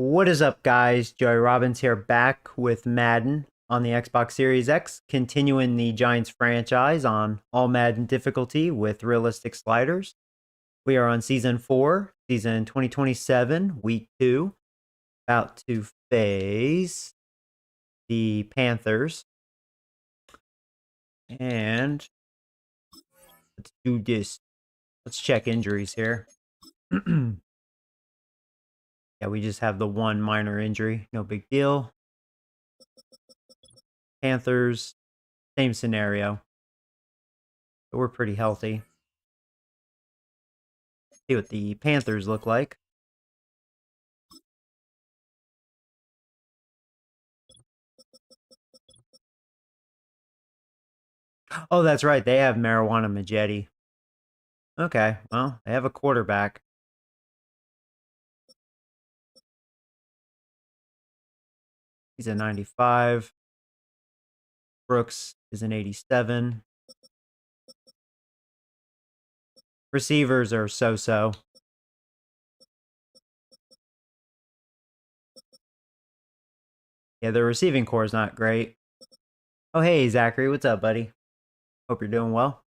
What is up, guys? Joey Robbins here, back with Madden on the Xbox Series X, continuing the Giants franchise on All-Madden difficulty with realistic sliders. We are on Season 4, Season 2027, Week 2, about to face the Panthers. And let's do this. Let's check injuries here. Yeah, we just have the one minor injury. No big deal. Panthers, same scenario. But we're pretty healthy. See what the Panthers look like. Oh, that's right. They have Marijuana Majetti. Okay, well, they have a quarterback. He's a 95. Brooks is an 87. Receivers are so-so. Yeah, the receiving core is not great. Oh, hey, Zachary. What's up, buddy? Hope you're doing well.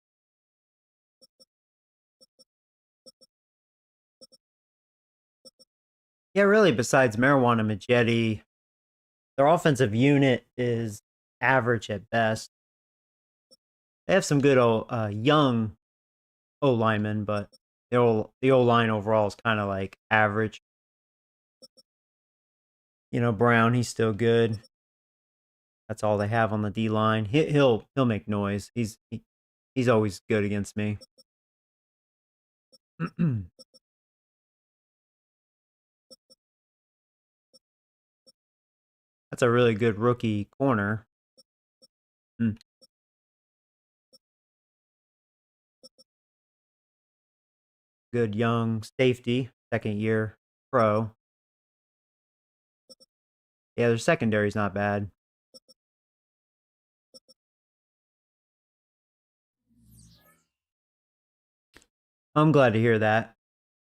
Yeah, really, besides Marijuana Majetti, their offensive unit is average at best. They have some good young O-linemen, but the O-line overall is kind of like average. You know, Brown, he's still good. That's all they have on the D-line. He'll make noise. He's always good against me. That's a really good rookie corner. Good young safety, second year pro. Yeah, their secondary's not bad. I'm glad to hear that.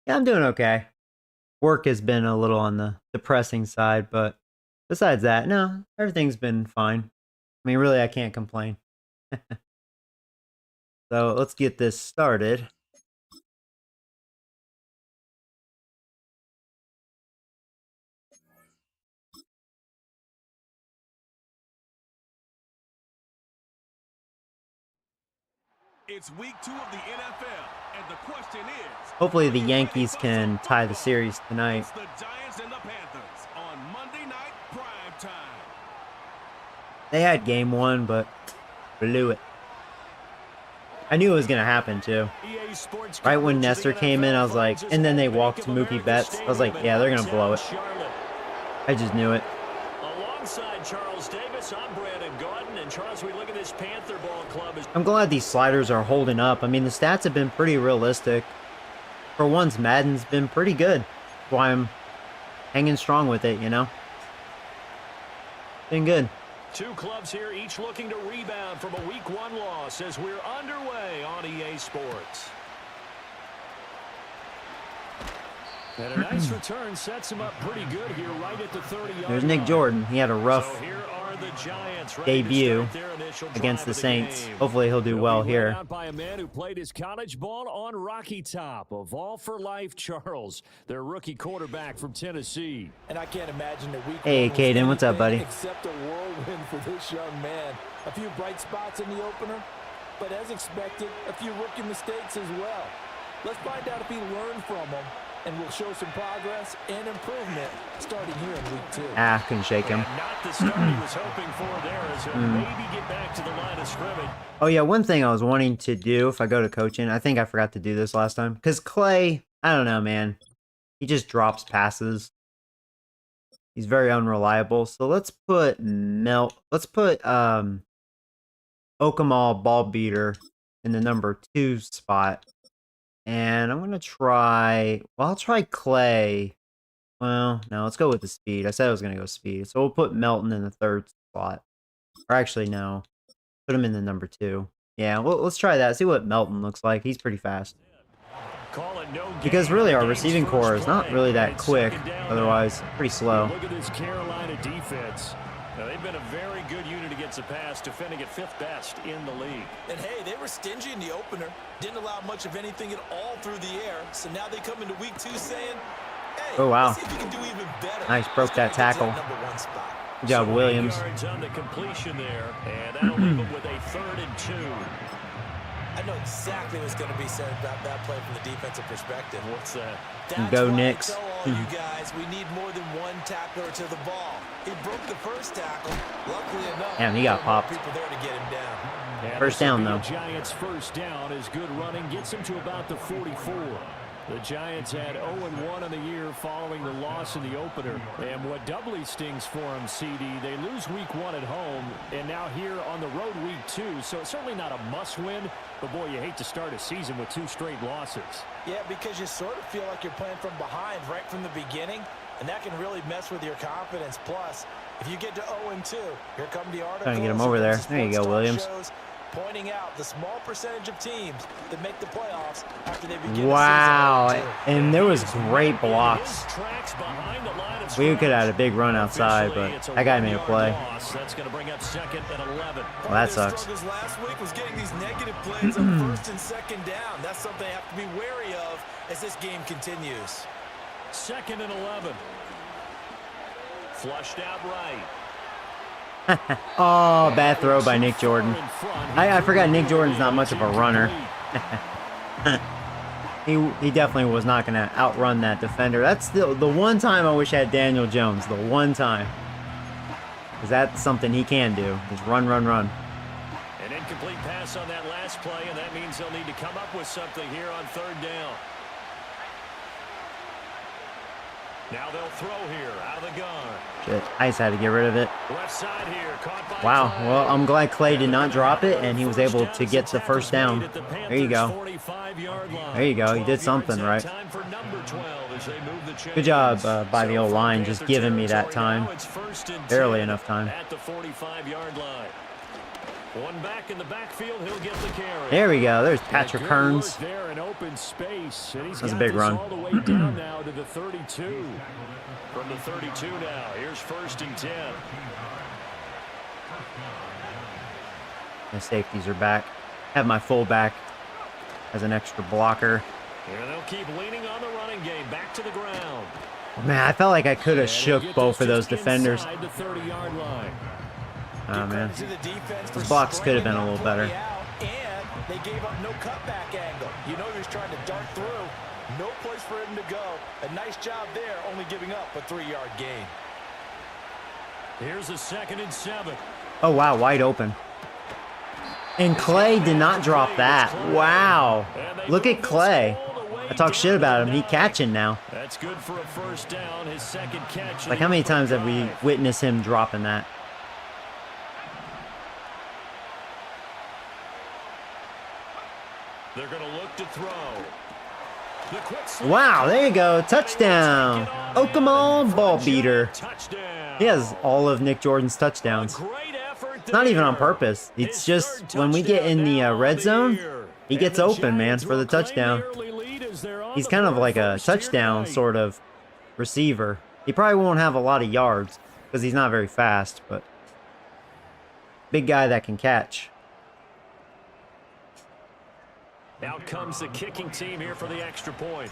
Yeah, I'm doing okay. Work has been a little on the depressing side, but besides that, no, everything's been fine. I mean, really, I can't complain. So let's get this started. It's week 2 of the NFL, and the question is, hopefully the Yankees can tie the series tonight. It's the Giants and the Panthers on Monday night prime time. They had game 1, but blew it. I knew it was going to happen, too. Right when Nestor came in, I was like, and then they walked to Mookie Betts. I was like, yeah, they're going to blow it. I just knew it. Alongside Charles Davis, I'm Brandon Gordon, and Charles, we look at this Panther ball club. I'm glad these sliders are holding up. I mean, the stats have been pretty realistic. For once, Madden's been pretty good. That's why I'm hanging strong with it, you know? Been good. Two clubs here, each looking to rebound from a Week 1 loss as we're underway on EA Sports. And a nice return sets him up pretty good here right at the 30-yard line. There's Nick Jordan. He had a rough So here are the Giants debut against the Saints. Hopefully he'll do well here. Out by a man who played his college ball on Rocky Top of All for Life, Charles, their rookie quarterback from Tennessee. And I can't imagine that week. Hey, Caden, what's up, buddy? Except a whirlwind for this young man. A few bright spots in the opener, but as expected, a few rookie mistakes as well. Let's find out if he learned from them, and we'll show some progress and improvement starting here in week 2. Couldn't shake him. Not the start he was hoping for there as he'll maybe get back to the line of scrimmage. Oh, yeah, one thing I was wanting to do if I go to coaching, I think I forgot to do this last time, because Clay, I don't know, man. He just drops passes. He's very unreliable. So let's put Okamal Ball Beater in the number 2 spot. And I'm going to try, well, I'll try Clay. Well, no, let's go with the speed. I said I was going to go speed. So we'll put Melton in the 3rd spot. Or actually, no. Put him in the number 2. Yeah, well, let's try that. See what Melton looks like. He's pretty fast. call it no Because gain. really our Gains receiving first core is not play. really that It's quick. second down. Otherwise, pretty slow. Look at this Carolina defense. Now, they've been a very good unit against the pass, defending at 5th best in the league. And hey, they were stingy in the opener. Didn't allow much of anything at all through the air. So now they come into week 2 saying, hey, Oh, wow. let's see if we can do even better. Nice, broke that Let's go get to tackle. number 1 spot. Good job, So Williams. 8 yards on the completion there, and that'll leave them with a 3rd and 2. I know exactly what's going to be said about that play from the defensive perspective. What's that? That's Go why Knicks. I tell all you guys, we need more than one tackler to the ball. He broke the first tackle. Luckily enough, Damn, he got there were popped. people there to get him down. And First this will down, be though. the Giants' first down is good running, gets them to about the 44. The Giants had 0-1 on the year following the loss in the opener. And what doubly stings for them, CD, they lose week 1 at home, and now here on the road week 2. So it's certainly not a must-win, but boy, you hate to start a season with 2 straight losses. Yeah, because you sort of feel like you're playing from behind right from the beginning, and that can really mess with your confidence. Plus, if you get to 0-2, here come the articles. Trying to get him over there. There you go, Williams. Pointing out the small percentage of teams that make the playoffs after they begin Wow. the season 0-2. And there was great blocks. We could have had a big run outside, but that guy made a play. That's going to bring up 2nd and 11. Well, that sucks. Last week was getting these negative plays on 1st and 2nd down. That's something I have to be wary of as this game continues. 2nd and 11. Flushed out right. Oh, bad throw by Nick Jordan. I forgot Nick Jordan's not much of a runner. He definitely was not going to outrun that defender. That's the one time I wish I had Daniel Jones. The one time. Because that's something he can do. Is run, run, run. An incomplete pass on that last play, and that means they'll need to come up with something here on 3rd down. Now they'll throw here out of the gun. Shit, I just had to get rid of it. Left side here, caught by Wow, Clay. well, I'm glad Clay did not drop it, and he was able to get the first down. There you go. There you go, he did something right. Good job by the old line, just giving me that time. Barely enough time. At the 45-yard line. One back in the backfield, he'll get the carry. There we go, there's Patrick Good Kearns. work there in open space. And he's That's a got big this run. all the way down now to the 32. From the 32 now, here's 1st and 10. The safeties are back. Have my fullback as an extra blocker. And they'll keep leaning on the running game. Back to the ground. Man, I felt like I could have And shook he'll get both this of those just defenders. inside the 30-yard line. Oh, man. To the defense Those for blocks could have been a spreading little that better. play out, and they gave up no cutback angle. You know he was trying to dart through. No place for him to go. A nice job there, only giving up a 3-yard gain. Here's a 2nd and 7. Oh, wow, wide open. And Clay did not drop that. Wow. Look at Clay. I talk shit about him. He catching now. That's good for a first down. His 2nd catch. Like, how many times have we witnessed him dropping that? They're going to look to throw. The quick slip. Wow, there you go. Touchdown. Oh, come on, ball beater. Touchdown. He has all of Nick Jordan's touchdowns. Great effort. It's not even on there. purpose. It's His just third when we get in the touchdown red now zone, of the year. he And gets the open, man, Giants for the will claim touchdown. the early lead as they're on He's the kind of board like a first here touchdown tonight. sort of receiver. He probably won't have a lot of yards because he's not very fast, but big guy that can catch. Out comes the kicking team here for the extra point.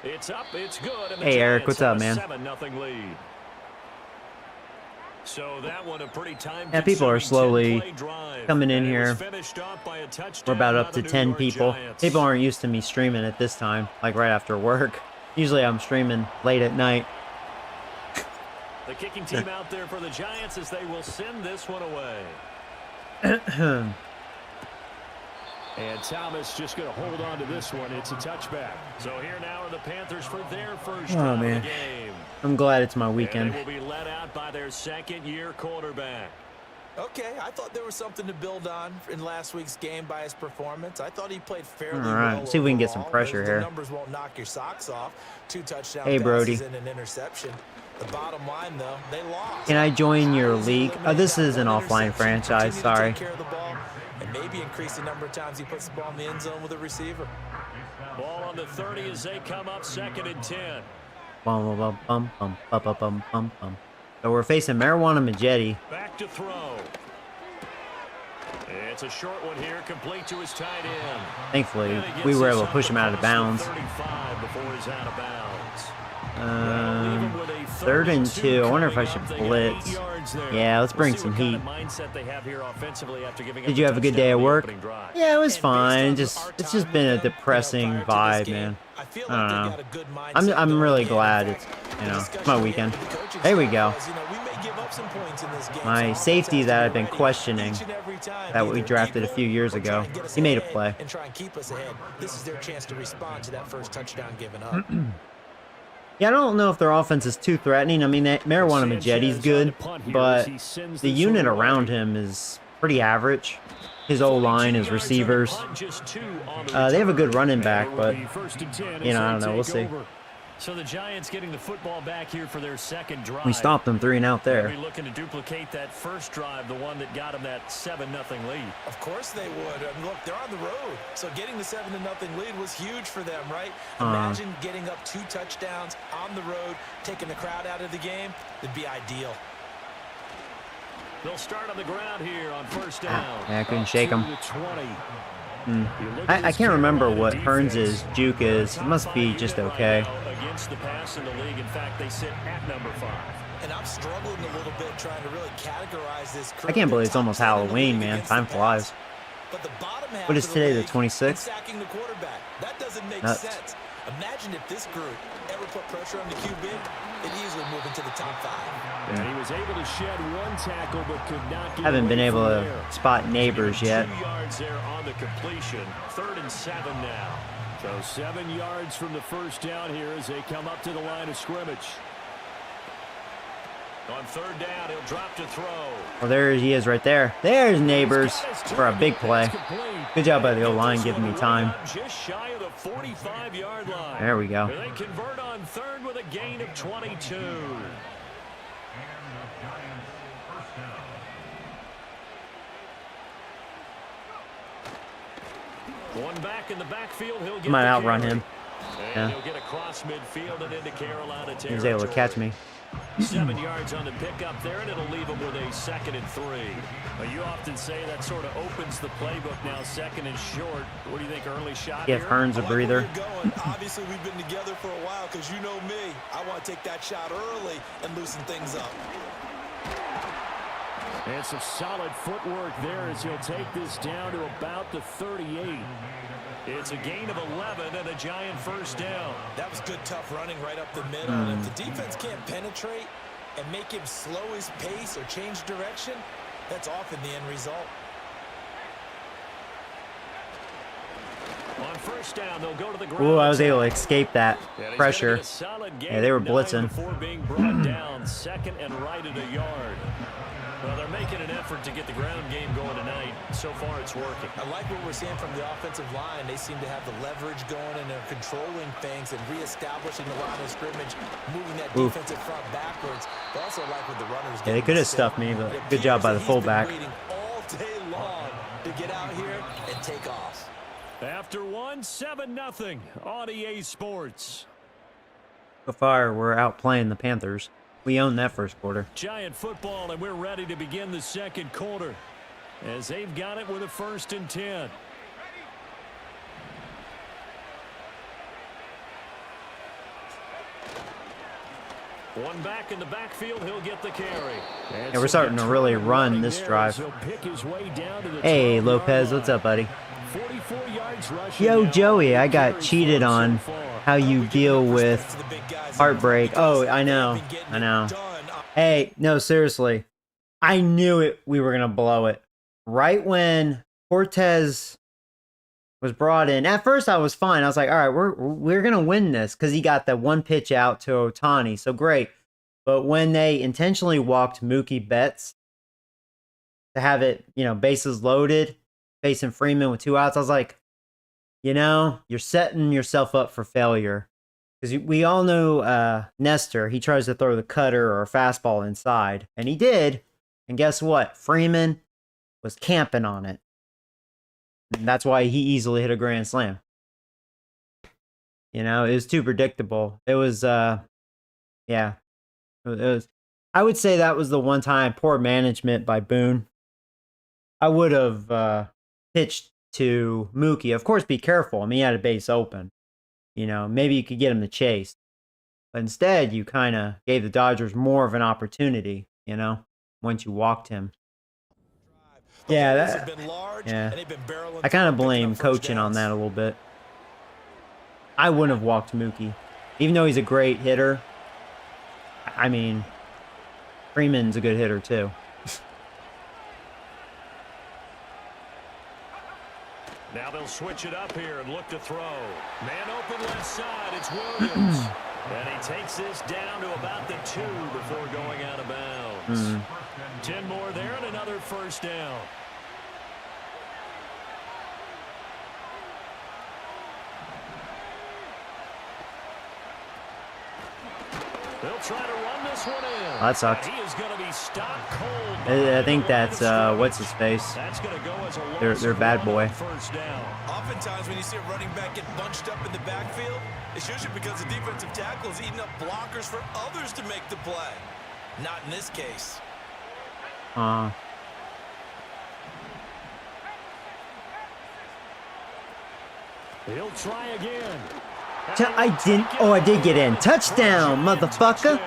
It's up, it's good. And the Hey, Eric, Giants what's up, have man? a 7-0 lead. So that one a pretty time. Yeah, people are slowly 10-play drive. coming in And it was here. finished off by a We're touchdown about by up the to New 10 York people. Giants. People aren't used to me streaming at this time, like right after work. Usually I'm streaming late at night. The kicking team out there for the Giants as they will send this one away. And Thomas just going to hold on to this one. It's a touchback. So here now are the Panthers for their first Oh, drive of man. the game. I'm glad it's my And weekend. they will be let out by their second-year quarterback. Okay, I thought there was something to build on in last week's game by his performance. I thought he played fairly All right, well see if we can get some overall. pressure The here. numbers won't knock your socks off. 2 touchdown Hey, Brody. passes and an interception. The bottom line, though, they lost. Can I join your league? Oh, this is an offline franchise, sorry. maybe increase the number of times he puts the ball in the end zone with a receiver. Ball on the 30 as they come up 2nd and 10. Bum, bum, bum, bum, bum, bum, bum, bum, bum. So we're facing Marijuana Majetti. Back to throw. It's a short one here, complete to his tight end. Thankfully, we were able to push him out of bounds. 35 before he's out of bounds. 3rd and 2. I wonder if I should blitz. Yeah, let's bring some heat. Did you have a good day at work? Yeah, it was fine. It's just been a depressing vibe, man. I don't know. I'm really glad it's my weekend. There we go. My safety that I've been questioning, that we drafted a few years ago, he made a play. And try and keep us ahead. This is their chance to respond to that first touchdown given up. Yeah, I don't know if their offense is too threatening. I mean, Marijuana Majetti's good, but the unit around him is pretty average. His O-line, his receivers. They have a good running back, but, I don't know. We'll see. So the Giants getting the football back here for their second drive. We stopped them 3 and out there. They'll be looking to duplicate that first drive, the one that got them that 7-0 lead. Of course they would. I mean, look, they're on the road. So getting the 7-0 lead was huge for them, right? Imagine getting up 2 touchdowns on the road, taking the crowd out of the game. It'd be ideal. They'll start on the ground here on first down. Yeah, I couldn't shake him. I can't remember what Hearns' juke is. It must be just okay. Against the pass in the league. In fact, they sit at number 5. And I'm struggling a little bit trying to really categorize this. I can't believe it's almost Halloween, man. Time flies. But the bottom half What is today, the 26th? Sacking the quarterback. That doesn't make Nuts. sense. Imagine if this group ever put pressure on the QB, it'd easily move into the top 5. And he was able to shed 1 tackle, but could not get Haven't been away able from to there. spot neighbors yet. 2 yards there on the completion. 3rd and 7 now. So 7 yards from the first down here as they come up to the line of scrimmage. On 3rd down, he'll drop to throw. Well, there he is right there. There's neighbors for a big play. Good job by the O-line giving me time. Just shy of the 45-yard line. There we go. They convert on 3rd with a gain of 22. One back in the backfield. He'll get I might the outrun carry. him. And Yeah. he'll get across midfield and into Carolina He was able to catch me. 7 yards on the pickup there, and it'll leave them with a 2nd and 3. Well, you often say that sort of opens the playbook now, 2nd and short. What do you think, early shot Give here? Hearns a breather. Obviously, we've been together for a while because you know me. I want to take that shot early and loosen things up. And some solid footwork there as he'll take this down to about the 38. It's a gain of 11 and a Giant first down. That was good, tough running right up the middle. If the defense can't penetrate and make him slow his pace or change direction, that's often the end result. On first down, they'll go to the ground. Ooh, I was able to escape that And he's pressure. gonna get a solid gain Yeah, they were of 9 blitzing. before being brought down, 2nd and right at a yard. Well, they're making an effort to get the ground game going tonight. So far, it's working. I like what we're seeing from the offensive line. They seem to have the leverage going, and they're controlling things and reestablishing the line of scrimmage, moving that defensive front backwards. But also like with the runners. Yeah, they could have stuffed me, but good job by the fullback. Waiting all day long to get out here and take off. After one, 7-0 on EA Sports. So far, we're outplaying the Panthers. We own that first quarter. Giant football, and we're ready to begin the second quarter as they've got it with a 1st and 10. One back in the backfield, he'll get the carry. Yeah, we're starting to really run this drive. Hey, Lopez, what's up, buddy? 44 yards rushing. Yo, Joey, I got cheated on how you deal with heartbreak. Oh, I know. Hey, no, seriously. I knew it. We were going to blow it. Right when Cortez was brought in. At first, I was fine. I was like, all right, we're going to win this because he got that one pitch out to Ohtani. So great. But when they intentionally walked Mookie Betts to have it, bases loaded, facing Freeman with 2 outs, I was like, you're setting yourself up for failure. Because we all know Nestor, he tries to throw the cutter or a fastball inside. And he did. And guess what? Freeman was camping on it. And that's why he easily hit a grand slam. You know, it was too predictable. It was, yeah. It was, I would say that was the one time poor management by Boone. I would have pitched to Mookie. Of course, be careful. I mean, he had a base open. You know, maybe you could get him to chase. But instead, you kind of gave the Dodgers more of an opportunity, you know, once you walked him. Yeah, I kind of blame coaching on that a little bit. I wouldn't have walked Mookie. Even though he's a great hitter. I mean, Freeman's a good hitter, too. Now they'll switch it up here and look to throw. Man open left side, it's Williams. And he takes this down to about the 2 before going out of bounds. 10 more there and another first down. They'll try to run this one in. Oh, that sucks. He is going to be stopped cold. I think that's what's his face. That's going to go as a They're bad boy. First down. Oftentimes when you see a running back get bunched up in the backfield, it's usually because the defensive tackle is eating up blockers for others to make the play. Not in this case. He'll try again. I did get in. Touchdown, motherfucker.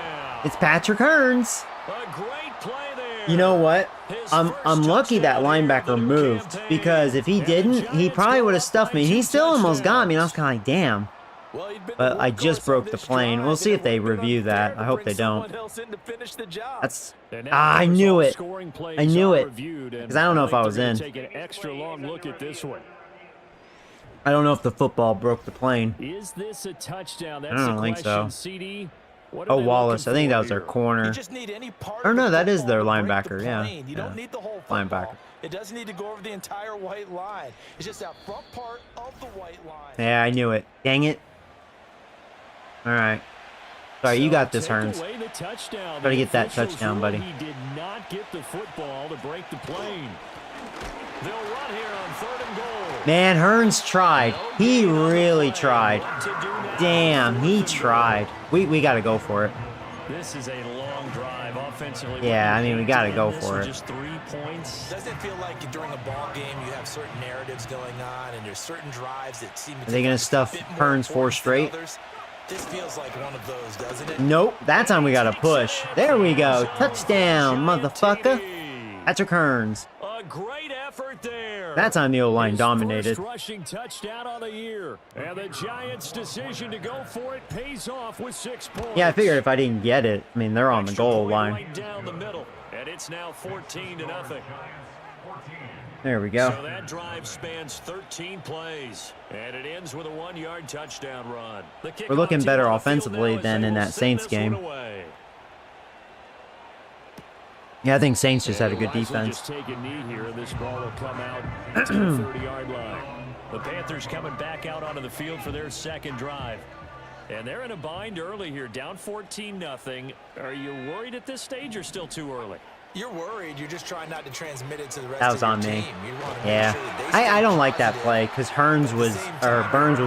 It's Patrick Hearns. A great play there. You know what? I'm lucky that linebacker moved, because if he didn't, he probably would have stuffed me. He still almost got me, and I was kind of like, damn. But I just broke the plane. We'll see if they review that. I hope they don't. That's... I knew it. I knew it. Because I don't know if I was in. Take an extra long look at this one. I don't know if the football broke the plane. Is this a touchdown? That's I don't think so. CD. Oh, Wallace. I think that was their corner. Or no, that is their linebacker. Yeah. You don't need the whole linebacker. It doesn't need to go over the entire white line. It's just that front part of the white line. Yeah, I knew it. Dang it. All right. Sorry, you got this, Hearns. Try to get that touchdown, buddy. He did not get the football to break the plane. They'll run here on 3rd and goal. Man, Hearns tried. He really tried. Damn, he tried. We got to go for it. This is a long drive offensively. Yeah, I mean, we got to go for it. Just 3 points. Doesn't it feel like during a ball game you have certain narratives going on and there's certain drives that seem to... Are they going to stuff Hearns 4 straight? This feels like one of those, doesn't it? Nope. That time we got to push. There we go. Touchdown, motherfucker. Patrick Hearns. A great effort there. That time the O-line dominated. First rushing touchdown on the year. And the Giants' decision to go for it pays off with 6 points. Yeah, I figured if I didn't get it, I mean, they're on the goal line. Right down the middle. And it's now 14-0. There we go. So that drive spans 13 plays, and it ends with a 1-yard touchdown run. We're looking better offensively than in that Saints game. Yeah, I think Saints just had a good defense. Just take a knee here. This ball will come out to the 30-yard line. The Panthers coming back out onto the field for their second drive. And they're in a bind early here, down 14-0. Are you worried at this stage or still too early? You're worried. You're just trying not to transmit it to the rest that was of on your me. team. Yeah. I don't like that play because Burns was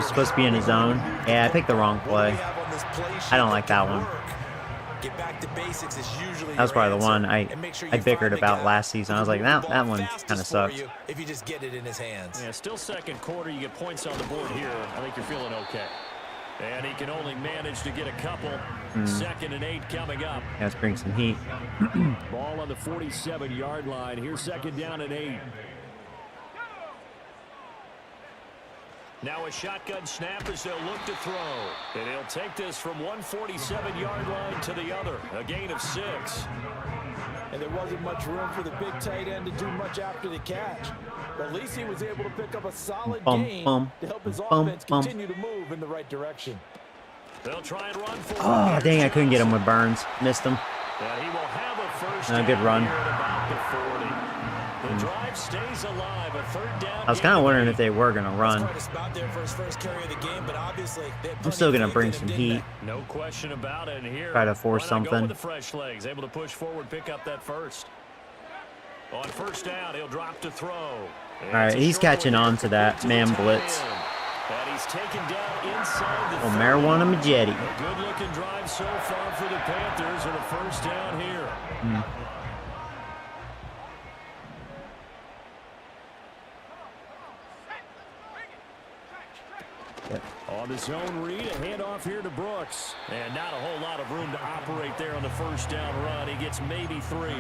supposed to be in his zone. Yeah, I picked the wrong play. I don't like that one. Get back to basics is usually that was probably the one I bickered about last season. I was like, that one kind of sucks. If you just get it in his hands. Yeah, still second quarter. You get points on the board here. I think you're feeling okay. And he can only manage to get a couple. 2nd and 8 coming up. Yeah, let's bring some heat. Ball on the 47-yard line. Here's 2nd down and 8. Now a shotgun snap as they'll look to throw. And he'll take this from one 47-yard line to the other. A gain of 6. And there wasn't much room for the big tight end to do much after the catch. But at least he was able to pick up a solid gain to help his offense continue to move in the right direction. They'll try and run for dang, I couldn't get him with Burns. Missed him. And he will have a first good run. The drive stays alive. A 3rd down. I was kind of wondering if they were going to run. I'm still going to bring some heat. No question about it. And here, try to force something. With the fresh legs, able to push forward, pick up that first. On 1st down, he'll drop to throw. All right, he's catching on to that man blitz. And he's taken down inside the Oh, marijuana Majetti. A good-looking drive so far for the Panthers and a first down here. On the zone read, a handoff here to Brooks. And not a whole lot of room to operate there on the first down run. He gets maybe 3.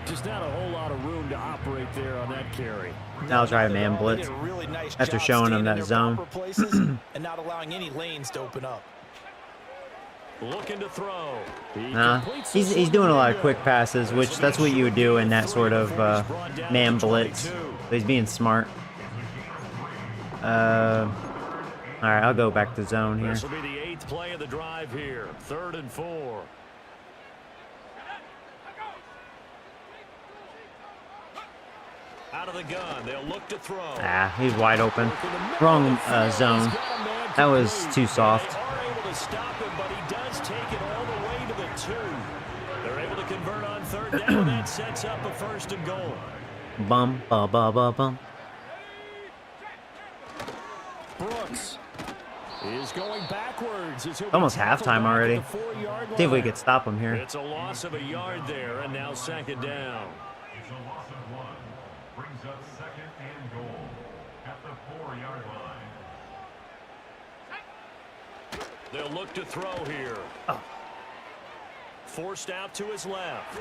Just not a whole lot of room to operate there on that carry. Now I'll try a man blitz Really nice after job showing him staying in that their zone. proper places and not allowing any lanes to open up. Looking to throw. Nah, he's doing a lot of quick passes, which that's what you would do in that sort of man blitz. So he's being smart. All right, I'll go back to zone here. This will be the 8th play of the drive here. 3rd and 4. Out of the gun, they'll look to throw. Ah, he's wide open. Wrong zone. That was too soft. They are able to stop him, but he does take it all the way to the 2. They're able to convert on 3rd down. That sets up a 1st and goal. Bum, ba, ba, ba, bum. Brooks is going backwards. It's Almost halftime already. See if we could stop him here. It's a loss of a yard there, and now 2nd down. It's a loss of 1. Brings up 2nd and goal at the 4-yard line. They'll look to throw here. Oh. Forced out to his left.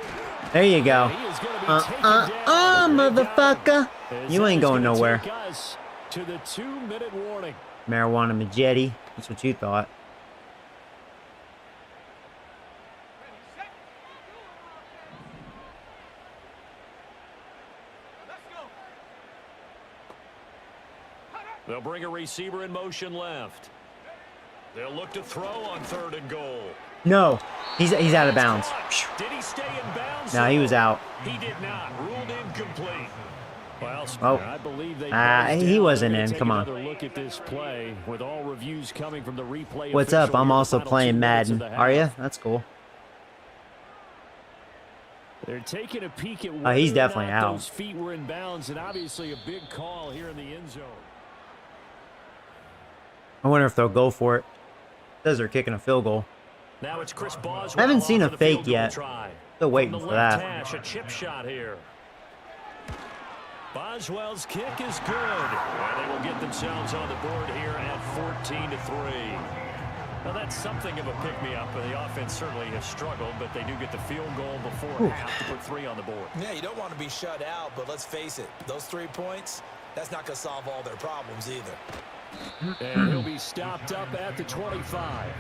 There you go. He is going to be taken down. Motherfucker. You ain't going nowhere. Take us to the 2-minute warning. Marijuana Majetti. That's what you thought. They'll bring a receiver in motion left. They'll look to throw on 3rd and goal. No, he's out of bounds. Did he stay in bounds? No, he was out. He did not. Ruled incomplete. Well, Oh. I believe they He wasn't in. Come on. Look at this play with all reviews coming from the replay. What's up? official I'm here, also final 2 playing minutes of Madden. the Are you? half. That's cool. They're taking a peek at He's whether or definitely not out. those feet were in bounds, and obviously a big call here in the end zone. I wonder if they'll go for it. Says they're kicking a field goal. Now it's Chris Boswell. I haven't seen off a of the fake field goal yet. try. Still waiting From the for left that. hash, a chip shot here. Boswell's kick is good. And they will get themselves on the board here at 14-3. Now that's something of a pick-me-up. The offense certainly has struggled, but they do get the field goal before half to put 3 on the board. Yeah, you don't want to be shut out, but let's face it, those 3 points, that's not going to solve all their problems either. And he'll be stopped up at the 25.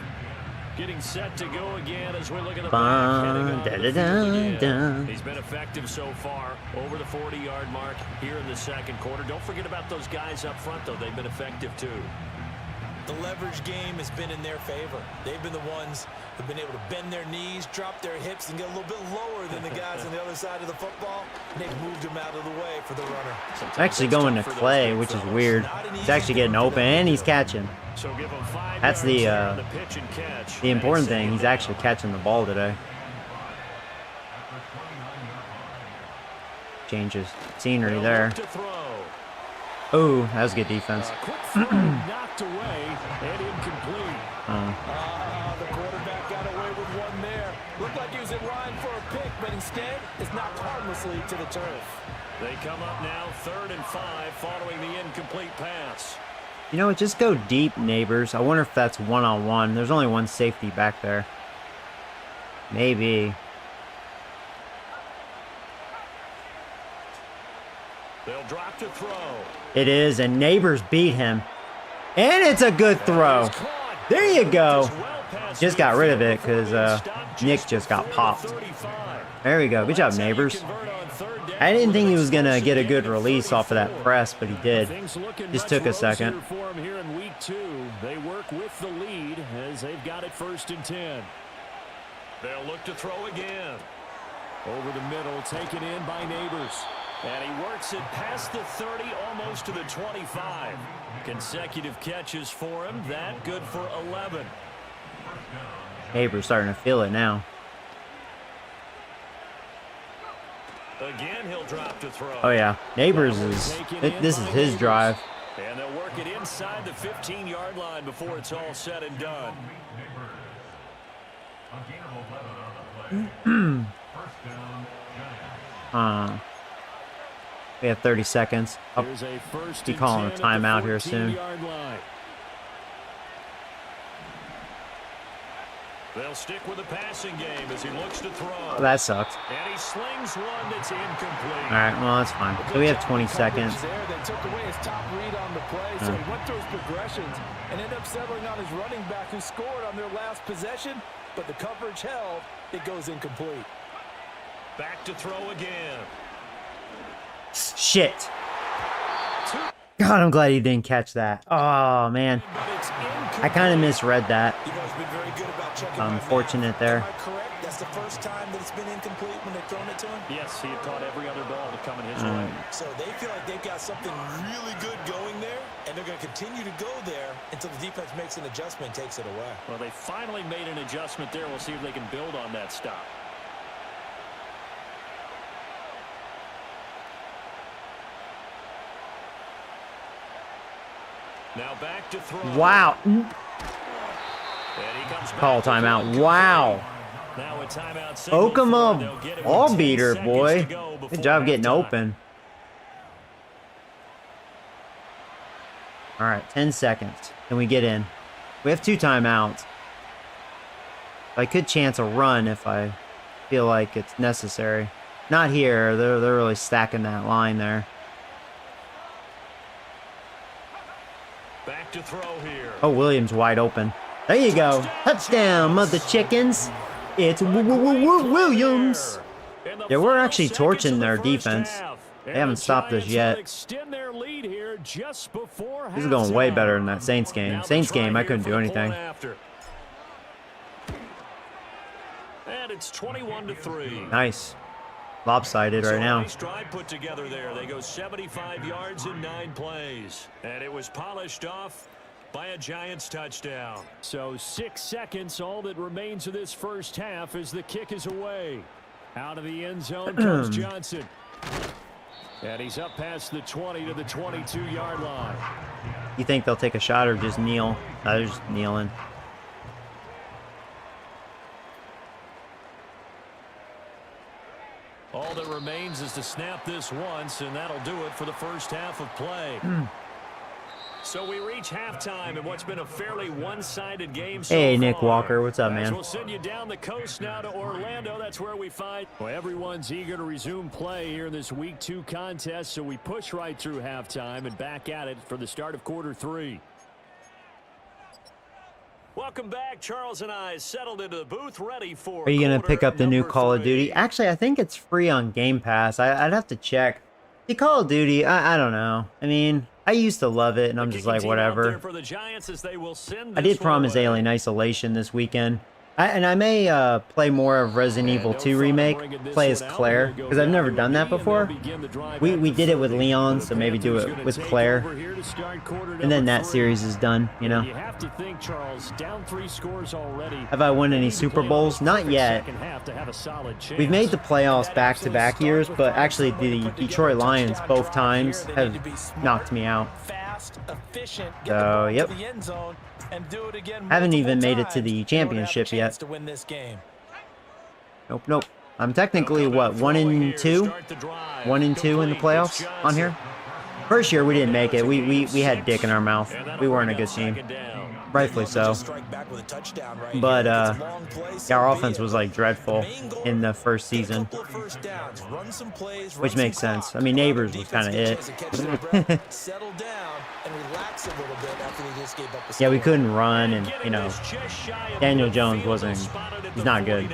Getting set to go again as we look at the back, heading on the field again. He's been effective so far over the 40-yard mark here in the 2nd quarter. Don't forget about those guys up front, though. They've been effective, too. The leverage game has been in their favor. They've been the ones who've been able to bend their knees, drop their hips, and get a little bit lower than the guys on the other side of the football. And they've moved them out of the way for the runner. It's actually going to Clay, which is weird. He's actually getting open, and he's catching. So give him 5 That's yards there on the pitch and catch. the important thing. He's actually catching the ball today. Changes scenery there. Oh, that was good defense. Quick throw knocked away and incomplete. The quarterback got away with one there. Looked like he was in line for a pick, but instead it's knocked harmlessly to the turf. They come up now 3rd and 5 following the incomplete pass. You know what? Just go deep, neighbors. I wonder if that's one-on-one. There's only one safety back there. Maybe. They'll drop to throw. It is, and neighbors beat him. And it's a good throw. There you go. Just got rid of it because Nick just got popped. There we go. Good job, neighbors. I didn't think he was going to get a good release off of that press, but he did. Just took a second. For him here in week 2. They work with the lead as they've got it 1st and 10. They'll look to throw again. Over the middle, taken in by Neighbors. And he works it past the 30, almost to the 25. Consecutive catches for him. That good for 11. Neighbors starting to feel it now. Again, he'll He'll drop to throw. Oh yeah, Neighbors is this is his drive. And they'll work it inside the 15-yard line before it's all said and done. A gain of 11 on the play. First down, Giants. We have 30 seconds. I'll Here's a first be and calling a 10 at the timeout here soon. 14-yard line. They'll stick with the passing game as he looks to throw. Oh, that sucked. And he slings one that's incomplete. All right, well that's fine. So we have 20 seconds. There, they took away his top read on the play, so he went through his progressions and ended up settling on his running back who scored on their last possession, but the coverage held. It goes incomplete. Back to throw again. Shit. God, I'm glad he didn't catch that. Oh man, But it's I kind of misread that. You guys have been very good about checking Unfortunate there. Am I correct? That's the first time that it's been incomplete when they've thrown it to him? Yes, he had caught every other ball to come in his Mm. way. So they feel like they've got something really good going there, and they're going to continue to go there until the defense makes an adjustment and takes it away. Well, they finally made an adjustment there. We'll see if they can build on that stop. Now back to throw. Wow. And he comes back Call to timeout. throw. Wow. Now a timeout signal for Okama them. They'll get it with ball 10 beater, seconds boy. to go before Good job getting halftime. open. All right, 10 seconds. Can we get in? We have 2 timeouts. I could chance a run if I feel like it's necessary. Not here. They're really stacking that line there. Back to throw here. Oh, Williams wide open. There you go. Touchdown, mother chickens. It's Williams. In the Yeah, we're final actually seconds torching of the their first defense. half. They And haven't the stopped us Giants yet. will extend their lead here just before This is going way halftime. better than that Saints game. Now the Saints try game, I here couldn't for do the anything. point after. And it's 21-3. Nice. Lopsided right So a now. nice drive put together there. They go 75 yards in 9 plays. And it was polished off by a Giants touchdown. So 6 seconds, all that remains of this first half as the kick is away. Out of the end zone comes Johnson. And he's up past the 20 to the 22-yard line. You think they'll take a shot or just kneel? No, they're just kneeling. All that remains is to snap this once, and that'll do it for the first half of play. So we reach halftime in what's been a fairly one-sided game so Hey, Nick far. Walker, what's up, As man? We'll send you down the coast now to Orlando. That's where we find. Well, everyone's eager to resume play here in this Week 2 contest, so we push right through halftime and back at it for the start of quarter 3. Welcome back. Charles and I settled into the booth ready for. Are you going to pick up the new quarter Call of number Duty? 3. Actually, I think it's free on Game Pass. I'd have to check. The Call of Duty, I don't know. I mean, I used to love it, and I'm just like, whatever. For the Giants as they will send I this did promise one away. Alien Isolation this weekend. And I may play more of Resident Evil 2 Remake, play as Claire, because I've never done that before. We did it with Leon, so maybe do it with Claire. And then that series is done, you know. You have to think, Charles, down 3 scores already. Have I won any Super Bowls? Not yet. We've made the playoffs back-to-back years, but actually the Detroit Lions both times have knocked me out. Fast, efficient, get So, the ball yep. to the end zone and do it again. Haven't even multiple made it to times the in order to have a championship yet. chance to win this game. Nope. I'm technically, what, 1-2? 1-2 in the playoffs on here? First year, we didn't make it. We had dick in our mouth. We weren't a good team. Rightfully so. But, yeah, our offense was, like, dreadful in the first season. Which makes sense. I mean, Neighbors was kind of it. Yeah, we couldn't run, and, you know, Daniel Jones wasn't, he's not good.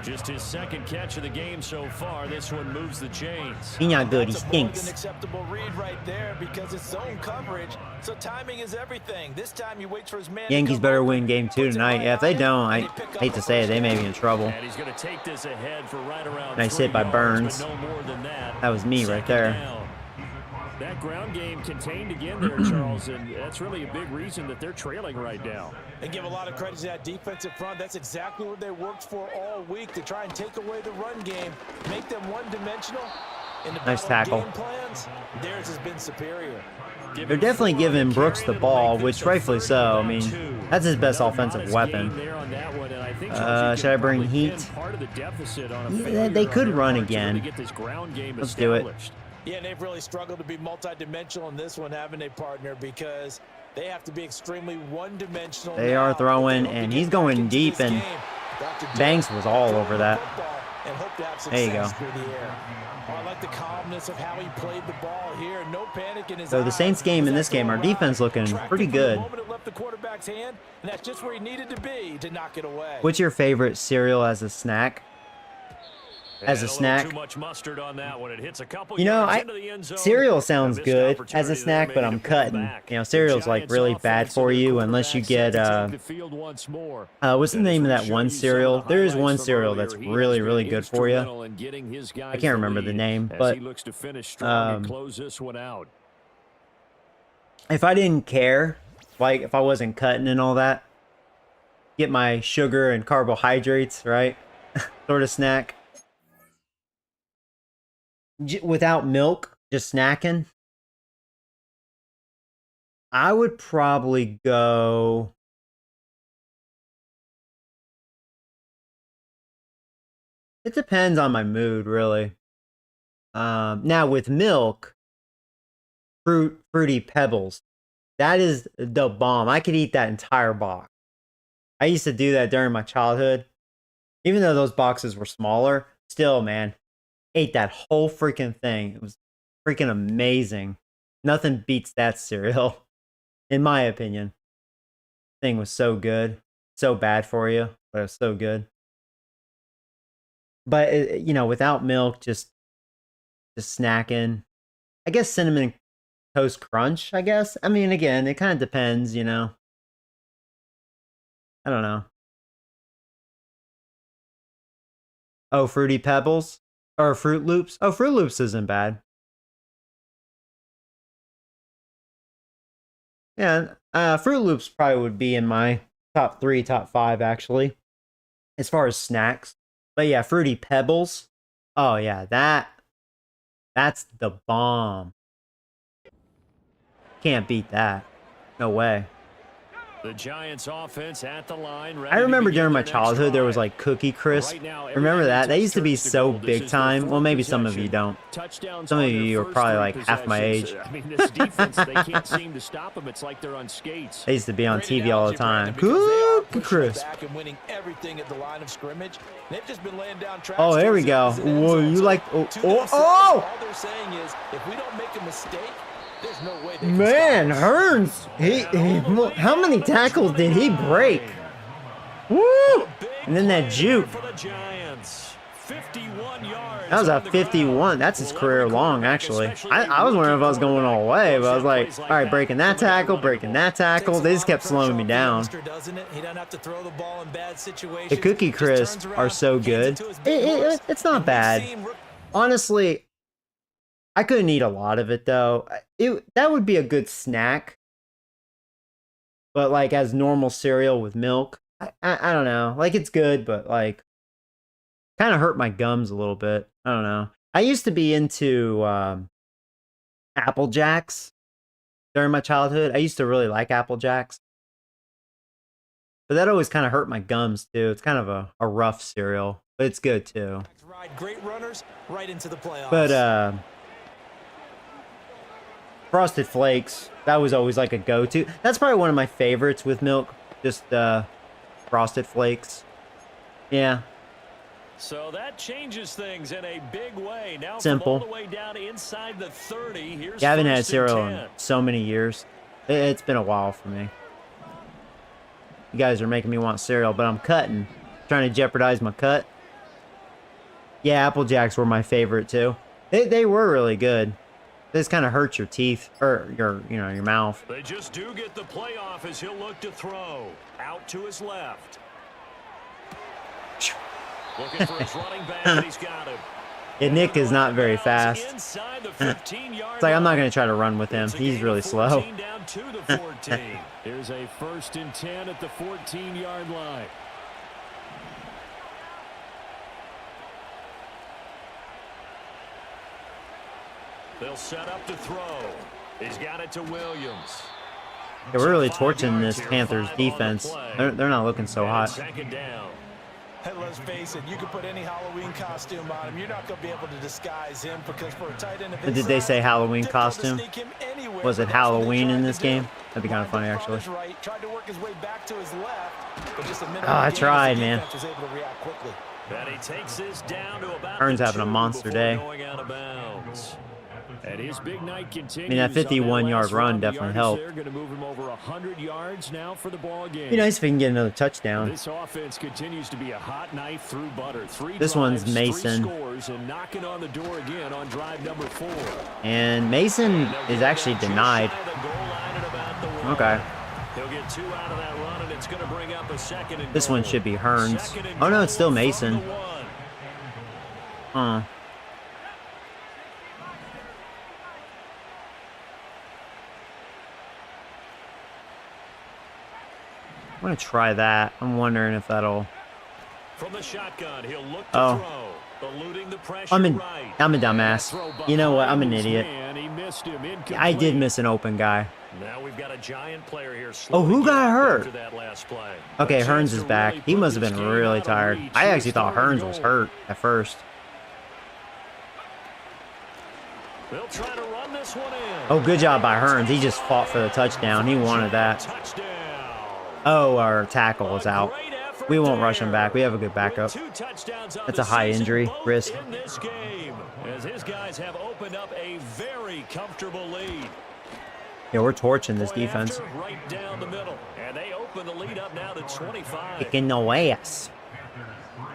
Just his second catch of the game so far. This one moves the chains. He's not good, he That's a more than stinks. acceptable read right there because it's zone coverage, so timing is everything. This time he waits for his man. Yankees better win game 2 tonight. Yeah, if they don't, I hate to say it, they may be in trouble. And he's going to take this ahead for right around Nice 3 hit by yards, Burns. but no more than that. That was me right there. Down. That ground game contained again there, Charles, and that's really a big reason that they're trailing right now. And give a lot of credit to that defensive front. That's exactly what they worked for all week, to try and take away the run game, make them one-dimensional, In the Nice battle of tackle. game plans, theirs has been superior. They're definitely giving Brooks the ball, which rightfully so. I mean, that's his best offensive weapon. Should I bring heat? Yeah, they could run again. Let's do it. Yeah, and they've really struggled to be multidimensional in this one, haven't they, partner? Because they have to be extremely one-dimensional. They are throwing, and he's going deep, and Banks was all over that. There you go. I like the calmness of how he played the ball here. No panic in his So the Saints game and this game, our defense looking pretty good. And that's just where he needed to be to knock it away. What's your favorite cereal as a snack? As a snack? You know, cereal sounds good as a snack, but I'm cutting. You know, cereal's like really bad for you unless you get what's the name of that one cereal? There is one cereal that's really, really good for you. I can't remember the name, but if I didn't care, like if I wasn't cutting and all that, get my sugar and carbohydrates, right? Sort of snack. Without milk, just snacking, I would probably go it depends on my mood, really. Now with milk, Fruity Pebbles, that is the bomb. I could eat that entire box. I used to do that during my childhood. Even though those boxes were smaller, still, man, ate that whole freaking thing. It was freaking amazing. Nothing beats that cereal, in my opinion. Thing was so good. So bad for you, but it was so good. But, you know, without milk, just snacking. I guess Cinnamon Toast Crunch, I guess. I mean, again, it kind of depends, you know. I don't know. Oh, Fruity Pebbles? Or Fruit Loops? Oh, Fruit Loops isn't bad. Yeah, Fruit Loops probably would be in my top 3, top 5, actually. As far as snacks. But yeah, Fruity Pebbles. Oh, yeah, that's the bomb. Can't beat that. No way. The Giants offense at the line. I remember during my childhood there was like Cookie Crisp. Remember that? They used to be so big time. Well, maybe some of you don't. Some of you are probably like half my age. I mean, this defense, they can't seem to stop them. It's like they're on skates. They used to be on TV all the time. Cookie Crisp. Oh, there we go. Whoa, you like? Oh! All they're saying is, if we don't make a mistake, there's no way they can Man, stop us. Hearns, how many tackles did he break? Woo! And then that juke. That was a 51. That's his career long, actually. I was wondering if I was going all the way, but I was like, all right, breaking that tackle. They just kept slowing me down. The Cookie Crisp are so good. It's not bad. Honestly, I couldn't eat a lot of it, though. That would be a good snack. But, like, as normal cereal with milk, I don't know. Like, it's good, but, like, kind of hurt my gums a little bit. I don't know. I used to be into Apple Jacks during my childhood. I used to really like Apple Jacks. But that always kind of hurt my gums, too. It's kind of a rough cereal, but it's good, too. Great runners right into the playoffs. But, Frosted Flakes, that was always like a go-to. That's probably one of my favorites with milk. Just Frosted Flakes. Yeah. So that changes things in a big way. Now simple. All the way down inside the 30. Here's I haven't had 1st and cereal 10. in so many years. It's been a while for me. You guys are making me want cereal, but I'm cutting. Trying to jeopardize my cut. Yeah, Apple Jacks were my favorite too. They were really good. This kind of hurts your teeth or your mouth. They just do get the playoff as he'll look to throw out to his left. Looking for his running back, he's got him. Yeah, Nick is not very fast. It's like I'm not going to try to run with him. He's really slow. Down to the 14. Here's a 1st and 10 at the 14-yard line. They'll set up to throw. He's got it to Williams. Yeah, we're really torching this Panthers defense. They're not looking so hot. Second down. Hey, let's face it, you can put any Halloween costume on him. You're not going to be able to disguise him because for a tight end of his Did they say size, Halloween difficult to costume? sneak him anywhere, Was it but that's what they Halloween in tried this to do. game? That'd be kind of funny, actually. Right, tried to work his way back to his left, but just a minute Oh, I of the game, tried, the man. defense was able to react quickly. And he takes this down to about Hearn's the having a 2 monster before day. going out of bounds. And his big night continues. I mean, that 51-yard run definitely helped. They're going to move him over 100 yards now for the ball game. Be nice if we can get another touchdown. This offense continues to be a hot knife through butter. This one's Mason. 3 scores and knocking on the door again on drive number 4. And Mason is actually denied. Okay. He'll get 2 out of that run, and it's going to bring up a second and This one goal. should be Hearns. Second and Oh, no, goal it's still from Mason. the 1. Huh. I'm going to try that. I'm wondering if that'll... From the shotgun, he'll look to Oh. throw, eluding the pressure I'm a right. dumbass. You know what? I'm an idiot. Man, he missed him. I did Incomplete. miss an open guy. Now we've got a giant player here. Oh, who slowly got getting hurt? after that last play. Okay, A chance Hearns to is back. really He put must have this been game really out of tired. reach. I Here's actually thought third and Hearns was goal. hurt at first. They'll try to run this one in. Oh, good job by Hearns. He just fought for the touchdown. He wanted that. Touchdown. Oh, our tackle is out. Great effort We won't rush him there. back. We have a good backup. With 2 touchdowns on That's the a high season, injury both risk. in this game, as his guys have opened up a very comfortable lead. Yeah, we're torching this Point defense. after, right down the middle, and they open the lead up now to 25. Kicking no ass.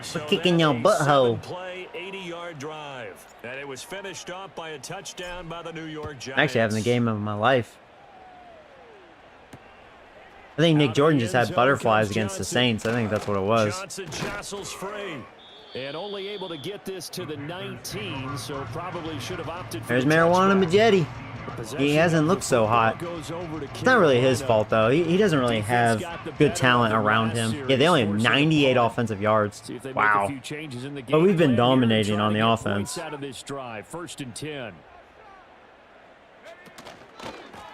So kicking then your a butthole. 7-play, 80-yard drive, and it was finished off by a touchdown by the New York Giants. I'm actually having the game of my life. I think Nick Jordan just had butterflies against the Saints. I think that's what it was. Johnson jostles free, and only able to get this to the 19, so probably should have opted for There's the Marijuana touchback. Majetti. He hasn't looked so hot. It's not really his fault, though. He doesn't really have good talent around him. Yeah, they only have 98 offensive yards. Wow. But we've been dominating on the offense. Out of this drive, 1st and 10.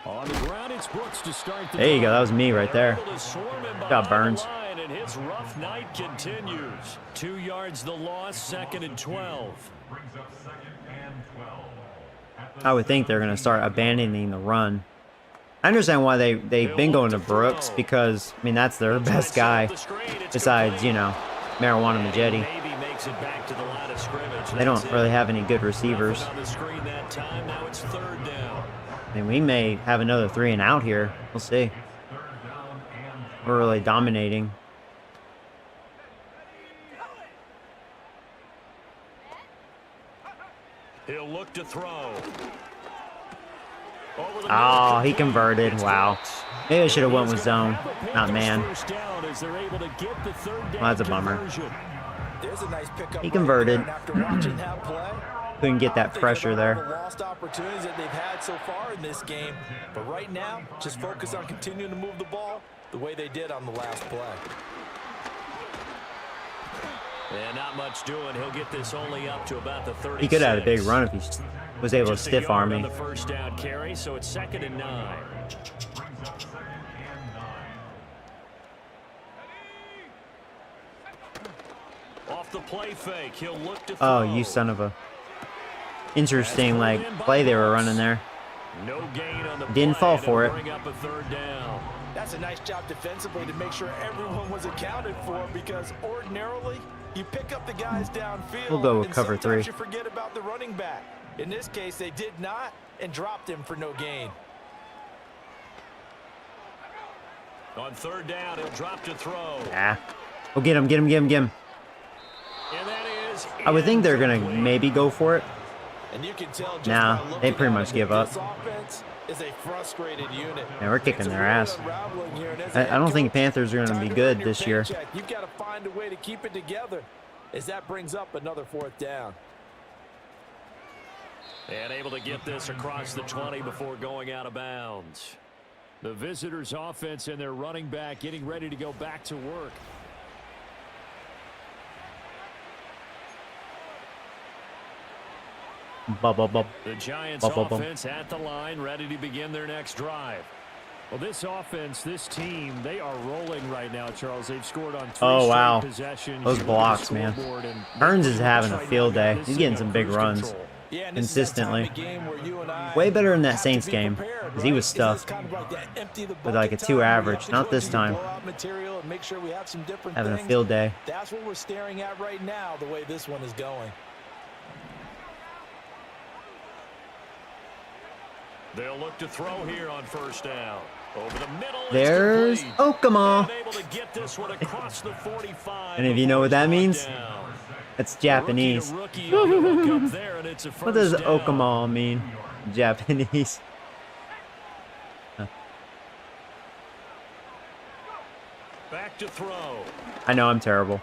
On the ground, it's Brooks to start the There you go. drive. That was me right there. They're able to swarm him Good job, behind the Burns. line, and his rough night continues. 2 yards the loss, 2nd and 12. Brings up 2nd and 12. At the I would think they're going to start abandoning the run. I understand why they've been going to Brooks because, I mean, that's their best guy besides, you know, Marijuana Majetti. Maybe makes it back to the line of scrimmage. They don't really have any good receivers. Nothing on the screen that time. Now it's 3rd down. I mean, we may have another 3 and out here. We'll see. We're really dominating. He'll look to throw. Over the Oh, middle, he converted. It's Wow. Brooks. Maybe I should have went He's with gonna zone, have a not Panthers man. first down as they're able to get the 3rd down Well, that's a bummer. conversion. There's a nice pickup He right converted. there, and after watching that play, Couldn't get I'm that thinking pressure about all there. the lost opportunities that they've had so far in this game. But right now, just focus on continuing to move the ball the way they did on the last play. And not much doing. He'll get this only up to about the 36. He could have had a big run if he was able to Just a stiff arm yard me. on the 1st down carry, so it's 2nd and 9. Brings up 2nd and 9. Off the play fake, he'll look to Oh, throw. you son of a... Interesting, like, play they were running there. No gain on the Didn't play, fall and for it'll it. Bring up a 3rd down. That's a nice job defensively to make sure everyone was accounted for because ordinarily you pick up the guys downfield. We'll go with and cover sometimes 3. you forget about the running back. In this case, they did not and dropped him for no gain. On 3rd down, he'll drop to throw. Yeah. Oh, get him, get him, get him, get him. And that is I would think they're going to incomplete. maybe go for it. And you can tell just Nah, by looking they pretty at much it give that up. This offense is a frustrated unit. Yeah, we're kicking Things their are really ass. unraveling here, and as I a head don't think coach, Panthers are going to time be to good earn your this year. paycheck. You've got to find a way to keep it together as that brings up another 4th down. And able to get this across the 20 before going out of bounds. The visitors' offense and their running back getting ready to go back to work. The Giants Bum, bum, bum. offense at the line, ready to begin their next drive. Well, this offense, this team, they are rolling right now, Charles. They've scored on 3 Oh, wow. straight possessions. Those You look at the blocks, man. scoreboard and Hearns is having a right field now, day. this He's is getting in some big cruise runs. control. Yeah, and this is that time Consistently. of game where you and I Way better in that have to Saints be game, prepared, because he right? was This is stuffed kind of like that empty the with like a bucket 2 time where you average. have to Not go this to time. blow out material and make sure we have some different Having a things. field day. That's what we're staring at right now, the way this one is going. They'll look to throw here on first down. Over the middle. There's Okama. Able to get this one across the 45. And if you know what that before means, it's brought down. that's Japanese. Rookie to rookie on the hook up there, and it's a What does first down. Okama mean? Japanese. Back to throw. I know I'm terrible.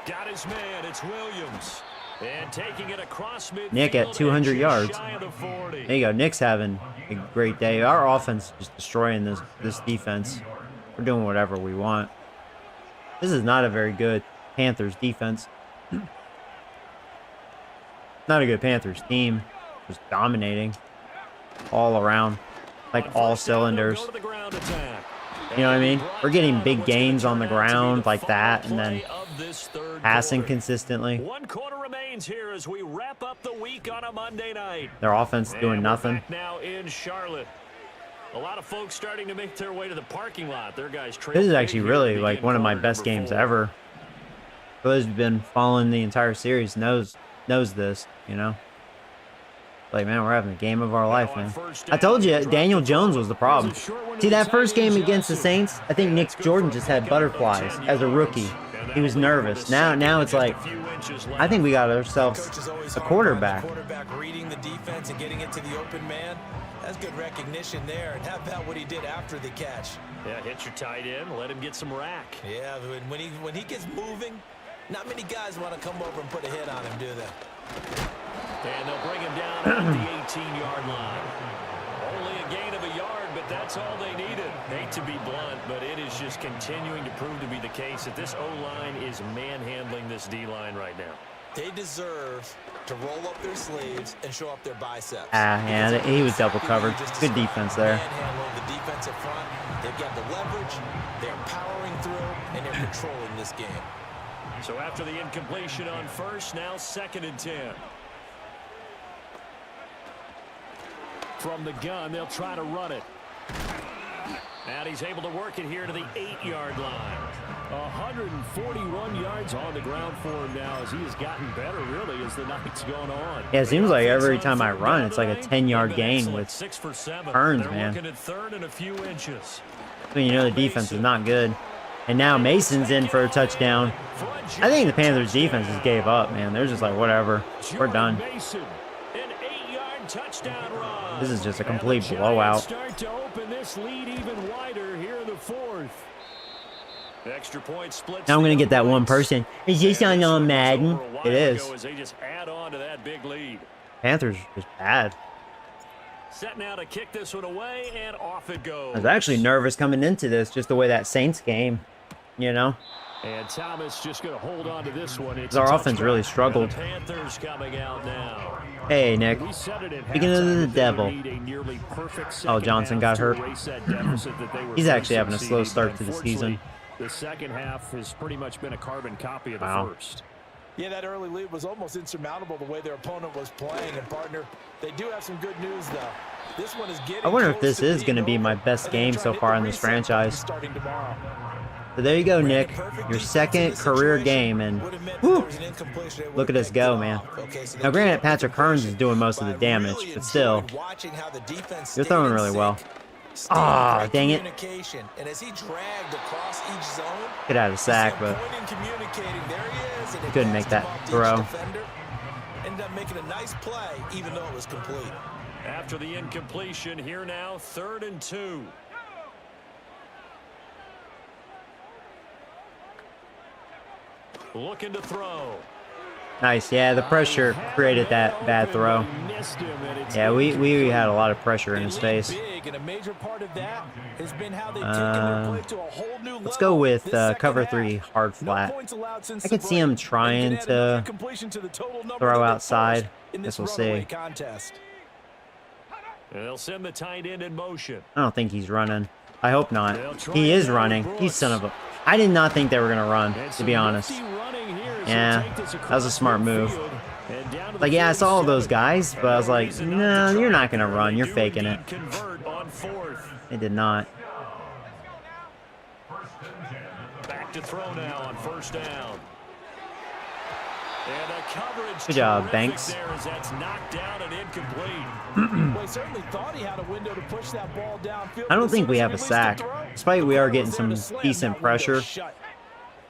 Got his man. It's Williams. And taking it across midfield. Nick at 200 just yards. shy of the 40. There you go. Nick's having a great day. Our offense is just destroying this defense. We're doing whatever we want. This is not a very good Panthers defense. Not a good Panthers team. Just dominating all around. Like On all first down, they'll cylinders. go to the ground attack. You know what I mean? And We're getting brought big down what's gonna gains on the turn out to be ground the like final that, and then play of this third passing quarter. consistently. 1 quarter remains here as we wrap up the week on a Monday night. Their offense doing And nothing. We're back now in Charlotte. A lot of folks starting to make their way to the parking lot. Their guys This is actually really like one of my best games ever. Who's been following the entire series knows this, you know? Like, man, we're having the game of our life, man. I told you, Daniel Jones was the problem. See, that first game against the Saints, I think Nick Jordan just had butterflies as a rookie. He was nervous. Now it's like, I think we got ourselves Coach is always a hard quarterback. work. Quarterback reading the defense and getting it to the open man. That's good recognition there. And how about what he did after the catch? Yeah, hit your tight end, let him get some rack. Yeah, when he gets moving, not many guys want to come over and put a hit on him, do they? And they'll bring him down at the 18-yard line. Only a gain of a yard, but that's all they needed. Hate to be blunt, but it is just continuing to prove to be the case that this O-line is manhandling this D-line right now. They deserve to roll up their sleeves and show up their biceps. Yeah, he was double covered. Good defense there. Manhandling the defensive front. They've got the leverage. They're powering through, and they're controlling this game. So after the incompletion on first, now 2nd and 10. From the gun, they'll try to run it. And he's able to work it here to the 8-yard line. 141 yards on the ground for him now as he has gotten better, really, as the night's gone on. Yeah, it seems like every time I run, it's like a 10-yard gain with 6 for 7. Hearns, They're man. looking at 3rd and a few inches. I mean, you know the defense is not good. And now Mason's in for a touchdown. I think the Panthers defense just gave up, man. They're just like, whatever. We're done. Mason, an 8-yard touchdown run. This is just a And the complete Giants blowout. Start to open this lead even wider here in the 4th. Extra point splits. Now I'm going to get that one points. person. Is this on All-Madden? It is. As they just add on to that big lead. Panthers are just bad. Set now to kick this one away, and off it goes. I was actually nervous coming into this, just the way that Saints game, you know? And Thomas just going to hold on to this one. It's Our a offense touchdown. really And struggled. the Panthers coming out now. Hey, Nick. We said it at Speaking of halftime the that they devil. would need a nearly perfect Oh, Johnson second got half to hurt. erase that deficit that they were He's actually facing, having a slow CD, start but to the season. unfortunately, the second half has pretty much been a carbon copy of the Wow. first. Yeah, that early lead was almost insurmountable the way their opponent was playing. And, partner, they do have some good news, though. This one is getting I wonder if close this is being going to be over, my best and they're game trying so to hit far the in this reset button franchise. starting tomorrow. So there you go, Nick. Perfect Your defense in second this career situation game, and would have meant whew, there was an incompletion, they would look at have us go, picked it man. off. Okay, so they Now, granted, gave up the Patrick Hearns is completion, doing most of the but I damage, really but still. enjoyed watching how the defense You're stayed throwing in really well. sync, stayed Ah, in great dang it. communication, and as he dragged across each zone, Could have had a sack, but pointing, communicating, there he is, and it couldn't make passed him that off to each throw. defender. Ended up making a nice play, even though it was complete. After the incompletion, here now, 3rd and 2. Looking to throw. nice. Yeah, the pressure created that bad throw. Missed him, and it's Yeah, we had a lot of pressure in his They lead face. big make, and a major part of that has been how they've taken their play to a whole new level. Let's go with this second cover half. 3 hard No flat. points allowed since I the could see him break, and trying can add another to completion to the total number throw that they outside. forced in Guess this we'll runaway see. contest. They'll send the tight end in motion. I don't think he's running. I hope not. They'll try He it is now running. with He's son Brooks. of a... I did not think they were going to run, And to some be honest. nifty running here as Yeah, they take this that was a across smart move. midfield and down to the Like, yeah, I saw all those 47. guys, but I was like, reason not no, to you're try not going to here. run. They You're do faking it. indeed convert on fourth. They did not. Back to throw now on first down. And a coverage Good job, terrific Banks. there as that's knocked down and incomplete. Well, he certainly thought he had a window to push that ball downfield. I don't As think soon we as have he a released the sack. throw, Despite the we are corner getting was there some to slam decent that window pressure. shut.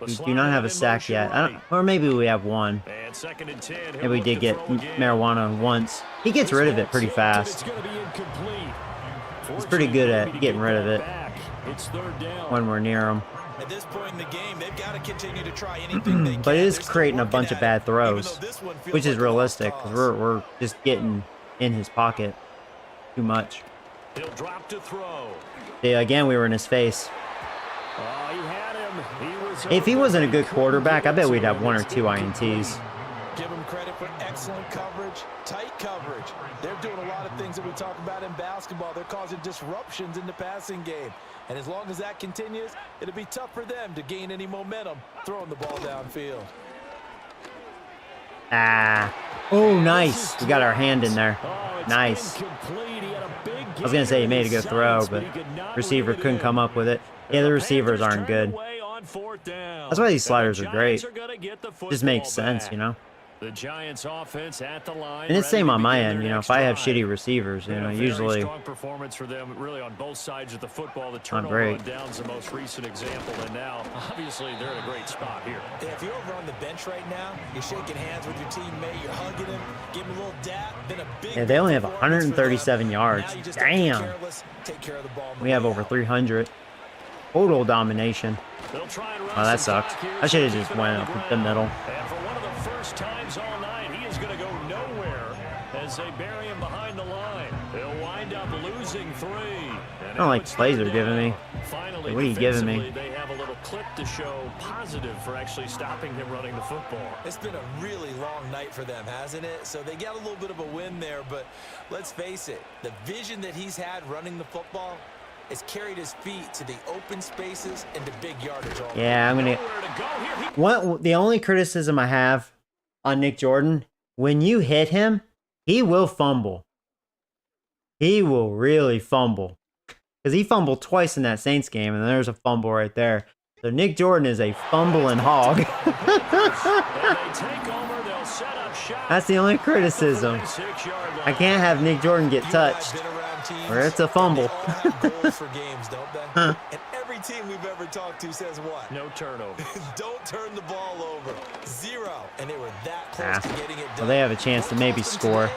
We do not have a sack yet. I don't, or maybe we have one. And second and 10. And we did get marijuana once. He gets rid of it pretty fast. He's pretty good at getting rid of it It's third down. when we're near him. At this point in the game, they've got to continue to try anything they can. But it is They're still creating a working bunch of at bad it, throws, even though this one feels which is like a lost realistic because cause. we're just getting in his pocket too much. He'll drop to throw. Yeah, again, we were in his face. Oh, he had him. He was If he open, wasn't a but good couldn't quarterback, I get bet to we'd have him. one or It's two incomplete. INTs. Give them credit for excellent coverage, tight coverage. They're doing a lot of things that we talk about in basketball. They're causing disruptions in the passing game. And as long as that continues, it'll be tough for them to gain any momentum throwing the ball downfield. Ah. Oh, nice. We got our hand in there. Oh, it's Nice. incomplete. He had a big I was going to say he made a good throw, but receiver couldn't come up with it. Yeah, the receivers aren't good. That's why these sliders are great. Just makes sense, you know? The Giants offense at the line. And it's ready same to on my begin end, their you know, next if I have drive. shitty receivers, you know, A very usually strong performance for them, really on both sides of the football. The Not turnover great. on down's the most recent example, and now obviously they're in a great spot here. Yeah, if you're over on the bench right now, you're shaking hands with your teammate, you're hugging him, giving him a little dap. Been a big Yeah, they only have performance for them. 137 yards. Now you just have to be Damn. careless, take care of the ball on the We have way over out. 300. Total domination. They'll try and run Oh, that some sucked. clock here, I should have so just keep it went on up ground. the middle. And for one of the first times all night, he is going to go nowhere as they bury him behind the line. They'll wind up losing 3. I don't like plays they're giving me. Finally, What are you giving me? defensively, they have a little clip to show positive for actually stopping him running the football. It's been a really long night for them, hasn't it? So they got a little bit of a win there, but let's face it, the vision that he's had running the football has carried his feet to the open spaces and the big yardage all Yeah, I'm going to... Nowhere to go here. He What the only criticism I have on Nick Jordan, when you hit him, he will fumble. He will really fumble. Because he fumbled twice in that Saints game, and there's a fumble right there. So Nick Jordan is a fumbling hog. And they take over, they'll set up shop. That's the only criticism. 36-yard line. I can't have Nick Jordan get You and I have touched. been around teams, Or it's a and fumble. they all have goals for games, don't they? And every team we've ever talked to says what? No turnover. Don't turn the ball over. 0. And they were that close Ah. to getting it done. Well, they have a chance to maybe score.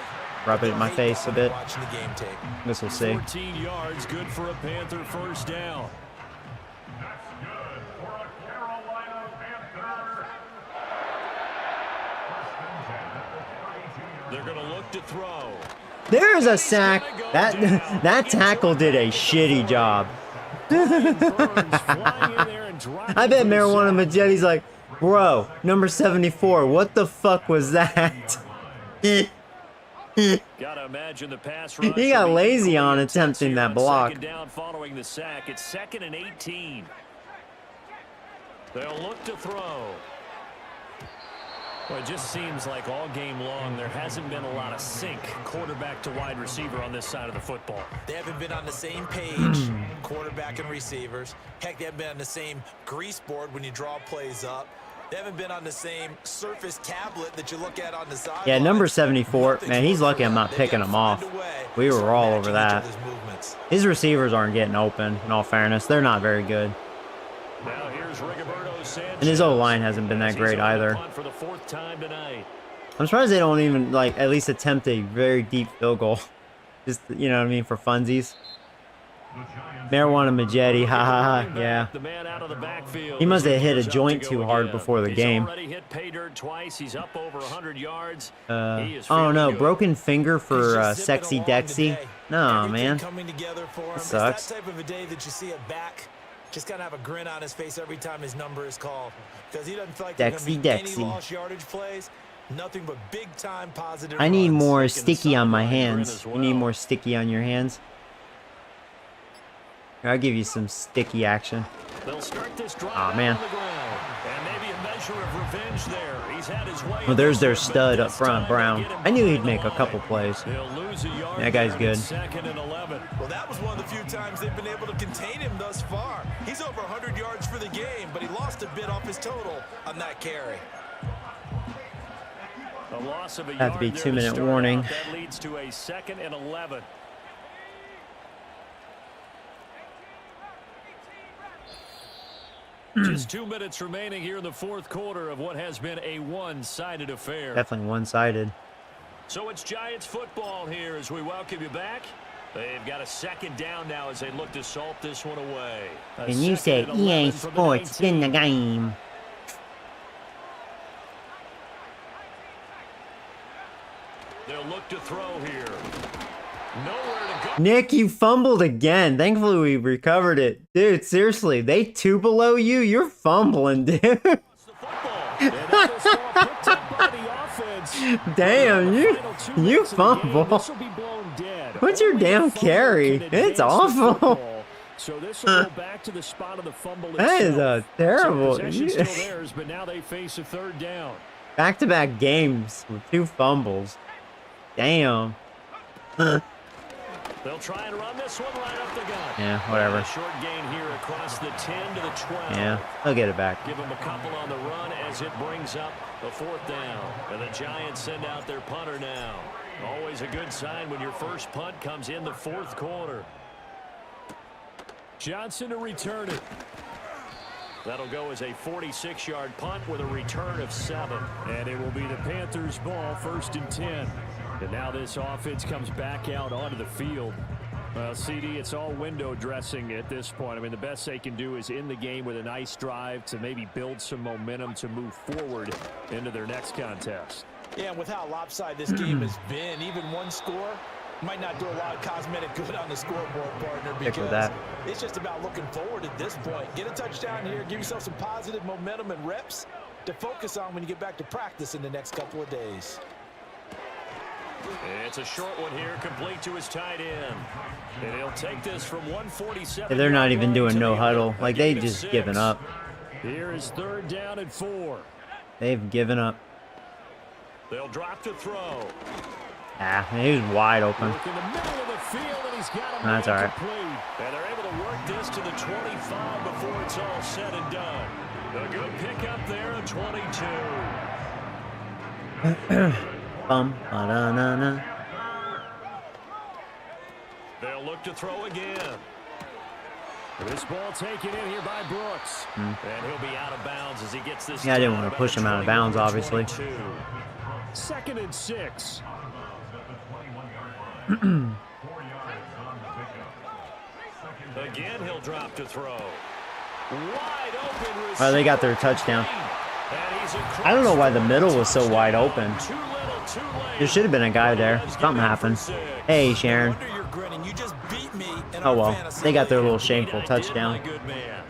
Rub it in my face a bit. Watching the game tape. Guess we'll see. 14 yards, good for a Panther first down. That's good for a Carolina Panther. They're going to look to throw. There's a sack. That tackle did a shitty job. Burns flying in there and dropping I bet for the Marijuana sack. Majetti's like, bro, number 74, what the fuck was that? Gotta imagine the pass rush He got will be lazy on equally attempting intense that here block. on second down following the sack. It's 2nd and 18. They'll look to throw. Well, it just seems like all game long there hasn't been a lot of sync quarterback to wide receiver on this side of the football. They haven't been on the same page, quarterback and receivers. Heck, they haven't been on the same grease board when you draw plays up. They haven't been on the same surface tablet that you look at on the side. Yeah, number 74, man, he's lucky I'm not picking him off. We were all over that. His receivers aren't getting open, in all fairness. They're not very good. Now here's Rigoberto Sanchez. And his O-line hasn't been that great either. For the 4th time tonight. I'm surprised they don't even, like, at least attempt a very deep field goal. Just, you know what I mean, for funsies. Marijuana Majetti, ha ha ha, yeah. The man out of the backfield. He must have hit a Gears up joint to too go hard again. before the He's game. already hit pay dirt twice. He's up over 100 yards. He is Oh feeling no, good. broken finger He's for just zipping Sexy along Dexy. today. No, Everything man. coming together for him. It's sucks. that type of a day that you see a back just kind of have a grin on his face every time his number is called, because he doesn't feel like there's going to be any Dexy. lost yardage plays. Nothing but big time positive I need runs. more Taking the sticky on my sideline grin hands. as You need well. more sticky on your hands. Here, I'll give you some sticky action. They'll start this drive Aw, out man. on the ground. And maybe a measure of revenge there. He's had his way. Well, there's their in this one, stud but up this front, time Brown. they'll get him I knew he'd behind make the a couple line. plays. They'll lose a yard That guy's there, and good. it's 2nd and 11. Well, that was one of the few times they've been able to contain him thus far. He's over 100 yards for the game, but he lost a bit off his total on that carry. A loss of a Have to be yard there 2-minute start warning. out. That leads to a 2nd and 11. Just 2 minutes remaining here in the fourth quarter of what has been a one-sided affair. Definitely one-sided. So it's Giants football here as we welcome you back. They've got a 2nd down now as they look to salt this one away. A And you 2nd said and EA 11 from the Sports in 19. the game. They'll look to throw here. Nowhere to go. Nick, you fumbled again. Thankfully, we recovered it. Dude, seriously, they 2 below you? You're fumbling, dude. The football. And that is ball picked up by the offense. Damn, The you final 2 you minutes of the game, fumble. this will be blown dead. What's your Only a damn fumble carry? can It's advance the awful. football. So this will go back to the spot of the fumble That is itself. terrible. So possession still theirs, but now they face a 3rd down. Back-to-back games with 2 fumbles. Damn. They'll try and run this one right up the gut. Yeah, whatever. A short gain here across the 10 to the 12. Yeah, I'll get it back. Give them a couple on the run as it brings up the 4th down. And the Giants send out their punter now. Always a good sign when your first punt comes in the 4th quarter. Johnson to return it. That'll go as a 46-yard punt with a return of 7. And it will be the Panthers' ball, 1st and 10. And now this offense comes back out onto the field. Well, CD, it's all window dressing at this point. I mean, the best they can do is in the game with a nice drive to maybe build some momentum to move forward into their next contest. Yeah, and with how lopsided this game has been, even one score might not do a lot of cosmetic good on the scoreboard, partner, Stick with because that. it's just about looking forward at this point. Get a touchdown here, give yourself some positive momentum and reps to focus on when you get back to practice in the next couple of days. It's a short one here, complete to his tight end. And he'll take this from 147. Yeah, they're not even doing no huddle. A Like, they gain of just 6. given up. Here is 3rd down and 4. They've given up. They'll drop to throw. Ah, he was wide open. Look in the middle of the field, and he's got him That's all right. complete. And they're able to work this to the 25 before it's all said and done. A good pickup there at 22. Ba-da-na-na. They'll look to throw again. This ball taken in here by Brooks. And he'll be out of bounds as he gets this. Yeah, I didn't down want to about push the him out of bounds, 21, obviously. 22. 2nd and 6. Again, he'll drop to throw. Wide open. Oh, they got their touchdown. And he's across I don't know why the for middle a was so wide open. Too little, too late. There should have been a guy there. Something happened. Hey, Sharon. Wonder you're grinning. You just beat me in Oh our well, fantasy they got their league. little shameful I did, my touchdown. good man.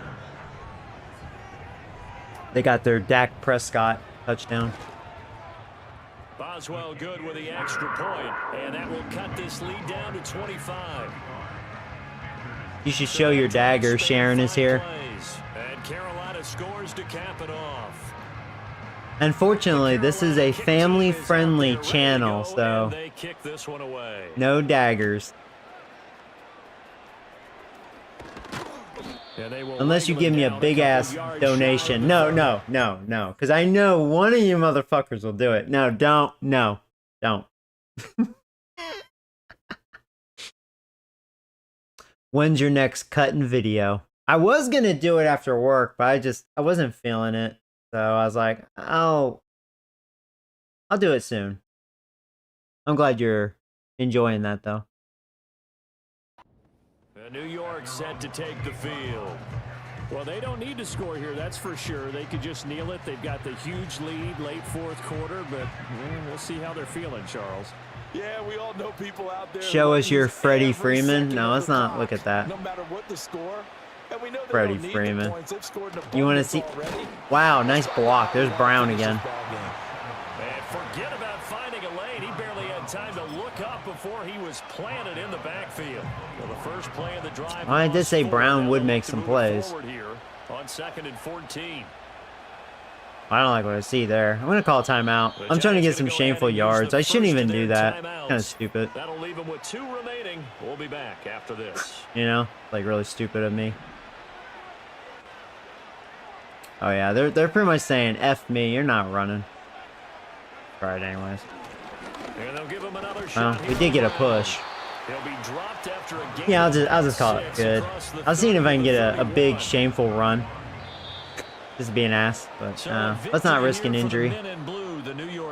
They got their Dak Prescott touchdown. Boswell good with the extra point, and that will cut this lead down to 25. You should show your dagger. Sharon is here. Plays, and Carolina scores to cap it off. Unfortunately, this is a family-friendly channel, so They kick this one away. no daggers. And they will Unless you wrangle give it me a down big-ass couple yards donation. shy No, of the no, no, no. Because I know one of you motherfuckers will do it. No, don't. No, don't. When's your next cutting video? I was going to do it after work, but I wasn't feeling it. So I was like, I'll do it soon. I'm glad you're enjoying that, though. New York set to take the field. Well, they don't need to score here, that's for sure. They could just kneel it. They've got the huge lead late fourth quarter, but we'll see how they're feeling, Charles. Yeah, we all know people out there. Show us your Freddie every Freeman. second No, of let's the not clock, look at that. No matter what the score. And we know they Freddie don't need Freeman. the points. They've scored an You want to abundance see? already. Wow, nice block. There's Brown again. And forget about finding a lane. He barely had time to look up before he was planted in the backfield. Well, the first play of the drive. I did say Brown would make to some move plays. forward here on 2nd and 14. I don't like what I see there. I'm going to call a timeout. I'm trying to get some shameful yards. I shouldn't even do that. Kind of stupid. That'll leave him with 2 remaining. We'll be back after this. You know? Like, really stupid of me. Oh, yeah. They're pretty much saying, F me, you're not running. Try it anyways. And they'll give him another shot. We did get a push. He'll be dropped after a game. Yeah, I'll just call it good. I was seeing if I can get a big, shameful run. Just be an ass, but let's not risk an injury.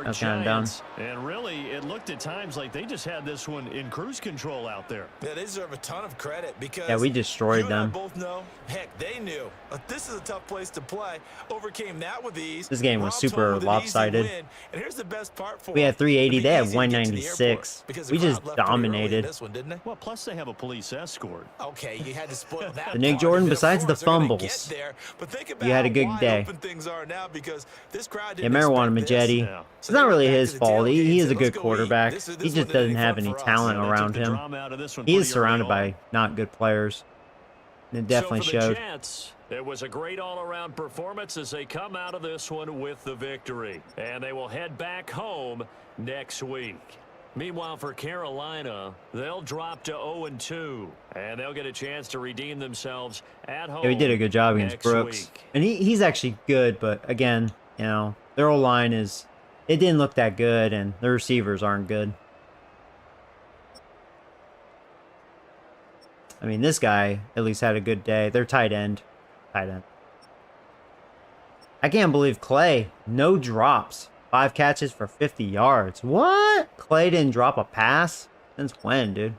That's kind of dumb. And really, it looked at times like they just had this one in cruise control out there. Yeah, they deserve a ton of credit because Yeah, we destroyed you and I them. both know, heck, they knew. This is a tough place to play. Overcame that with ease. This game was Robbed super home with an easy lopsided. win. And here's the best part for We had them. 380, It'd they be had easy to get to the 196. airport because the We just crowd left pretty early in dominated. this one, didn't they? Well, plus they have a police escort. Okay, you had to spoil that. The Nick part Jordan, of it. Of besides the course, they're gonna fumbles, get there, but think about you had a how good wide day. open things are now because this crowd Yeah, didn't marijuana expect this. Majetti. Yeah. It's not really his fault. He is a good Let's go eat. quarterback. This He one just didn't doesn't even have fun any for us. talent Yeah, they took around the him. drama out of this one He is pretty early surrounded on. by not good players. It definitely so for the showed. Jets, it was a great all-around performance as they come out of this one with the victory. And they will head back home next week. Meanwhile, for Carolina, they'll drop to 0-2. And they'll get a chance to redeem themselves at home. Yeah, we did a good job against next Brooks. week. And he's actually good, but again, you know, their whole line is, it didn't look that good, and the receivers aren't good. I mean, this guy at least had a good day. They're tight end. Tight end. I can't believe Clay, no drops. 5 catches for 50 yards. What? Clay didn't drop a pass? Since when, dude?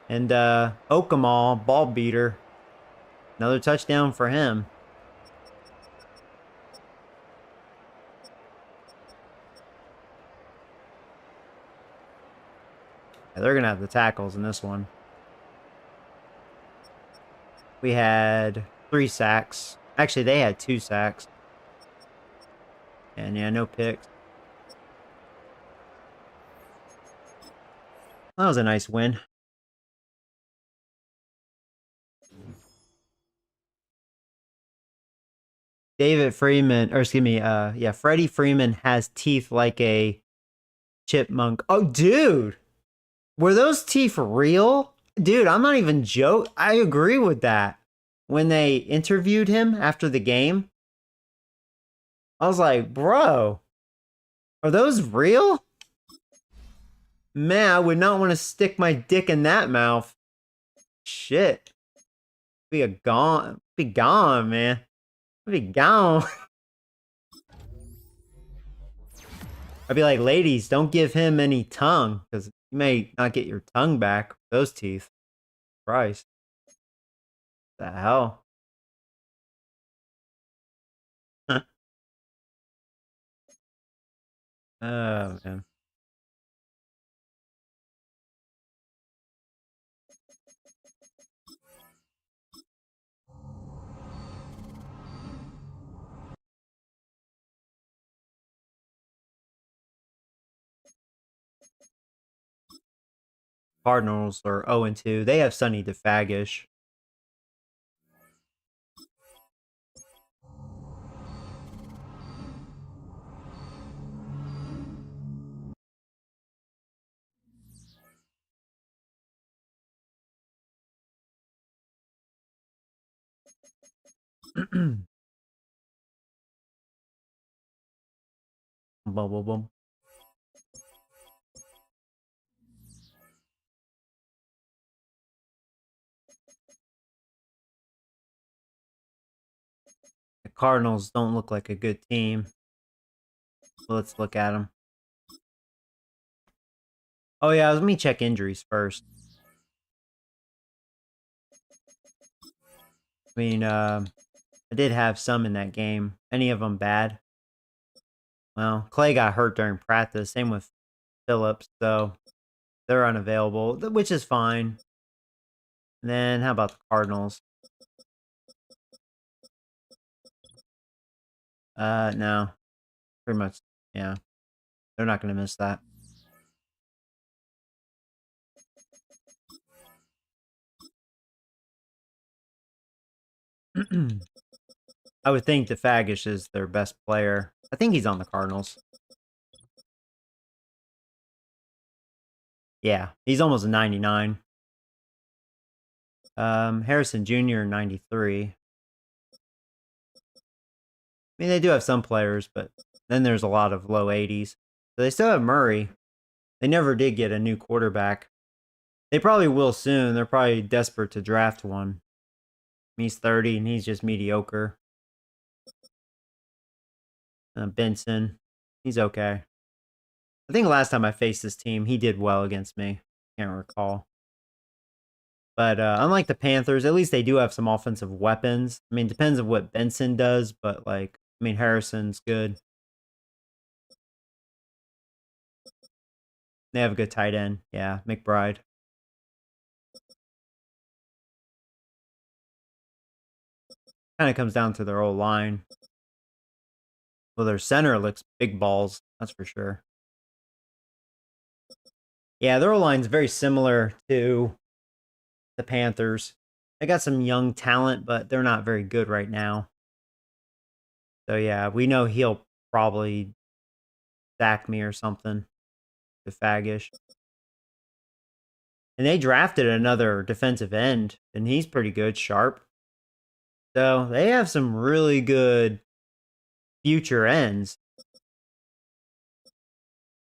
And Okamal, ball beater. Another touchdown for him. Yeah, they're going to have the tackles in this one. We had 3 sacks. Actually, they had 2 sacks. And yeah, no picks. That was a nice win. David Freeman, or excuse me, yeah, Freddie Freeman has teeth like a chipmunk. Oh, dude. Were those teeth real? Dude, I'm not even joking. I agree with that. When they interviewed him after the game, I was like, bro, are those real? Man, I would not want to stick my dick in that mouth. Shit. Be gone, man. Be gone. I'd be like, ladies, don't give him any tongue, because you may not get your tongue back with those teeth. Christ. The hell? Huh. Oh, man. Cardinals are 0-2. They have Sonny DeFagish. Boom, boom, boom. The Cardinals don't look like a good team. Let's look at them. Oh yeah, let me check injuries first. I mean, I did have some in that game. Any of them bad? Well, Clay got hurt during practice. Same with Phillips, so they're unavailable, which is fine. And then how about the Cardinals? No. Pretty much, yeah. They're not going to miss that. I would think DeFagish is their best player. I think he's on the Cardinals. Yeah, he's almost a 99. Harrison Jr. 93. I mean, they do have some players, but then there's a lot of low 80s. So they still have Murray. They never did get a new quarterback. They probably will soon. They're probably desperate to draft one. He's 30 and he's just mediocre. Benson, he's okay. I think last time I faced this team, he did well against me. Can't recall. But unlike the Panthers, at least they do have some offensive weapons. I mean, depends on what Benson does, but like, I mean, Harrison's good. They have a good tight end. Yeah, McBride. Kind of comes down to their old line. Well, their center looks big balls. That's for sure. Yeah, their O-line's very similar to the Panthers. They got some young talent, but they're not very good right now. So yeah, we know he'll probably sack me or something. DeFagish. And they drafted another defensive end, and he's pretty good, Sharp. So they have some really good future ends.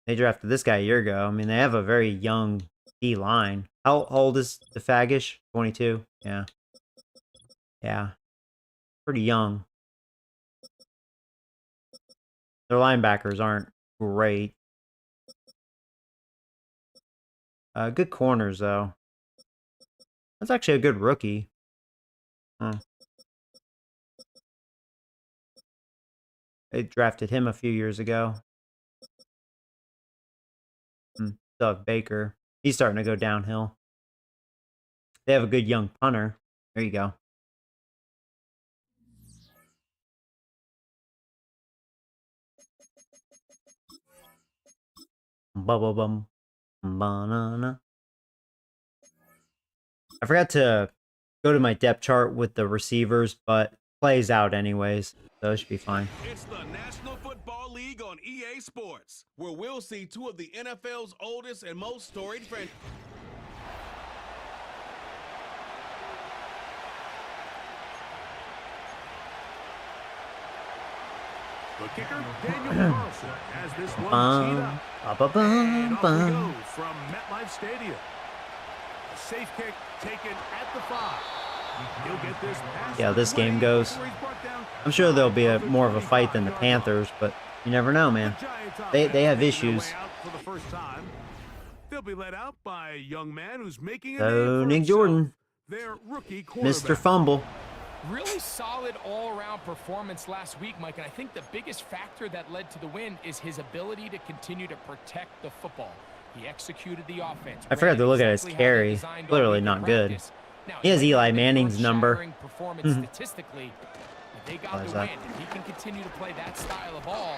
They drafted this guy a year ago. I mean, they have a very young D-line. How old is DeFagish? 22? Yeah. Yeah. Pretty young. Their linebackers aren't great. Good corners, though. That's actually a good rookie. Huh. They drafted him a few years ago. Still have Baker. He's starting to go downhill. They have a good young punter. There you go. Bubble bum. Banana. I forgot to go to my depth chart with the receivers, but Clay's out anyways, so it should be fine. It's the National Football League on EA Sports, where we'll see two of the NFL's oldest and most storied franchises. The kicker, Daniel Carlson, has this one teed up. And off we go from MetLife Stadium. A safe kick taken at the 5. He'll get this pass. Yeah, this game goes. I'm sure there'll be more of a fight than the Panthers, but you never know, man. They have issues. They'll be led out by a young man who's making So Nick Jordan, their rookie quarterback. Mr. Fumble. Really solid all-around performance last week, Mike, and I think the biggest factor that led to the win is his ability to continue to protect the football. He executed the offense. I forgot to look at his carry. Literally not good. He has Eli Manning's number. Statistically, if they got the win, if he can continue to play that style of ball,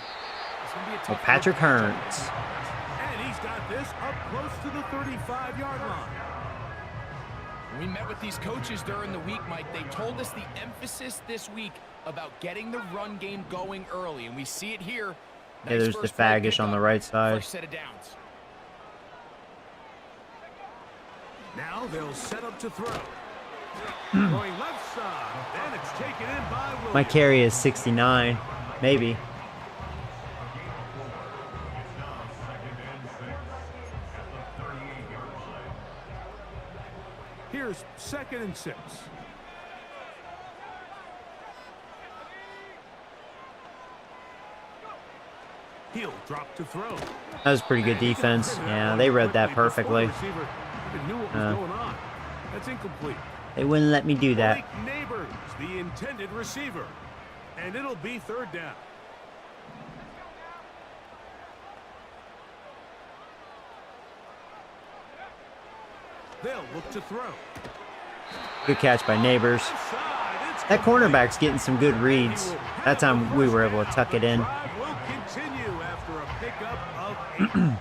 it's going to be a tough Well, Patrick Hearns. And he's got this up close to the 35-yard line. We met with these coaches during the week, Mike. They told us the emphasis this week about getting the run game going early, and we see it here. Yeah, there's DeFagish on the right side. First set of downs. Now they'll set up to throw. Going left side, and it's taken in by Williams. My carry is 69, maybe. Here's 2nd and 6. He'll drop to throw. That was pretty good defense. Yeah, they read that perfectly. Receiver knew what was going on. That's incomplete. They wouldn't let me do that. Blake Neighbors, the intended receiver. And it'll be third down. They'll look to throw. Good catch by Neighbors. That cornerback's getting some good reads. That time we were able to tuck it in. Will continue after a pickup of 8.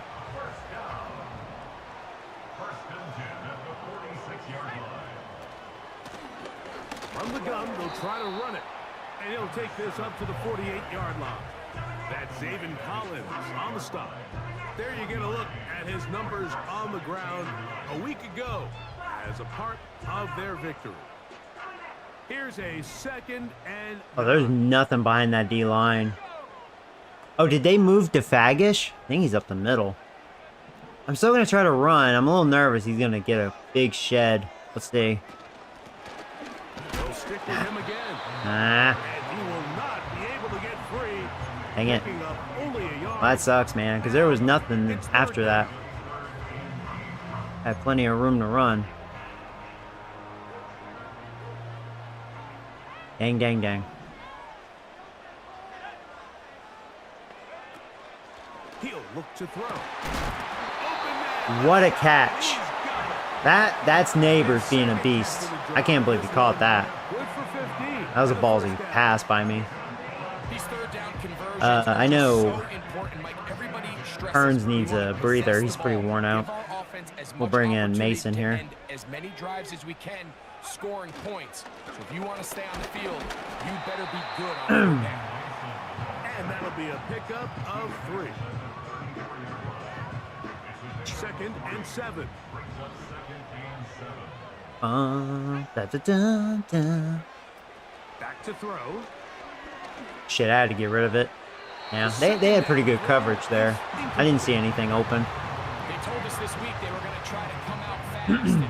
From the gun, they'll try to run it. And he'll take this up to the 48-yard line. That's Zaven Collins on the stop. There you get a look at his numbers on the ground a week ago as a part of their victory. Here's a second and... Oh, there's nothing behind that D-line. Oh, did they move to Fagish? I think he's up the middle. I'm still going to try to run. I'm a little nervous he's going to get a big shed. Let's see. They'll stick with him again. Ah. And he will not be able to get free. Dang it. Picking up only a yard. Well, that sucks, man, because there was nothing after that. Had plenty of room to run. Dang, dang, dang. He'll look to throw. What a catch. That's Neighbors being a beast. I can't believe he caught that. Good for 15. That was a ballsy pass by me. These third down conversions I know are so important, Mike. Everybody stresses Hearns we needs will a possess breather. the He's pretty ball. worn Give out. our offense as We'll much bring in opportunity Mason to here. end as many drives as we can, scoring points. So if you want to stay on the field, you better be good on third down. And that'll be a pickup of 3. Second and 7. Da, da, da, da. Back to throw. Shit, I had to get rid of it. Yeah, they had pretty good coverage there. I didn't see anything open. They told us this week they were going to try to come out fast. And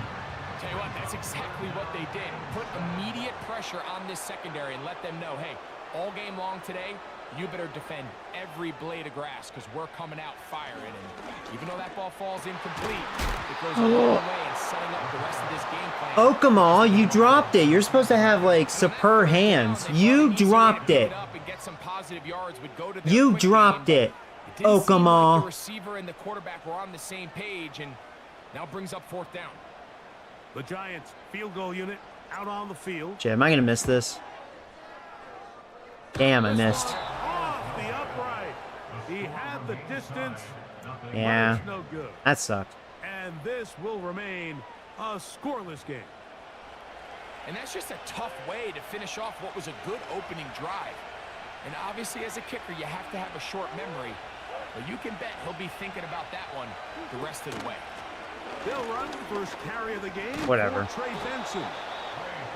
tell you what, that's exactly what they did. Put immediate pressure on this secondary and let them know, hey, all game long today, you better defend every blade of grass because we're coming out firing. And even though that ball falls incomplete, it goes a long way in setting up the rest of this game plan. Oh, come on, you dropped it. You're supposed to have, like, superb hands. You dropped it. You dropped it. Oh, come on. The receiver and the quarterback were on the same page, and now brings up fourth down. The Giants field goal unit out on the field. Shit, am I going to miss this? Damn, I missed. Off the upright. He had the distance. Yeah, but it's no good. that sucked. And this will remain a scoreless game. And that's just a tough way to finish off what was a good opening drive. And obviously, as a kicker, you have to have a short memory. But you can bet he'll be thinking about that one the rest of the way. They'll run first carry of the game. Whatever. For Trey Benson.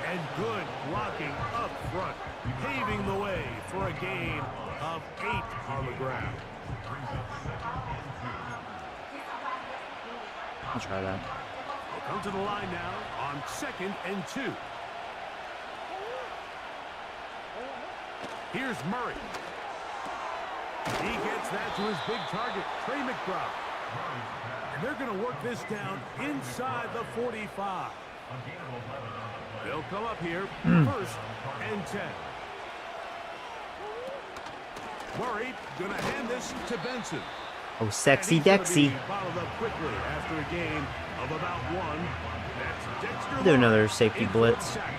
And good blocking up front, paving the way for a gain of 8 on the ground. I'll try that. They'll come to the line now on 2nd and 2. Here's Murray. He gets that to his big target, Trey McBride. And they're going to work this down inside the 45. They'll come up here, 1st and 10. Murray going to hand this to Benson. Oh, sexy And he's gonna Dexy. be bottled up quickly after a gain of about 1. That's Dexter. I'll do another Lawrence safety in for blitz. the sack.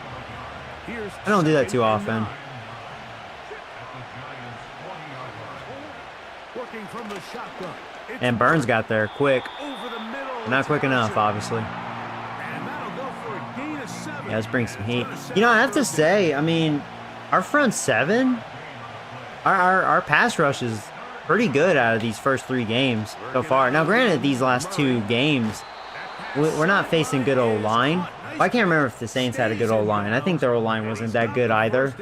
Here's I don't do that 2nd too and often. 9. Working from the shotgun. It's And Burns got there quick. over the middle. Not quick enough, obviously. And that'll go for a gain of 7. Yeah, let's bring some heat. You know, I have to say, I mean, our front seven, our pass rush is pretty good out of these first 3 games so far. Now, granted, these last 2 games, we're not facing good old line. I can't remember if the Saints had a good old line. I think their old line wasn't that good either.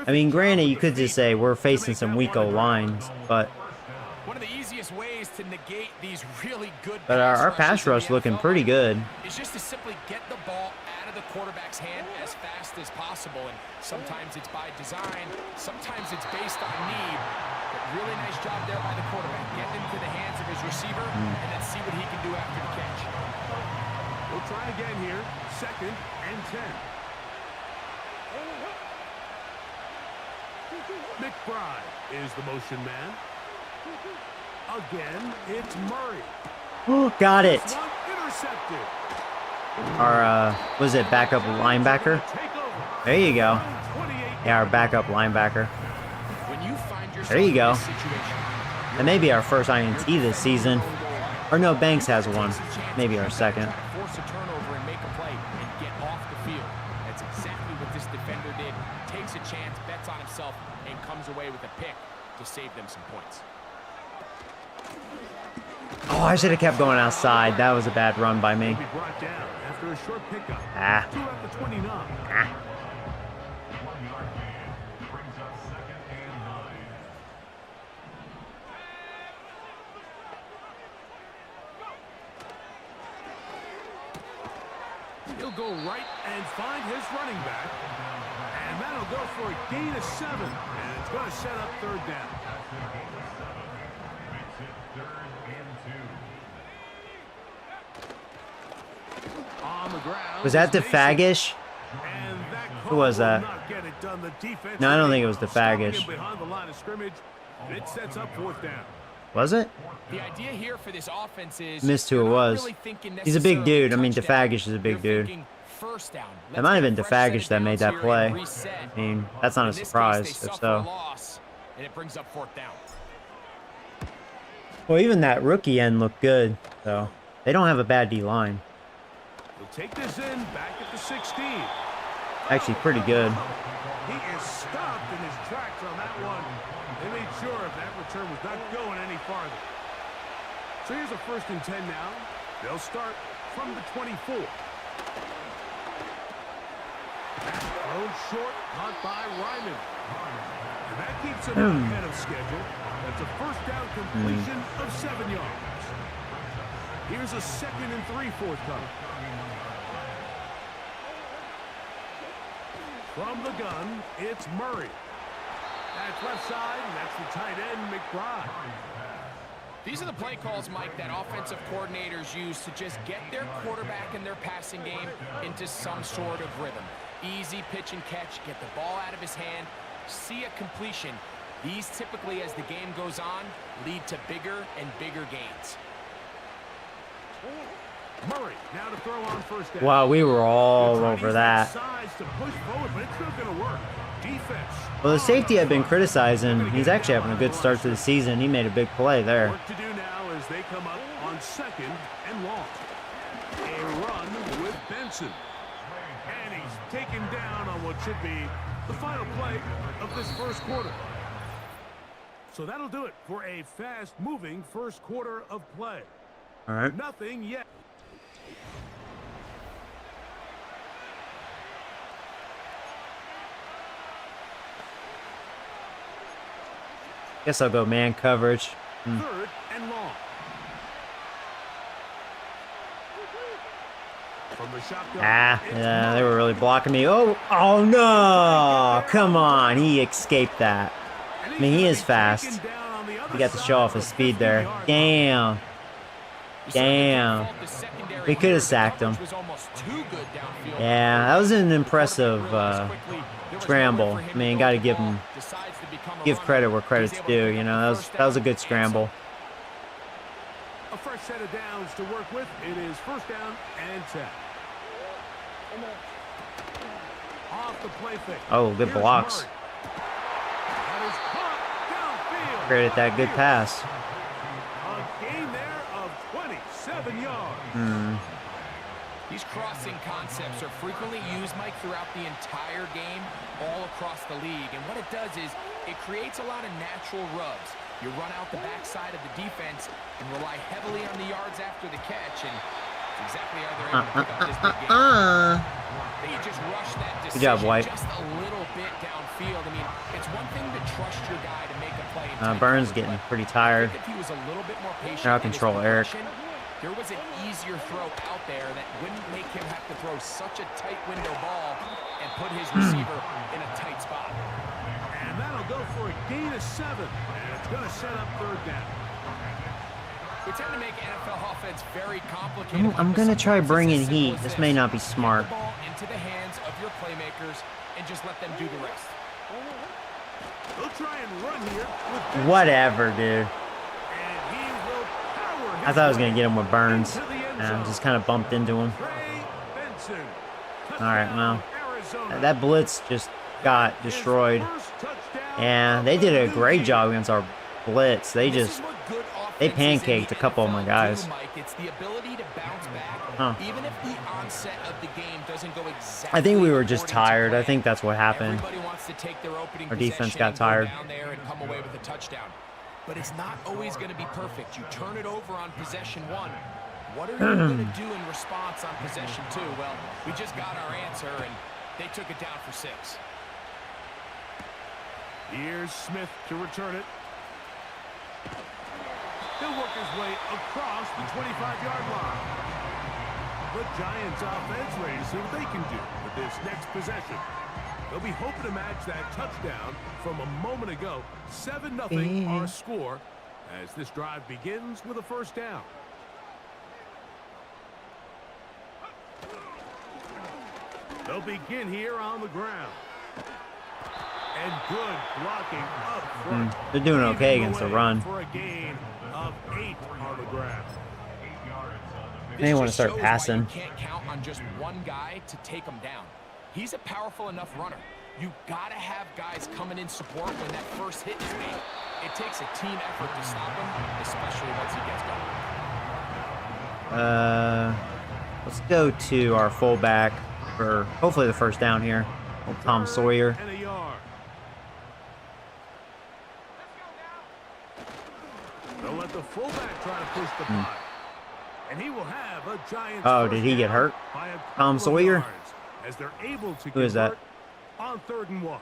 I mean, granted, you could just say we're facing some weak old lines, but One of the easiest ways to negate these really good our pass rush in the looking NFL pretty good. is just to simply get the ball out of the quarterback's hand as fast as possible. And sometimes it's by design, sometimes it's based on need. But really nice job there by the quarterback. Get into the hands of his receiver and then see what he can do after the catch. We'll try again here. 2nd and 10. McBride is the motion man. Again, it's Murray. Got it. This one intercepted. Our, was it backup linebacker? Take over. There you go. 28. Yeah, our backup linebacker. When you find yourself There you go. in this situation, That may be our first INT this season. Or no, Banks has one. Maybe our second. force a turnover and make a play and get off the field. That's exactly what this defender did. Takes a chance, bets on himself, and comes away with a pick to save them some points. Oh, I should have kept going outside. That was a bad run by me. Be brought down after a short pickup. Ah. 2 at the 29. Ah. He'll go right and find his running back. And that'll go for a gain of 7. And it's going to set up 3rd down. On the ground. Was that the Mason. Fagish? And that Who was call will that? not get it done. The defense No, I don't think it was the stopping him Fagish. behind the line of scrimmage. And it sets up 4th down. Was it? The idea here for this offense is Missed who you're it not was. really thinking He's a big necessarily dude. I mean, touchdown. DeFagish is a big You're dude. thinking first down. It might have been Let's get a fresh DeFagish set that of made downs that here play. and reset. I mean, that's not a In this surprise, case, they if suffer so. a loss, and it brings up 4th down. Well, even that rookie end looked good, so they don't have a bad D-line. He'll take this in back at the 16. Actually, pretty good. He is stopped in his tracks on that one. They made sure that return was not going any farther. So here's a 1st and 10 now. They'll start from the 24. Thrown short, caught by Ryman. And that keeps him ahead of schedule. That's a 1st down completion of 7 yards. Here's a 2nd and 3 forthcoming. From the gun, it's Murray. That's left side, and that's the tight end, McBride. These are the play calls, Mike, that offensive coordinators use to just get their quarterback and their passing game into some sort of rhythm. Easy pitch and catch, get the ball out of his hand, see a completion. These typically, as the game goes on, lead to bigger and bigger gains. Murray now to throw on 1st down. Wow, we were all They're trying to over use that. size to push forward, but it's not going to work. Defense. Well, the safety I've been criticizing, he's actually having a good start to the season. He made a big play there. Work to do now as they come up on 2nd and long. A run with Benson. And he's taken down on what should be the final play of this 1st quarter. So that'll do it for a fast-moving 1st quarter of play. All right. Nothing yet. Guess I'll go man coverage. 3rd and long. From the shotgun, it's Yeah, they Murray. were really blocking me. Oh no! Come on, he escaped that. And I mean, he he's is gonna be fast. taken down on the other He got to side show off of his the speed there. 50-yard line. Damn. You certainly Damn. can't fault the secondary We could here. have The sacked him. coverage was almost too good downfield. Yeah, that was an impressive Realized quickly there was scramble. nowhere for him I mean, to gotta go. give The him ball decides to become a give runner. credit where He's credit's able to due. pick You up know, the that was first that was a down good and scramble. A fresh set of downs to work with. It is 1st down and 10. Off the play fake. Oh, good Here's blocks. Murray. That is caught downfield. Credit that good pass. A gain there of 27 yards. These crossing concepts are frequently used, Mike, throughout the entire game, all across the league. And what it does is it creates a lot of natural rubs. You run out the backside of the defense and rely heavily on the yards after the catch, and it's exactly how they're able to pick up this big game. They just rush that Good decision job, White. just a little bit downfield. I mean, it's one thing to trust your guy to make a play. in tight Burns coverage, getting but pretty I tired. think if he was a little bit more patient Now in his control Eric. progression, there was an easier throw out there that wouldn't make him have to throw such a tight window ball and put his receiver in a tight spot. And that'll go for a gain of 7. And it's going to set up 3rd down. We tend to make NFL offense very complicated. I'm gonna try bringing Sometimes it's as heat. simple This as may not be smart. Get the ball into the hands of your playmakers and just let them do the rest. They'll try and run here with Whatever, dude. and he will power I thought I was gonna get him with his Burns. way into the end And I zone. just kind of bumped into him. Trey Benson. All right, well, Touchdown, Arizona. that blitz just got His destroyed. first touchdown And of they did the a new great game. job against our blitz. They This just is what good they offenses in pancaked the a couple of my NFL guys. do, Mike. It's the ability to bounce back, Huh. even if the onset of the game doesn't go exactly. I think we were just according to tired. I plan. think that's what happened. Everybody wants to take their opening Our defense possession got and go tired. down there and come away with a touchdown. But it's not always going to be perfect. You turn it over on possession one. What are you going to do in response on possession two? Well, we just got our answer, and they took it down for 6. Here's Smith to return it. He'll work his way across the 25-yard line. The Giants offense ready to see what they can do with this next possession. They'll be hoping to match that touchdown from a moment ago. 7-0 our score as this drive begins with a first down. They'll begin here on the ground. And good blocking up front. They're doing okay Leading against the way run. For a gain of 8 on the ground. They want to start passing. You can't count on just one guy to take him down. He's a powerful enough runner. You gotta have guys coming in support when that first hit is made. It takes a team effort to stop him, especially once he gets going. Let's go to our fullback for hopefully the first down here. Old Tom Sawyer. And a yard. They'll let the fullback try to push the punt. And he will have a Giants. Oh, first did he get down hurt? by a Tom couple of Sawyer? yards as they're able to Who is that? convert on 3rd and 1.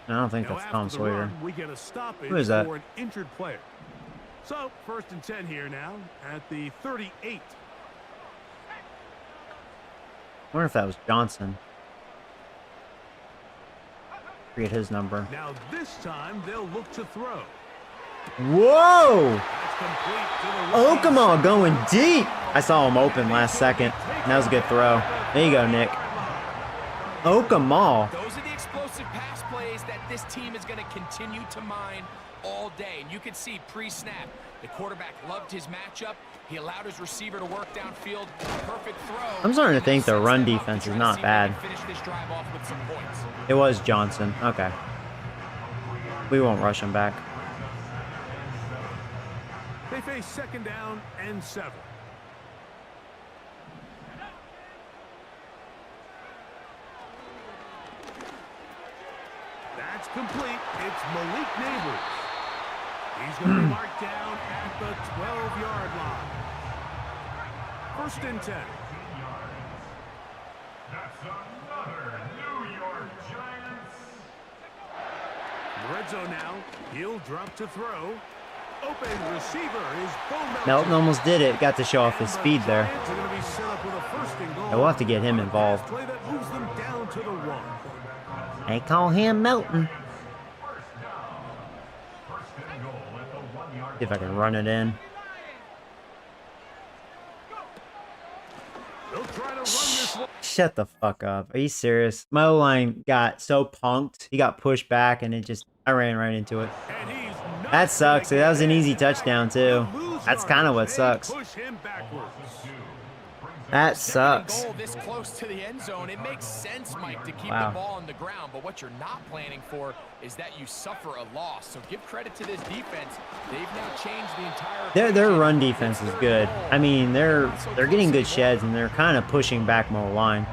I don't think Now that's after Tom the Sawyer. run, we get a stoppage Who is that? for an injured player. So, 1st and 10 here now at the 38. I wonder if that was Johnson. Forget his number. Now this time they'll look to throw. Whoa! That's complete to the Oh, rookie. come on, going deep. I saw him open last second. That was a good throw. There you go, Nick. Okamal. Those are the explosive pass plays that this team is going to continue to mine all day. And you can see pre-snap, the quarterback loved his matchup. He allowed his receiver to work downfield. Perfect throw. I'm starting to think their Sets run them up to defense try is to not see if they bad. can finish this drive off with some points. It was Johnson. Okay. We won't rush him back. They face 2nd down and 7. That's complete. It's Malik Neighbors. He's going to be marked down at the 12-yard line. 1st and 10. Red zone now. He'll drop to throw. Open receiver is Bo Melton almost did it. Got to show off his speed there. Giants are going to be set up with a 1st and goal. Yeah, we'll have to get him on a involved. pass play that moves them down to the 1. They call him Melton. See if I can run it in. They'll try to run this one. Shut the fuck up. Are you serious? My O-line got so punked. He got pushed back and it just, I ran right into it. And he's not That sucks. gonna That was an get easy it. touchdown too. Lose That's kind of what yards. They sucks. Push him backwards. That Second and sucks. goal this close to the end zone. It makes sense, Mike, to keep Wow. the ball on the ground. But what you're not planning for is that you suffer a loss. So give credit to this defense. They've now changed the entire. Their equation. run defense is good. I mean, they're getting good sheds and they're kind of pushing back my line.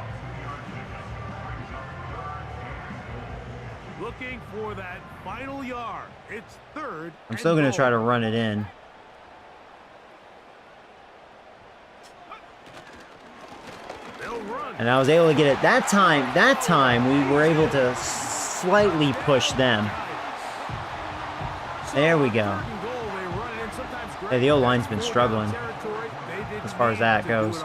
Looking for that final yard. It's 3rd. I'm still going to try to run it in. They'll run. And I was able to get it. That time we were able to slightly push them. There we go. Yeah, the O-line's been struggling as far as that goes.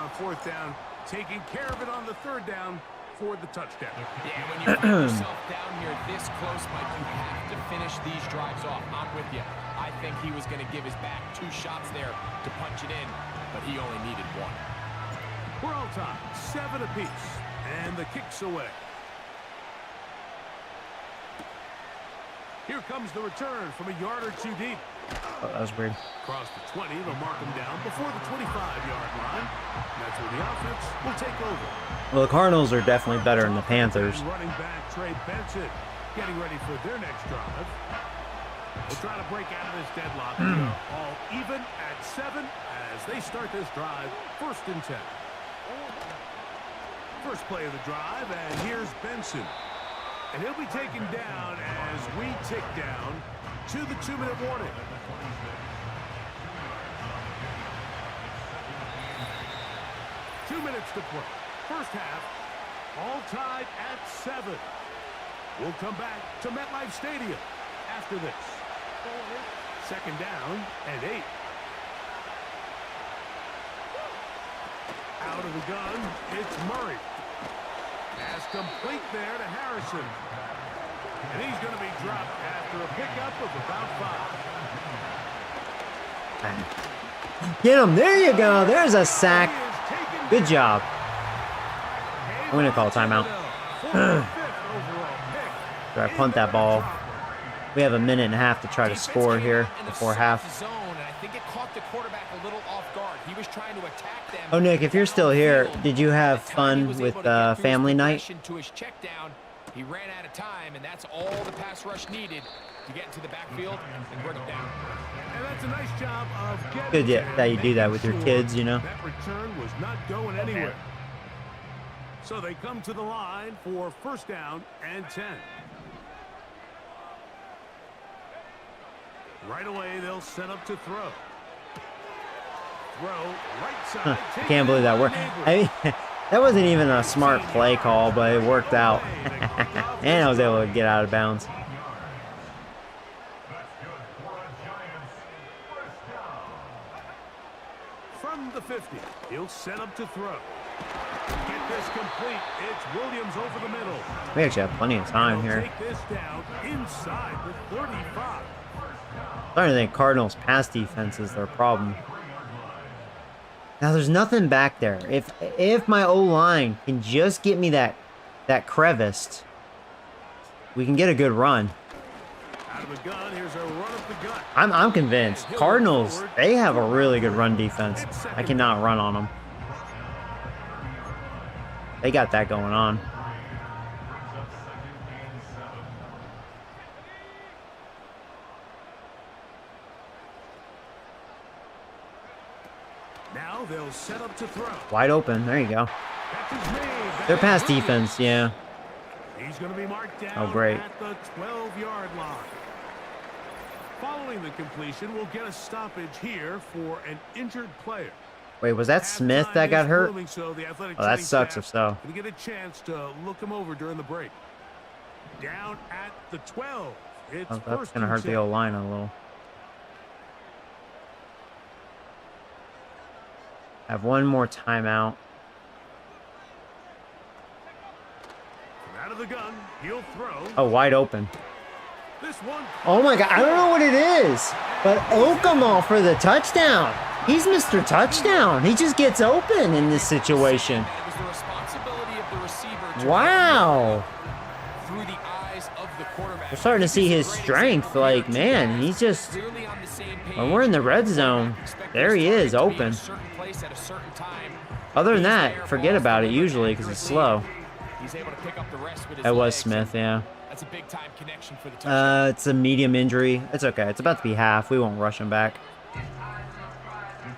Taking care of it on the 3rd down. for the touchdown. Yeah, when you find yourself down here this close, Mike, you have to finish these drives off. I'm with you. I think he was going to give his back 2 shots there to punch it in, but he only needed 1. We're all tied, 7 apiece, and the kick's away. Here comes the return from a yard or 2 deep. Oh, that was weird. Across the 20, they'll mark him down before the 25-yard line. That's where the offense will take over. Well, the Cardinals are definitely better than the Panthers. Running back Trey Benson getting ready for their next drive. They'll try to break out of this deadlock. They are all even at 7 as they start this drive. 1st and 10. First play of the drive, and here's Benson. And he'll be taken down as we tick down to the 2-minute warning. Two minutes to play. First half, all tied at 7. We'll come back to MetLife Stadium after this. 2nd down and 8. Out of the gun, it's Murray. Pass complete there to Harrison. And he's going to be dropped after a pickup of about 5. Get him. There you go. There's a sack. Good job. I'm going to call timeout. Should I punt that ball? We have a minute and a half to try to score here before half. Oh, Nick, if you're still here, did you have fun with family night? He ran out of time, and that's all the pass rush needed to get into the backfield and bring him down. And that's a nice job of getting Good that you do that with your kids, you know. That return was not going anywhere. So they come to the line for 1st down and 10. Right away, they'll set up to throw. Throw right side. I can't believe that worked. I mean, that wasn't even a smart play call, but it worked out. And I was able to get out of bounds. From the 50, he'll set up to throw. Get this complete. It's Williams over the middle. We actually have plenty of time here. Take this down inside the 35. I'm starting to think Cardinals' pass defense is their problem. Now there's nothing back there. If my O-line can just get me that crevice, we can get a good run. Out of the gun, here's a run up the gut. I'm convinced. Cardinals, they have a really good run defense. I cannot run on them. They got that going on. Now they'll set up to throw. Wide open. There you go. Catch is made. Their pass defense, yeah. He's going to be marked down Oh, great. at the 12-yard line. Following the completion, we'll get a stoppage here for an injured player. Wait, was that Smith that got hurt? So the athletic Oh, that training sucks staff if so. Gonna get a chance to look him over during the break. Down at the 12. It's Oh, that's 1st going to and hurt the 10. O-line a little. Have one more timeout. Out of the gun, he'll throw. Oh, wide open. This one. Oh my God, I don't know what it is, but Okamo for the touchdown. He's Mr. Touchdown. He just gets open in this situation. It was the responsibility of the receiver to Wow. through the eyes of the quarterback. We're starting to see his strength. Like, man, he's just, Clearly on the same page. when we're in the red zone, there he is, open. Other than that, forget about it usually because he's slow. He's able to pick up the rest with his That was legs. Smith, yeah. That's a big time connection for the touchdown. It's a medium injury. It's okay. It's about to be half. We won't rush him back.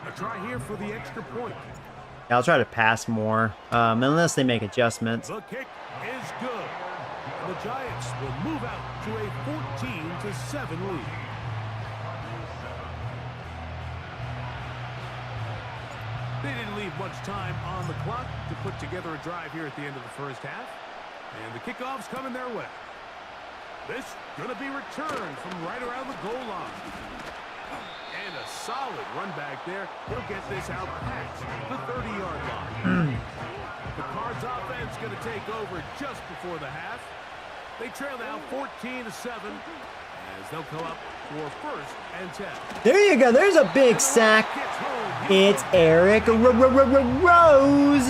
A try here for the extra point. Yeah, I'll try to pass more, unless they make adjustments. The kick is good. The Giants will move out to a 14-7 lead. They didn't leave much time on the clock to put together a drive here at the end of the first half. And the kickoff's coming their way. This going to be returned from right around the goal line. And a solid run back there. He'll get this out past the 30-yard line. The Cards offense going to take over just before the half. They trail now 14-7 as they'll come up for 1st and 10. There you go. There's a big sack. It's Eric Rose.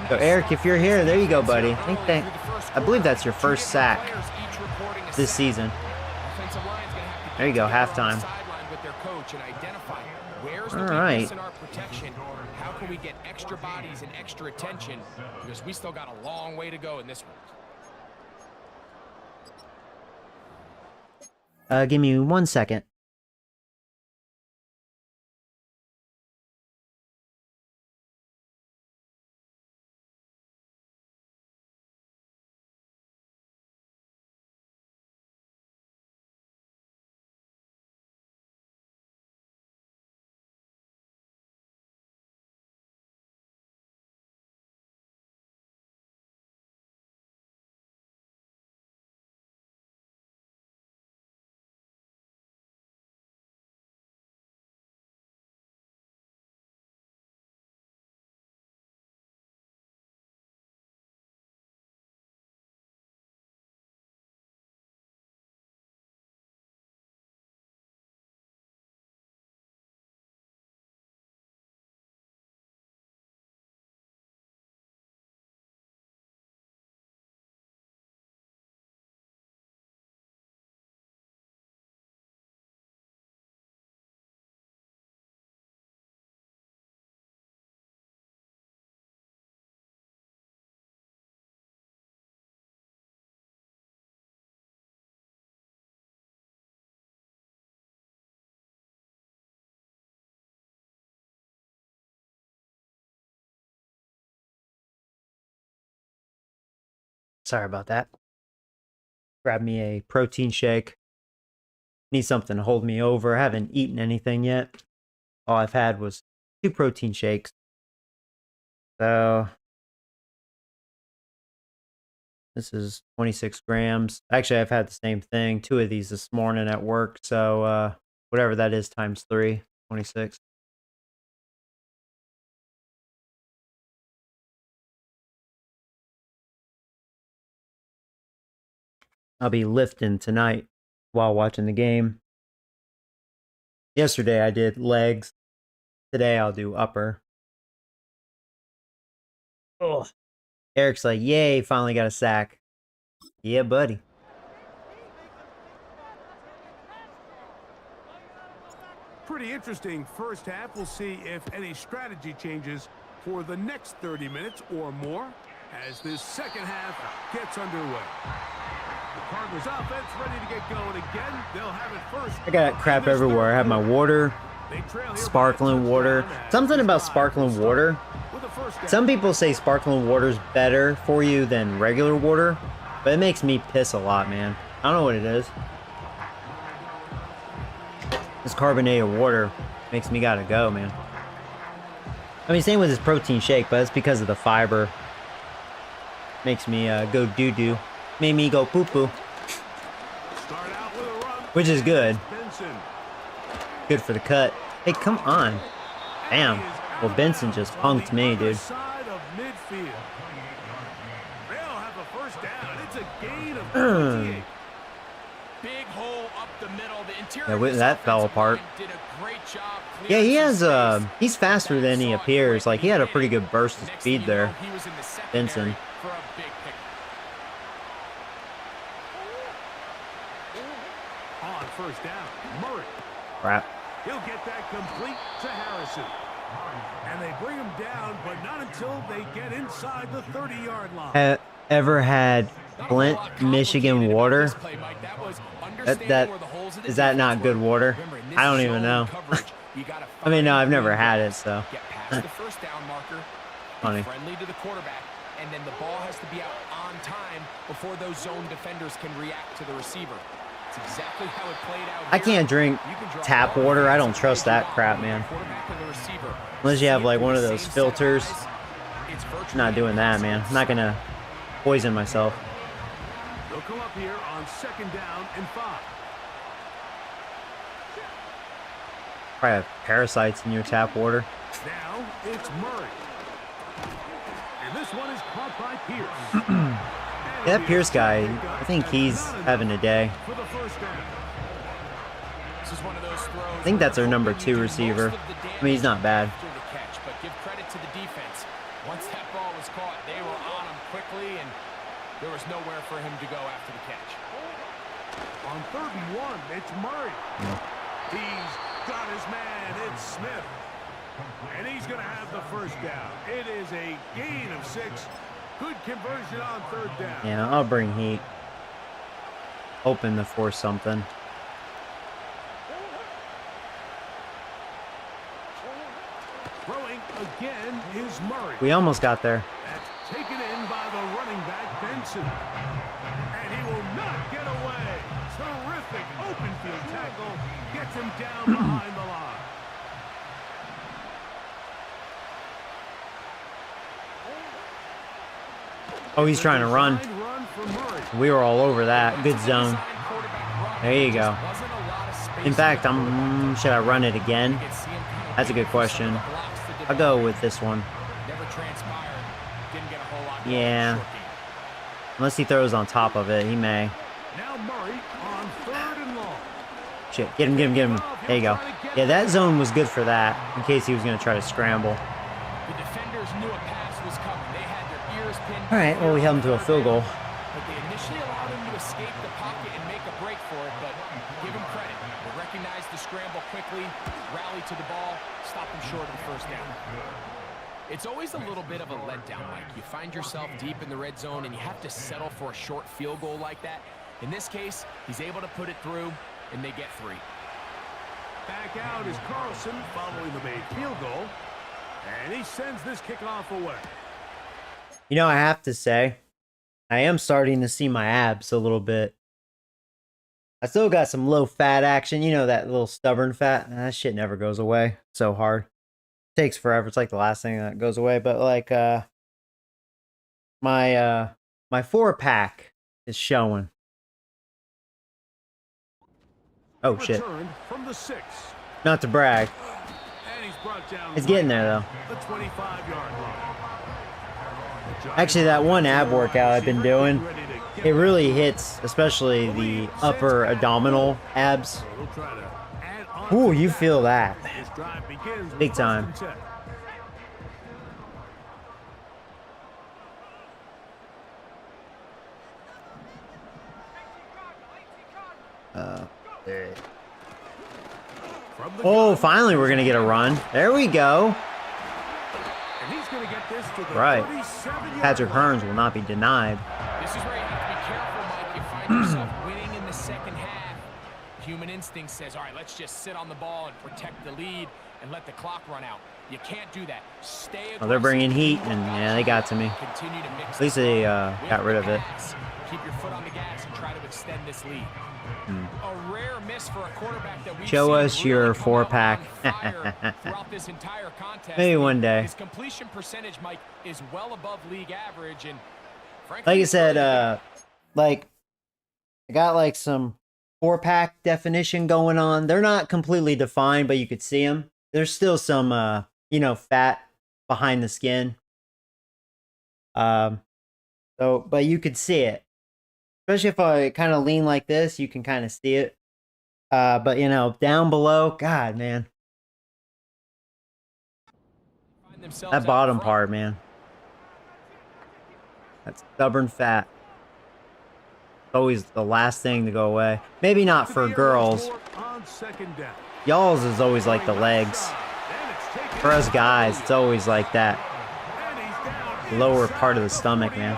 So Eric, if you're here, there you go, buddy. I believe that's your first sack this season. There you go, halftime. All right. How can we get extra bodies and extra attention? Because we still got a long way to go in this one. Give me 1 second. Sorry about that. Grab me a protein shake. Need something to hold me over. I haven't eaten anything yet. All I've had was 2 protein shakes. So this is 26 grams. Actually, I've had the same thing. 2 of these this morning at work. So whatever that is times 3, 26. I'll be lifting tonight while watching the game. Yesterday I did legs. Today I'll do upper. Oh, Eric's like, yay, finally got a sack. Yeah, buddy. Pretty interesting first half. We'll see if any strategy changes for the next 30 minutes or more as this second half gets underway. The Cardinals offense ready to get going again. They'll have it first. I got crap everywhere. I have my water, sparkling water. Something about sparkling water. Some people say sparkling water's better for you than regular water, but it makes me piss a lot, man. I don't know what it is. This carbonated water makes me gotta go, man. I mean, same with this protein shake, but it's because of the fiber. Makes me go doo-doo. Made me go poo-poo. Which is good. Good for the cut. Hey, come on. Damn. Well, Benson just punked me, dude. Big hole up the middle. The interior Yeah, that fell apart. did a great job. Yeah, he has he's faster than he appears. Like, he had a pretty good burst of speed there. He was in the secondary Benson. for a big pick. On first down, Murray. Crap. He'll get that complete to Harrison. And they bring him down, but not until they get inside the 30-yard line. Ever had Flint, Michigan water? That is that not good water? I don't even know. I mean, no, I've never had it, so. Get past the first down marker. Funny. Be friendly to the quarterback, and then the ball has to be out on time before those zone defenders can react to the receiver. It's exactly how it played out. I can't drink tap water. I don't trust that crap, man. Unless you have like one of those filters. I'm not doing that, man. I'm not gonna poison myself. They'll come up here on second down and 5. Probably have parasites in your tap water. Now it's Murray. And this one is caught by Pierce. Yeah, that Pierce guy, I think he's having a day. For the first down. This is one of those throws. I think that's our number 2 receiver. I mean, he's not bad. After the catch, but give credit to the defense. Once that ball was caught, they were on him quickly, and there was nowhere for him to go after the catch. On 3rd and 1, it's Murray. He's got his man. It's Smith. And he's going to have the first down. It is a gain of 6. Good conversion on 3rd down. Yeah, I'll bring heat. Hoping to force something. Throwing again is Murray. We almost got there. That's taken in by the running back, Benson. And he will not get away. Terrific open field tackle. Gets him down behind the line. Oh, he's trying to run. We were all over that. Good zone. There you go. In fact, should I run it again? That's a good question. I'll go with this one. Yeah. Unless he throws on top of it, he may. Now Murray on 3rd and long. Shit, get him, get him, get him. There you go. Yeah, that zone was good for that, in case he was going to try to scramble. The defenders knew a pass was coming. They had their ears pinned. All right, well, we held him to a field goal. But they initially allowed him to escape the pocket and make a break for it, but give him credit. They recognized the scramble quickly, rallied to the ball, stopped him short of the first down. It's always a little bit of a letdown, Mike. You find yourself deep in the red zone and you have to settle for a short field goal like that. In this case, he's able to put it through, and they get 3. Back out is Carlson following the made field goal. And he sends this kickoff away. You know, I have to say, I am starting to see my abs a little bit. I still got some low fat action. You know, that little stubborn fat? That shit never goes away. So hard. Takes forever. It's like the last thing that goes away. But like, my 4-pack is showing. Oh shit. From the 6. Not to brag. And he's brought down. It's getting there though. The 25-yard line. Actually, that one ab workout I've been doing, it really hits, especially the upper abdominal abs. Ooh, you feel that. Big time. Oh, finally we're going to get a run. There we go. Right. Patrick Hearns will not be denied. This is where you have to be careful, Mike. You find yourself winning in the second half. Human instinct says, all right, let's just sit on the ball and protect the lead and let the clock run out. You can't do that. Stay aggressive. Oh, they're bringing heat, and yeah, they got to me. Continue to mix At least they got rid of it. Keep your foot on the gas and try to extend this lead. A rare miss for a quarterback that we've Show seen us your really come out 4-pack. on fire throughout this entire contest. Maybe one day. His completion percentage, Mike, is well above league average, and frankly, Like I said, like I got like some 4-pack definition going on. They're not completely defined, but you could see them. There's still some, you know, fat behind the skin. But you could see it. Especially if I kind of lean like this, you can kind of see it. But, you know, down below, God, man. That bottom part, man. That stubborn fat. It's always the last thing to go away. Maybe not for girls. Y'all's is always like the legs. For us guys, it's always like that lower part of the stomach, man.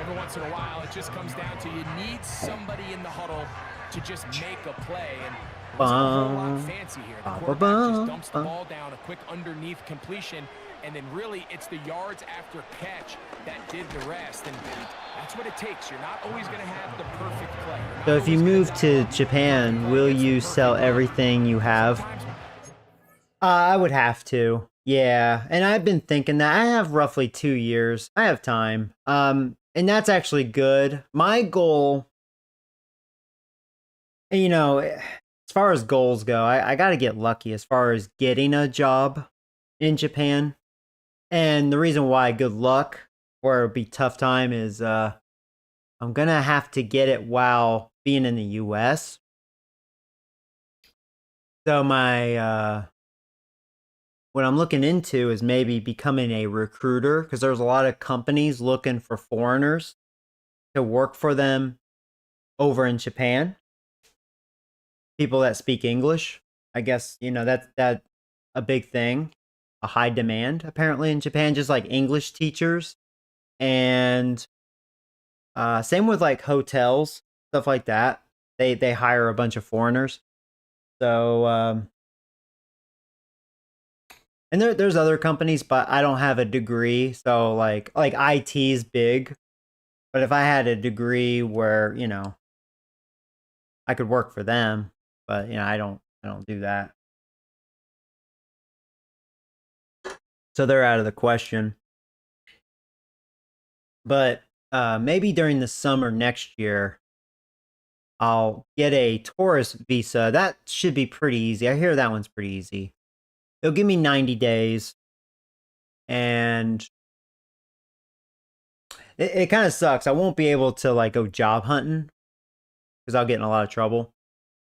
Every once in a while, it just comes down to you need somebody in the huddle to just make a play. And it wasn't a whole lot fancy here. The quarterback just dumps the ball down, a quick underneath completion, and then really it's the yards after catch that did the rest. And that's what it takes. You're not always going to have the perfect play. So if you move to Japan, will you sell everything you have? I would have to. Yeah, and I've been thinking that. I have roughly 2 years. I have time. And that's actually good. My goal, you know, as far as goals go, I got to get lucky as far as getting a job in Japan. And the reason why good luck or it'll be tough time is I'm going to have to get it while being in the US. So what I'm looking into is maybe becoming a recruiter because there's a lot of companies looking for foreigners to work for them over in Japan. People that speak English. I guess, that's a big thing. A high demand apparently in Japan, just like English teachers. And same with like hotels, stuff like that. They hire a bunch of foreigners. So and there's other companies, but I don't have a degree. So like IT is big. But if I had a degree where, I could work for them, but I don't do that. So they're out of the question. But maybe during the summer next year, I'll get a tourist visa. That should be pretty easy. I hear that one's pretty easy. It'll give me 90 days. And it kind of sucks. I won't be able to like go job hunting because I'll get in a lot of trouble.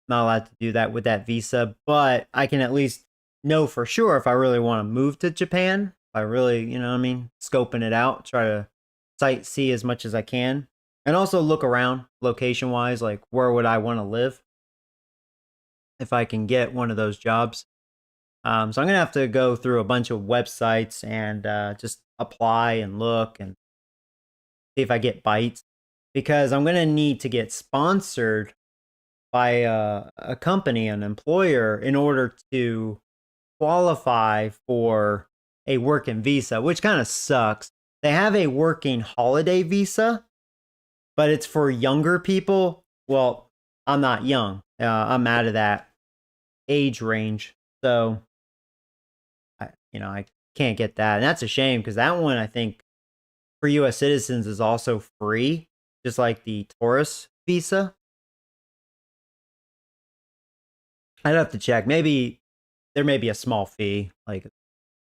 Not allowed to do that with that visa, but I can at least know for sure if I really want to move to Japan. If I really, scoping it out, try to sightsee as much as I can. And also look around location wise, like where would I want to live if I can get one of those jobs. So I'm going to have to go through a bunch of websites and just apply and look and see if I get bites because I'm going to need to get sponsored by a company, an employer, in order to qualify for a working visa, which kind of sucks. They have a working holiday visa, but it's for younger people. Well, I'm not young. I'm out of that age range. So, I can't get that. And that's a shame because that one, I think, for U.S. citizens is also free, just like the tourist visa. I'd have to check. Maybe there may be a small fee. Like,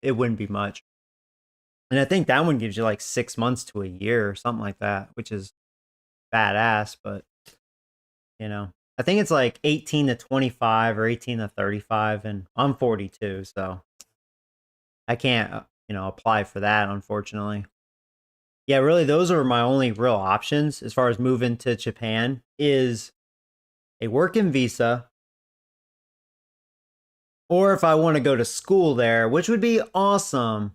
it wouldn't be much. And I think that one gives you like 6 months to a year or something like that, which is badass. But, I think it's like 18 to 25 or 18 to 35. And I'm 42, so I can't, apply for that, unfortunately. Yeah, really, those are my only real options as far as moving to Japan is a working visa, or if I want to go to school there, which would be awesome.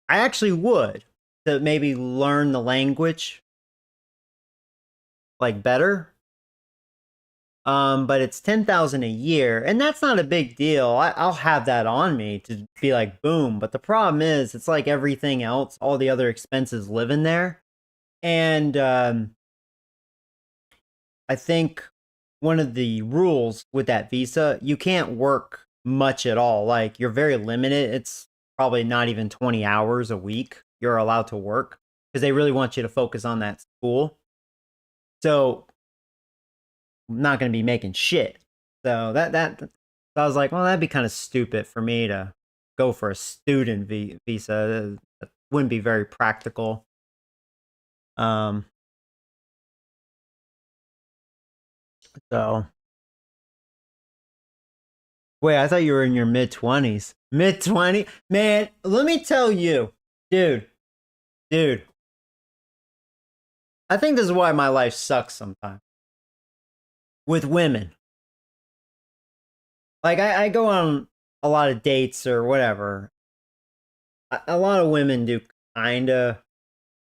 I actually would to maybe learn the language like better. But it's 10,000 a year, and that's not a big deal. I'll have that on me to be like, boom. But the problem is, it's like everything else, all the other expenses live in there. And I think one of the rules with that visa, you can't work much at all. Like, you're very limited. It's probably not even 20 hours a week you're allowed to work because they really want you to focus on that school. So I'm not going to be making shit. So so I was like, well, that'd be kind of stupid for me to go for a student visa. That wouldn't be very practical. So wait, I thought you were in your mid-20s. Mid-20? Man, let me tell you, dude. I think this is why my life sucks sometimes. With women. Like, I go on a lot of dates or whatever. A lot of women do kind of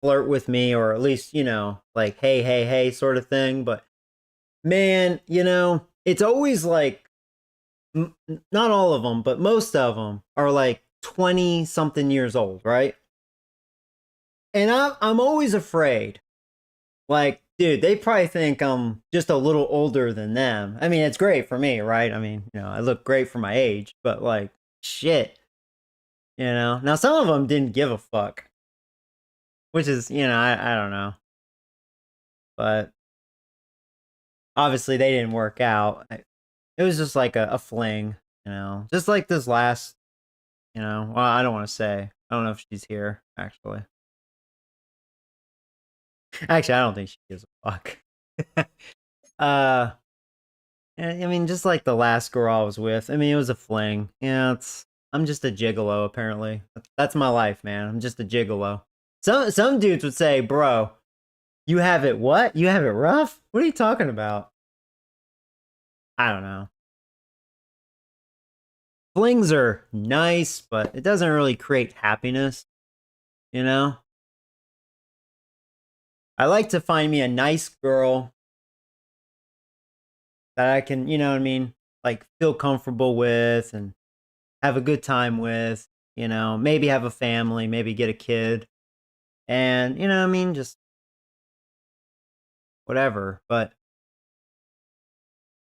flirt with me, or at least, like, hey, sort of thing. But man, it's always like, not all of them, but most of them are like 20 something years old, right? And I'm always afraid. Like, dude, they probably think I'm just a little older than them. I mean, it's great for me, right? I mean, I look great for my age, but like, shit. Now some of them didn't give a fuck, which is, I don't know. But obviously they didn't work out. It was just like a fling, you know, just like this last, you know. Well, I don't want to say. I don't know if she's here actually. Actually, I don't think she gives a fuck. I mean, just like the last girl I was with. I mean, it was a fling. Yeah, I'm just a gigolo apparently. That's my life, man. I'm just a gigolo. Some dudes would say, "Bro, you have it what? You have it rough? What are you talking about?" I don't know. Flings are nice, but it doesn't really create happiness, you know? I like to find me a nice girl that I can, you know what I mean, like feel comfortable with and have a good time with, you know, maybe have a family, maybe get a kid. And, you know what I mean, just whatever. But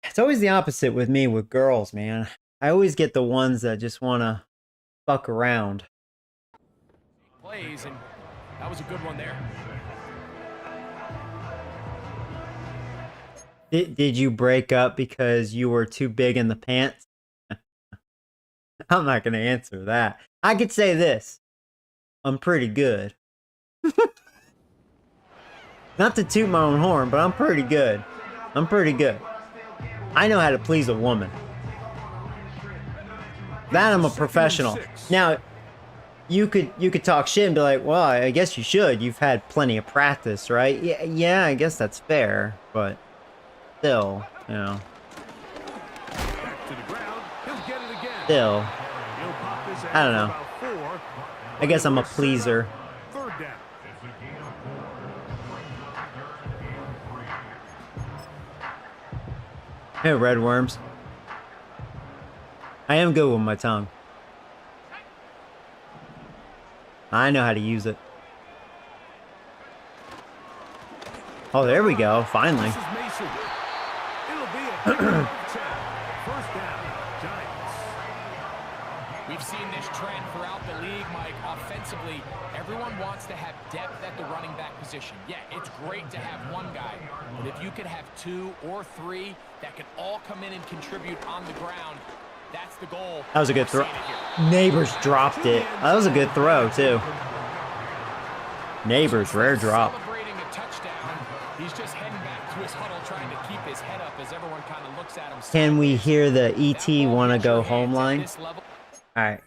it's always the opposite with me with girls, man. I always get the ones that just want to fuck around. Plays, and that was a good one there. Did you break up because you were too big in the pants? I'm not going to answer that. I could say this. I'm pretty good. Not to toot my own horn, but I'm pretty good. I'm pretty good. I know how to please a woman. That I'm a professional. Now, you could talk shit and be like, well, I guess you should. You've had plenty of practice, right? Yeah, I guess that's fair, but still, you know. Still, I don't know. I guess I'm a pleaser. Hey, red worms. I am good with my tongue. I know how to use it. Oh, there we go. Finally. We've seen this trend throughout the league, Mike. Offensively, everyone wants to have depth at the running back position. Yeah, it's great to have one guy, but if you could have two or three that can all come in and contribute on the ground, that's the goal. That was a good throw. Neighbors dropped it. That was a good throw, too. Neighbors, rare drop. Celebrating a touchdown. He's just heading back to his huddle, trying to keep his head up as everyone kind of looks at him. Can we hear the ET wanna go home line? Alright.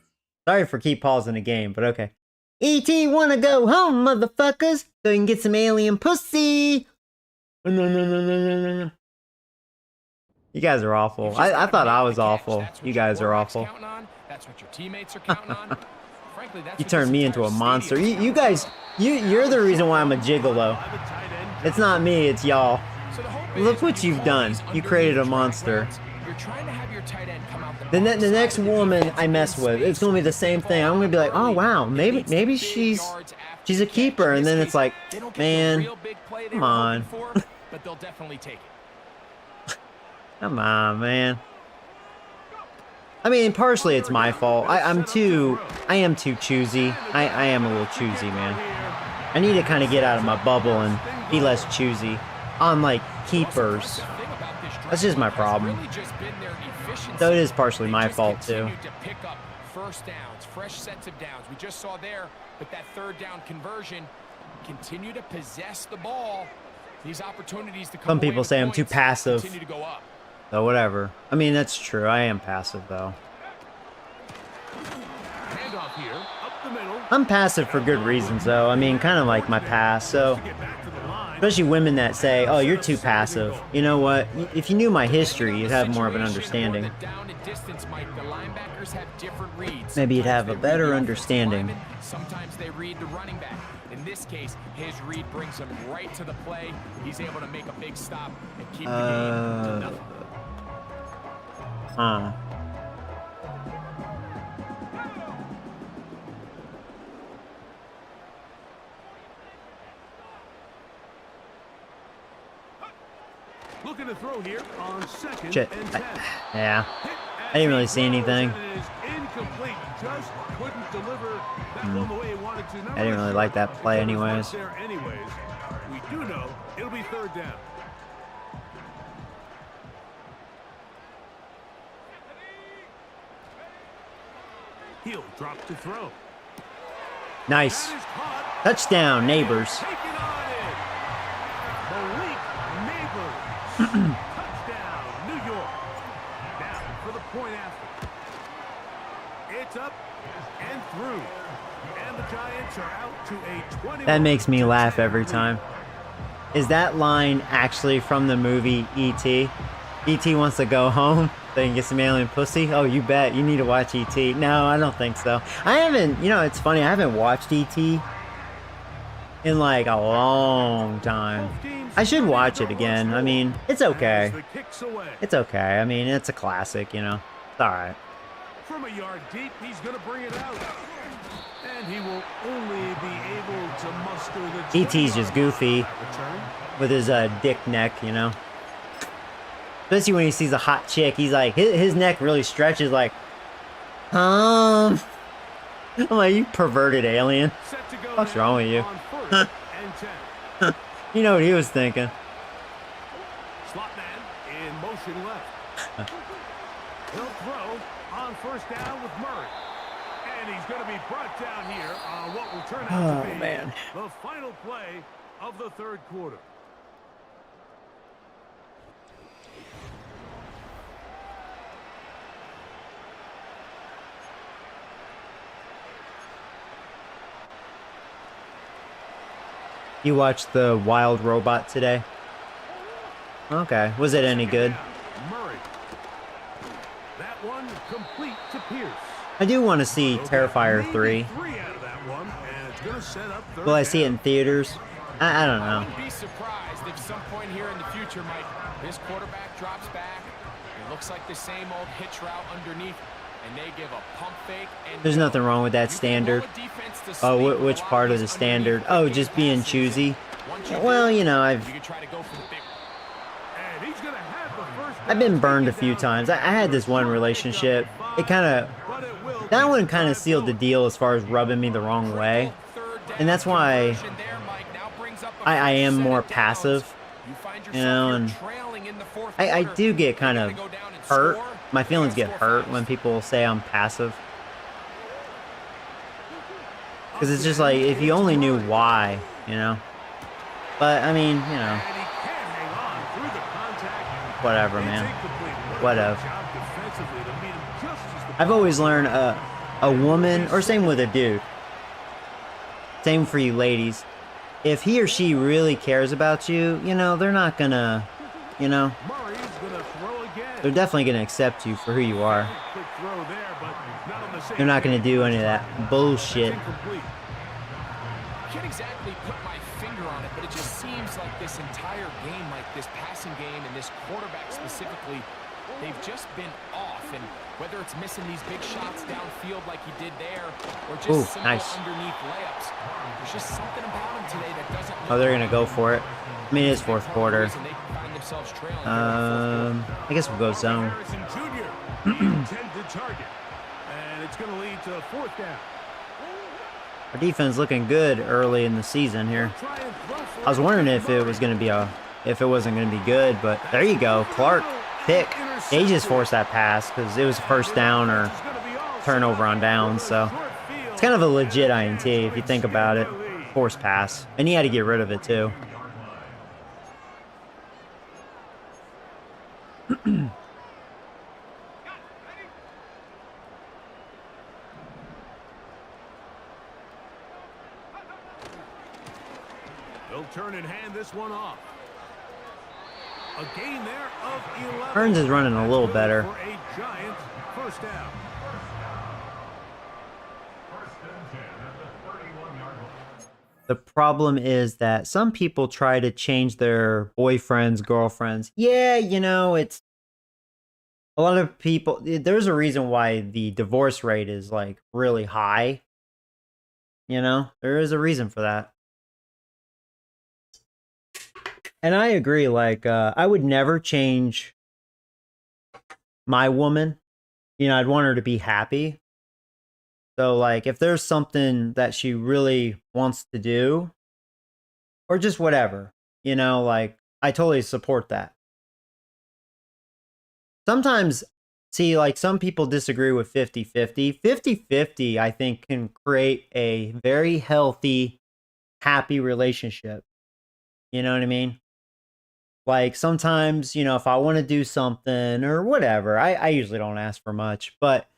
Sorry for keep pausing the game, but okay. ET wanna go home, motherfuckers, so you can get some alien pussy. You guys are awful. I thought I was awful. You guys are awful. That's what your teammates are counting on. Frankly, that's You turned me into a monster. You guys, you're the reason why I'm a gigolo. It's not me, it's y'all. Look what you've done. You created a monster. You're trying to have your tight end come out The next woman I mess with, it's gonna be the same thing. I'm gonna be like, oh wow, maybe she's a keeper, and then it's like, man, come on. But they'll definitely take it. Come on, man. I mean, partially it's my fault. I am too choosy. I am a little choosy, man. I need to kind of get out of my bubble and be less choosy on like keepers. That's just my problem. So it is partially my fault too. To pick up first downs, fresh sets of downs. We just saw there with that third down conversion. Continue to possess the ball. These opportunities to come. Some people say I'm too passive. Continue to go up. So whatever. I mean, that's true. I am passive though. Handoff here, up the middle. I'm passive for good reasons though. I mean, kind of like my past. So especially women that say, oh, you're too passive. You know what? If you knew my history, you'd have more of an understanding. Maybe you'd have a better understanding. Sometimes they read the running back. In this case, his read brings him right to the play. He's able to make a big stop and keep the game to nothing. Looking to throw here on second Shit. and 10. Yeah. I didn't really see anything. Incomplete. Just couldn't deliver that one the way he wanted to. I didn't really like that play anyways. We do know it'll be third down. He'll drop to throw. Nice. That is caught. Touchdown, neighbors. Taken on it. Malik Neighbors. Touchdown, New York. Now for the point after. It's up and through. And the Giants are out to a 21. That makes me laugh every time. Is that line actually from the movie E.T.? E.T. wants to go home so he can get some alien pussy? Oh, you bet. You need to watch E.T. No, I don't think so. I haven't, you know, it's funny. I haven't watched E.T. in like a long time. I should watch it again. I mean, it's okay. It's okay. I mean, it's a classic, you know. It's all right. From a yard deep, he's going to bring it out. And he will only be able to muster the E.T.'s just goofy with his dick neck, you know. Especially when he sees a hot chick, he's like, his neck really stretches like, I'm like, you perverted alien. What's wrong with you? You know what he was thinking. Slot man in motion left. He'll throw on first down with Murray. And he's going to be brought down here on what will turn out to be the final play of the third quarter. You watched the Wild Robot today? Okay. Was it any good? Murray. That one complete to Pierce. I do want to see Terrifier 3. Will I see it in theaters? I don't I know. wouldn't be surprised if some point here in the future, Mike, this quarterback drops back. It looks like the same old hitch route underneath, and they give a pump fake. And There's nothing wrong with that standard. Oh, which part of the standard? Oh, just being choosy. Well, you know, I've been burned a few times. I had this one relationship. It kind of, that one kind of sealed the deal as far as rubbing me the wrong way. And that's why I am more passive, you know, and I do get kind of hurt. My feelings get hurt when people say I'm passive. Because it's just like, if you only knew why, you know. But, I mean, you know. Whatever, man. Whatever. I've always learned a woman, or same with a dude. Same for you ladies. If he or she really cares about you, you know, they're not gonna, you know. They're definitely gonna accept you for who you are. They're not gonna do any of that bullshit. Can't exactly put my finger on it, but it just seems like this entire game, like this passing game and this quarterback specifically, they've just been off. And whether it's missing these big shots downfield like he did there, or just simple underneath layups, there's just something about him today that doesn't. Oh, they're gonna go for it. I mean, it's fourth quarter. I guess we'll go zone. And it's going to lead to fourth down. Our defense looking good early in the season here. I was wondering if it was going to be if it wasn't going to be good, but there you go. Clark, pick. They just forced that pass because it was a first down or turnover on downs. So it's kind of a legit INT if you think about it. Forced pass. And he had to get rid of it too. They'll turn and hand this one off. A gain there of 11. Hearns is running a little better. For a Giants first down. The problem is that some people try to change their boyfriends, girlfriends. Yeah, you know, it's a lot of people. There's a reason why the divorce rate is like really high. You know, there is a reason for that. And I agree, like, I would never change my woman. You know, I'd want her to be happy. So, like, if there's something that she really wants to do, or just whatever, you know, like, I totally support that. Sometimes see, like, some people disagree with 50-50. 50-50, I think, can create a very healthy, happy relationship. You know what I mean? Like, sometimes, you know, if I want to do something or whatever, I usually don't ask for much. But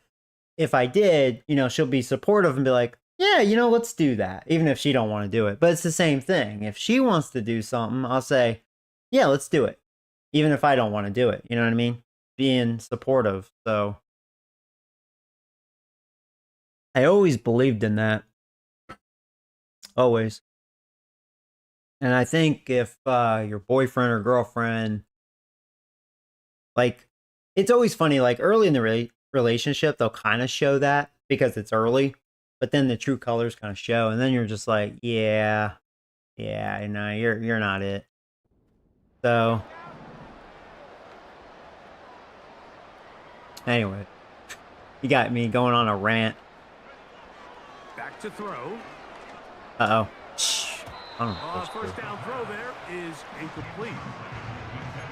if I did, you know, she'll be supportive and be like, yeah, you know, let's do that. Even if she don't want to do it. But it's the same thing. If she wants to do something, I'll say, yeah, let's do it. Even if I don't want to do it. You know what I mean? Being supportive. So I always believed in that. Always. And I think if your boyfriend or girlfriend, like, it's always funny, like, early in the relationship, they'll kind of show that because it's early, but then the true colors kind of show, and then you're just like, yeah, you know, you're not it. So, anyway, you got me going on a rant. Back to throw. Uh-oh. First down throw there is incomplete.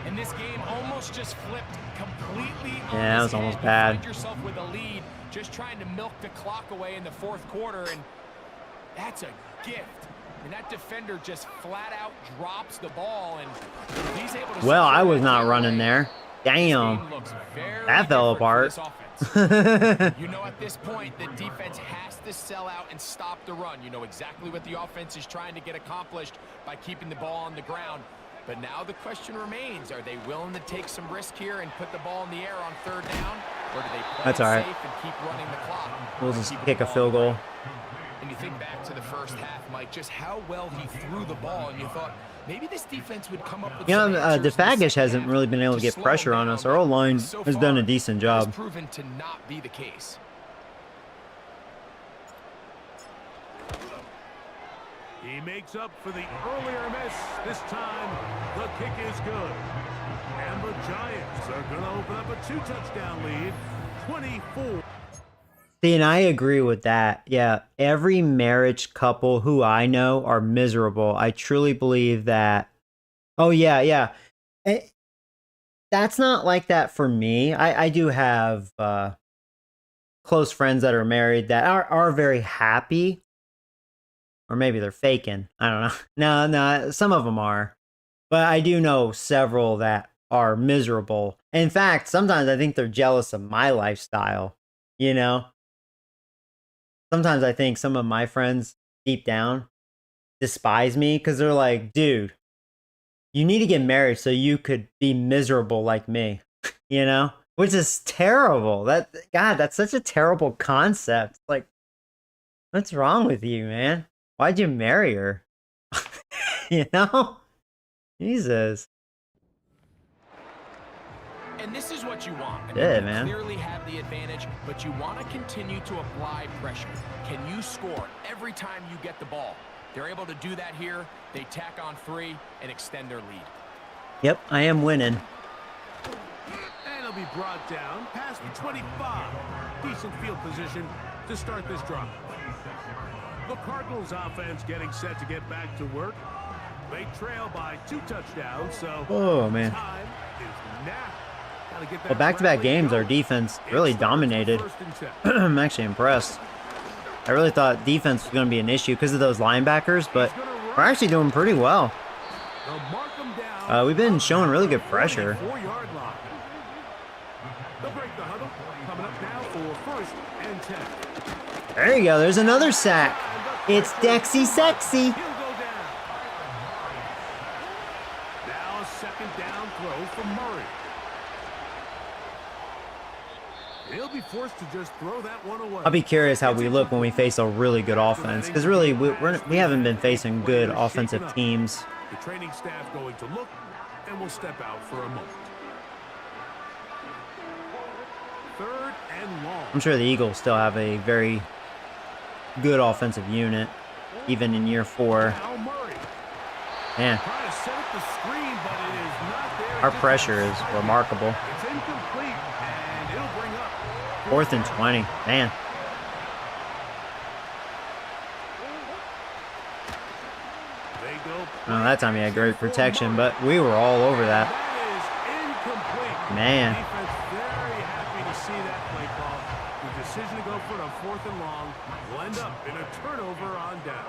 And this game almost just flipped completely. Yeah, that was almost bad. You find yourself with a lead, just trying to milk the clock away in the fourth quarter, and that's a gift. And that defender just flat out drops the ball, and he's able to. Well, I was not running there. Damn. That fell apart. You know, at this point, the defense has to sell out and stop the run. You know exactly what the offense is trying to get accomplished by keeping the ball on the ground. But now the question remains, are they willing to take some risk here and put the ball in the air on third down? Or do they play it safe and keep running the clock? We'll just kick a field goal. And you think back to the first half, Mike, just how well he threw the ball, and you thought maybe this defense would come up with some answers. DeFagish hasn't really been able to get pressure on us. Our O-line has done a decent job. It's proven to not be the case. He makes up for the earlier miss. This time, the kick is good. And the Giants are going to open up a 2-touchdown lead, 24. See, and I agree with that. Yeah, every marriage couple who I know are miserable. I truly believe that. Oh, yeah. That's not like that for me. I do have close friends that are married that are very happy. Or maybe they're faking. I don't know. No, some of them are. But I do know several that are miserable. In fact, sometimes I think they're jealous of my lifestyle, you know? Sometimes I think some of my friends deep down despise me because they're like, dude, you need to get married so you could be miserable like me, you know? Which is terrible. God, that's such a terrible concept. Like, what's wrong with you, man? Why'd you marry her? You know? Jesus. And this is what you want. I mean, Yeah, you man. clearly have the advantage, but you want to continue to apply pressure. Can you score every time you get the ball? They're able to do that here. They tack on 3 and extend their lead. Yep, I am winning. And it'll be brought down past the 25. Decent field position to start this drive. The Cardinals offense getting set to get back to work. They trail by 2 touchdowns, so Oh, man. time is now. Gotta get that Well, back-to-back rally games, our going. defense really It's dominated. 1st and 10. I'm actually impressed. I really thought defense was going to be an issue because of those linebackers, but we're actually doing pretty well. They'll mark 'em down. We've been showing really good pressure. 4-yard line. They'll break the huddle. Coming up now for 1st and 10. There you go. There's another sack. It's Dexy Sexy. He'll go down. Now a 2nd down throw from Murray. He'll be forced to just throw that one away. I'll be curious how we look when we face a really good offense, because really we haven't been facing good offensive teams. The training staff going to look, and we'll step out for a moment. 3rd and long. I'm sure the Eagles still have a very good offensive unit, even in year 4. Now Murray. Man, Trying to set up the screen, but it is not there. our pressure is remarkable. It's incomplete, and it'll bring up 4th and 20. Man, They go. well, that time he had great protection, but we were all over that. That is incomplete. Man. Defense very happy to play call. The decision to go for it on 4th and long will end up in a turnover on down.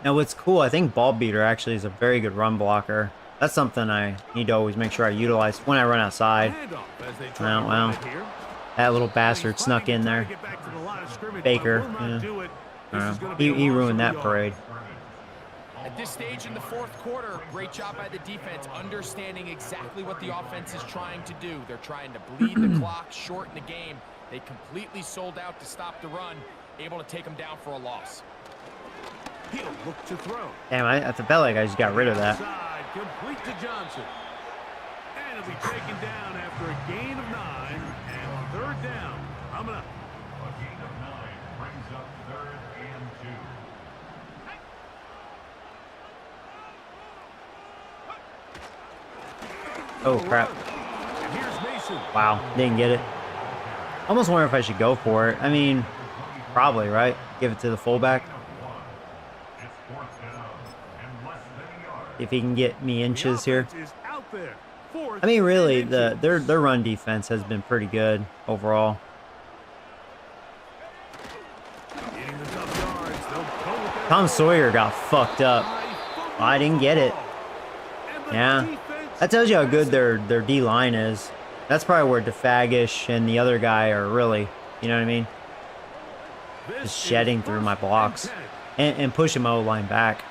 Now, what's cool, I think Ball Beater actually is a very good run blocker. That's something I need to always make sure I utilize when I run outside. Oh, well. That little bastard snuck in there. Baker. Yeah. He ruined that parade. At this stage in the 4th quarter, great job by the defense, understanding exactly what the offense is trying to do. They're trying to bleed the clock, shorten the game. They completely sold out to stop the run, able to take them down for a loss. He'll look to throw. Damn, I felt like I just got rid of that. Complete to Johnson. And it'll be taken down after a gain of 9 and 3rd down. Coming up. A gain of 9 brings up 3rd and 2. Oh, crap. And here's Mason. Wow, didn't get it. Almost wonder if I should go for it. I mean, probably, right? Give it to the fullback. If he can get me inches here. I mean, really, their run defense has been pretty good overall. Tom Sawyer got fucked up. Oh, I didn't get it. Yeah, that tells you how good their D-line is. That's probably where DeFagish and the other guy are really, you know what I mean? Just shedding through my blocks and pushing my O-line back.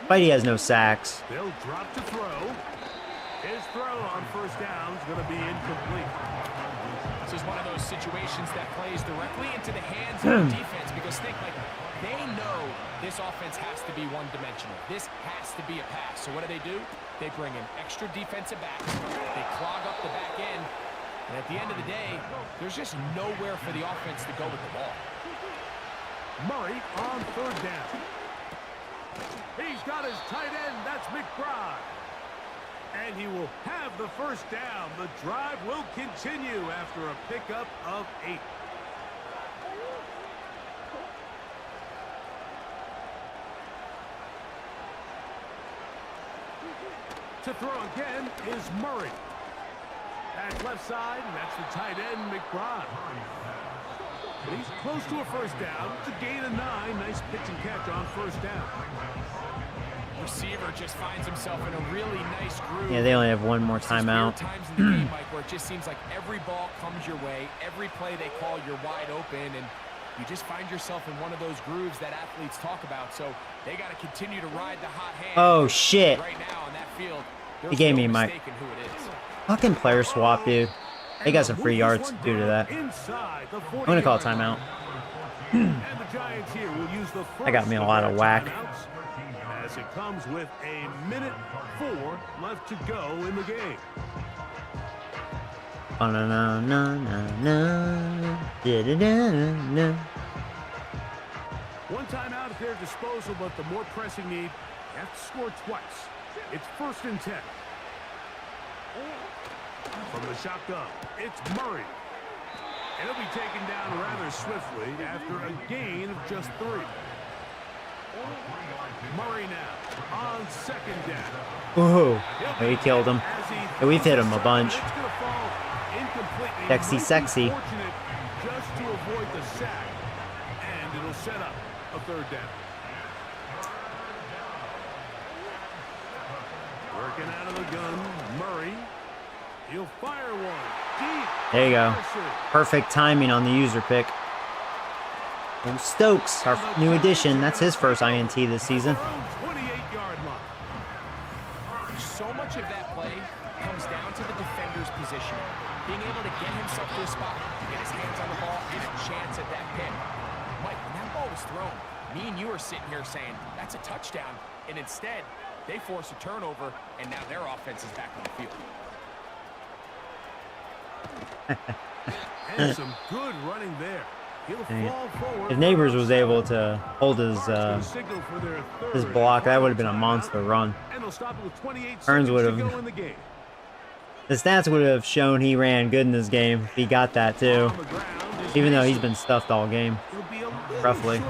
But he has no sacks. They'll drop to throw. His throw on 1st down is going to be incomplete. This is one of those situations that plays directly into the hands of the defense because they know this offense has to be one-dimensional. This has to be a pass. So what do? They bring in extra defensive backs. They clog up the back end. And at the end of the day, there's just nowhere for the offense to go with the ball. Murray on 3rd down. He's got his tight end. That's McBride. And he will have the 1st down. The drive will continue after a pickup of 8. To throw again is Murray. That's left side, and that's the tight end, McBride. But he's close to a 1st down. It's a gain of 9. Nice pitch and catch on 1st down. Receiver just finds himself in a really nice groove. Yeah, they only have one more timeout. Times in the game, Mike, where it just seems like every ball comes your way, every play they call, you're wide open, and you just find yourself in one of those grooves that athletes talk about. So they got to continue to ride the hot hand. Oh shit! Right now on that field, He gave me my who it is. fucking player swap, dude. They got some free yards due to that. I'm gonna call a timeout. That got me a lot of whack. As it comes with 1:04 left to go in the game. One timeout at their disposal, but the more pressing need, you have to score twice. It's 1st and 10. From the shotgun, it's Murray. It'll be taken down rather swiftly after a gain of just 3. Murray now on 2nd down. Ooh, he killed him. Yeah, we've hit him a bunch. Sexy, sexy. Just to avoid the sack, and it'll set up a 3rd down. Working out of the gun, Murray. He'll fire one deep. There you go. Perfect timing on the user pick. And Stokes, our new addition, that's his first INT this season. 28-yard line. So much of that play comes down to the defender's position. Being able to get himself to a spot, get his hands on the ball, get a chance at that pick. Mike, when that ball was thrown, me and you are sitting here saying, that's a touchdown. And instead, they force a turnover, and now their offense is back on the field. And some good running there. He'll fall forward. If Neighbors was able to hold his block, that would have been a monster run. Hearns would have. The stats would have shown he ran good in this game if he got that too. Even though he's been stuffed all game, roughly.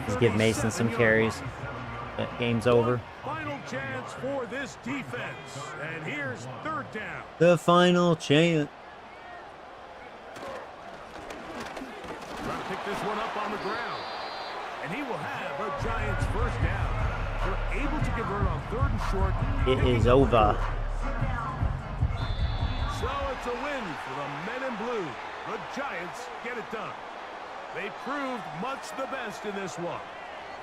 Just give Mason some carries. That game's over. Final chance for this defense. And here's third down. The final chance. Trying to pick this one up on the ground. And he will have a Giants first down. They're able to convert on 3rd and short. It is over. So it's a win for the men in blue. The Giants get it done. They proved much the best in this one.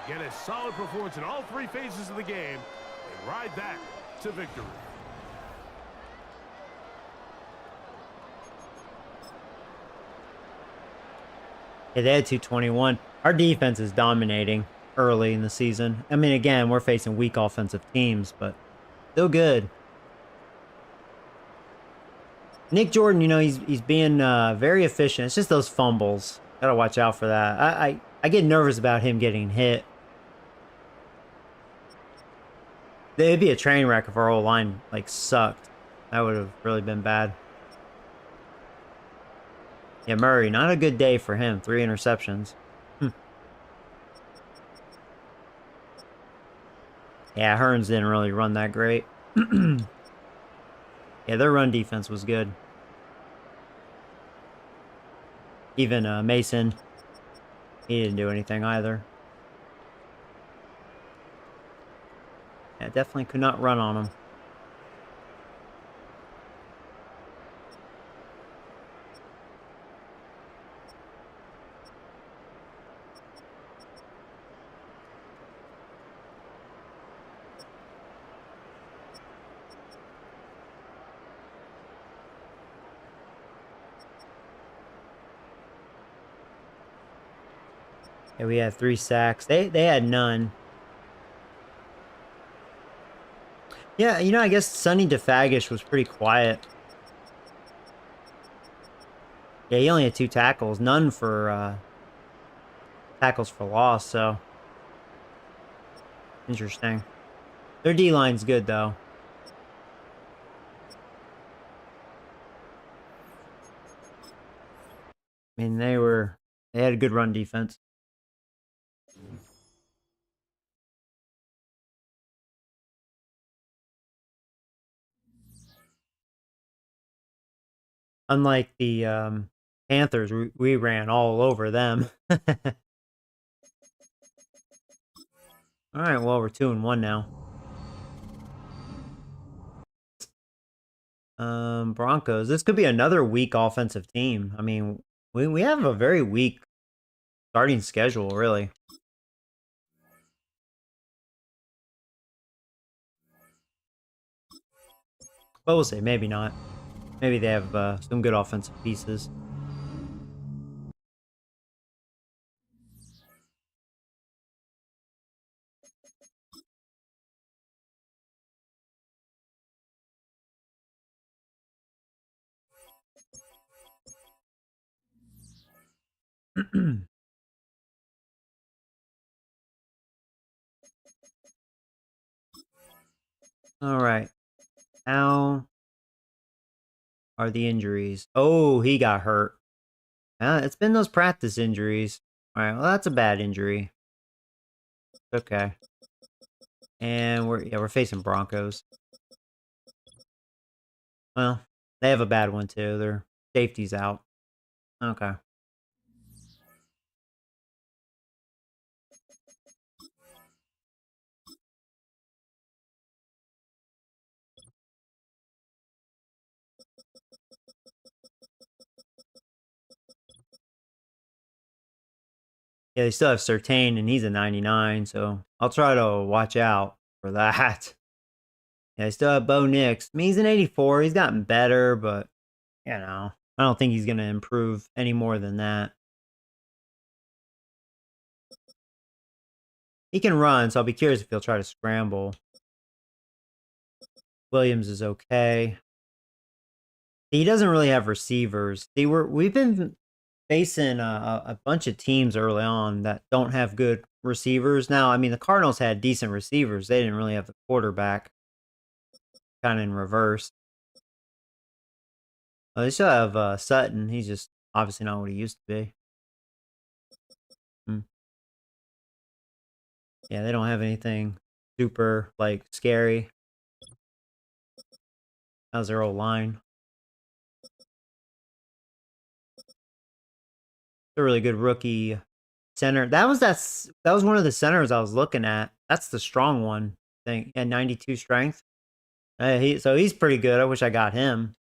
Get a solid performance in all 3 phases of the game and ride that to victory. Yeah, they had 221. Our defense is dominating early in the season. I mean, again, we're facing weak offensive teams, but still good. Nick Jordan, you know, he's being very efficient. It's just those fumbles. Gotta watch out for that. I get nervous about him getting hit. It'd be a train wreck if our whole line like sucked. That would have really been bad. Yeah, Murray, not a good day for him. 3 interceptions. Yeah, Hearns didn't really run that great. Yeah, their run defense was good. Even Mason, he didn't do anything either. Yeah, definitely could not run on him. Yeah, we had 3 sacks. They had none. Yeah, you know, I guess Sonny DeFagish was pretty quiet. Yeah, he only had 2 tackles. None for tackles for loss, so interesting. Their D-line's good, though. I mean, they had a good run defense. Unlike the Panthers, we ran all over them. All right, well, we're 2-1 now. Broncos. This could be another weak offensive team. I mean, we have a very weak starting schedule, really. But we'll see. Maybe not. Maybe they have some good offensive pieces. All right. How are the injuries? Oh, he got hurt. It's been those practice injuries. All right. Well, that's a bad injury. Okay. And we're facing Broncos. Well, they have a bad one too. Their safety's out. Okay. Yeah, they still have Surtain, and he's a 99, so I'll try to watch out for that. Yeah, they still have Bo Nix. I mean, he's an 84. He's gotten better, but, you know, I don't think he's going to improve any more than that. He can run, so I'll be curious if he'll try to scramble. Williams is okay. He doesn't really have receivers. We've been facing a bunch of teams early on that don't have good receivers. Now, I mean, the Cardinals had decent receivers. They didn't really have the quarterback. Kind of in reverse. They still have Sutton. He's just obviously not what he used to be. Yeah, they don't have anything super, like, scary. How's their old line? A really good rookie center. That was one of the centers I was looking at. That's the strong one. I think. Yeah, 92 strength. So he's pretty good. I wish I got him.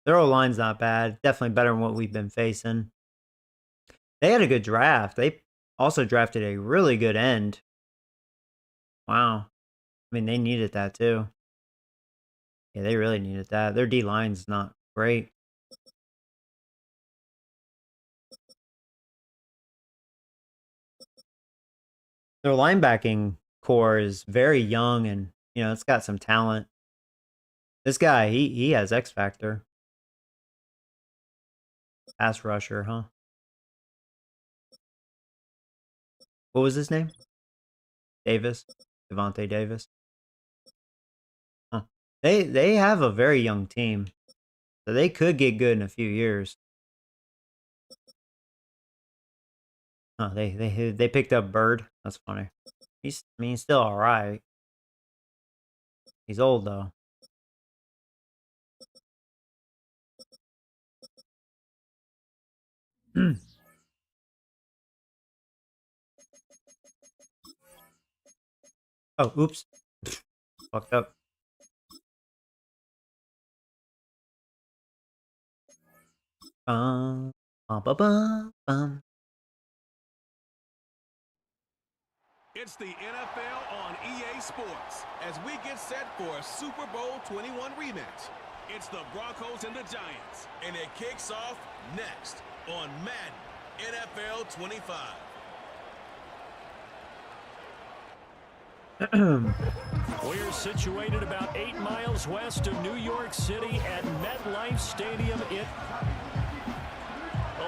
Their old line's not bad. Definitely better than what we've been facing. They had a good draft. They also drafted a really good end. Wow. I mean, they needed that too. Yeah, they really needed that. Their D line's not great. Their linebacking core is very young and, you know, it's got some talent. This guy, he has X factor. Pass rusher, huh? What was his name? Davis? Devontae Davis? Huh. They have a very young team. So they could get good in a few years. Oh, they picked up Bird. That's funny. He's still all right. He's old though. Oh, oops. Fucked up. Bum, bum, bum, bum, bum. It's the NFL on EA Sports as we get set for a Super Bowl 21 rematch. It's the Broncos and the Giants, and it kicks off next on Madden NFL 25. We're situated about 8 miles west of New York City at MetLife Stadium.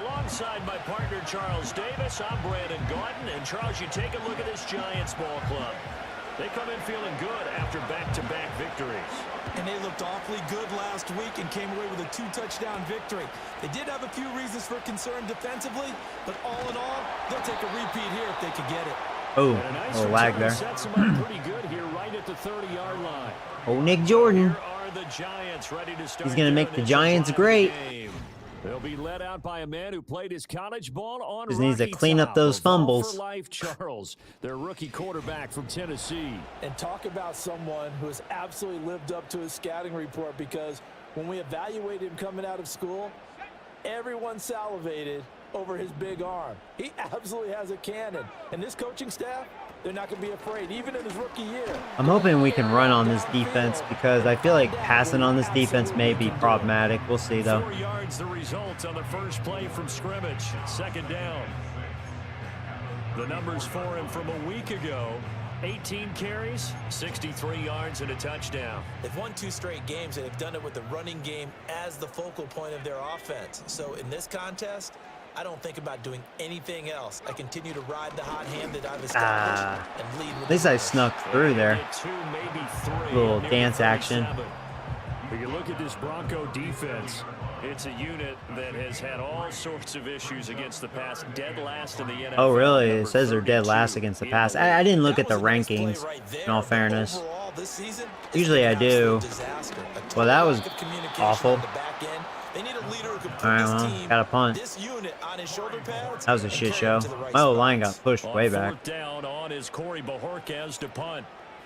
Alongside my partner, Charles Davis, I'm Brandon Gordon. And, Charles, you take a look at this Giants ball club. They come in feeling good after back-to-back victories. And they looked awfully good last week and came away with a 2-touchdown victory. They did have a few reasons for concern defensively, but all in all, they'll take a repeat here if they could get it. Oh, Nice a little lag there. Sets them up pretty good here right at the 30-yard line. Oh, Nick Jordan. Here are the Giants ready to start. He's going to make the Giants great. They'll be led out by a man who played his college ball on Just needs to Rocky clean up Top. those A ball fumbles. for life, Charles, their rookie quarterback from Tennessee. And talk about someone who has absolutely lived up to his scouting report, because when we evaluated him coming out of school, everyone salivated over his big arm. He absolutely has a cannon. And this coaching staff, they're not going to be afraid, even in his rookie year. I'm hoping we can run on this defense because I feel like passing on this defense may be problematic. We'll see, though. 4 yards the result on the first play from scrimmage. Second down. The numbers for him from a week ago. 18 carries, 63 yards, and a touchdown. They've won 2 straight games, and they've done it with the running game as the focal point of their offense. So in this contest, I don't think about doing anything else. I continue to ride the hot hand that I've established and lead with At least I snuck through there. 2, maybe 3. Little dance action. If you look at this Bronco defense, it's a unit that has had all sorts of issues against the pass. Dead last in the NFL. Oh, really? It says they're dead last against the pass. I didn't look at the rankings, in all fairness. Usually I do. Well, that was awful. Alright, well, got a punt. That was a shit show. My whole line got pushed way back. Fourth down on is Corey Bajorquez to punt.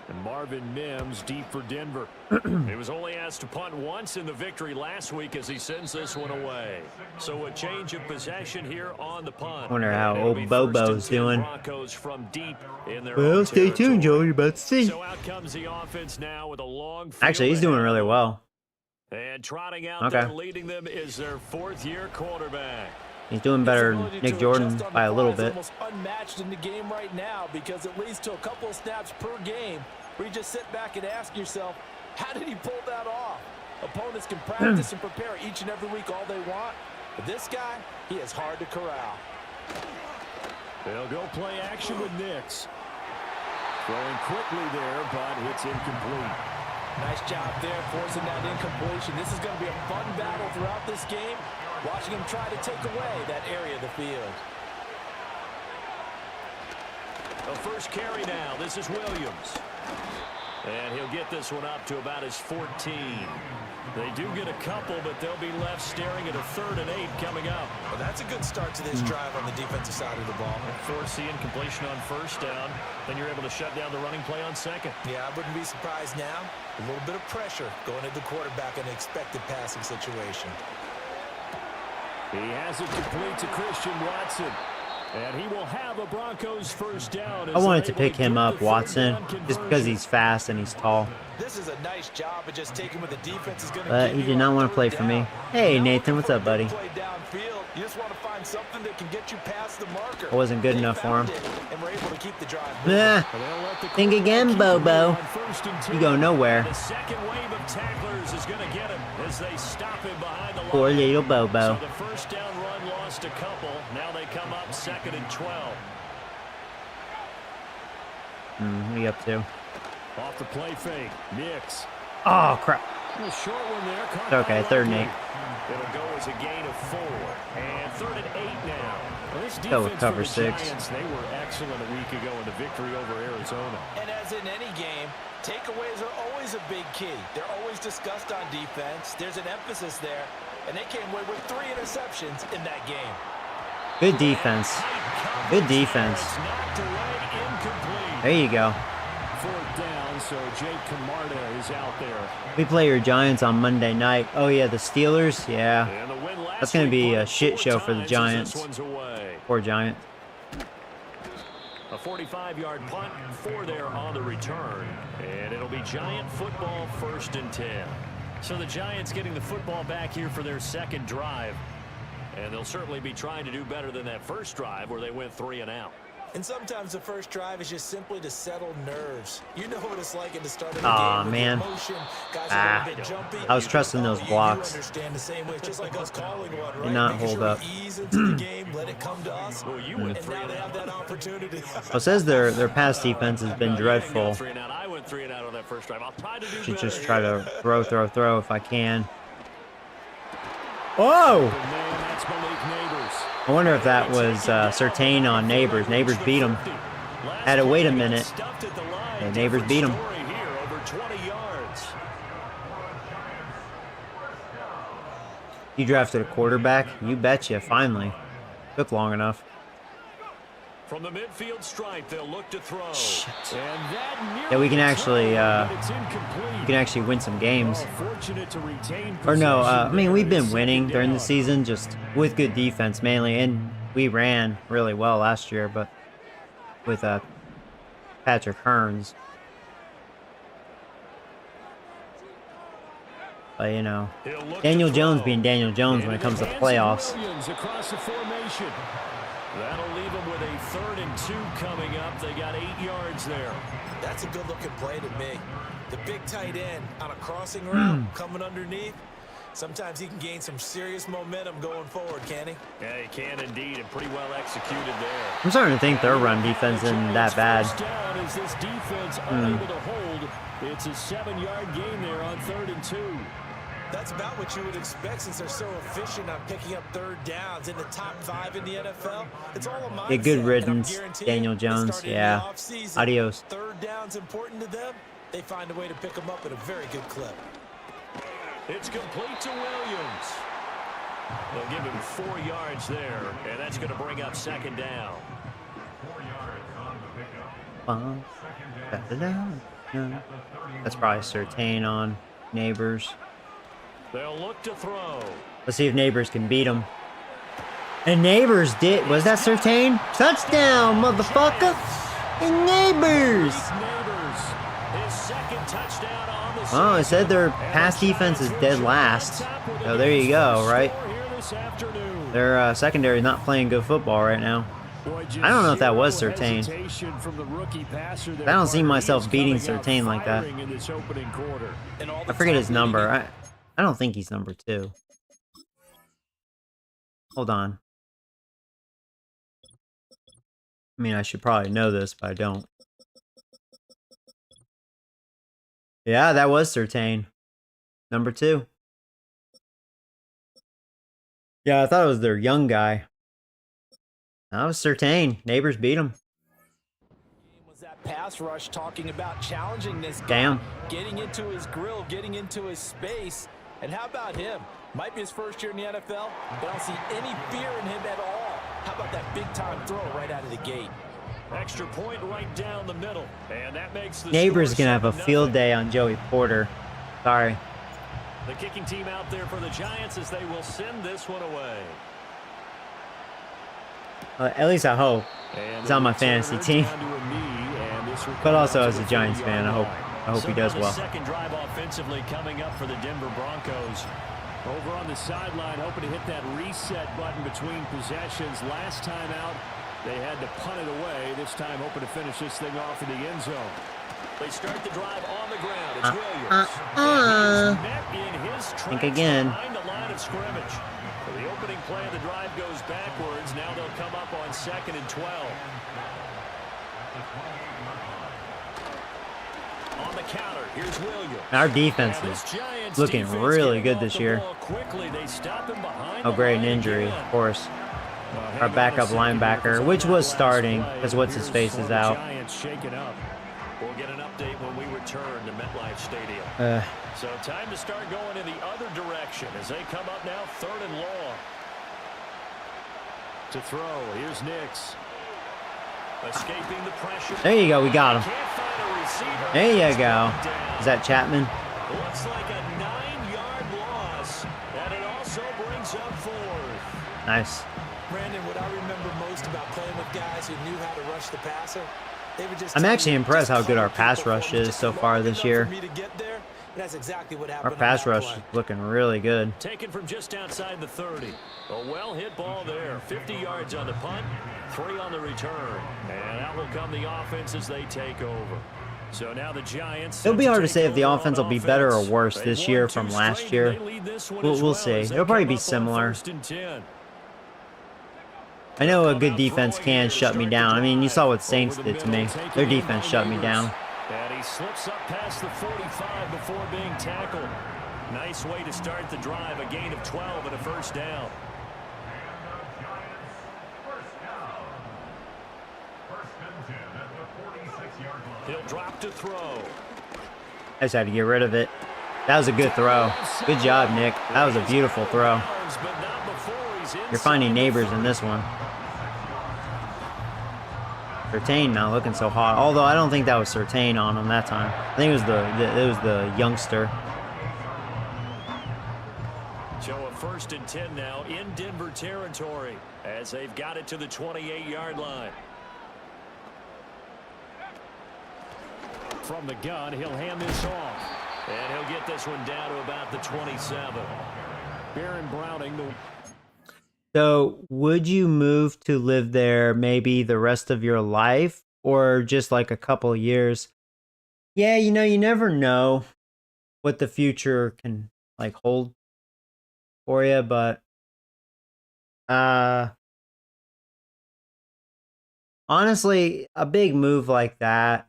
And Marvin Mims deep for Denver. He was only asked to punt once in the victory last week as he sends this one away. So a change of possession here on the punt. Wonder how old Bobo's doing. Broncos from deep in their Well, own stay tuned, territory. Joe. You're about to see. So out comes the offense now with a long field Actually, he's doing ahead. really well. And trotting out Okay. there leading them is their 4th-year quarterback. He's doing better than Nick Jordan by a little bit. Almost unmatched in the game right now, because it leads to a couple of snaps per game where you just sit back and ask yourself, how did he pull that off? Opponents can practice and prepare each and every week all they want, but this guy, he is hard to corral. They'll go play action with Nix. Throwing quickly there, but it's incomplete. Nice job there, forcing that incompletion. This is going to be a fun battle throughout this game. Watching him try to take away that area of the field. The first carry now. This is Williams. And he'll get this one up to about his 14. They do get a couple, but they'll be left staring at a 3rd and 8 coming up. Well, that's a good start to this drive on the defensive side of the ball. Force the incompletion on 1st down. Then you're able to shut down the running play on 2nd. Yeah, I wouldn't be surprised now. A little bit of pressure going at the quarterback in an expected passing situation. He has it complete to Christian Watson. And he will have a Broncos 1st down. I wanted to pick him up, Watson, just because he's fast and he's tall. This is a nice job of just taking what the defense is going to But he did not want to play for me. Hey, Nathan, what's up, buddy? You just want to find something that can get you past the marker. I wasn't good enough for him. And we're able to keep the drive Nah. Think again, Bobo. You go nowhere. The second wave of tacklers is going to get him as they stop him behind the line. Poor little Bobo. So the 1st down run lost a couple. Now they come up 2nd and 12. What are you up to? Off the play fake. Nix. Oh, crap. A short one there. It's okay, 3rd and 8. It'll go as a gain of 4. And 3rd and 8 now. Well, this Go with defense cover for the 6. Giants, they were excellent a week ago in the victory over Arizona. And as in any game, takeaways are always a big key. They're always discussed on defense. There's an emphasis there. And they came away with 3 interceptions in that game. Good defense. Good defense. There you go. 4th down, so Jake Camarda is out there. We play your Giants on Monday night. Oh, yeah, the Steelers? Yeah. And the win last That's going to be week, a shit 4 show for the times as Giants. this one's away. Poor Giants. A 45-yard punt for there on the return. And it'll be Giant football 1st and 10. So the Giants getting the football back here for their 2nd drive. And they'll certainly be trying to do better than that 1st drive where they went 3 and out. And sometimes the first drive is just simply to settle nerves. You know what it's like at the start of the Aw, game. man. Emotion, guys are a little bit jumpy. I was trusting those blocks. You understand the same way. It's just like us calling one, right? Did not Making hold sure up. we ease into the game, let it come to us. Well, you went And 3 now and they have out. that opportunity. Well, it says their pass defense has been dreadful. 3 and out. I went 3 and out on that 1st drive. I'll try to do Should better just try here. to throw if I can. Whoa! Man, that's Malik Neighbors. I wonder if that was Surtain on Neighbors. Neighbors beat him. Had to wait a minute. Hey, Neighbors beat him. Over 20 yards. You drafted a quarterback? You betcha, finally. Took long enough. From the midfield stripe, they'll look to throw. Shit. And that Yeah, we can actually, but it's incomplete. We can actually win some games. Fortunate to retain Or no, possession I mean, there we've to been set winning it during the down. season, just with good defense mainly, and we ran really well last year, but with Patrick Hearns. But, you know, He'll look Daniel to Jones throw. being Daniel Jones when it comes to And playoffs. Williams across the formation. That'll leave them with a 3rd and 2 coming up. They got 8 yards there. That's a good-looking play to me. The big tight end on a crossing route coming underneath. Sometimes he can gain some serious momentum going forward, can he? Yeah, he can indeed, and pretty well executed there. I'm starting to think their run defense isn't that bad. First down is this defense unable to hold. It's a 7-yard gain there on 3rd and 2. That's about what you would expect since they're so efficient on picking up 3rd downs in the top 5 in the NFL. It's all a mindset. Yeah, good and I'm riddance, guaranteeing Daniel they Jones. started in the Yeah. offseason. Adios. 3rd down's important to them. They find a way to pick them up at a very good clip. It's complete to Williams. They'll give him 4 yards there, and that's going to bring up 2nd down. 4 yards on the pickup. Da-da-da. That's probably Surtain on Neighbors. They'll look to throw. Let's see if Neighbors can beat him. And Neighbors did. Was that Surtain? Touchdown, motherfucker! And Neighbors! Neighbors, his 2nd touchdown on the Oh, it season. said their pass defense is dead last. So there you go, right? Their secondary is not playing good football right now. I don't know if that was Surtain. I don't see myself beating Surtain like that. I forget his number. I don't think he's number 2. Hold on. I mean, I should probably know this, but I don't. Yeah, that was Certain. Number 2. Yeah, I thought it was their young guy. That was Certain. Neighbors beat him. Was that pass rush talking about challenging this guy, Damn. getting into his grill, getting into his space. And how about him? Might be his first year in the NFL, but I don't see any fear in him at all. How about that big-time throw right out of the gate? Extra point right down the middle. And that makes the Neighbors score gonna have a 7-0. field day on Joey Porter. Sorry. The kicking team out there for the Giants as they will send this one away. At least I hope. And He's on my fantasy team. down to a knee, and this will But come also out as to a the Giants 40-yard fan, I line. hope he does now well. The second drive offensively coming up for the Denver Broncos. Over on the sideline, hoping to hit that reset button between possessions. Last time out, they had to punt it away. This time, hoping to finish this thing off in the end zone. They start the drive on the ground. It's Williams. And he is met in his Think tracks again. behind the line of scrimmage. For the opening play of the drive goes backwards. Now they'll come up on 2nd and 12. On the counter, here's Williams. Our defense And is this Giants looking defense really getting good off this the year. ball quickly. They stop him behind Oh, the great, an line injury, again. of course. Well, hang Our on a backup second here, 'cause linebacker, on which that was last starting, play, because what's his here's face is the out. Giants shaken up. We'll get an update when we return to MetLife Stadium. So time to start going in the other direction as they come up now 3rd and long. To throw, here's Nix. Escaping the pressure. There you go, we got him. Can't find a receiver. There you He's go. brought down. Is that Chapman? Looks like a 9-yard loss, and it also brings up 4th. Nice. Brandon, what I remember most about playing with guys who knew how to rush the passer, they would just I'm tell actually you, impressed just how good our cover pass people rush for me is just so far long this enough year. for me to get there, and that's exactly what Our happened on pass that rush play. is looking really good. Taken from just outside the 30. A well-hit ball there. 50 yards on the punt, 3 on the return. And out will come the offense as they take over. So now the Giants. It'll be set hard to take say if the over offense on will be better or offense. worse They've this won year 2 from straight, last and year. they lead this one We'll as well see. as they It'll probably come be up on similar. 1st and 10. I know a good defense can shut me down. I mean, you saw what Saints did to me. Their defense shut me down. And he slips up past the 45 before being tackled. Nice way to start the drive. A gain of 12 and a first down. He'll drop to throw. I just had to get rid of it. That was a good throw. Good job, Nick. That was a beautiful throw. You're finding neighbors in this one. Certain not looking so hot. Although I don't think that was Certain on him that time. I think it was the youngster. So a 1st and 10 now in Denver territory as they've got it to the 28-yard line. From the gun, he'll hand this off. And he'll get this one down to about the 27. Baron Browning. So, would you move to live there maybe the rest of your life or just like a couple of years? Yeah, you never know what the future can like hold for you, but honestly, a big move like that,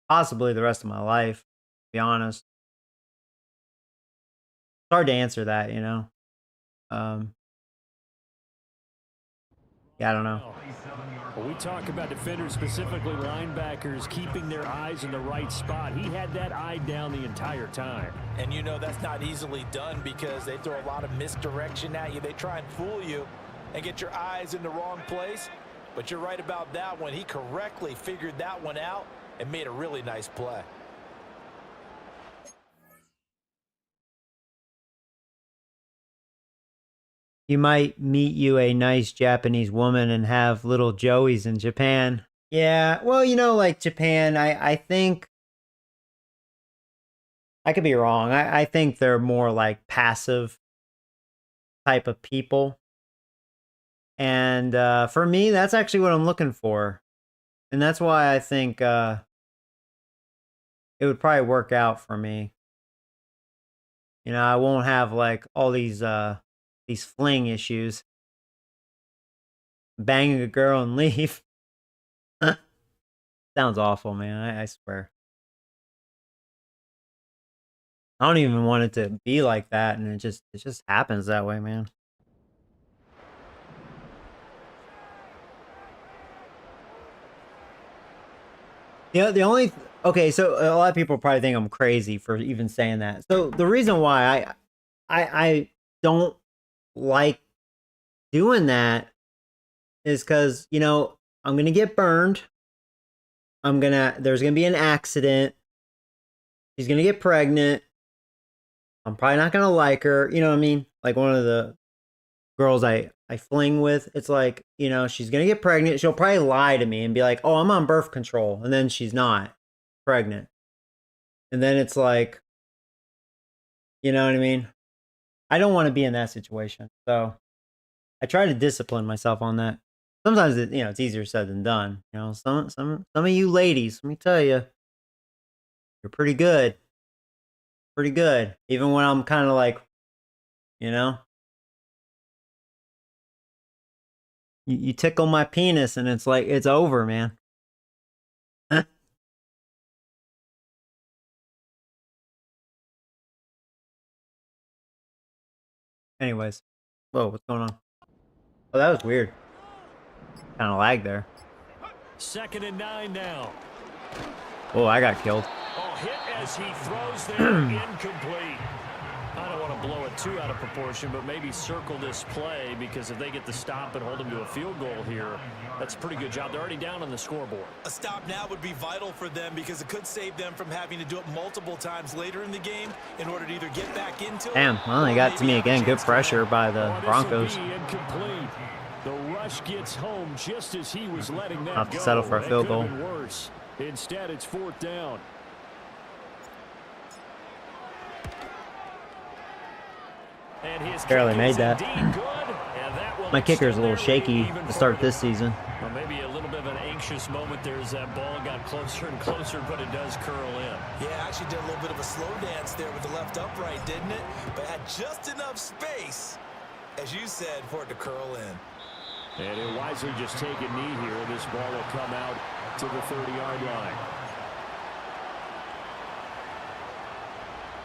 possibly the rest of my life, to be honest. It's hard to answer that, Yeah, I don't know. When we talk about defenders, specifically linebackers, keeping their eyes in the right spot, he had that eye down the entire time. And you know that's not easily done because they throw a lot of misdirection at you. They try and fool you and get your eyes in the wrong place. But you're right about that one. He correctly figured that one out and made a really nice play. You might meet you a nice Japanese woman and have little Joeys in Japan. Yeah, well, like Japan, I think I could be wrong. I think they're more like passive type of people. And for me, that's actually what I'm looking for. And that's why I think it would probably work out for me. I won't have like all these fling issues. Banging a girl and leave. Sounds awful, man. I swear. I don't even want it to be like that, and it just happens that way, man. Yeah, the only okay, so a lot of people probably think I'm crazy for even saying that. So the reason why I don't like doing that is because, you know, I'm gonna get burned. There's gonna be an accident. She's gonna get pregnant. I'm probably not gonna like her. You know what I mean? Like one of the girls I fling with, it's like, you know, she's gonna get pregnant. She'll probably lie to me and be like, "Oh, I'm on birth control," and then she's not pregnant. And then it's like, you know what I mean? I don't want to be in that situation. So I try to discipline myself on that. Sometimes you know, it's easier said than done. You know, some of you ladies, let me tell you, you're pretty good. Pretty good. Even when I'm kind of like, you know, you tickle my penis and it's like it's over, man. Anyways. Whoa, what's going on? Oh, that was weird. Kind of lag there. 2nd and 9 now. Oh, I got killed. Oh, hit as he throws there, incomplete. I don't want to blow it too out of proportion, but maybe circle this play, because if they get the stop and hold them to a field goal here, that's a pretty good job. They're already down on the scoreboard. A stop now would be vital for them because it could save them from having to do it multiple times later in the game in order to either get back into it. Damn, well, they got to me again. Good pressure by the Broncos. Incomplete. The rush gets home just as he was letting that Have to go. settle for a field goal. Worse. Instead, it's 4th down. And his Barely made that. That My kicker's a little shaky to start this season. Well, maybe a little bit of an anxious moment there as that ball got closer and closer, but it does curl in. Yeah, actually did a little bit of a slow dance there with the left upright, didn't it? But had just enough space, as you said, for it to curl in. And he'll wisely just take a knee here. This ball will come out to the 30-yard line.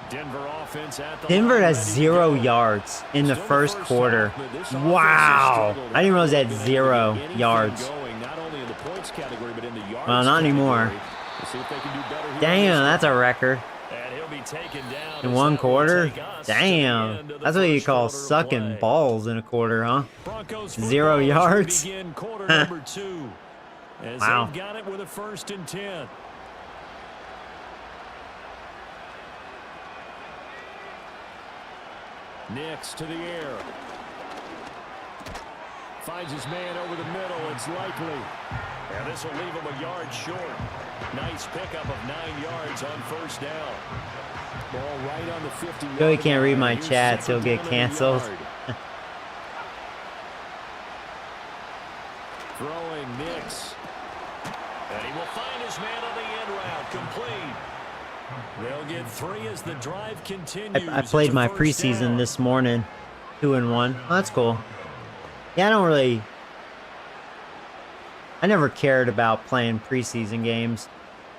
Denver offense at the Denver line, has ready to 0 go. yards in the Still first half, quarter. but this offense has Wow. struggled. I didn't realize they had Been able to 0 get anything yards. going, not only in the points category, but in the yards Well, not anymore. category. We'll see if they can do better here Damn, on that's this a one. record. And he'll be taken down In as one that will quarter? take us to the Damn. end of the That's what you first call quarter of sucking play. balls in a quarter, huh? Broncos 0 football as we yards? begin quarter number 2. As Wow. they've got it with a 1st and 10. Nix to the air. Finds his man over the middle. It's likely. And this will leave him a yard short. Nice pickup of 9 yards on 1st down. Ball right on the 50-yard Joey can't read my line. chats. He'll get canceled. Throwing Nix. And he will find his man on the end route. Complete. They'll get 3 as the drive continues. I played It's a my first preseason down. this morning. 2-1. Oh, that's cool. Yeah, I never cared about playing preseason games.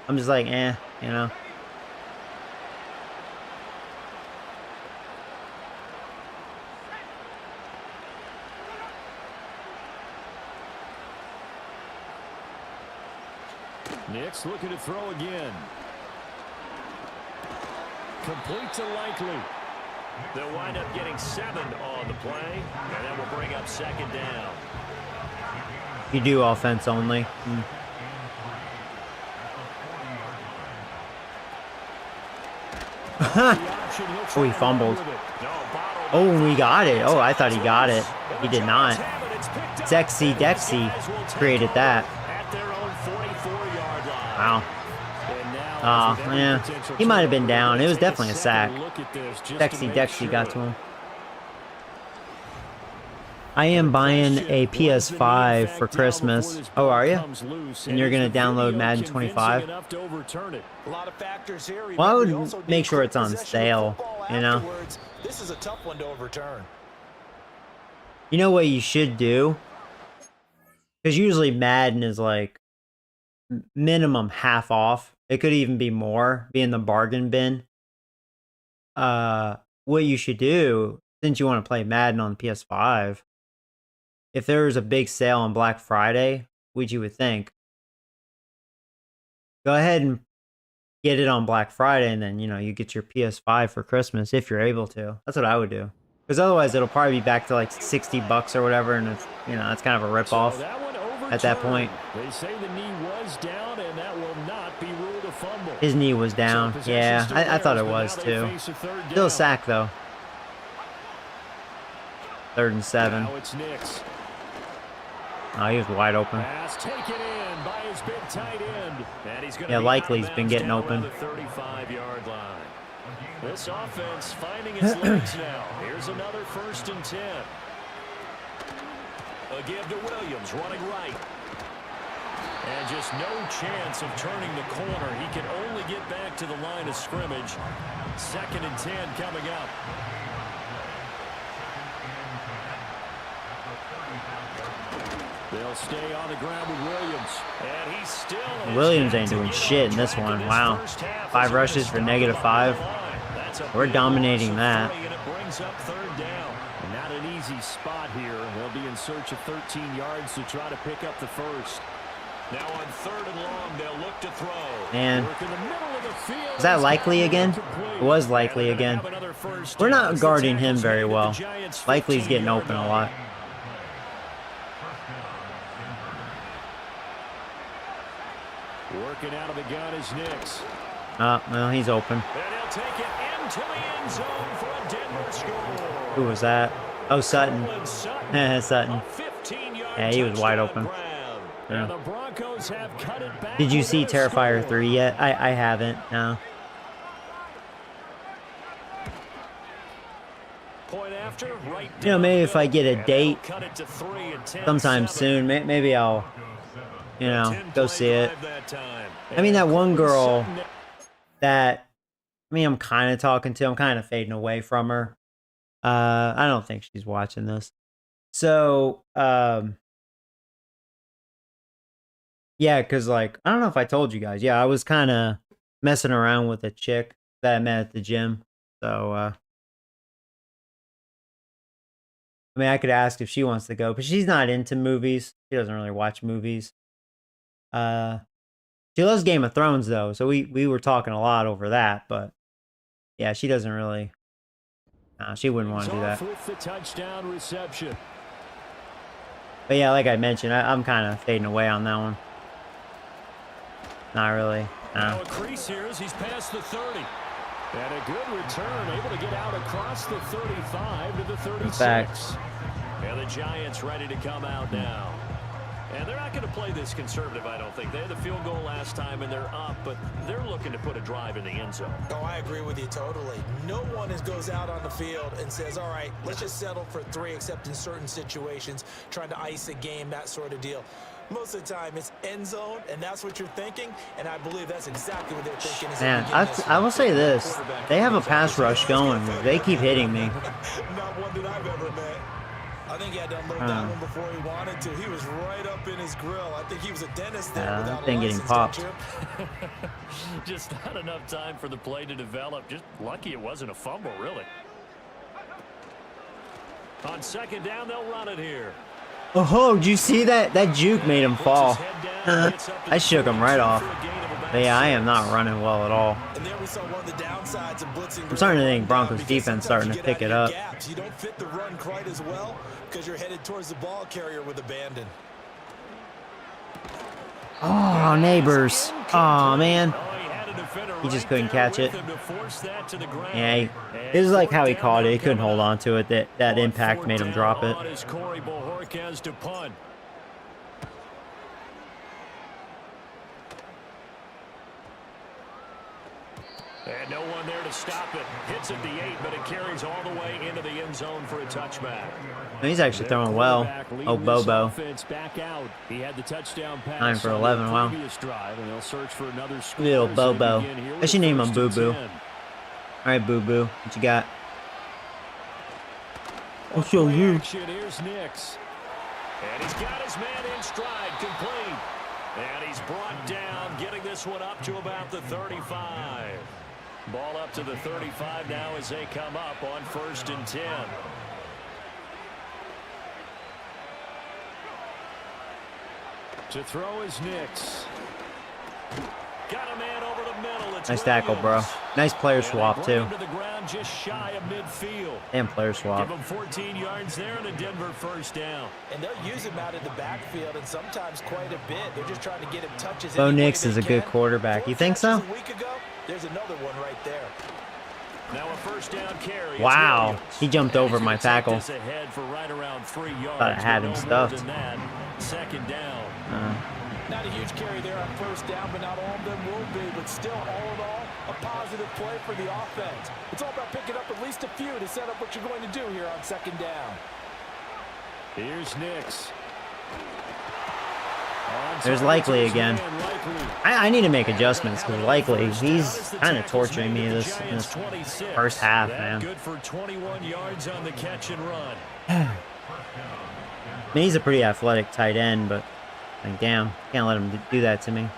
I'm just like, you know. Nix looking to throw again. Complete to Likely. They'll wind up getting 7 on the play, and that will bring up 2nd down. You do offense only. Oh, he fumbled. Oh, we got it. Oh, I thought he got it. He did not. Sexy Dexy created that. Wow. Oh, yeah. He might have been down. It was definitely a sack. Sexy Dexy got to him. I am buying a PS5 for Christmas. Oh, are you? And you're going to download Madden 25? Well, I would make sure it's on sale, you know? This is a tough one to overturn. You know what you should do? Because usually Madden is like minimum half off. It could even be more, be in the bargain bin. What you should do, since you want to play Madden on PS5, if there was a big sale on Black Friday, which you would think, go ahead and get it on Black Friday, and then, you know, you get your PS5 for Christmas if you're able to. That's what I would do. Because otherwise, it'll probably be back to like $60 or whatever, and it's, you know, it's kind of a ripoff at that point. They say the knee was down, and that will not be ruled a fumble. His knee was down. Yeah, I thought it was too. Still a sack though. 3rd and 7. Now it's Nix. Oh, he was wide open. Pass taken in by his big tight end. And he's Yeah, likely he's been getting open. 35-yard line. This offense finding its legs now. Here's another 1st and 10. A give to Williams, running right. And just no chance of turning the corner. He can only get back to the line of scrimmage. 2nd and 10 coming up. They'll stay on the ground with Williams. And he's still Williams ain't doing shit in this one. Wow. 5 rushes for -5. We're dominating that. And it brings up 3rd down. And not an easy spot here. They'll be in search of 13 yards to try to pick up the first. Now on 3rd and long, they'll look to throw. And Work in the middle of the field. is that likely again? It was likely again. We're not guarding him very well. Likely's getting open a lot. Working out of the gun is Nix. Well, he's open. And he'll take it into the end zone for a Denver score. Who was that? Oh, Sutton. Sutton. 15-yard Yeah, he was wide touchdown open. grab. Yeah. And the Broncos have cut it back. Did you see within a Terrifier score. 3 yet? I haven't. No. Point after, right You know, maybe if I get a down. date Cut it to 3 and 10, sometime 7. soon, maybe I'll, you know, 10 go play see it. drive that time. I mean, that one girl Sutton- that, I mean, I'm kind of talking to, I'm kind of fading away from her. I don't think she's watching this. So, yeah, because, like, I don't know if I told you guys. Yeah, I was kind of messing around with a chick that I met at the gym. So, I mean, I could ask if she wants to go, but she's not into movies. She doesn't really watch movies. She loves Game of Thrones, though, so we were talking a lot over that, but yeah, she doesn't really, she wouldn't want to do that. With the touchdown reception. But yeah, like I mentioned, I'm kind of fading away on that one. Not really. Now a crease here as he's past the 30. And a good return, able to get out across the 35 to the 36. Facts. And the Giants ready to come out now. And they're not going to play this conservative, I don't think. They had the field goal last time, and they're up, but they're looking to put a drive in the end zone. Oh, I agree with you totally. No one goes out on the field and says, all right, let's just settle for 3, except in certain situations, trying to ice a game, that sort of deal. Most of the time, it's end zone, and that's what you're thinking, and I believe that's exactly what they're thinking. Man, I will say this. They have a pass rush going. They keep hitting me. Not one that I've ever met. I think he had to unload that one before he wanted to. He was right up in his grill. I think he was a dentist there without that thing a getting license, popped. don't you? Just not enough time for the play to develop. Just lucky it wasn't a fumble, really. On 2nd down, they'll run it here. Oh, did you see that? That juke made him fall. I shook him right off. But yeah, I am not running well at all. And there we saw one of the downsides of blitzing. I'm starting to think Broncos defense starting to pick it up. Gaps. You don't fit the run quite as well because you're headed towards the ball carrier with abandon. Oh, neighbors. Oh, man. He just couldn't catch it. Yeah, this is like how he caught it. He couldn't hold on to it. That impact made him drop it. And no one there to stop it. Hits at the 8, but it carries all the way into the end zone for a touchback. He's actually throwing well. Oh, Bobo. Back out. He had the touchdown pass 9 for 11, wow. Drive, and they'll search for another score. Little Bobo. I should name him Boo Boo. 10. Alright, Boo Boo. What you got? I'll show you. Here's Nix. And he's got his man in stride, complete. And he's brought down, getting this one up to about the 35. Ball up to the 35 now as they come up on 1st and 10. To throw is Nix. Got a man over the middle. It's Nice tackle, bro. Williams. Nice player And they swap, bring too. him to the ground just shy of midfield. And player Give swap. him 14 yards there and a Denver first down. And they'll use him out in the backfield, and sometimes quite a bit. They're just trying to get him touches. Bo any way Nix they is a good can. quarterback. 4 You think so? catches a week ago, there's another one right there. Now a first down carry. It's Wow. Williams. He jumped And over he's my gonna take tackle. this ahead for right around 3 yards. Thought I had but him no stuffed. more than that. 2nd down. Not a huge carry there on 1st down, but not all of them will be. But still, all in all, a positive play for the offense. It's all about picking up at least a few to set up what you're going to do here on 2nd down. Here's Nix. There's Likely again. I need to make adjustments because Likely, he's kind of torturing me this first half, man. Good for 21 yards on the catch and run. I mean, he's a pretty athletic tight end, but like, damn, can't let him do that to me.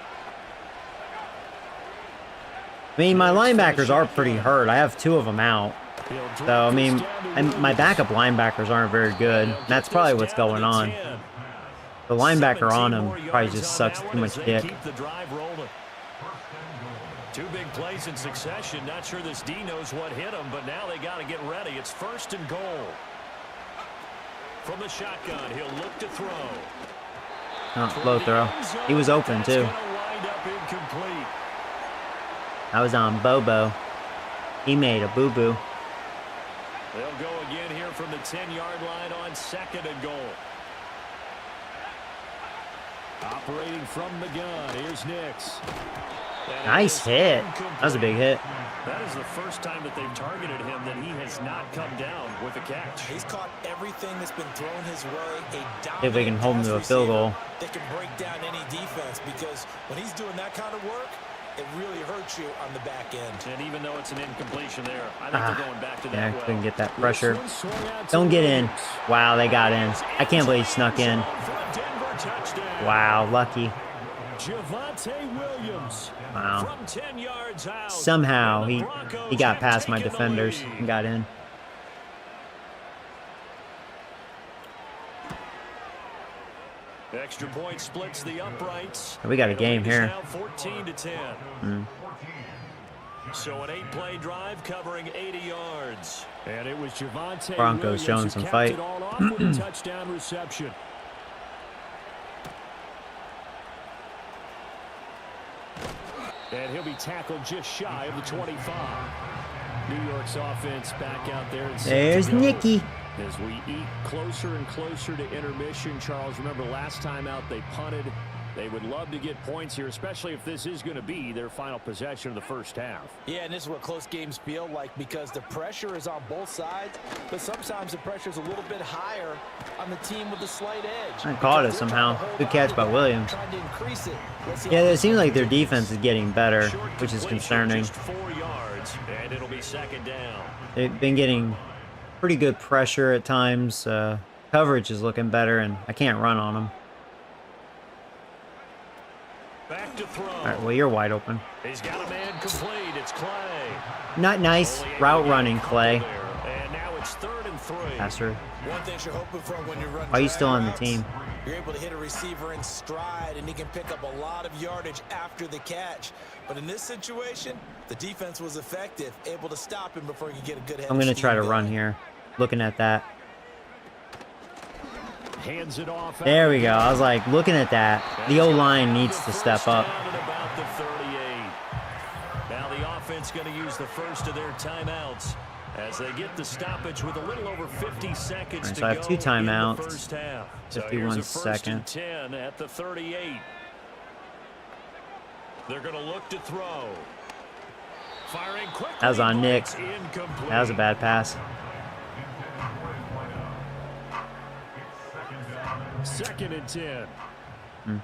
I mean, my linebackers are pretty hurt. I have 2 of them out. So, I mean, my backup linebackers aren't very good. That's probably what's going on. The linebacker on him probably just sucks too much dick. Keep the drive rolling. 2 big plays in succession. Not sure this D knows what hit him, but now they got to get ready. It's 1st and goal. From the shotgun, he'll look to throw. Oh, low throw. He was open, That's too. gonna wind up incomplete. I was on Bobo. He made a boo-boo. They'll go again here from the 10-yard line on 2nd and goal. Operating from the gun, here's Nix. And Nice it is hit. incomplete. That was a big hit. That is the first time that they've targeted him that he has not come down with a catch. He's caught everything that's been thrown his way. If we can hold him to a field goal. That can break down any defense, because when he's doing that kind of work, it really hurts you on the back end. And even though it's an incompletion there, I think they're going back to Yeah, that well. couldn't get that pressure. This one swung out to Don't get in. Williams. Wow, they got in. I can't believe he snuck in. For a Denver touchdown. Wow, lucky. Javonte Williams. Wow. From 10 yards out. Somehow And the he Broncos got have past my taken the defenders lead. and got in. Extra point splits the uprights. We got a game It is here. now 14 to 10. So an 8-play drive covering 80 yards. And it was Javonte Broncos Williams showing who some capped fight. it all off with a touchdown reception. And he'll be tackled just shy of the 25. New York's offense back out there. And set There's to go. Nicky. As we eat closer and closer to intermission, Charles, remember last time out they punted. They would love to get points here, especially if this is going to be their final possession of the first half. Yeah, and this is what close games feel like, because the pressure is on both sides, but sometimes the pressure is a little bit higher on the team with the slight edge. I caught it Because they're somehow. trying to hold Good catch on, by Williams. trying to increase it. Let's see Yeah, how it this seems one like their goes. defense is getting better, Short which is completion, concerning. Just 4 yards, and it'll be 2nd down. They've been getting pretty good pressure at times. Coverage is looking better, and I can't run on them. Back to throw. All right, well, you're wide open. He's got a man complete. It's Clay. Not nice. Only able Route to get running, a couple Clay. there. And now it's 3rd and 3. Passer. One thing you're hoping for when you run Why are you drag still on the routes, team? You're able to hit a receiver in stride, and he can pick up a lot of yardage after the catch. But in this situation, the defense was effective, able to stop him before he could get a good head. I'm going to of try to steam run going. here. Looking at that. Hands it off. There we go. I was like, looking at that. The O-line needs to step up. Down at about the 38. Now the offense going to use the first of their timeouts as they get the stoppage with a little over 50 seconds Alright, to so I have go 2 in the timeouts. first half. So 51 here's a first second. and 10 at the 38. They're going to look to throw. Firing quickly. That was on but Nick. it's incomplete. That was a bad pass. 2nd and 10.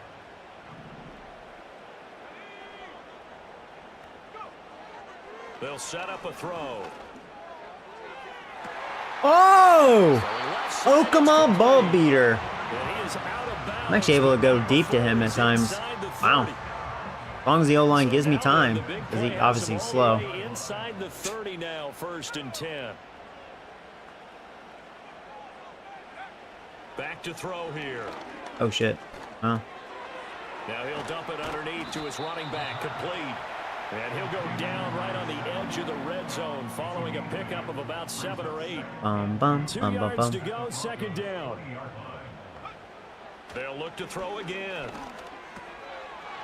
They'll set up a throw. Oh! Okama ball beater. And he is out of bounds. I'm actually able to go deep to him at times. Inside the Wow.30. As long as the O-line gives me So now time, the big because he play obviously has is him all the slow. way inside the 30 now, 1st and 10. Back to throw here. Oh, shit. Oh. Now he'll dump it underneath to his running back, complete. And he'll go down right on the edge of the red zone following a pickup of about 7 or 8. Bum, bum, 2 bum, bum, yards bum. to go, 2nd down. They'll look to throw again.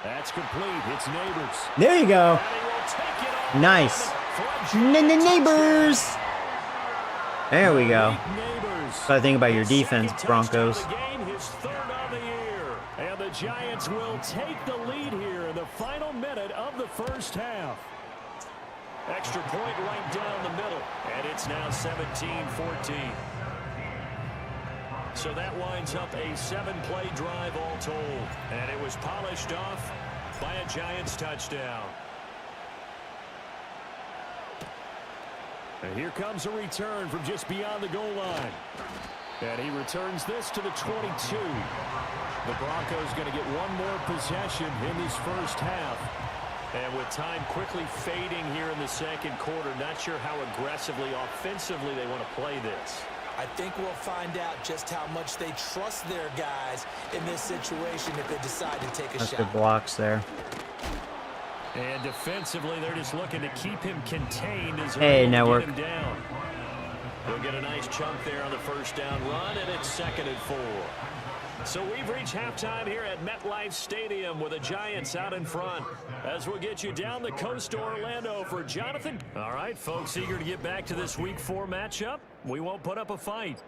That's complete. It's Neighbors. There you go. And he will take it off. Nice. For a Neighbors. There we go. Neighbors. So I think about your His defense, second Broncos. touchdown of the game, his 3rd on the year. And the Giants will take the lead here in the final minute of the 1st half. Extra point right down the middle. And it's now 17-14. So that winds up a 7-play drive all told. And it was polished off by a Giants touchdown. And here comes a return from just beyond the goal line. And he returns this to the 22. The Broncos going to get one more possession in this 1st half. And with time quickly fading here in the 2nd quarter, not sure how aggressively, offensively they want to play this. I think we'll find out just how much they trust their guys in this situation if they decide to take a That's shot. good blocks there. And defensively, they're just looking to keep him contained as Hey, they network. get him down. He'll get a nice chunk there on the 1st down run, and it's 2nd and 4. So we've reached halftime here at MetLife Stadium with the Giants out in front. As we'll get you down the coast to Orlando for Jonathan. All right, folks, eager to get back to this Week 4 matchup. We won't put up a fight.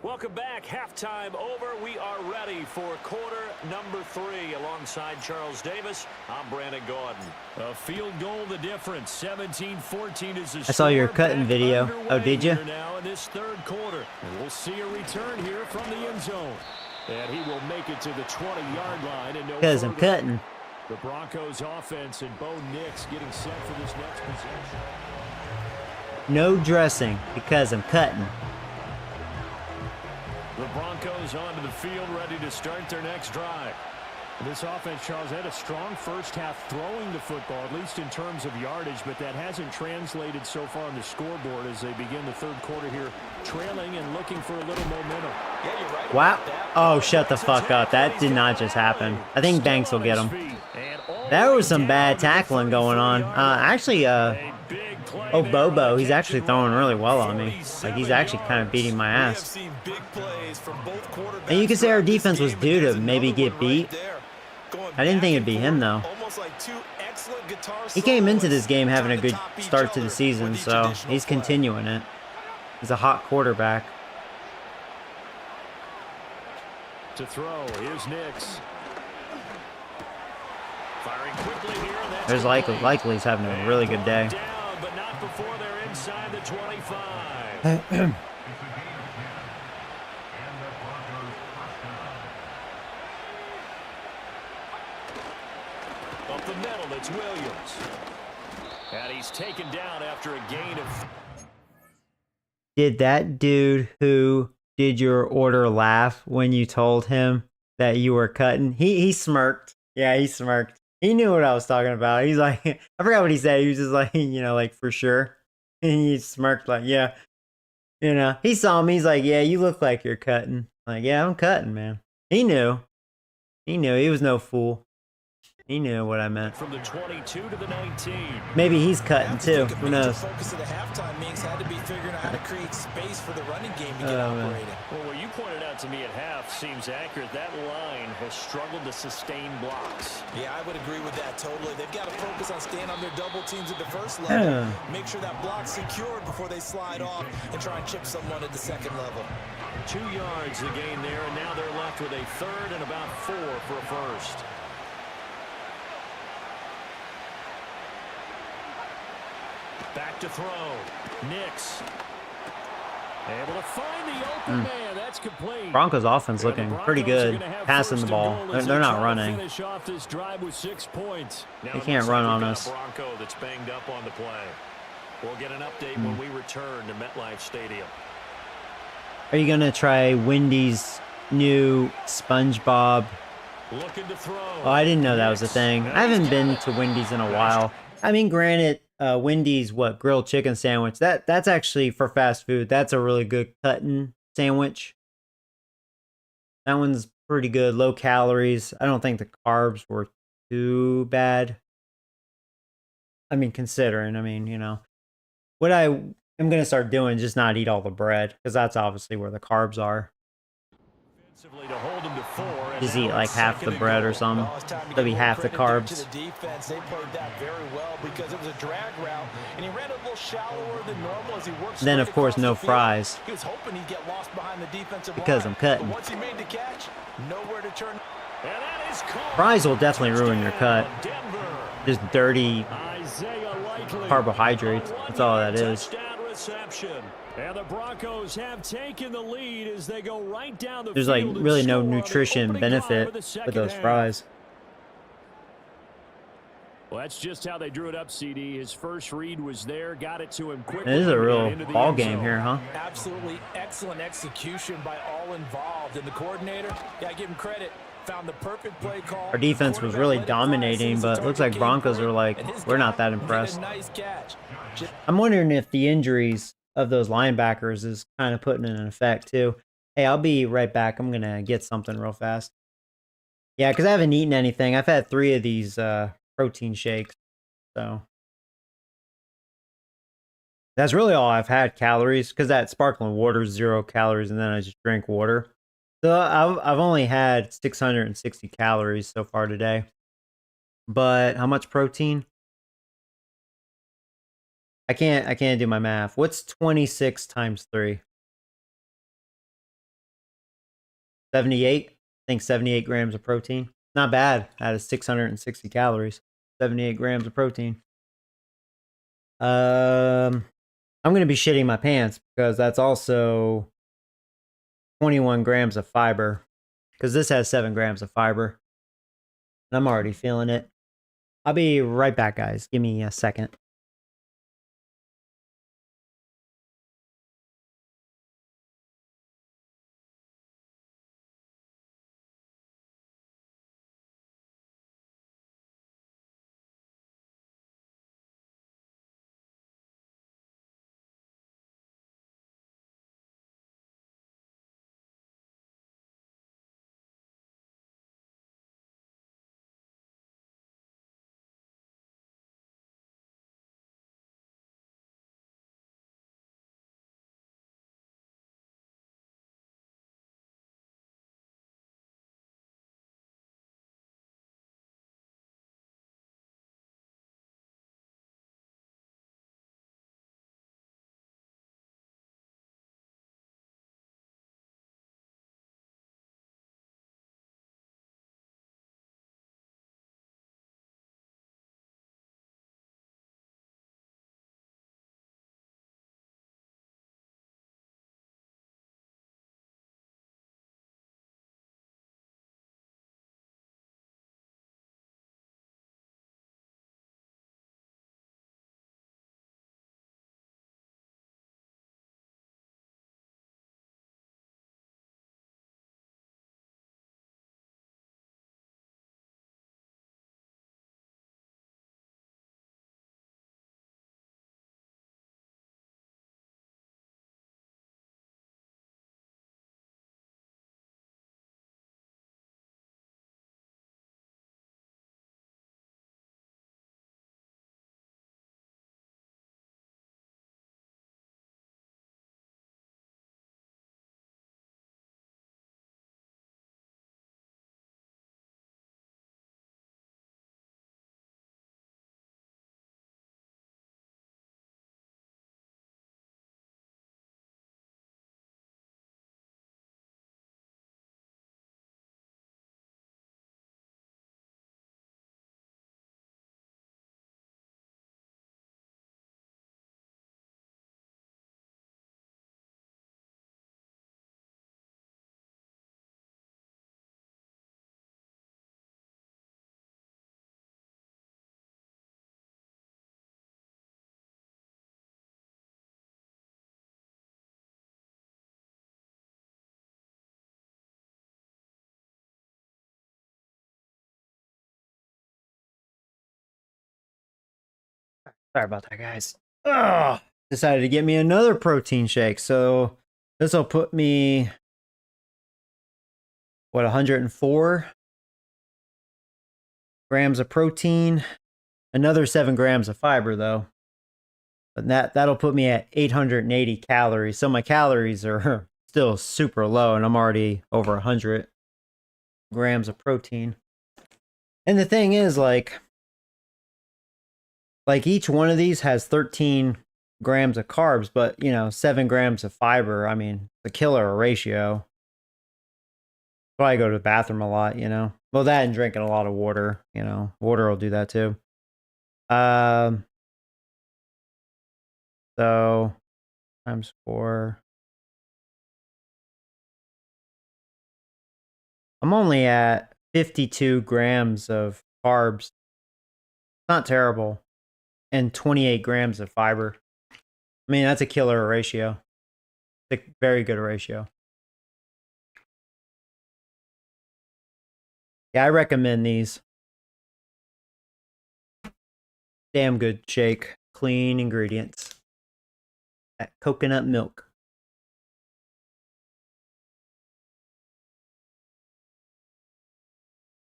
Welcome back. Halftime over. We are ready for quarter number 3 alongside Charles Davis. I'm Brandon Gordon. A field goal the difference. 17-14 is the I saw your score. cutting Back video. underway Oh, did you? here now in this 3rd quarter. We'll see a return here from the end zone. And he will make it to the 20-yard line. And no Because I'm further. cutting. The Broncos offense and Bo Nix getting set for this next possession. No dressing because I'm cutting. The Broncos onto the field, ready to start their next drive. This offense, Charles, had a strong 1st half throwing the football, at least in terms of yardage, but that hasn't translated so far on the scoreboard as they begin the 3rd quarter here, trailing and looking for a little momentum. Yeah, you're right Wow. about that. Oh, shut the fuck up. That did not just happen. I think Banks will get him. There was some bad tackling going on. Actually, oh, Bobo, he's actually throwing really well on me. Like, he's actually kind of beating my We have ass. seen big plays from both quarterbacks. And you could say our throughout this defense was game, due and to there's maybe another get one beat. right there. Going I didn't back think it'd and be him, forth, though. almost like 2 excellent guitar He came into this soloists game having a trying to good top each start to the other season, with each so additional he's play. continuing it. He's a hot quarterback. To throw, here's Nix. Firing quickly here. That's There's likely he's having a really good day. down, but not before they're inside the 25. Up the middle, it's Williams. And he's taken down after a gain of... Did that dude who did your order laugh when you told him that you were cutting? He smirked. Yeah, he smirked. He knew what I was talking about. He's like, I forgot what he said. He was just like, like for sure. And he smirked like, yeah. He saw me. He's like, yeah, you look like you're cutting. Like, yeah, I'm cutting, man. He knew. He knew. He was no fool. He knew what I meant. From the 22 to the 19. Maybe he's cutting too. Who knows? The focus of the halftime meetings had to be figuring out how to create space for the running game to get operating. Well, what you pointed out to me at half seems accurate. That line has struggled to sustain blocks. Yeah, I would agree with that totally. They've got to focus on staying on their double teams at the first level. Make sure that block's secured before they slide off and try and chip someone at the second level. 2 yards the gain there, and now they're left with a 3rd and about 4 for a first. Back to throw. Nix. Able to find the open man. That's complete. Broncos offense looking pretty good. Passing the ball. They're not running. Finish off this drive with 6 points. They can't run on us. Bronco that's banged up on the play. We'll get an update when we return to MetLife Stadium. Are you gonna try Wendy's new SpongeBob? Looking to throw. Oh, I didn't know that was a thing. I haven't been to Wendy's in a while. I mean, granted, Wendy's grilled chicken sandwich. That's actually for fast food. That's a really good cutting sandwich. That one's pretty good, low calories. I don't think the carbs were too bad. I mean, considering, what I am gonna start doing is just not eat all the bread, because that's obviously where the carbs are. Offensively to hold him to 4, and Just now eat like it's half the second and bread or goal. something. Well, it's time to That'll give be more half the credit to carbs. the defense. They played that very well because it was a drag route, and he ran a little shallower than normal as he worked. Then, of straight course, across no the field. fries. He was hoping he'd get lost behind the defensive Because line. I'm cutting. But once he made the catch, nowhere to turn. And that is caught. Fries will definitely ruin your cut. Denver. Just dirty Isaiah Likely carbohydrates. on That's all that 1-yard is. touchdown reception. And the Broncos have taken the lead as they go right down the There's field like and really no score on the nutrition opening drive benefit of the with second those half. fries. Well, that's just how they drew it up, CD. His first read was there, got it to him quickly. This is a and real into the ball end game zone. here, huh? Absolutely excellent execution by all involved. And the coordinator, gotta give him credit, found the perfect play call. Our defense was really dominating, but it looks like Broncos are like, we're not that impressed. Nice catch. I'm wondering if the injuries of those linebackers is kind of putting in an effect too. Hey, I'll be right back. I'm gonna get something real fast. Yeah, because I haven't eaten anything. I've had 3 of these protein shakes, so that's really all I've had calories. Because that sparkling water is 0 calories, and then I just drink water. So I've only had 660 calories so far today. But how much protein? I can't do my math. What's 26 times 3? 78? I think 78 grams of protein. Not bad out of 660 calories. 78 grams of protein. I'm gonna be shitting my pants because that's also 21 grams of fiber. Because this has 7 grams of fiber. And I'm already feeling it. I'll be right back, guys. Give me a second. Sorry about that, guys. Ugh. Decided to get me another protein shake. So this will put me, what, 104 grams of protein. Another 7 grams of fiber, though. But that'll put me at 880 calories. So my calories are still super low, and I'm already over 100 grams of protein. And the thing is, like each one of these has 13 grams of carbs, but, 7 grams of fiber. I mean, the killer ratio. Probably go to the bathroom a lot, Well, that and drinking a lot of water, Water will do that too. So times 4. I'm only at 52 grams of carbs. Not terrible. And 28 grams of fiber. I mean, that's a killer ratio. It's a very good ratio. Yeah, I recommend these. Damn good shake. Clean ingredients. That coconut milk.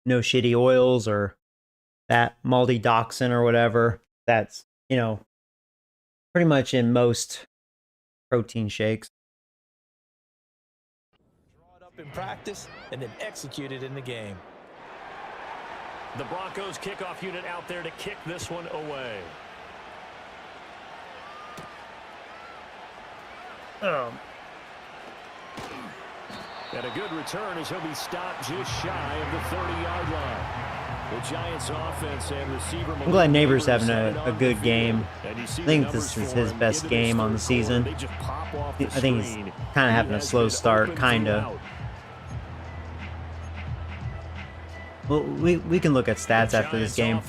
No shitty oils or that maltodextrin or whatever. That's, pretty much in most protein shakes. Draw it up in practice and then execute it in the game. The Broncos kickoff unit out there to kick this one away. And a good return as he'll be stopped just shy of the 30-yard line. The Giants offense and receiver. I'm glad Neighbors having a good game. I think this is his best game on the season. I think he's kind of having a slow start, kind of. Well, we can look at stats after this game.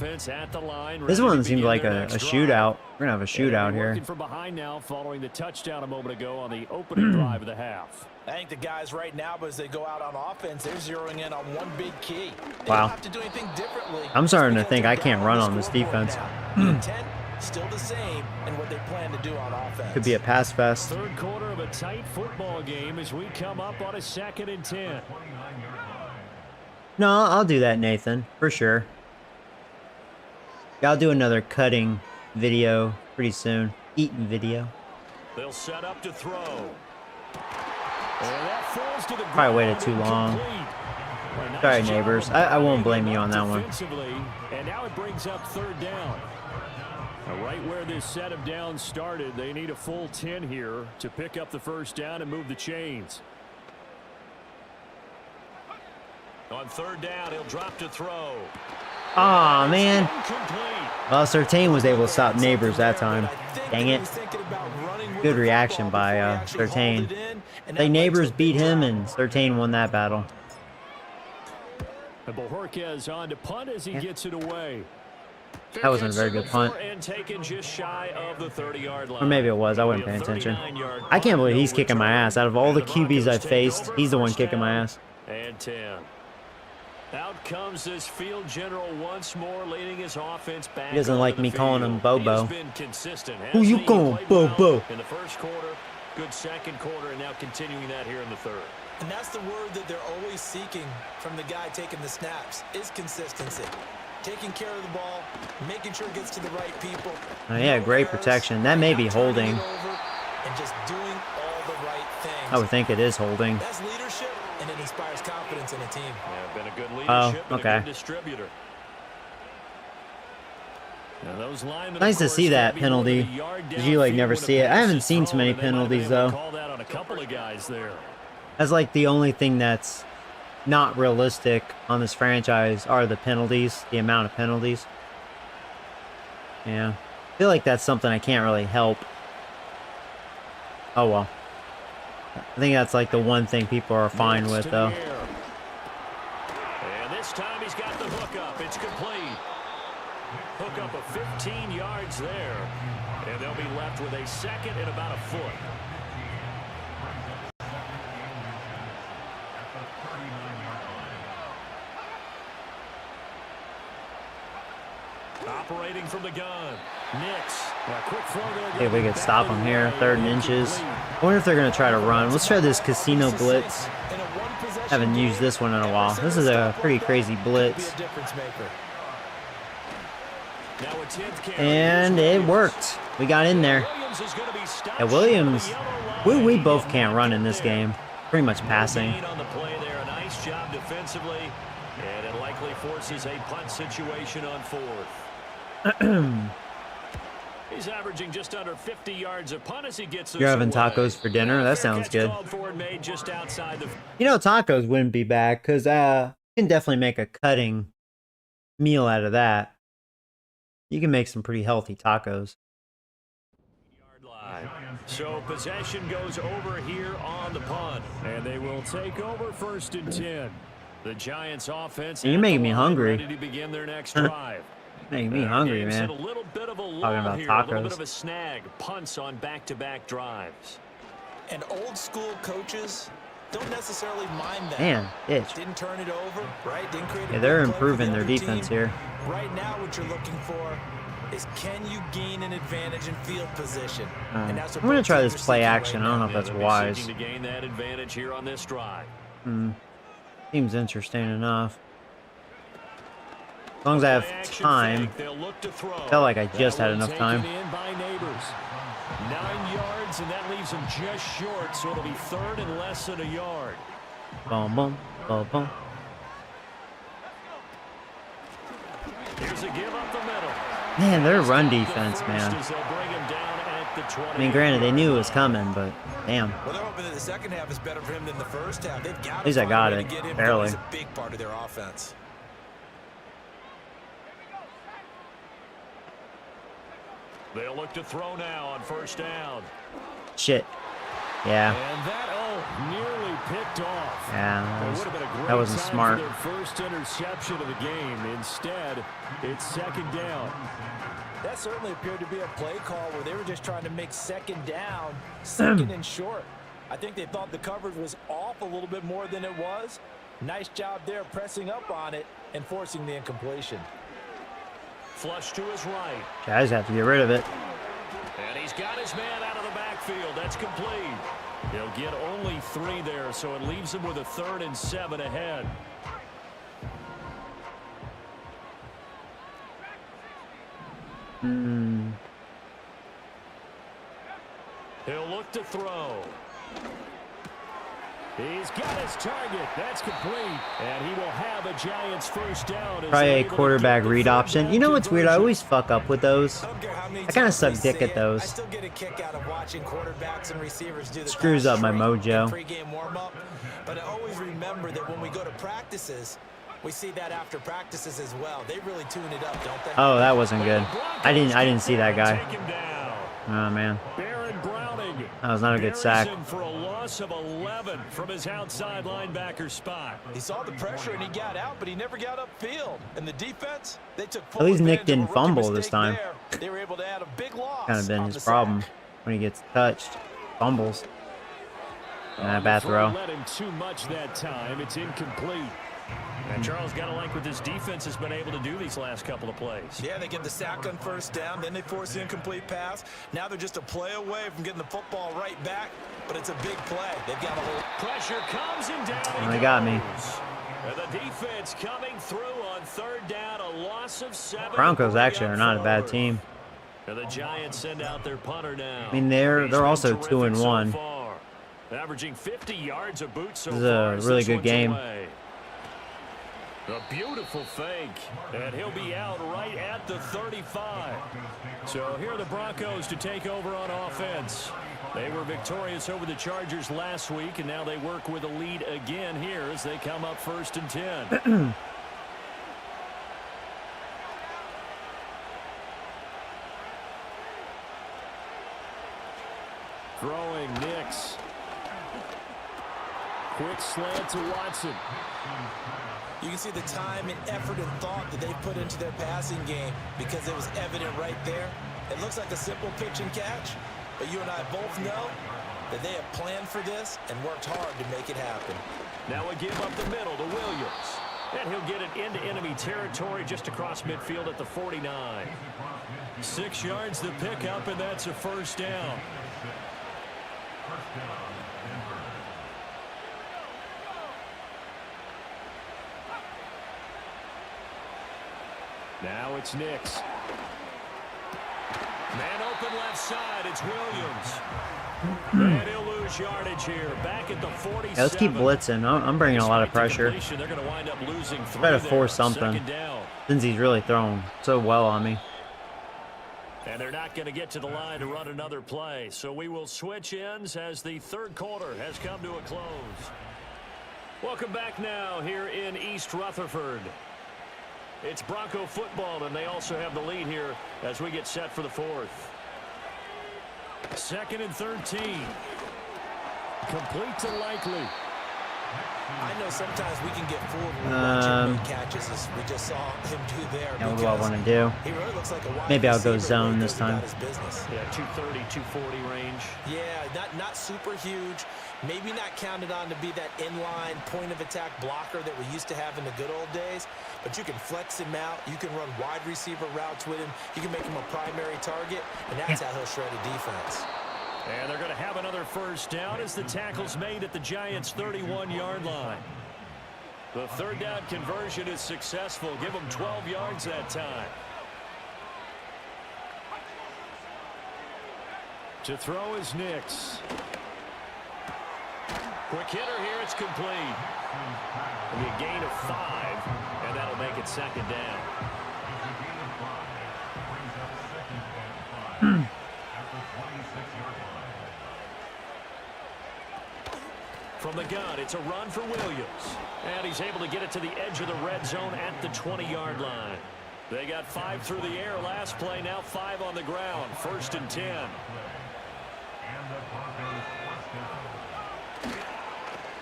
This one seems like a shootout. We're gonna have a shootout here. From behind now, following the touchdown a moment ago on the opening drive of the half. I think the guys right now, as they go out on offense, they're zeroing in on one big key. They Wow. don't have to do anything differently. I'm starting to think I can't run on this defense. The intent still the same in what they plan to do on offense. Could be a pass fest. Third quarter of a tight football game as we come up on a 2nd and 10. No, I'll do that, Nathan, for sure. I'll do another cutting video pretty soon. Eating video. They'll set up to throw. And that falls to the Probably waited too long. Nice Sorry, job Neighbors. of I won't blame you on that one. defensively, and now it brings up 3rd down. Now, right where this set of downs started, they need a full 10 here to pick up the 1st down and move the chains. On 3rd down, he'll drop to throw. Aw, man. Incomplete. Well, Surtain was able to stop Neighbors that time. Dang it. Good reaction by Surtain. Like, Neighbors beat him, and Surtain won that battle. And Bojorquez on to punt as he gets it away. That wasn't a very good punt. And taken just shy of the 30-yard line. Or maybe it was. I wasn't paying attention. I can't believe he's kicking my ass. Out of all the QBs I've faced, he's the one kicking my ass. And 10. Out comes this field general once more, leading his offense back. He doesn't like me calling him Bobo. He's been consistent. Who you calling Bobo? In the 1st quarter, good 2nd quarter, and now continuing that here in the 3rd. And that's the word that they're always seeking from the guy taking the snaps, is consistency. Taking care of the ball, making sure it gets to the right people. Oh, yeah, great protection. That may be holding. And just doing all the right things. I would think it is holding. That's leadership, and it inspires confidence in a team. Yeah, been a good leadership and a good distributor. Now those linemen, Nice to see that penalty. Did you never see it? I haven't seen too many penalties though. Called out on a couple of guys there. That's like the only thing that's not realistic on this franchise are the penalties, the amount of penalties. Yeah. I feel like that's something I can't really help. Oh well. I think that's like the one thing people are fine with though. And this time he's got the hook up. It's complete. Hook up of 15 yards there. And they'll be left with a 2nd and about a foot. Operating from the gun. Nix See if we could stop them here. 3rd and inches. I wonder if they're going to try to run. Let's try this casino blitz. Haven't used this one in a while. This is a pretty crazy blitz. And it worked. We got in there. And Williams, we both can't run in this game. Pretty much passing. Nice job defensively, and it likely forces a punt situation on 4th. He's averaging just under 50 yards a punt as he gets. You're having tacos for dinner? That sounds good. You know, tacos wouldn't be bad because you can definitely make a cutting meal out of that. You can make some pretty healthy tacos. So possession goes over here on the punt, and they will take over 1st and 10. The Giants offense. You're making me hungry. Ready to begin their next drive. Making me hungry, man. A little bit of a Talking about here, tacos. A little bit of a snag. Punts on back-to-back drives. And old school coaches don't necessarily mind that. Man, itch. Didn't turn it over, right? Didn't create Yeah, they're improving their defense here. Right now, what you're looking for is can you gain an advantage in field position? And that's what I'm going to try both this teams are play seeking action. right I don't know now. if that's wise. Seeking to gain that advantage here on this drive. Seems interesting enough. As long as I have time. I felt like I just had enough time. 9 yards, and that leaves him just short, so it'll be 3rd and less than a yard. Boom, boom, boom, boom. Here's a give up the middle. Man, their run defense, man. I mean, granted, they knew it was coming, but damn. Well, they're hoping that the second half is better for him than the first half. They've got At least I got it, barely. He's a big part of their offense. They'll look to throw now on 1st down. Shit. Yeah. And that, nearly picked off. Yeah, that wasn't smart. Their first interception of the game. Instead, it's 2nd down. That certainly appeared to be a play call where they were just trying to make 2nd down, 2nd and short. I think they thought the coverage was off a little bit more than it was. Nice job there pressing up on it and forcing the incompletion. Flush to his right. Guys have to get rid of it. And he's got his man out of the backfield. That's complete. He'll get only 3 there, so it leaves him with a 3rd and 7 ahead. He'll look to throw. He's got his target. That's complete. And he will have a Giants 1st down. Probably a quarterback read option. You know what's weird? I always fuck up with those. I kind of suck dick at those. I still get a kick out of watching quarterbacks and receivers do the Screws up my mojo. Pre-game warm-up. But I always remember that when we go to practices, we see that after practices as well. They really tune it up, don't they? Oh, that wasn't good. I didn't see that guy. Oh man. That was not a good sack. For a loss of 11 from his outside linebacker spot. He saw the pressure and he got out, but he never got upfield. And the defense, they took full At least Nick advantage of a didn't rookie fumble this mistake time. there. They were able to add a big loss. Kind of been on his the problem sack. when he gets touched. Fumbles. And a bad throw. Let him too much that time. It's incomplete. And Charles got to like what this defense has been able to do these last couple of plays. Yeah, they get the sack on 1st down, then they force the incomplete pass. Now they're just a play away from getting the football right back, but it's a big play. They've got a whole pressure comes and down. They got me. And the defense coming through on 3rd down, a loss of 7. Broncos actually are not a bad team. And the Giants send out their punter now. I mean, they're also 2-1. So averaging 50 yards a boot so This is a really good game. A beautiful fake, and he'll be out right at the 35. So here are the Broncos to take over on offense. They were victorious over the Chargers last week, and now they work with a lead again here as they come up 1st and 10. Throwing Nix. Quick slant to Watson. You can see the time and effort and thought that they put into their passing game because it was evident right there. It looks like a simple pitch and catch, but you and I both know that they have planned for this and worked hard to make it happen. Now a give up the middle to Williams. And he'll get it into enemy territory just across midfield at the 49. 6 yards to pick up, and that's a first down. Now it's Nix. Man open left side. It's Williams. And he'll lose yardage here. Back at the 47. Yeah, let's keep blitzing. I'm bringing a lot of pressure. They're going to wind up losing 3 Try to force something. Since he's really thrown so well on me. And they're not going to get to the line to run another play. So we will switch ends as the third quarter has come to a close. Welcome back now here in East Rutherford. It's Bronco football, and they also have the lead here as we get set for the fourth. 2nd and 13. Complete to Likely. I know sometimes we can get fooled when watching big catches, as we just saw him do there. Yeah, what do I want to do? He really looks like a wide Maybe I'll go receiver zone when he this goes about time. his business. Yeah, 230, 240 range. Yeah, not super huge. Maybe not counted on to be that inline point of attack blocker that we used to have in the good old days. But you can flex him out. You can run wide receiver routes with him. You can make him a primary target, and that's how he'll shred a defense. And they're going to have another first down as the tackle's made at the Giants' 31-yard line. The third down conversion is successful. Give them 12 yards that time. To throw is Nix. Quick hitter here. It's complete. It'll be a gain of 5, and that'll make it 2nd down. From the gun, it's a run for Williams. And he's able to get it to the edge of the red zone at the 20-yard line. They got 5 through the air last play, now 5 on the ground. 1st and 10.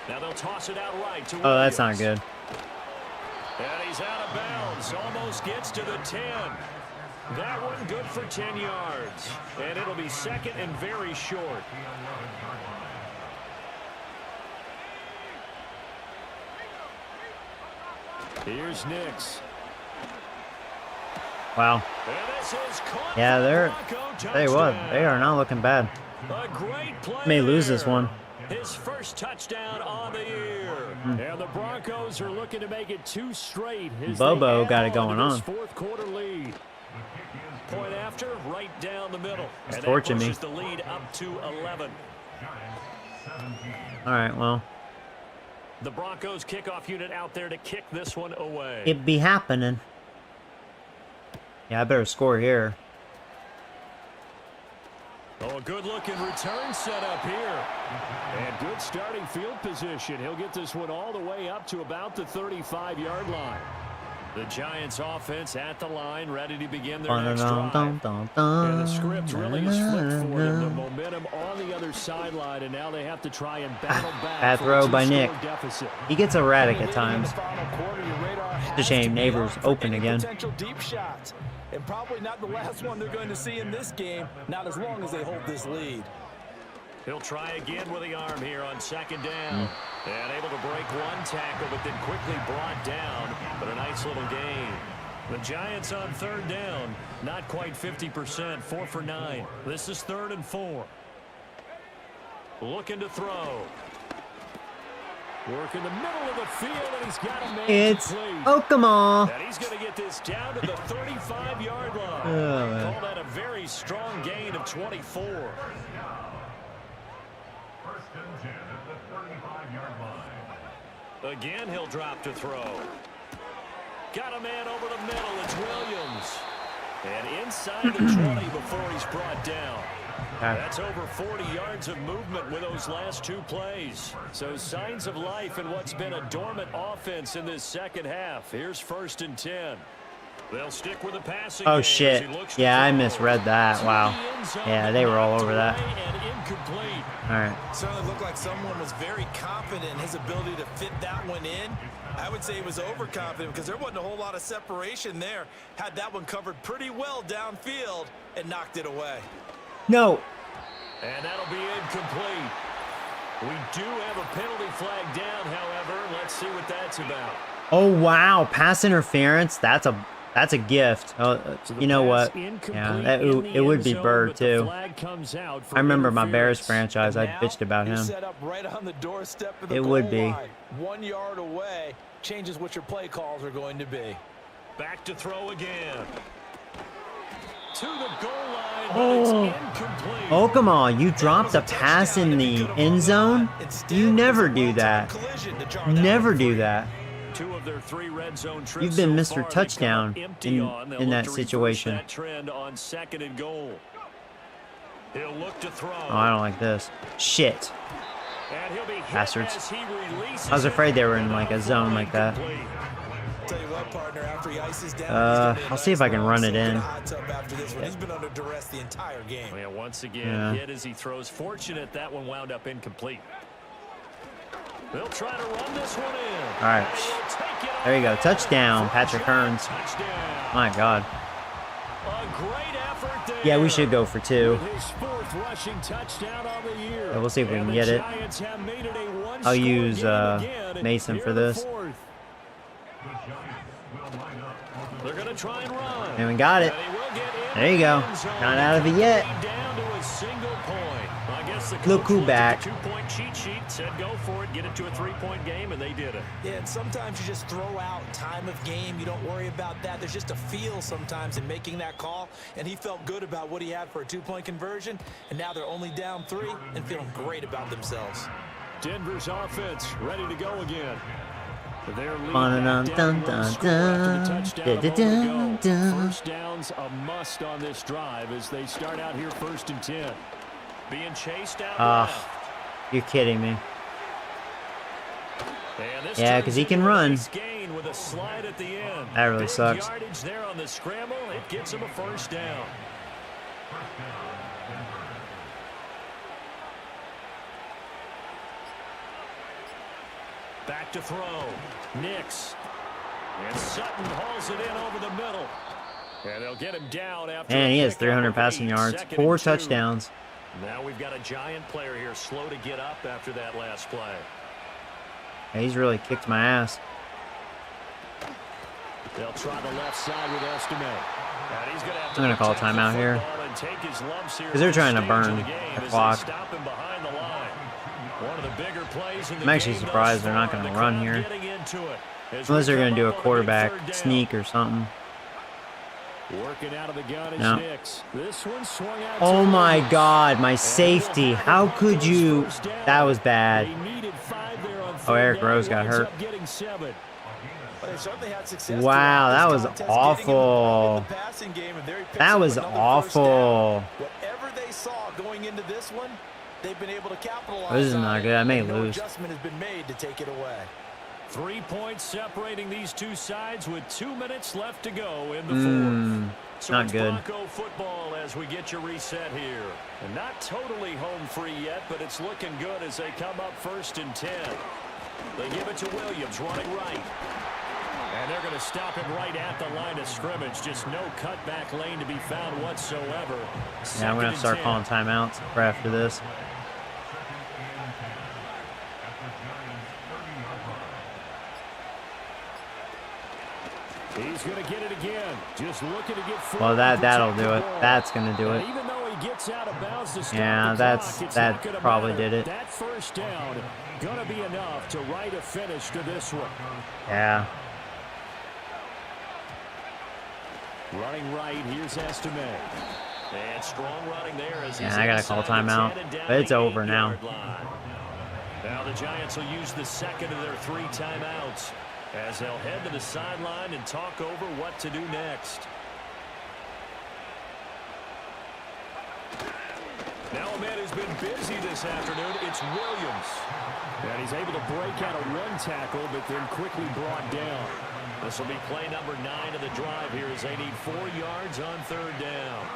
Now they'll toss it out right to Williams. Oh, that's not good. And he's out of bounds. Almost gets to the 10. That one good for 10 yards. And it'll be 2nd and very short. Here's Nix. Wow. Yeah, they are not looking bad. A great play. May lose this one. His first touchdown on the year. And the Broncos are looking to make it 2 straight. Bobo got it going on. 4th quarter lead. Point after, right down the middle. He's and torching that me. pushes the lead up to 11. All right, well. The Broncos kickoff unit out there to kick this one away. It be happening. Yeah, I better score here. Oh, a good-looking return set up here. And good starting field position. He'll get this one all the way up to about the 35-yard line. The Giants offense at the line, ready to begin their next drive. And the script really is flipped for them. The momentum on the other sideline, and now they have to try and battle back. Bad throw by Nick. Deficit. He gets erratic at times. It's a shame Neighbors open again. Potential deep shots. And probably not the last one they're going to see in this game, not as long as they hold this lead. He'll try again with the arm here on 2nd down. And able to break one tackle, but then quickly brought down. But a nice little gain. The Giants on 3rd down, not quite 50%, 4 for 9. This is 3rd and 4. Looking to throw. Work in the middle of the field, and he's got a man. It's complete. Okama. And he's going to get this down to the 35-yard line. Oh, man. Call that a very strong gain of 24. 1st and 10 at the 35-yard line. Again, he'll drop to throw. Got a man over the middle. It's Williams. And inside the 20 before he's brought down. That's over 40 yards of movement with those last 2 plays. So signs of life in what's been a dormant offense in this second half. Here's 1st and 10. They'll stick with the passing Oh, game shit. as he looks to Yeah, I throw. misread that. Wow. To the end zone, Yeah, they were all over that. and incomplete. All right. Certainly looked like someone was very confident in his ability to fit that one in. I would say he was overconfident because there wasn't a whole lot of separation there. Had that one covered pretty well downfield and knocked it away. No. And that'll be incomplete. We do have a penalty flag down, however. Let's see what that's about. Oh wow, pass interference. That's a gift. Oh, So the you know pass what? Yeah, incomplete that, in the it would end be zone, Bird but the too. flag comes out for I remember my Bears interference. franchise. I Now, bitched about you're him. set up right on the doorstep of the It goal would be. line. 1 yard away changes what your play calls are going to be. Back to throw again. To the goal line, but Oh. it's incomplete. Oh come on! You dropped a pass in the end zone. You never do that. Never do that. 2 of their 3 red zone trips You've been so Mr. far, they Touchdown come up empty in on. They'll that look to reverse situation. that trend on 2nd and goal. He'll look to throw. Oh, I don't like this. Shit. And he'll be hit Bastards. as he releases I was afraid they were in it. like a zone like that. Incomplete. Tell you what, partner, after he ices down, I'll see if I can run it in. After this one. He's been under duress the entire game. Yeah, once again, Yeah. hit as he throws. Fortunate that one wound up incomplete. They'll try to run this one in. All right. And he'll take it There you go. away Touchdown, for Patrick Hearns. touchdown. My God. A great effort there. Yeah, we should go for 2. With his 4th rushing touchdown of the year. Yeah, we'll see if we And can the get it. Giants have made it a one-score I'll use game again Mason here for in the this. 4th. They're going to try and run. And we got it. And he will get in There you go. the end zone. Not out of it yet. Down to a single point. I guess the Look coach who looked back. at the 2-point cheat sheet, said go for it, get it to a 3-point game, and they did it. Yeah, and sometimes you just throw out time of game. You don't worry about that. There's just a feel sometimes in making that call, and he felt good about what he had for a 2-point conversion, and now they're only down 3 and feeling great about themselves. Denver's offense ready to go again. Their lead Dun, back dun, down dun, one score after the dun. touchdown a Dun, moment dun, ago. dun. First down's a must on this drive as they start out here 1st and 10. Being chased out left. You're kidding me. And this Yeah, turns 'cause he can into a run. nice gain with a slide at the end. That really Big sucks. Yardage there on the scramble. It gets him a 1st down. Back to throw. Nix. And Sutton hauls it in over the middle. And they'll get him down after Man, a he has pickup 300 of passing 8, yards, 2nd 4 and 2. touchdowns. Now we've got a Giant player here slow to get up after that last play. Yeah, he's really kicked my ass. They'll try the left side with Estime. And he's gonna have to I'm gonna call protect timeout the here. football and take his lumps here 'Cause they're at this trying to stage burn of the game the as clock. They stop him behind the line. One of the bigger plays in the I'm actually game thus surprised they're not far, gonna and the run crowd here. getting into it as Unless we they're going come to do a up on big quarterback 3rd down. sneak or something. Working out of the gun is No. Nix. This one swung out Oh to my Nix. God, my And safety. we'll How have could those you? first down. That was bad. They needed 5 there on Oh, Eric 3rd down. Rose got Winds hurt. up getting 7. But they certainly had success Wow, throughout that this was contest, getting him awful. in the passing game, and there he picks That up was another first down. awful. Whatever they saw going into this one, they've been able to capitalize This is on not it, good. I may and no lose. adjustment has been made to take it away. 3 points separating these two sides with 2 minutes left to go in the 4th. So not it's good. Bronco football as we get your reset here. And not totally home free yet, but it's looking good as they come up 1st and 10. They give it to Williams running right. And they're going to stop him right at the line of scrimmage. Just no cutback lane to be found whatsoever. Yeah, I'm going to have to start calling timeouts right after this. He's going to get it again. Just looking to get forward. Well, that'll protect do the it. ball. That's going to do And it. even though he gets out of bounds to stop Yeah, the that's- clock, it's that not gonna probably matter. did it. That 1st down going to be enough to write a finish to this one. Yeah. Running right, here's Estime. And strong running there as he's Yeah, I gotta call inside the timeout. 10 and down But it's the over now. 8-yard line. Now the Giants will use the 2nd of their 3 timeouts as they'll head to the sideline and talk over what to do next. Now a man who's been busy this afternoon, it's Williams. And he's able to break out a 1 tackle, but then quickly brought down. This will be play number 9 of the drive here as they need 4 yards on 3rd down.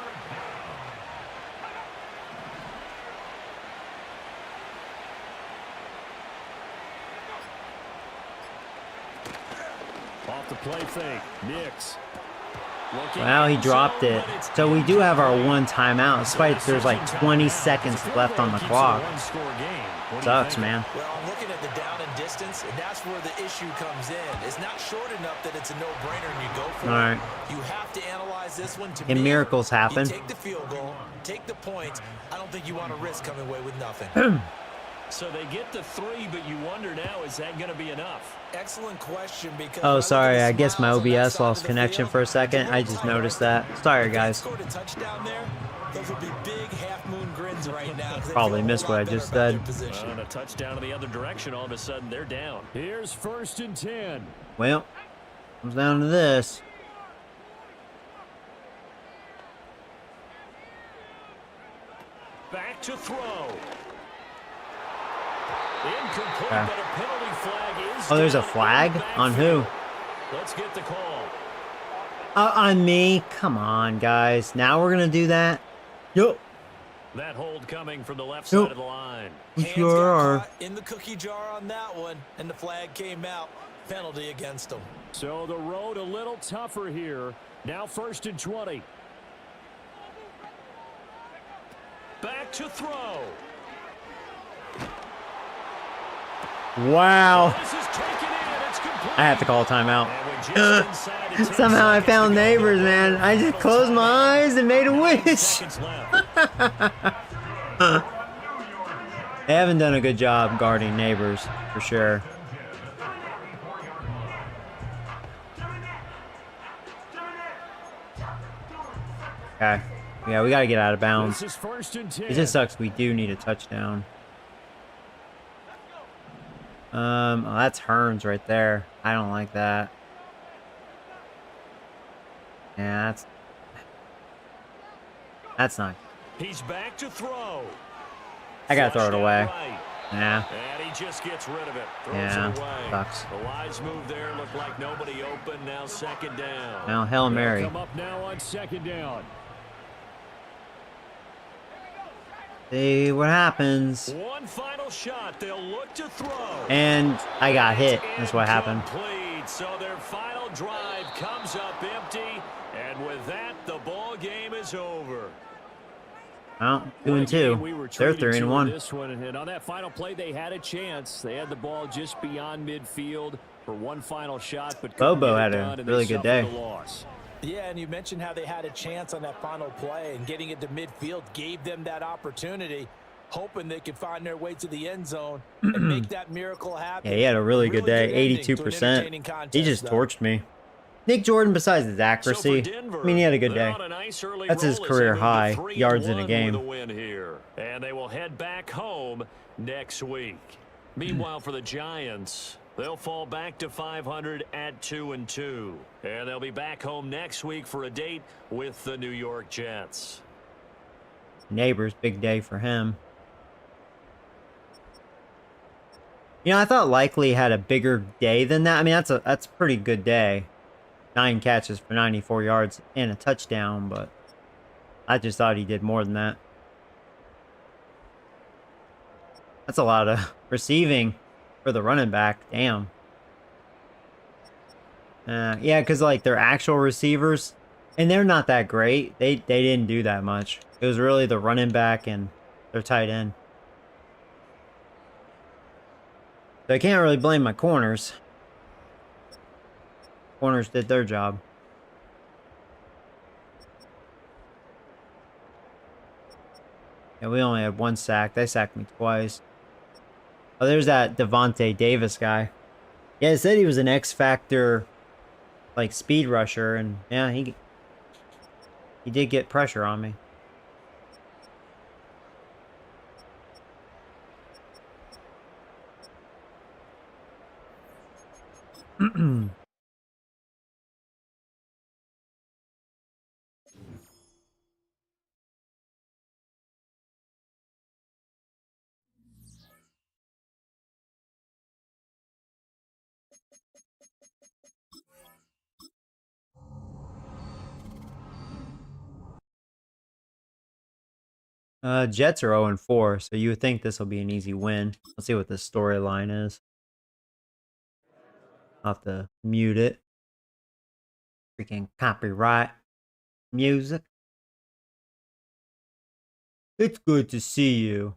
Off the play fake, Nix. Well, he dropped it. So we do have our one timeout, despite there's like 20 seconds left on the clock. Sucks, man. Well, I'm looking at the down and distance, and that's where the issue comes in. It's not short enough that it's a no-brainer and you go for All right. it. You have to analyze this one to Can me. miracles happen? You take the field goal, take the points. I don't think you want to risk coming away with nothing. So they get the 3, but you wonder now, is that going to be enough? Excellent question because Oh, when I sorry. look at I the guess my smiles on that OBS side lost of the connection field, for a second. I just noticed that. Sorry, if they guys. scored a touchdown there, those would be big half-moon grins right now. 'Cause they Probably feel a missed whole what I lot just better about said. their position. And a touchdown in the other direction, all of a sudden they're down. Here's 1st and 10. Well, comes down to this. Back to throw. Incomplete, Okay. but a penalty flag is Oh, there's a down flag? in the On who? backfield. Let's get the call. On me? Come on, guys. Now we're going to do that? Yup. That hold coming from the left Nope. side of the line. We Hands sure got are. caught in the cookie jar on that one, and the flag came out. Penalty against them. So the road a little tougher here. Now 1st and 20. Back to throw. Wow. This is taken in. It's complete. I have to call a timeout. And we're just inside of 10 Somehow I seconds to found go. neighbors, man. I just closed my eyes and made a 9 wish. seconds left. They haven't done a good job guarding neighbors, for sure. Okay. Yeah, we got to get out of bounds. This is 1st and 10. It just sucks. We do need a touchdown. Oh, that's Hearns right there. I don't like that. Yeah, that's not. He's back to throw. I gotta throw it Flushed out away. right. Yeah, And he just gets rid of it. Throws Yeah, it away. sucks. The wise move there. Looked like nobody open. Now 2nd down. now Hail Mary. Come up now on 2nd down. See what happens. One final shot. They'll look to throw. And I got hit. That's what happened. Incomplete. So their final drive comes up empty. And with that, the ball game is over. Well, What a 2 and game 2. we were They're treated 3 to and in 1. This one, and on that final play, they had a chance. They had the ball just beyond midfield for one final shot, but couldn't Bobo get it had a done, and they really good suffered day. the loss. Yeah, and you mentioned how they had a chance on that final play, and getting it to midfield gave them that opportunity, hoping they could find their way to the end zone and make that miracle happen. Yeah, he had a really good day. ending to an 82%. entertaining He contest, just though. torched me. Nick Jordan, besides his So for accuracy, Denver, I mean, he had a good they're day. on a nice early That's his roll as career they move to high, 3-1 yards in a with game. a win here. And they will head back home next week. Meanwhile, for the Giants, they'll fall back to 500 at 2 and 2. And they'll be back home next week for a date with the New York Jets. Neighbors, big day for him. You know, I thought Likely had a bigger day than that. I mean, that's a pretty good day. 9 catches for 94 yards and a touchdown, but I just thought he did more than that. That's a lot of receiving for the running back. Damn. Yeah, because like their actual receivers, and they're not that great. They didn't do that much. It was really the running back and their tight end. So I can't really blame my corners. Corners did their job. Yeah, we only had 1 sack. They sacked me twice. Oh, there's that Devontae Davis guy. Yeah, it said he was an X Factor, like, speed rusher, and yeah, he did get pressure on me. Jets are 0-4, so you would think this will be an easy win. Let's see what the storyline is. I'll have to mute it. Freaking copyright music. It's good to see you.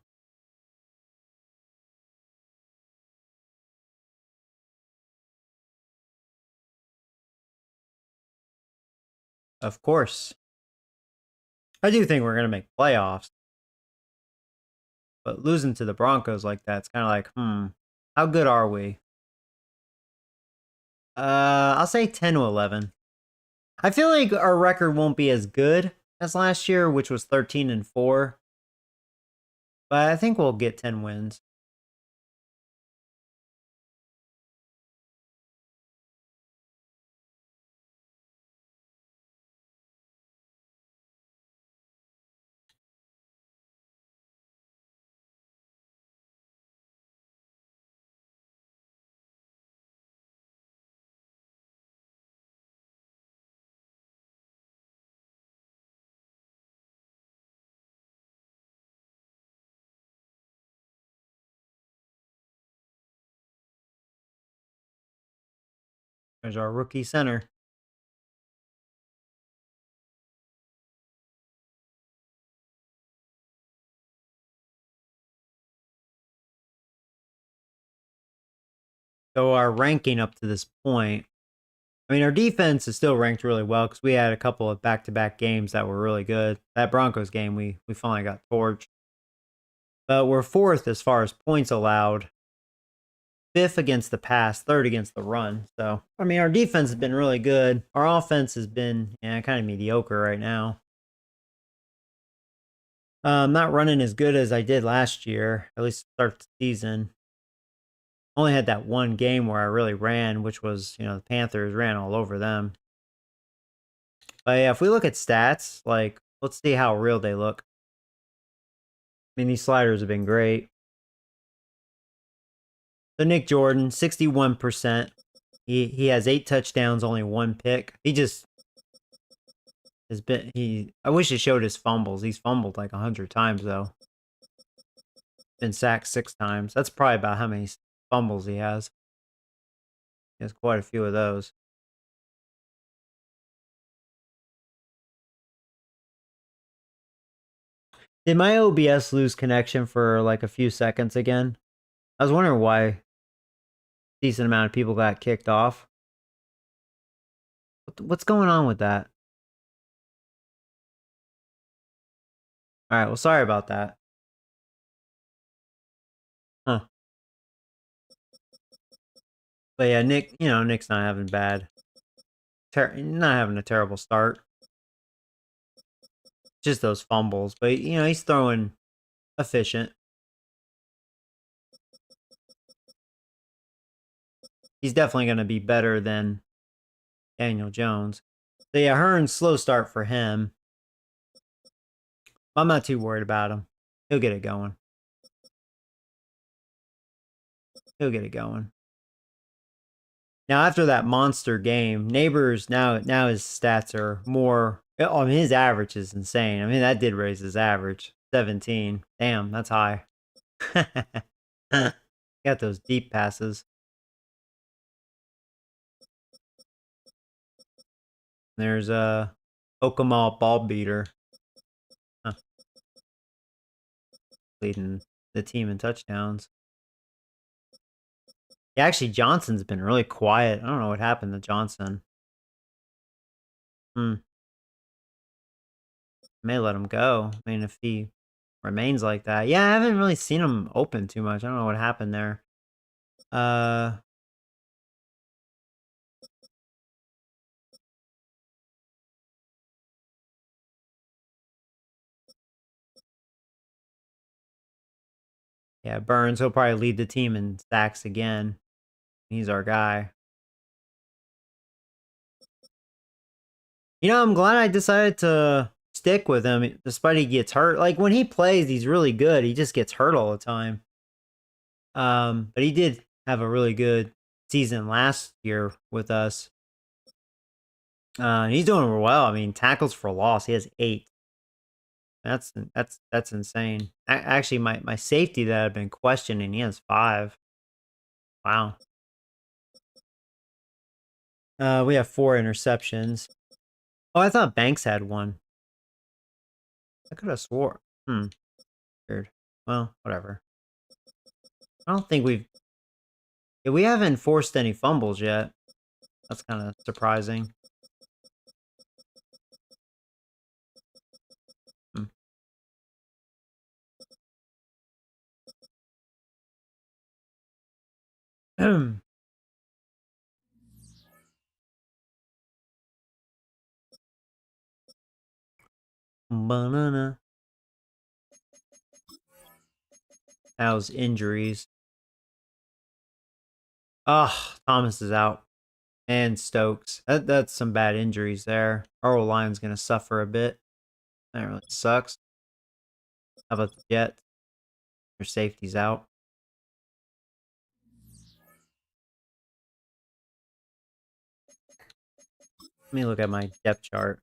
Of course. I do think we're going to make playoffs. But losing to the Broncos like that, it's kind of like, how good are we? I'll say 10 to 11. I feel like our record won't be as good as last year, which was 13-4. But I think we'll get 10 wins. There's our rookie center. So our ranking up to this point, I mean, our defense is still ranked really well because we had a couple of back-to-back games that were really good. That Broncos game, we finally got torched. But we're 4th as far as points allowed. 5th against the pass, 3rd against the run. So, I mean, our defense has been really good. Our offense has been kind of mediocre right now. I'm not running as good as I did last year, at least start the season. Only had that one game where I really ran, which was, the Panthers ran all over them. But yeah, if we look at stats, like, let's see how real they look. I mean, these sliders have been great. So Nick Jordan, 61%. He has 8 touchdowns, only 1 pick. He just has been, I wish it showed his fumbles. He's fumbled like 100 times, though. Been sacked 6 times. That's probably about how many fumbles he has. He has quite a few of those. Did my OBS lose connection for like a few seconds again? I was wondering why a decent amount of people got kicked off. What's going on with that? All right, well, sorry about that. Huh. But yeah, Nick's not having not having a terrible start. Just those fumbles, but he's throwing efficient. He's definitely going to be better than Daniel Jones. So yeah, Hearn's slow start for him. I'm not too worried about him. He'll get it going. He'll get it going. Now, after that monster game, Neighbors, now his stats are more. I mean, his average is insane. I mean, that did raise his average. 17. Damn, that's high. Got those deep passes. There's a Okamal ball beater. Huh. Leading the team in touchdowns. Yeah, actually, Johnson's been really quiet. I don't know what happened to Johnson. May let him go. I mean, if he remains like that. Yeah, I haven't really seen him open too much. I don't know what happened there. Yeah, Burns, he'll probably lead the team in sacks again. He's our guy. I'm glad I decided to stick with him despite he gets hurt. Like, when he plays, he's really good. He just gets hurt all the time. But he did have a really good season last year with us. He's doing well. I mean, tackles for loss, he has 8. That's insane. Actually, my safety that I've been questioning, he has 5. Wow. We have 4 interceptions. Oh, I thought Banks had 1. I could have swore. Weird. Well, whatever. I don't think we haven't forced any fumbles yet. That's kind of surprising. Banana. How's injuries? Oh, Thomas is out. And Stokes. That's some bad injuries there. Our O-line's going to suffer a bit. That really sucks. How about the Jets? Their safety's out. Let me look at my depth chart.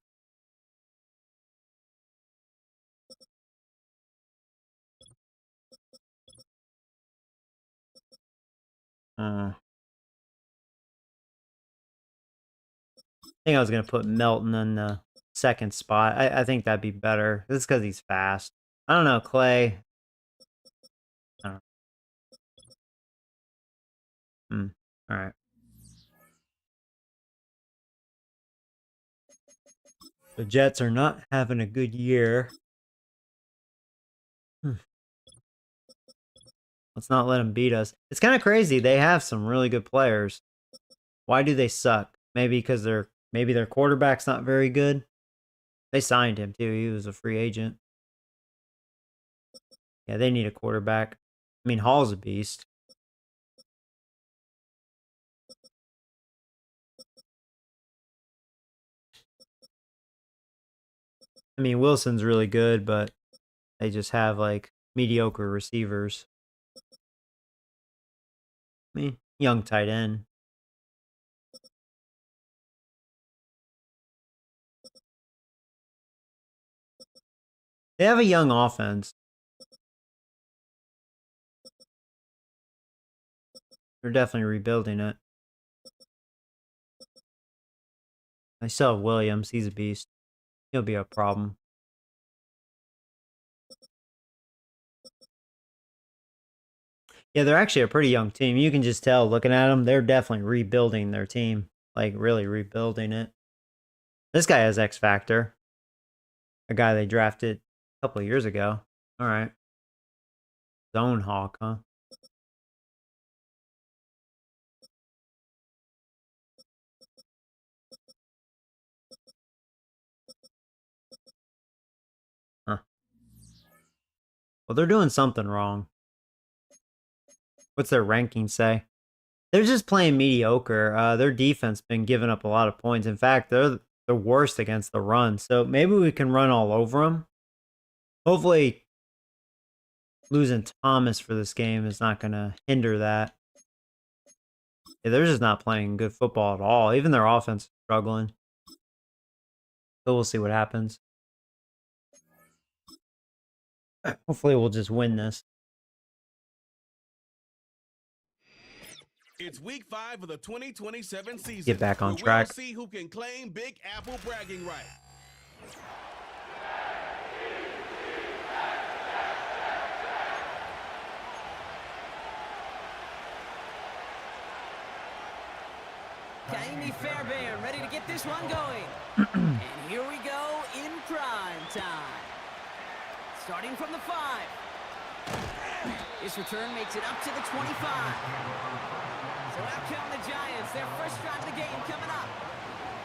I think I was going to put Melton in the second spot. I think that'd be better. This is because he's fast. I don't know, Clay. I don't know. All right. The Jets are not having a good year. Let's not let them beat us. It's kind of crazy. They have some really good players. Why do they suck? Maybe because maybe their quarterback's not very good. They signed him too. He was a free agent. Yeah, they need a quarterback. I mean, Hall's a beast. I mean, Wilson's really good, but they just have like mediocre receivers. I mean, young tight end. They have a young offense. They're definitely rebuilding it. I still have Williams. He's a beast. He'll be a problem. Yeah, they're actually a pretty young team. You can just tell looking at them, they're definitely rebuilding their team. Like, really rebuilding it. This guy has X Factor. A guy they drafted a couple of years ago. All right. Zone Hawk, huh? Huh. Well, they're doing something wrong. What's their ranking say? They're just playing mediocre. Their defense been giving up a lot of points. In fact, they're the worst against the run. So maybe we can run all over them. Hopefully, losing Thomas for this game is not going to hinder that. Yeah, they're just not playing good football at all. Even their offense is struggling. So we'll see what happens. Hopefully, we'll just win this. It's week 5 of the 2027 season. Get back on We'll track. see who can claim Big Apple bragging rights. Kaimi Fairbairn ready to get this one going. And here we go in prime time. Starting from the 5. This return makes it up to the 25. So out come the Giants. Their first drive of the game coming up.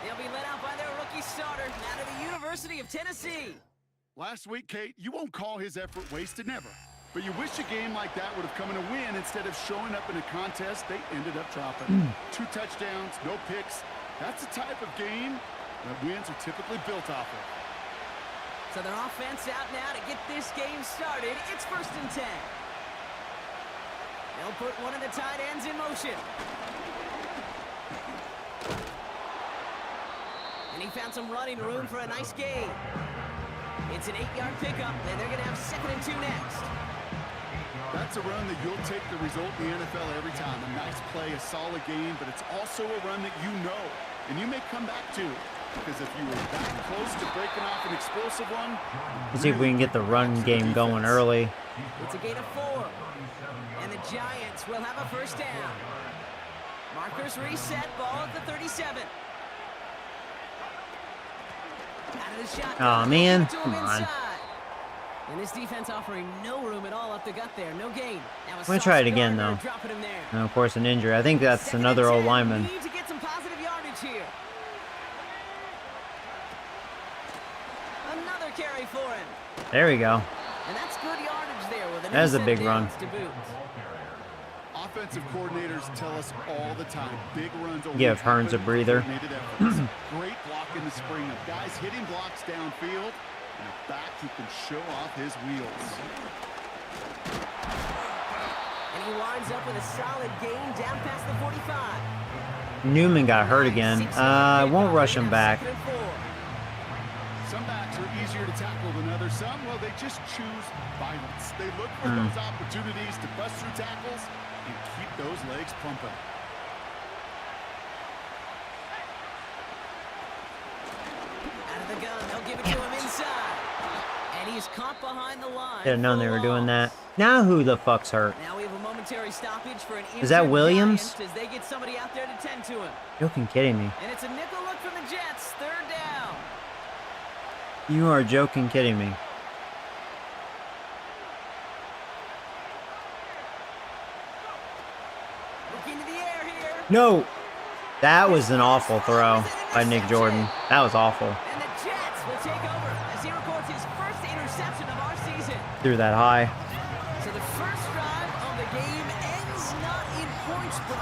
They'll be led out by their rookie starter out of the University of Tennessee. Last week, Kate, you won't call his effort wasted, never. But you wish a game like that would have come in a win instead of showing up in a contest they ended up dropping. 2 touchdowns, no picks. That's the type of game that wins are typically built off of. So their offense out now to get this game started. It's 1st and 10. They'll put one of the tight ends in motion. And he found some running room for a nice gain. It's an 8-yard pickup, and they're going to have 2nd and 2 next. That's a run that you'll take the result in the NFL every time. A nice play, a solid game, but it's also a run that you know And you may come back too, because if you were that close to breaking off an explosive one, Let's see if we can get the run game going early. It's a gain of 4. And the Giants will have a first down. Markers reset, ball at the 37. Out of the shotgun. Aw, man. To him Come on. inside. And this defense offering no room at all up the gut there. No gain. Now I'm gonna try it again, though. Dropping him there. And of course, an injury. I think that's Second another and old 10. lineman. Need to get some positive yardage here. Another carry for him. There we go. And that's good yardage there with an That is a big run. to boot. offensive coordinators tell us all the time, big runs only Give Hearns a happen breather. with coordinated efforts. Great block in the spring of guys hitting blocks downfield, and a back who can show off his wheels. And he winds up with a solid gain down past the 45. Newman got hurt again. I won't rush him back. Some backs are easier to tackle than others. Some, well, they just choose violence. They look for those opportunities to bust through tackles and keep those legs pumping. Out of the gun, they'll give it to him inside. And he's caught behind the line. Should have known they were doing loss. that. Now who the fuck's hurt? Now we have a momentary stoppage for an Is that injured Williams? Giant as they get somebody out there to tend to him. Joking kidding me. And it's a nickel look from the Jets. Third down. You are joking kidding me. Look into the air here. No! That was an awful throw by Nick Jordan. That was awful. And the Jets will take over as he records his first interception of our season. Threw that high. So the first drive of the game ends not in points, but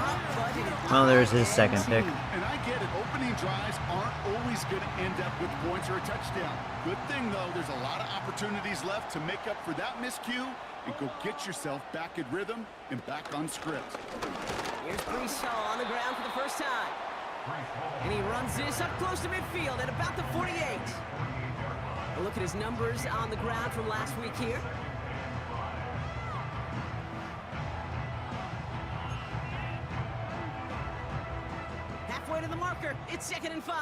in Well, there's his second pick. And I get it, opening drives aren't always going to end up with points or a touchdown. Good thing, though, there's a lot of opportunities left to make up for that miscue and go get yourself back in rhythm and back on script. Here's Brees Hall on the ground for the first time. And he runs this up close to midfield at about the 48. A look at his numbers on the ground from last week here. Halfway to the marker. It's 2nd and 5.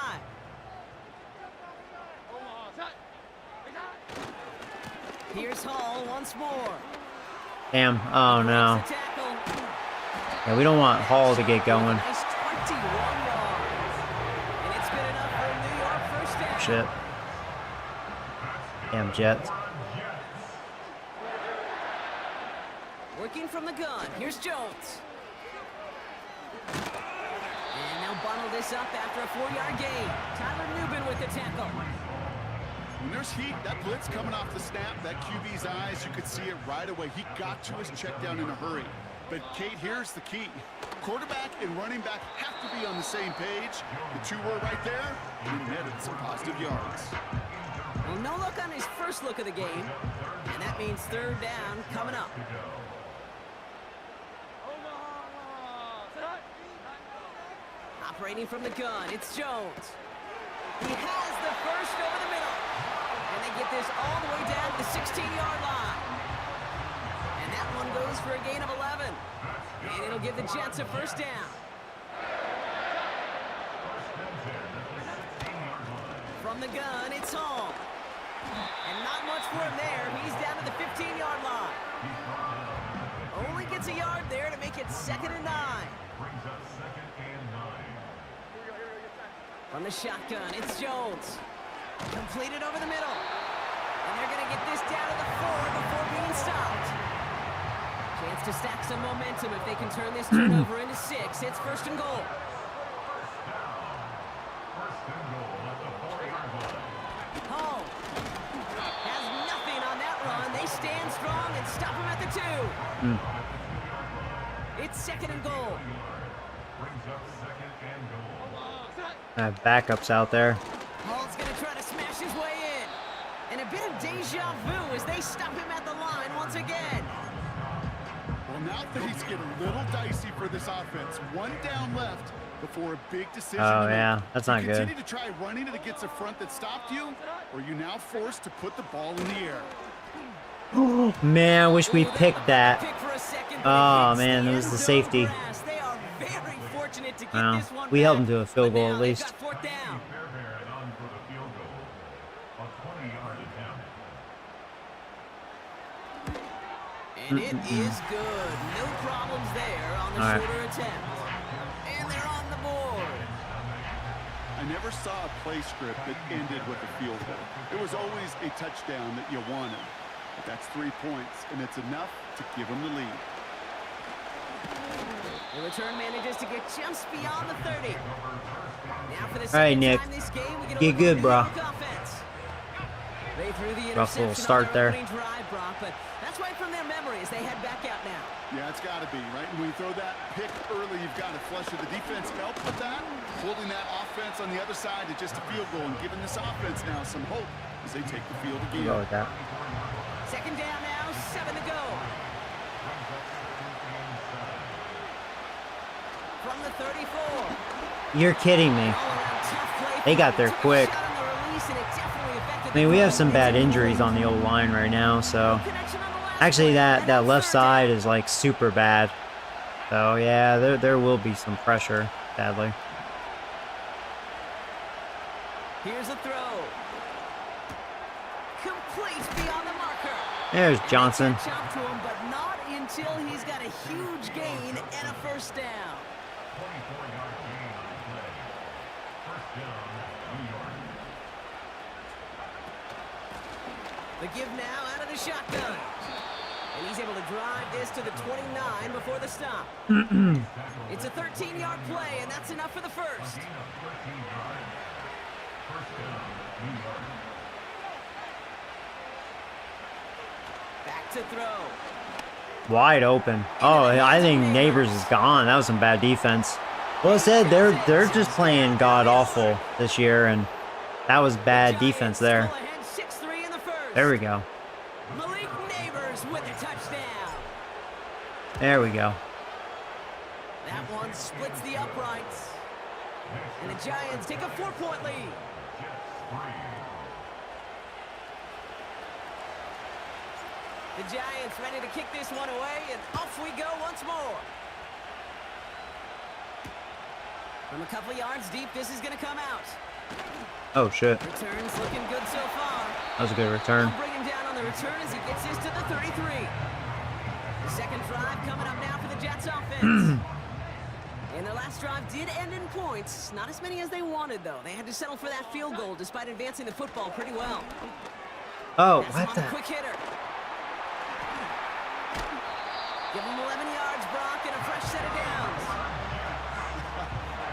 Here's Hall once more. Damn. Oh, no. Makes the tackle. Yeah, we don't want Hall to get going. Nice 21 yards. And it's good enough for a New York first down. Shit. Damn Jets. Working from the gun. Here's Jones. And they'll bundle this up after a 4-yard gain. Tyler Newman with the tackle. When there's heat, that blitz coming off the snap, that QB's eyes, you could see it right away. He got to his check down in a hurry. But, Kate, here's the key. Quarterback and running back have to be on the same page. The two were right there, and he netted some positive yards. Well, no look on his first look of the game. And that means third down coming up. Operating from the gun, it's Jones. He has the first over the middle. And they get this all the way down to the 16-yard line. And that one goes for a gain of 11. And it'll give the Jets a first down. From the gun, it's Hall. And not much for him there. He's down to the 15-yard line. Only gets a yard there to make it 2nd and 9. From the shotgun, it's Jones. Completed over the middle. And they're going to get this down to the 4 before being stopped. Chance to stack some momentum if they can turn this turnover into 6. It's 1st and goal. Hall has nothing on that run. They stand strong and stop him at the 2. It's 2nd and goal. I have backups out there. Hall's going to try to smash his way in. And a bit of deja vu as they stop him at the line once again. Well, now things get a little dicey for this offense. One down left before a big decision. Oh, to make. yeah. That's not you good. continue to try running it against a front that stopped you, or are you now forced to put the ball in the air? Man, I wish we picked that. Pick for a second, Oh, but it hits man, the it was end the zone safety. grass. They are very fortunate to get Well, this one we back. held him to a field But goal now at they've least. got fourth down. Fairbairn on for the field goal. A 20-yard attempt. And it is good. No problems there on the All right. shorter attempt. And they're on the board. I never saw a play script that ended with a field goal. It was always a touchdown that you wanted. But that's 3 points, and it's enough to give them the lead. The return manages to get just beyond the 30. Now for the All right, second Nick. time this game, we get a Get little good, bro. New York offense. They threw the Rough little interception start on their there. opening drive, Brock, but that's right from their memory as they head back out now. Yeah, it's got to be, right? And when you throw that pick early, you've got to flush it. The defense helped with that, holding that offense on the other side to just a field goal and giving this offense now some hope as they take the field We'll again. go with that. Second down now, 7 to go. From the 34. You're kidding me. All-around tough play. They got there Took a quick. shot on the release, and it definitely affected I mean, the we have ball. some bad It's a injuries on the old line right now, so connection on the last actually play, that and left it's third side down. is like super bad. So yeah, there will be some pressure, sadly. Here's a throw. Complete beyond the marker. There's Johnson. Catch up to him, but not until he's got a huge gain and a first down. 24-yard gain on the play. First down, New York. The give now out of the shotgun. And he's able to drive this to the 29 before the stop. It's a 13-yard play, and that's enough for the first. Gain of 13 yards. First down, New York. Back to throw. Wide open. Oh, I think Neighbors is gone. That was some bad defense. Well, I said they're just playing god awful this year, and that was bad defense there. Pull ahead 6-3 in the first. There we go. Malik Neighbors with a touchdown. There we go. That one splits the uprights. And the Giants take a 4-point lead. The Giants ready to kick this one away, and off we go once more. From a couple yards deep, this is going to come out. Oh shit, Returns looking good so far. that was a good return. I'll bring him down on the return as he gets this to the 33. The second drive coming up now for the Jets offense. And their last drive did end in points. Not as many as they wanted, though. They had to settle for that field goal despite advancing the football pretty well. Oh, That's what on the? a quick hitter. Give him 11 yards, Brock, and a fresh set of downs.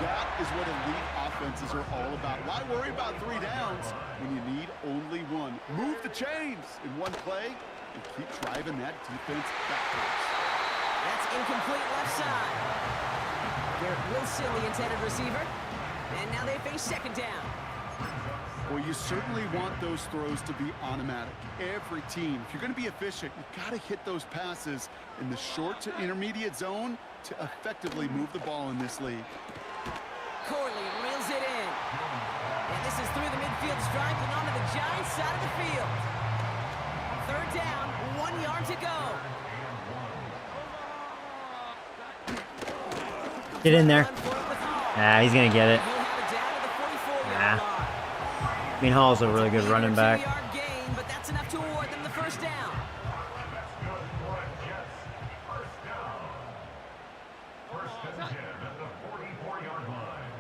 That is what elite offenses are all about. Why worry about 3 downs when you need only one? Move the chains in one play and keep driving that defense backwards. That's incomplete left side. Garrett Wilson, the intended receiver. And now they face second down. Well, you certainly want those throws to be automatic. Every team, if you're going to be efficient, you've got to hit those passes in the short to intermediate zone to effectively move the ball in this league. Corley reels it in. And this is through the midfield stripe and onto the Giants side of the field. Third down, 1 yard to go. Get in there. Run for it with Hall. Nah, he's gonna get it. He'll have it down to the 44-yard Nah. line. I mean, Hall's a really good running back. 2-yard gain, but that's enough to award them the first down. That's good for a Jets. First down. First and 10 at the 44-yard line.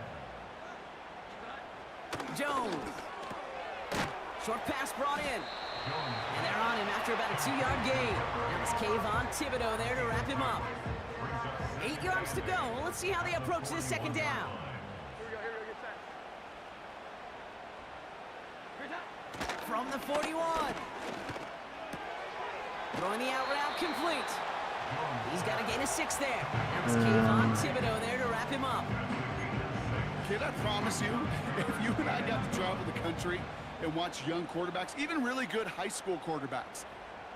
Jones. Short pass brought in. And they're on him after about a 2-yard gain. Now it's Kayvon Thibodeau there to wrap him up. 8 yards to go. Well, let's see how they approach this second down. From the 41. Throwing the out route complete. He's got to gain a 6 there. Now it's Kayvon Thibodeau there to wrap him up. Kid, I promise you, if you and I got to travel the country and watch young quarterbacks, even really good high school quarterbacks,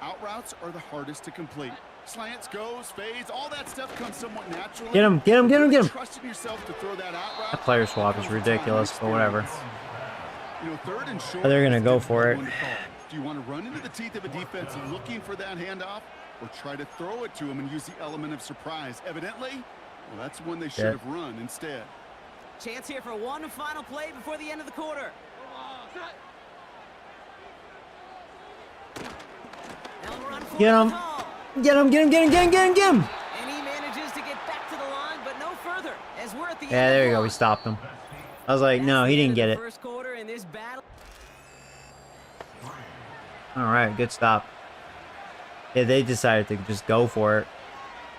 out routes are the hardest to complete. Slants, goes, fades, all that stuff comes somewhat naturally. Get him, get him, get him, get him. Trusting yourself to throw that out route. That player swap is ridiculous, but whatever. You know, third and short. They're gonna is go a for difficult it. one to call. Do you want to run into the teeth of a defense looking for that handoff, or try to throw it to him and use the element of surprise? Evidently, Well, that's one they should have run instead. Chance here for one final play before the end of the quarter. Get him. Get him, get him, get him, get him, get him, get him. And he manages to get back to the line, but no further, as we're at the Yeah, there you go. We stopped him. I was like, no, he didn't get it. First quarter in this battle. All right, good stop. Yeah, they decided to just go for it.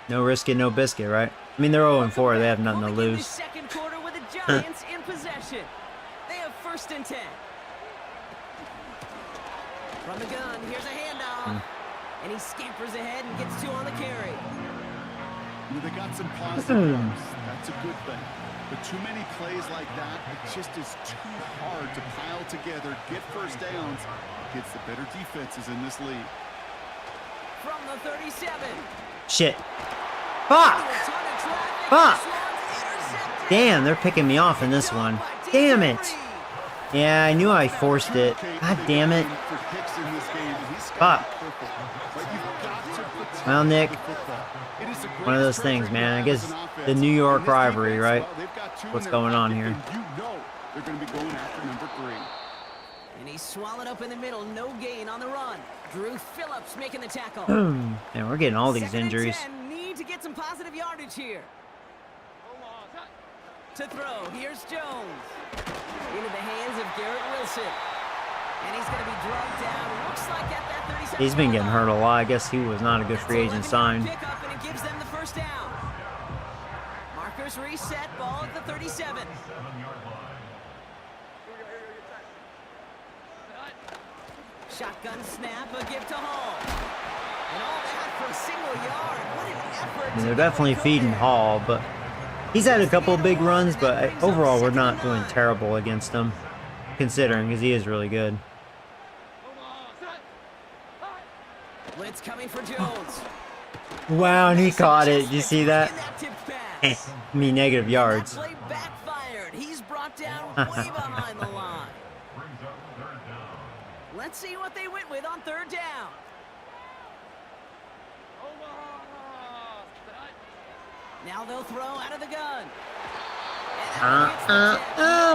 No risk it, no biscuit, right? I mean, they're 0-4. They have nothing to lose. Second quarter with the Giants in possession. They have 1st and 10. From the gun, here's a handoff. And he scampers ahead and gets 2 on the carry. They got some positive yards. That's a good thing. But too many plays like that, it just is too hard to pile together, get first downs against the better defenses in this league. From the 37. Shit. Fuck! Fuck! Damn, they're picking me off in this one. Damn it! Yeah, I knew I forced it. God damn it. Fuck. Well, Nick, one of those things, man. I guess the New York rivalry, right? What's going on here? They're going to be going after number 3. And he's swallowed up in the middle. No gain on the run. Drew Phillips making the tackle. Man, we're getting all these injuries. Need to get some positive yardage here. To throw. Here's Jones. Into the hands of Garrett Wilson. And he's going to be drugged down. Looks like at that 37. He's been getting hurt a lot. I guess he was not a good free agent sign. Pick up and it gives them the first down. Markers reset. Ball at the 37. Shotgun snap, a give to Hall. And all that for a single yard. What an effort. I mean, they're definitely feeding Hall, but he's had a couple of big runs, but overall we're not doing terrible against him, considering, because he is really good. Blitz coming for Jones. Wow, and he caught it. Did you see that? I mean, negative yards. Play backfired. He's brought down way behind the line. Let's see what they went with on 3rd down. Now they'll throw out of the gun.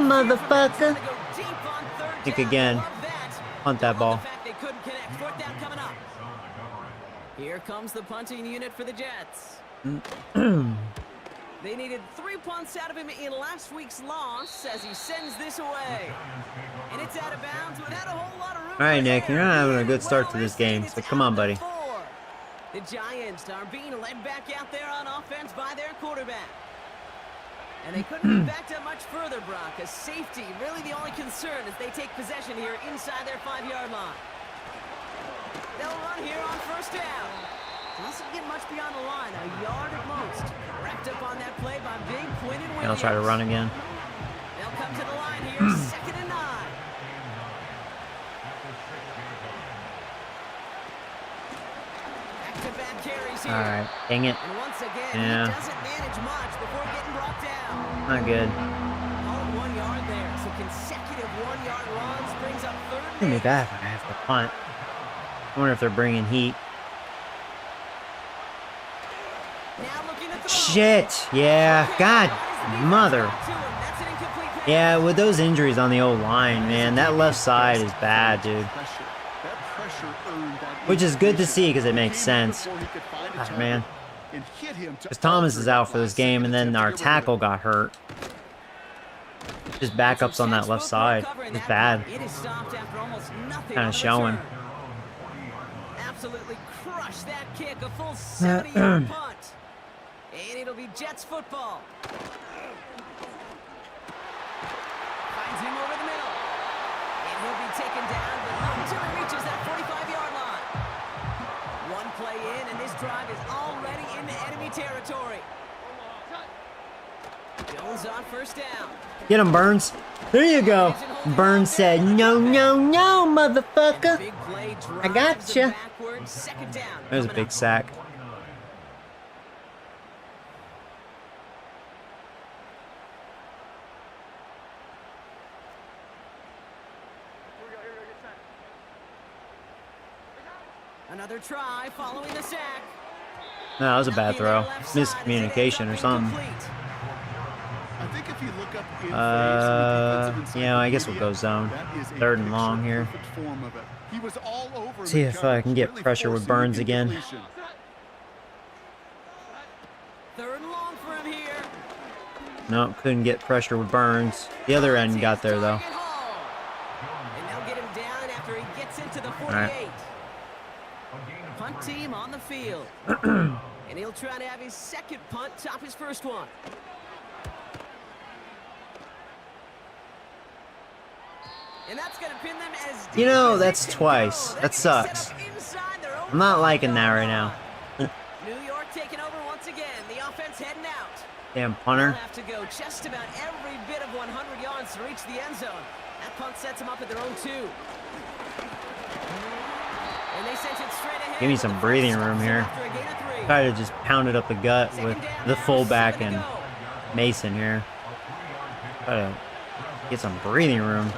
Motherfucker. Kick again. Punt that ball. Here comes the punting unit for the Jets. They needed 3 punts out of him in last week's loss as he sends this away. And it's out of bounds without a whole lot of room. All right, Nick, you're not having a good start to this game, so come on, buddy. The Giants are being led back out there on offense by their quarterback. And they couldn't be backed up much further, Brock, as safety really the only concern as they take possession here inside their 5-yard line. They'll run here on 1st down. Doesn't get much beyond the line, a yard at most. Wrapped up on that play by big Quinn and Williams. I'll try to run again. They'll come to the line here, 2nd and 9. Back-to-back carries here. All right, dang it. And once again, Yeah. he doesn't manage much before getting brought down. Not good. All 1 yard there, so consecutive 1-yard runs brings up 3rd It's gonna be bad if I have to punt. I wonder if they're bringing heat. Shit. Yeah. God. Mother. Yeah, with those injuries on the old line, man, that left side is bad, dude. Which is good to see because it makes sense. Ah, man. Because Thomas is out for this game, and then our tackle got hurt. Just backups on that left side. It's bad. Kind of showing. Absolutely crushed that kick, a full 70-yard punt. And it'll be Jets football. Finds him over the middle. And he'll be taken down, but not until he reaches that 45-yard line. 1 play in, and this drive is already into enemy territory. Jones on 1st down. Get him, Burns. There you go. Burns said, no, no, no, motherfucker. I gotcha. That was a big sack. Another try following the sack. No, that was a bad Knocking their throw. left side as it ends Miscommunication up or something. incomplete. I think if you look up in phase from the Yeah, I guess we'll encyclopedia, go zone. that is a 3rd and long here. picture-perfect form of it. He was all over in See the if I can coverage, get really pressure with forcing Burns again. incompletion. 3rd and long for him here. Nope, couldn't get pressure with Burns. The other end got there though. And they'll get him down after he gets into the 48. Alright. Punt team on the field. And he'll try to have his second punt top his first one. And that's going to pin them as You know, deep as that's it can twice. go. That They're gonna set sucks. up inside their own I'm not 5 liking that yard right now. line. New York taking over once again. The offense heading out. Damn They'll punter. have to go just about every bit of 100 yards to reach the end zone. That punt sets them up at their own 2. And they sent it straight ahead. Give me some with the breathing first room stop here. after a gain of 3. Try to just pound it up the gut with the fullback and Mason here. Try to get some breathing room.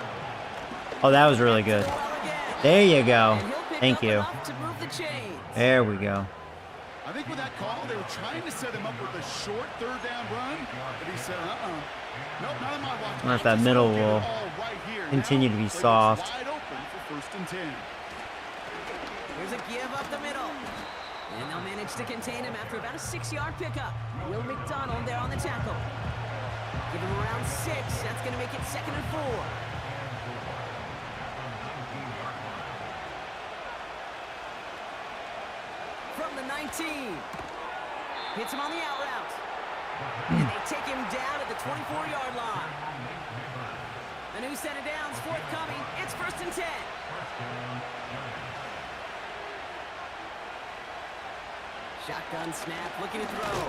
Oh, that was really good. There you go. Thank you. There we go. I think with that call, they were trying to set him up with a short 3rd down run, but he said, nope, not on my watch. Not that middle will continue to be soft. Wide open for 1st and 10. Here's a give up the middle. And they'll manage to contain him after about a 6-yard pickup. Will McDonald there on the tackle. Give him around 6. That's going to make it 2nd and 4. From the 19. Hits him on the out route. And they take him down at the 24-yard line. A new set of downs forthcoming. It's 1st and 10. Shotgun snap, looking to throw.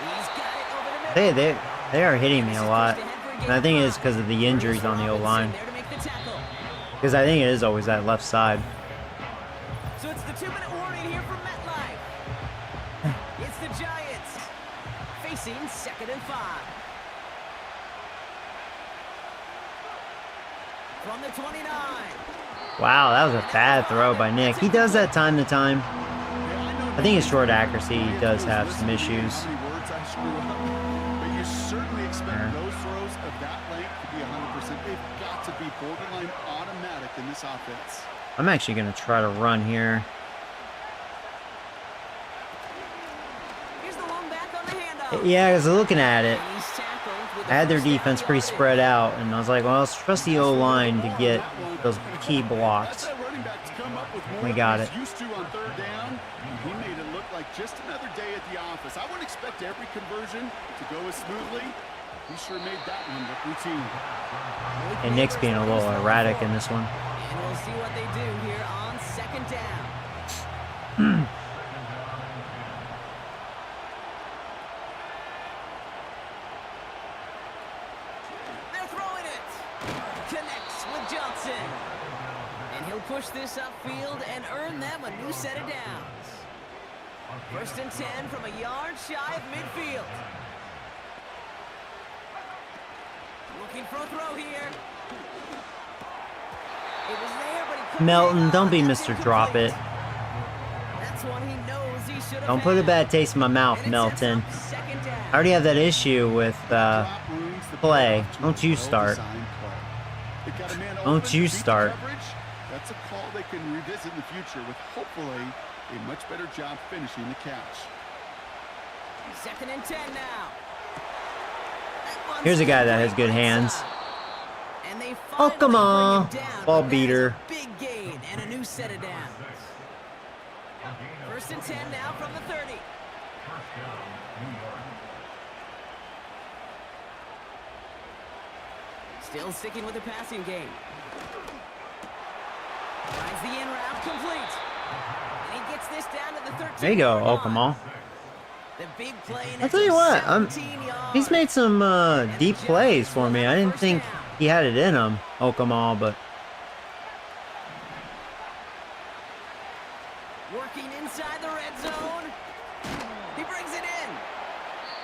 He's got it over the middle. They are hitting me a lot. And I think it is because of the injuries on the O-line. Because I think it is always that left side. So it's the 2-minute warning here from MetLife. It's the Giants facing 2nd and 5. From the 29. Wow, that was a bad throw by Nick. He does that time to time. I think his short accuracy does have some issues. But you certainly expect those throws of that length to be 100%. They've got to be borderline automatic in this offense. I'm actually going to try to run here. Here's the long back on the handoff. Yeah, I was looking at it. He's tackled with I had their the first defense down pretty yardage. spread out, and I was like, well, let's trust the O-line to get those key blocks. That's that running back to come up with more We got than it. he's used to on 3rd down. He made it look like just another day at the office. I wouldn't expect every conversion to go as smoothly. He sure made that one look routine. And Nick's being a little erratic in this one. And we'll see what they do here on 2nd down. They're throwing it. Connects with Johnson. And he'll push this upfield and earn them a new set of downs. 1st and 10 from a yard shy of midfield. Looking for a throw here. It was there, but he couldn't Melton, hang on. don't be That's Mr. Drop It. That's one he knows he should have Don't put a had. bad taste in my mouth, And it sets Melton. up 2nd down. I already have that issue with Drop rooms the play. playoff to Don't you a start. well-designed play. They got a man Don't open you to beat the start. coverage. That's a call they can revisit in the future with hopefully a much better job finishing the catch. 2nd and 10 now. That one's Here's a guy that has right good hands. side. And they Oh, come finally on. bring him down, Ball but that is beater. a big gain and a new set of downs. 1st and 10 now from the 30. Still sticking with the passing game. Finds the in route complete. And he gets this down to the 13. There you go, Okamal. The big play, and I'll it's tell you a what, 17 yards. he's made some deep plays for me. I didn't think he had it in him, Okamal, but Working inside the red zone. He brings it in.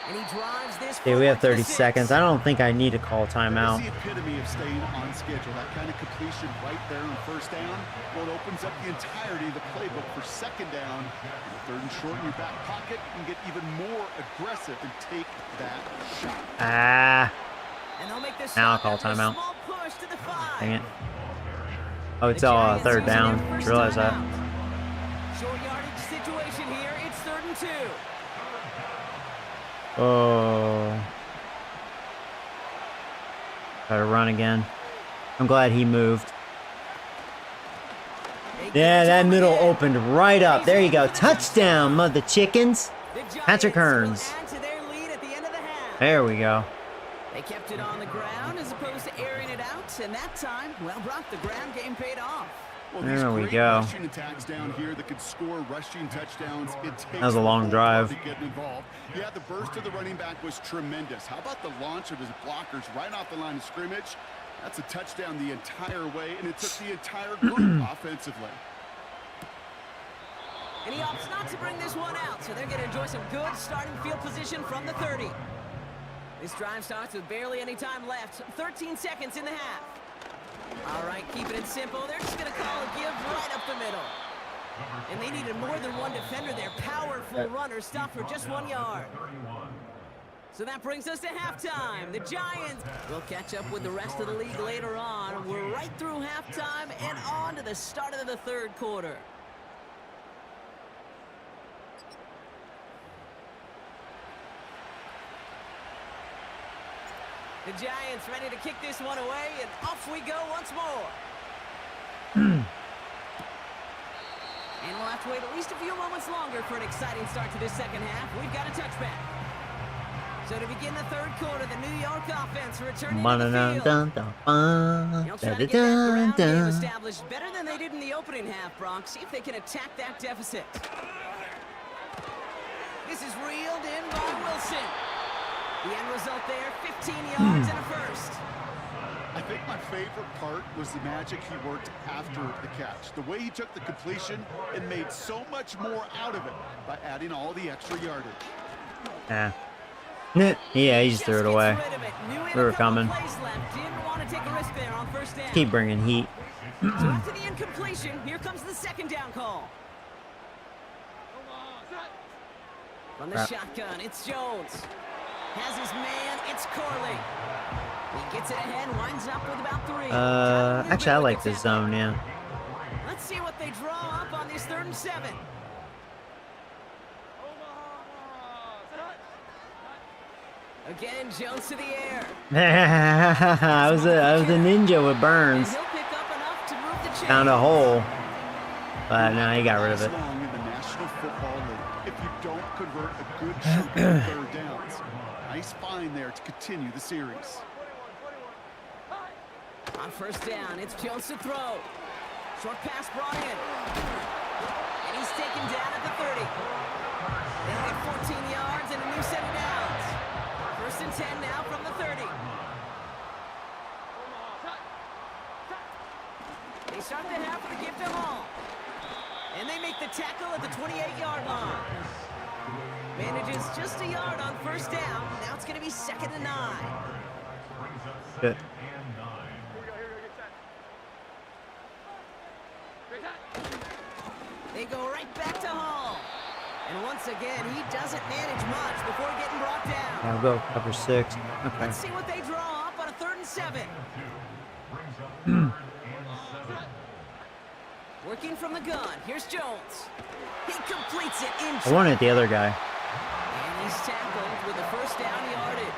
And And he drives this Okay, we have forward to 30 the 6. seconds. I don't think I need to call timeout. That's the epitome of staying on schedule. That kind of completion right there on first down. Well, it opens up the entirety of the playbook for second down. Third and short in your back pocket. You can get even more aggressive and take that shot. Ah, And they'll make this now I'll stop call after a timeout. small push to the 5. Dang it. Oh, it's The all Giants third using their down. first Just realized that. timeout. Short yardage situation here. It's 3rd and 2. Oh. Try to run again. I'm glad he moved. Yeah, that middle opened right up. There you go. Touchdown, mother chickens. Patrick Hearns. There we go. They kept it on the ground as opposed to airing it out, and that time, well, Brock, the ground game paid off. Well, There we great go. rushing attacks down here that could score rushing touchdowns. It takes That was a long the whole drive. body getting involved. Yeah, the burst of the running back was tremendous. How about the launch of his blockers right off the line of scrimmage? That's a touchdown the entire way, and it took the entire group offensively. And he opts not to bring this one out, so they're going to enjoy some good starting field position from the 30. This drive starts with barely any time left. 13 seconds in the half. All right, keeping it simple. They're just going to call a give right up the middle. And they needed more than one defender there. Powerful runner stopped for just 1 yard. So that brings us to halftime. The Giants will catch up with the rest of the league later on. We're right through halftime and on to the start of the 3rd quarter. The Giants ready to kick this one away, and off we go once more. And we'll have to wait at least a few moments longer for an exciting start to this second half. We've got a touchback. So to begin the 3rd quarter, the New York offense returning to the field. They'll try to get that ground game established better than they did in the opening half, Brock. See if they can attack that deficit. This is reeled in by Wilson. The end result there, 15 yards and a first. I think my favorite part was the magic he worked after the catch. The way he took the completion and made so much more out of it by adding all the extra yardage. Yeah. Yeah, he just threw it away. We were coming. Keep bringing heat. So after the incompletion, here comes the 2nd down call. From the shotgun, it's Jones. Has his man, it's Corley. He gets it ahead, winds up with about 3. Actually, I like this zone, yeah. Let's see what they draw up on this 3rd and 7. Again, Jones to the air. I was a ninja with Burns. And he'll pick up enough to move the chains. Found a hole. But no, he got rid of it. Long in the National Football League if you don't convert a good chunk of 3rd downs. Nice find there to continue the series. On 1st down, it's Jones to throw. Short pass brought in. And he's taken down at the 30. They'll get 14 yards and a new set of downs. 1st and 10 now from the 30. They start the half with a give to Hall. And they make the tackle at the 28-yard line. Manages just a yard on 1st down. Now it's going to be 2nd and 9. Good. They go right back to Hall. And once again, he doesn't manage much before getting brought down. I'll go cover 6. Okay. Let's see what they draw up on a 3rd and 7. Working from the gun. Here's Jones. He completes it in. I wanted the other guy. And he's tackled with the 1st down yardage.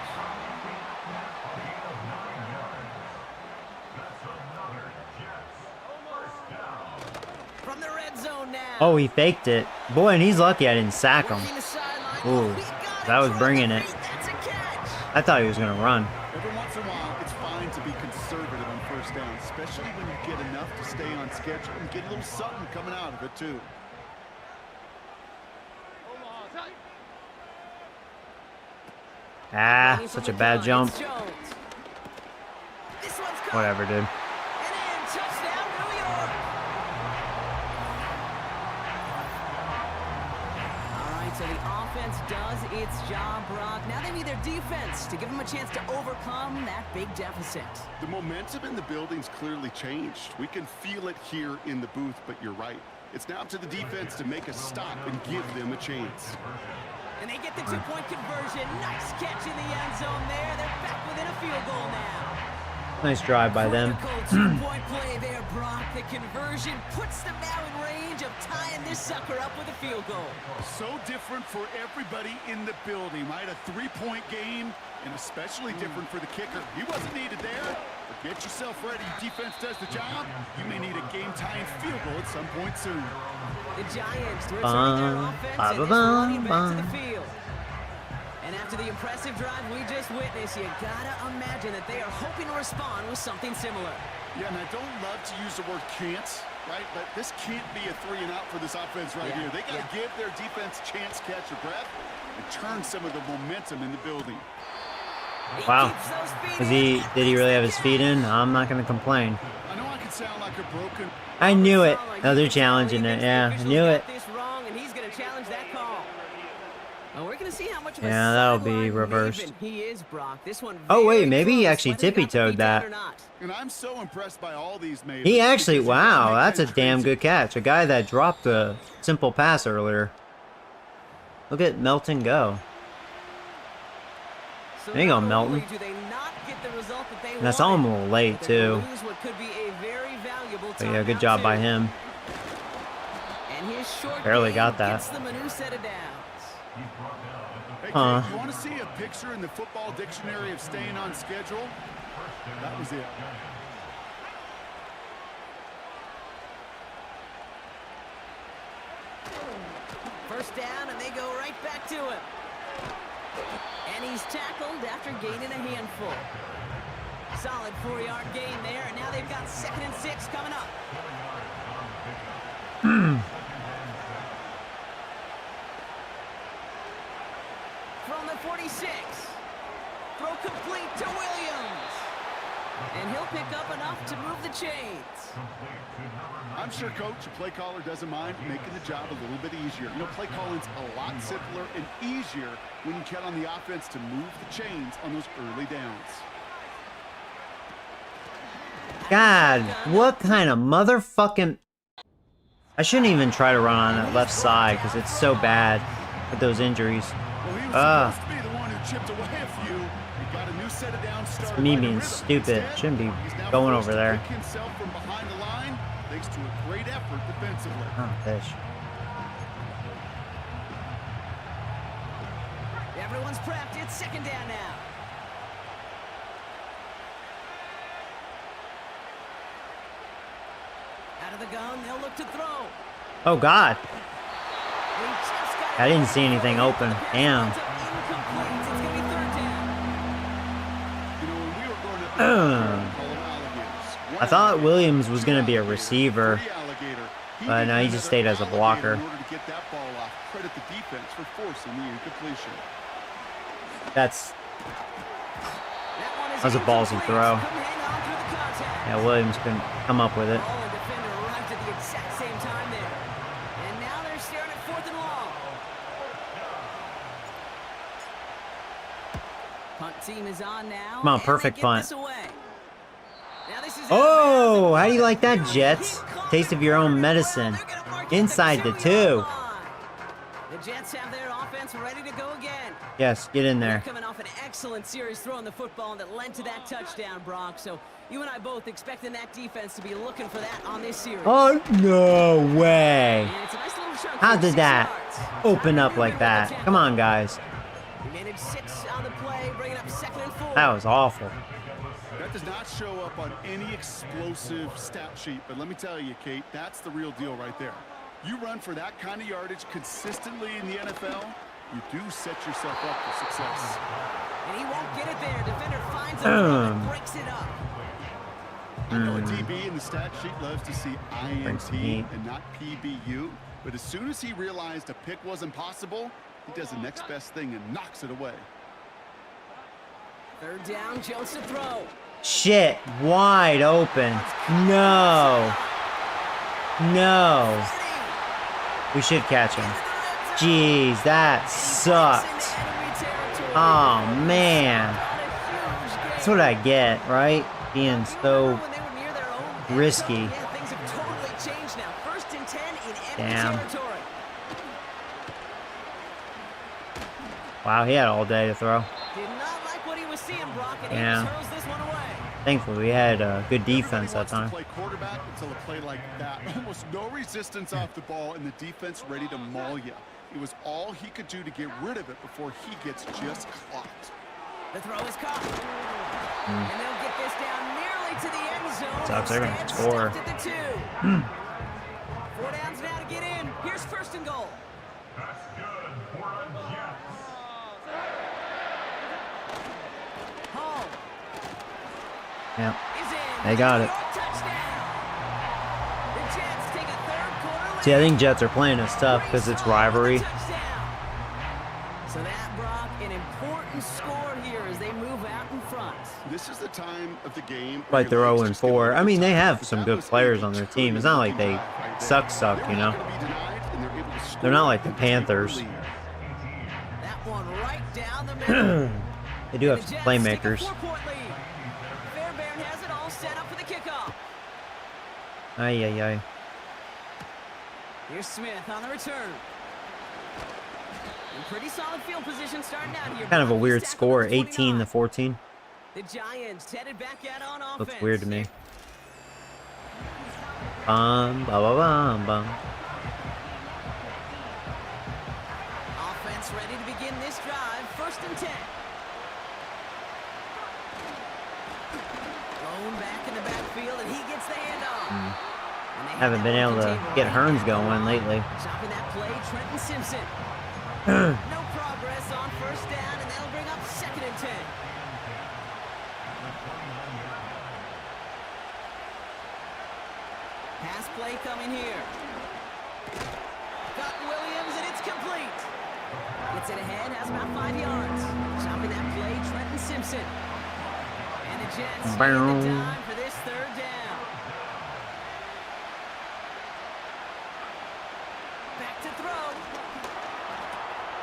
From the red zone now. Oh, he faked it. Boy, and he's lucky I didn't sack him. Working the sideline. Ooh, He got that was from bringing the it. feet. That's a catch. I thought he was going to run. Every once in a while, it's fine to be conservative on 1st down, especially when you get enough to stay on schedule and get a little something coming out of it, too. Ah, such a bad jump. It's Jones. This one's caught. Whatever, dude. And in, touchdown, New York. All right, So the offense does its job, Brock. Now they need their defense to give them a chance to overcome that big deficit. The momentum in the building's clearly changed. We can feel it here in the booth, but you're right. It's now up to the defense to make a stop and give them a chance. And they get the two-point conversion. Nice catch in the end zone there. They're back within a field goal now. Nice drive by them. Two-point play there, Brock. The conversion puts them now in range of tying this sucker up with a field goal. So different for everybody in the building, right? A three-point game, and especially different for the kicker. He wasn't needed there. But get yourself ready. Defense does the job. You may need a game-tying field goal at some point soon. The Giants returning their offense and this running back to the field. And after the impressive drive we just witnessed, you gotta imagine that they are hoping to respond with something similar. Yeah, and I don't love to use the word can't, right? But this can't be a 3-and-out for this offense right here. They got to give their defense a chance to catch a breath and turn some of the momentum in the building. Wow. Did he really have his feet in? I'm not going to complain. I know I can sound like a broken... I knew it. Oh, they're challenging it. Yeah, I knew it. We're gonna see how much of yeah, that'll be reversed. He is, Brock. This one oh wait, maybe he actually tippy-toed that. And I'm so impressed by all these Mavens. He actually, wow, that's a damn good catch. A guy that dropped a simple pass earlier. Look at Melton go. So there you go, Melton. And I saw him a little late too. But yeah, good job by him. Barely got that. Hey, Kate, you want to see a picture in the football dictionary of staying on schedule? That was it. First down, and they go right back to him. And he's tackled after gaining a handful. Solid 4-yard gain there, and now they've got 2nd and 6 coming up. From the 46, throw complete to Williams. And he'll pick up enough to move the chains. I'm sure, Coach, a play caller doesn't mind making the job a little bit easier. You know, play calling's a lot simpler and easier when you count on the offense to move the chains on those early downs. God, what kind of motherfucking... I shouldn't even try to run on that left side because it's so bad with those injuries. Well, he was supposed to be the one who chipped away a few. He got a new set of downs started. It's me being stupid. Shouldn't be going over there. Himself from behind the line, thanks to a great effort defensively. Oh, fish. Everyone's prepped. It's 2nd down now. Out of the gun, they'll look to throw. Oh, God. I didn't see anything open. Damn. I thought Williams was going to be a receiver, but no, he just stayed as a blocker. That was a ballsy throw. Yeah, Williams couldn't come up with it. Team is on now. Come on, perfect punt. Oh, how do you like that, Jets? Taste of your own medicine. Inside the 2. The Jets have their offense ready to go again. Yes, get in there. They're coming off an excellent series throwing the football that led to that touchdown, Brock. So you and I both expecting that defense to be looking for that on this series. Oh, no way. It's a nice little chunk. How did that open up like that? Come on, guys. He managed 6 on the play, bringing up 2nd and 4. That was awful. That does not show up on any explosive stat sheet, but let me tell you, Kate, that's the real deal right there. You run for that kind of yardage consistently in the NFL, you do set yourself up for success. And he won't get it there. Defender finds him and breaks it up. I know a DB in the stat sheet loves to see INT and not PBU, but as soon as he realized a pick wasn't possible, he does the next best thing and knocks it away. 3rd down, Jones to throw. Shit, wide open. No. No. We should catch him. Jeez, that sucked. Oh, man. That's what I get, right? Being so risky. Yeah, things have totally changed now. 1st and 10 in enemy Damn. territory. Wow, he had all day to throw. Did not like what he was seeing, Brock, and Yeah. he just hurls this one away. Thankfully, we had good defense that Everybody wants time. to play quarterback until a play like that. Almost no resistance off the ball, and the defense ready to maul you. It was all he could do to get rid of it before he gets just clocked. The throw is caught. And they'll get this down nearly to the end zone. Sucks, they're gonna Instead, score. stopped at the 2. 4 downs now to get in. Here's 1st and goal. That's good for the Jets. Home Yeah. is in. They got it. Touchdown. The Jets take a 3rd quarter lead. See, I think Jets are playing us tough because it's rivalry. So that, Brock, an important score here as they move out in front. This is the time of the game. But they're 0-4. I mean, they have some good players on their team. It's not like they suck, you know? They're not like the Panthers. That one right down the middle. They do have The some Jets playmakers. take a 4-point lead. Fairbairn has it all set up for the kickoff. Ay, ay, ay. Here's Smith on the return. In pretty solid field position starting out here. Kind of a He's weird tackled score, at the 29. 18-14. The Giants headed back out on offense. Looks weird to me. Bum, ba, ba, bum, bum. Offense ready to begin this drive. 1st and 10. Thrown back in the backfield, and he gets the handoff. And they have Haven't that been one able to contained get right Hearns now. going lately. Stopping that play, Trenton Simpson. No progress on 1st down, and they'll bring up 2nd and 10. Pass play coming here. Got Williams, and it's complete. Gets it ahead, has about 5 yards. Stopping that play, Trenton Simpson. And the Jets need the time for this 3rd down. Back to throw.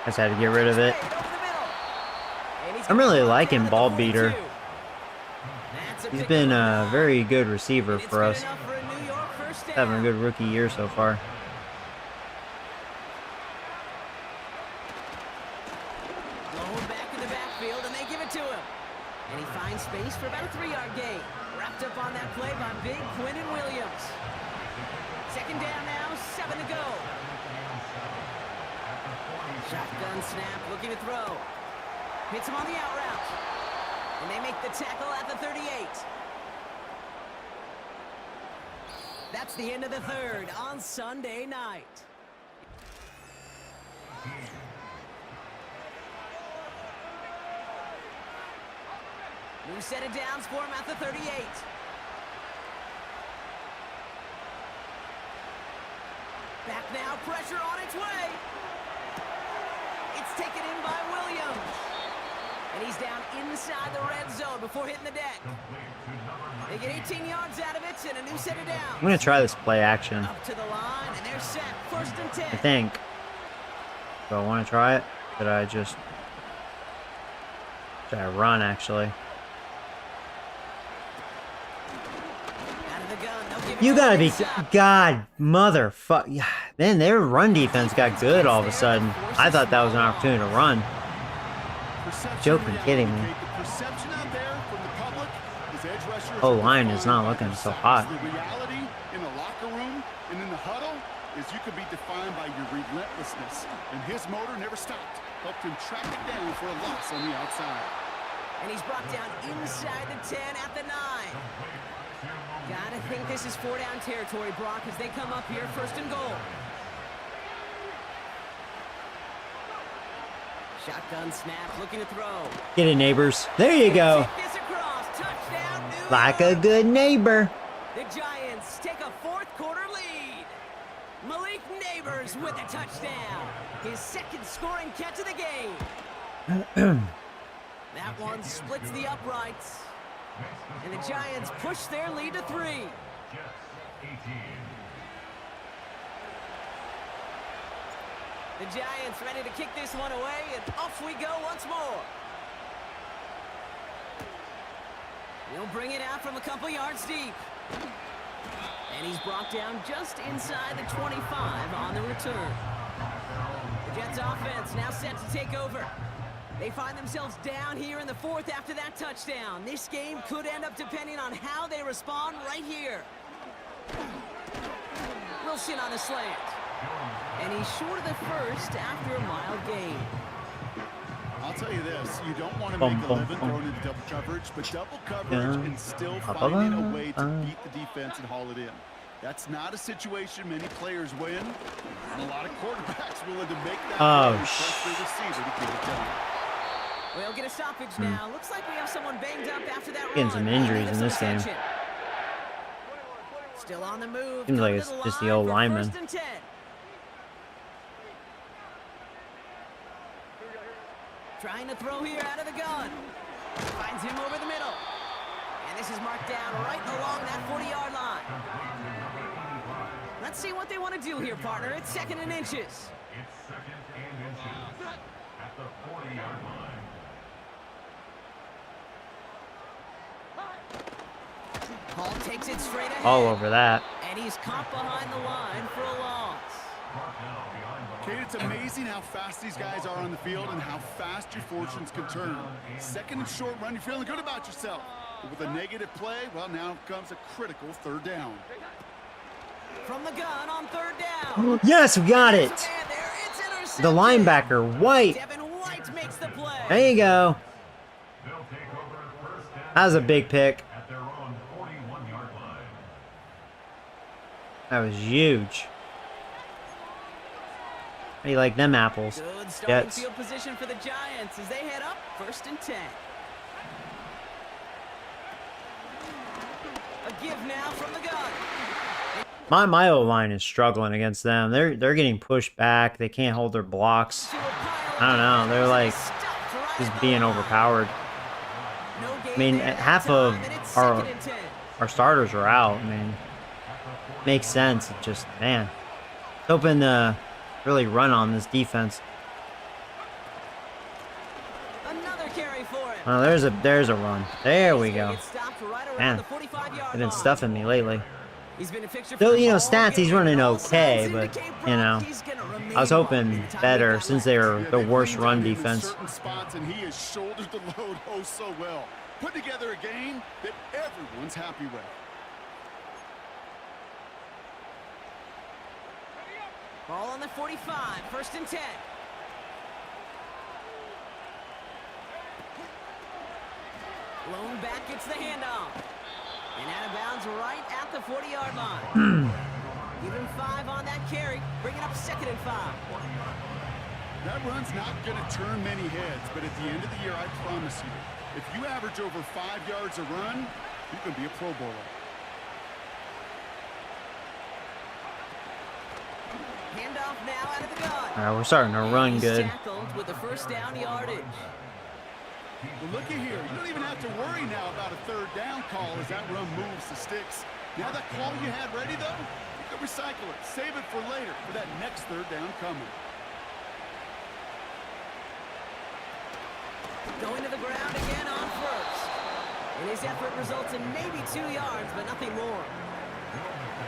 Just had to get rid of it. Over the middle. And he's I'm really gonna liking down at the Ball 42. Beater. That's a He's pick been up a nine. very good receiver And it's for good us. enough for a New York 1st down. Having a good rookie year so far. Blown back in the backfield, and they give it to him. And he finds space for about a 3-yard gain. Wrapped up on that play by Big Quinnen Williams. 2nd down now, 7 to go. Shotgun snap, looking to throw. Hits him on the out route. And they make the tackle at the 38. That's the end of the 3rd on Sunday night. New set of downs for him at the 38. Back now, pressure on its way. It's taken in by Williams. And he's down inside the red zone before hitting the deck. They get 18 yards out of it and a new set of downs. I'm going to try this play action, Up to the line, and they're set. 1st and 10. I think. Do I want to try it? Should I just... Should I run, actually? Out of the gun. They'll give it You to gotta him be... inside. God, motherfucker. Yeah, man, their run defense got good all of a sudden. I thought that was an opportunity to run. Joking, kidding me. The perception out there from the public is edge rushers Oh, are line is not defined by looking their so size. hot. The reality in the locker room and in the huddle is you could be defined by your relentlessness. And his motor never stopped. Helped him track it down for a loss on the outside. And he's brought down inside the 10 at the 9. Gotta think this is 4-down territory, Brock, as they come up here 1st and goal. Shotgun snap, looking to throw. Get it, neighbors. There you go. Take this across. Touchdown, New Like a York. good neighbor. The Giants take a 4th quarter lead. Malik Neighbors with a touchdown. His 2nd scoring catch of the game. That one splits the uprights. And the Giants push their lead to 3. Jets 18. The Giants ready to kick this one away, and off we go once more. He'll bring it out from a couple yards deep. And he's brought down just inside the 25 on the return. The Jets offense now set to take over. They find themselves down here in the fourth after that touchdown. This game could end up depending on how they respond right here. Wilson on the slant. And he's short of the first after a mild gain. I'll tell you this, you don't want to make a living throwing into double coverage, but double coverage and still finding a way to beat the defense and haul it in. That's not a situation many players win, and a lot of quarterbacks willing to make that play and trust their receiver to get it done. We'll get a stoppage now. Looks like we have someone banged up after that run. Getting some injuries in this game. Still on the move. Seems like it's just the old lineman. Trying to throw here out of the gun. Finds him over the middle. And this is marked down right along that 40-yard line. Let's see what they want to do here, partner. It's 2nd and inches. It's 2nd and inches at the 40-yard line. Hall takes it straight ahead. All over that. And he's caught behind the line for a loss. Kate, it's amazing how fast these guys are on the field and how fast your fortunes can turn. 2nd and short run, you're feeling good about yourself. But with a negative play, well, now comes a critical 3rd down. From the gun on 3rd down. Yes, we got it. The linebacker, White. Devin White makes the play. There you go. That was a big pick. At their own 41-yard line. That was huge. How do you like them apples? Good starting Jets. field position for the Giants as they head up 1st and 10. A give now from the gun. My O-line is struggling against them. They're getting pushed back. They can't hold their blocks. I don't know. They're like just being overpowered. I mean, half of our starters are out. I mean, makes sense. It just, man, hoping to really run on this defense. Another carry for him. Oh, there's a run. There we go. Man, they've been stuffing me lately. Still, you know, stats, he's running okay, but, you know, I was hoping better since they were the worst run defense. And he has shouldered the load oh so well. Put together a game that everyone's happy with. Ball on the 45, 1st and 10. Blown back gets the handoff. And out of bounds right at the 40-yard line. Give him 5 on that carry. Bring it up 2nd and 5. That run's not going to turn many heads, but at the end of the year, I promise you, if you average over 5 yards a run, you can be a Pro Bowler. Handoff now out of the gun. All right, we're starting to run good. Tackled with the 1st down yardage. Well, looky here. You don't even have to worry now about a 3rd down call as that run moves the sticks. Now that call you had ready, though, you can recycle it. Save it for later for that next 3rd down coming. Going to the ground again on 1st. And his effort results in maybe 2 yards, but nothing more.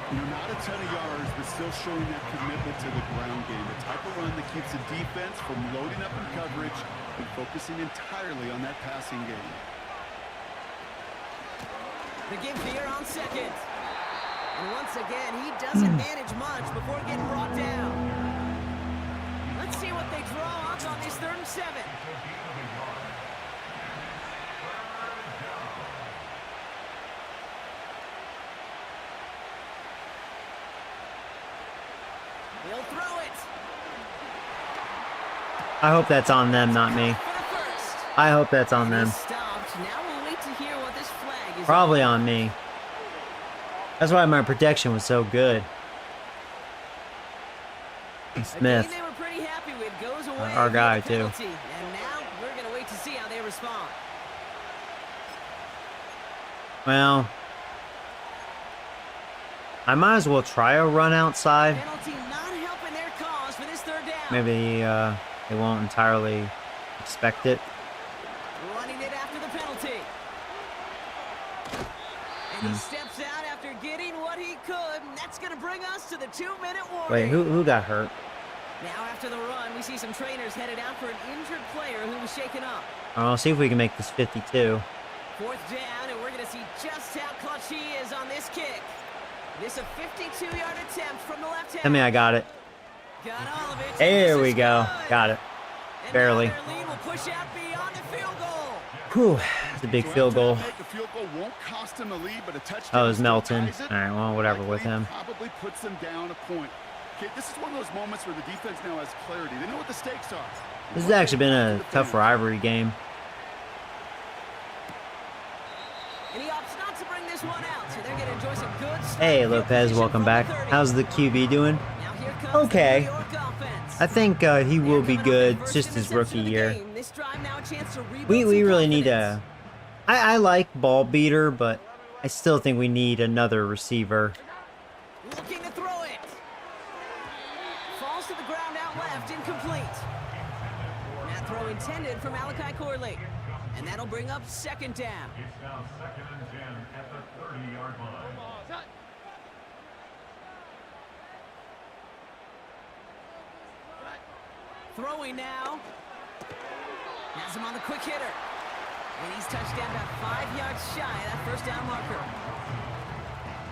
You know, not a ton of yards, but still showing that commitment to the ground game. The type of run that keeps the defense from loading up in coverage and focusing entirely on that passing game. The give here on 2nd. And once again, he doesn't manage much before getting brought down. Let's see what they draw up on this 3rd and 7. He'll throw it. I hope that's on them, not me. I hope that's on them. Now we'll wait to hear what this flag is. Probably on me. That's why my protection was so good. Smith. They were pretty happy with goes away. Our guy, too. And now we're going to wait to see how they respond. Well, I might as well try a run outside. Penalty not helping their cause for this 3rd down. Maybe they won't entirely expect it. Running it after the penalty. And he steps out after getting what he could, and that's going to bring us to the 2-minute warning. Wait, who got hurt? Now after the run, we see some trainers headed out for an injured player who was shaken up. I'll see if we can make this 52. 4th down, and we're going to see just how clutch he is on this kick. This a 52-yard attempt from the left hand. Tell me I got it. Got all of it. There This we is go. good. Got it. And Barely. now their lead will push out beyond the field goal. Whew. It's a big So field after goal. that make, the field goal won't cost him a lead, but a touchdown Oh, it was still Melton. ties it. All right, well, whatever with Likely him. Probably puts them down a point. Okay, this is one of those moments where the defense now has clarity. They know what the stakes are. This has actually been a tough rivalry game. And he opts not to bring this one out, so they're going to enjoy some good Hey, field Lopez, position welcome from back. the 30. How's the QB doing? Now here comes Okay. the New York offense. I think he will be They're coming good. off It's their just first his rookie interception of the year. game. This drive now a chance to rebuild We some really need confidence. a... I like ball beater, but I still think we need another receiver. Looking to throw it. Falls to the ground out left, incomplete. That throw intended from Malachi Corley. And that'll bring up 2nd down. It's now 2nd and 10 at the 30-yard line. Throwing now. Has him on the quick hitter. And he's touched down about 5 yards shy of that 1st down marker.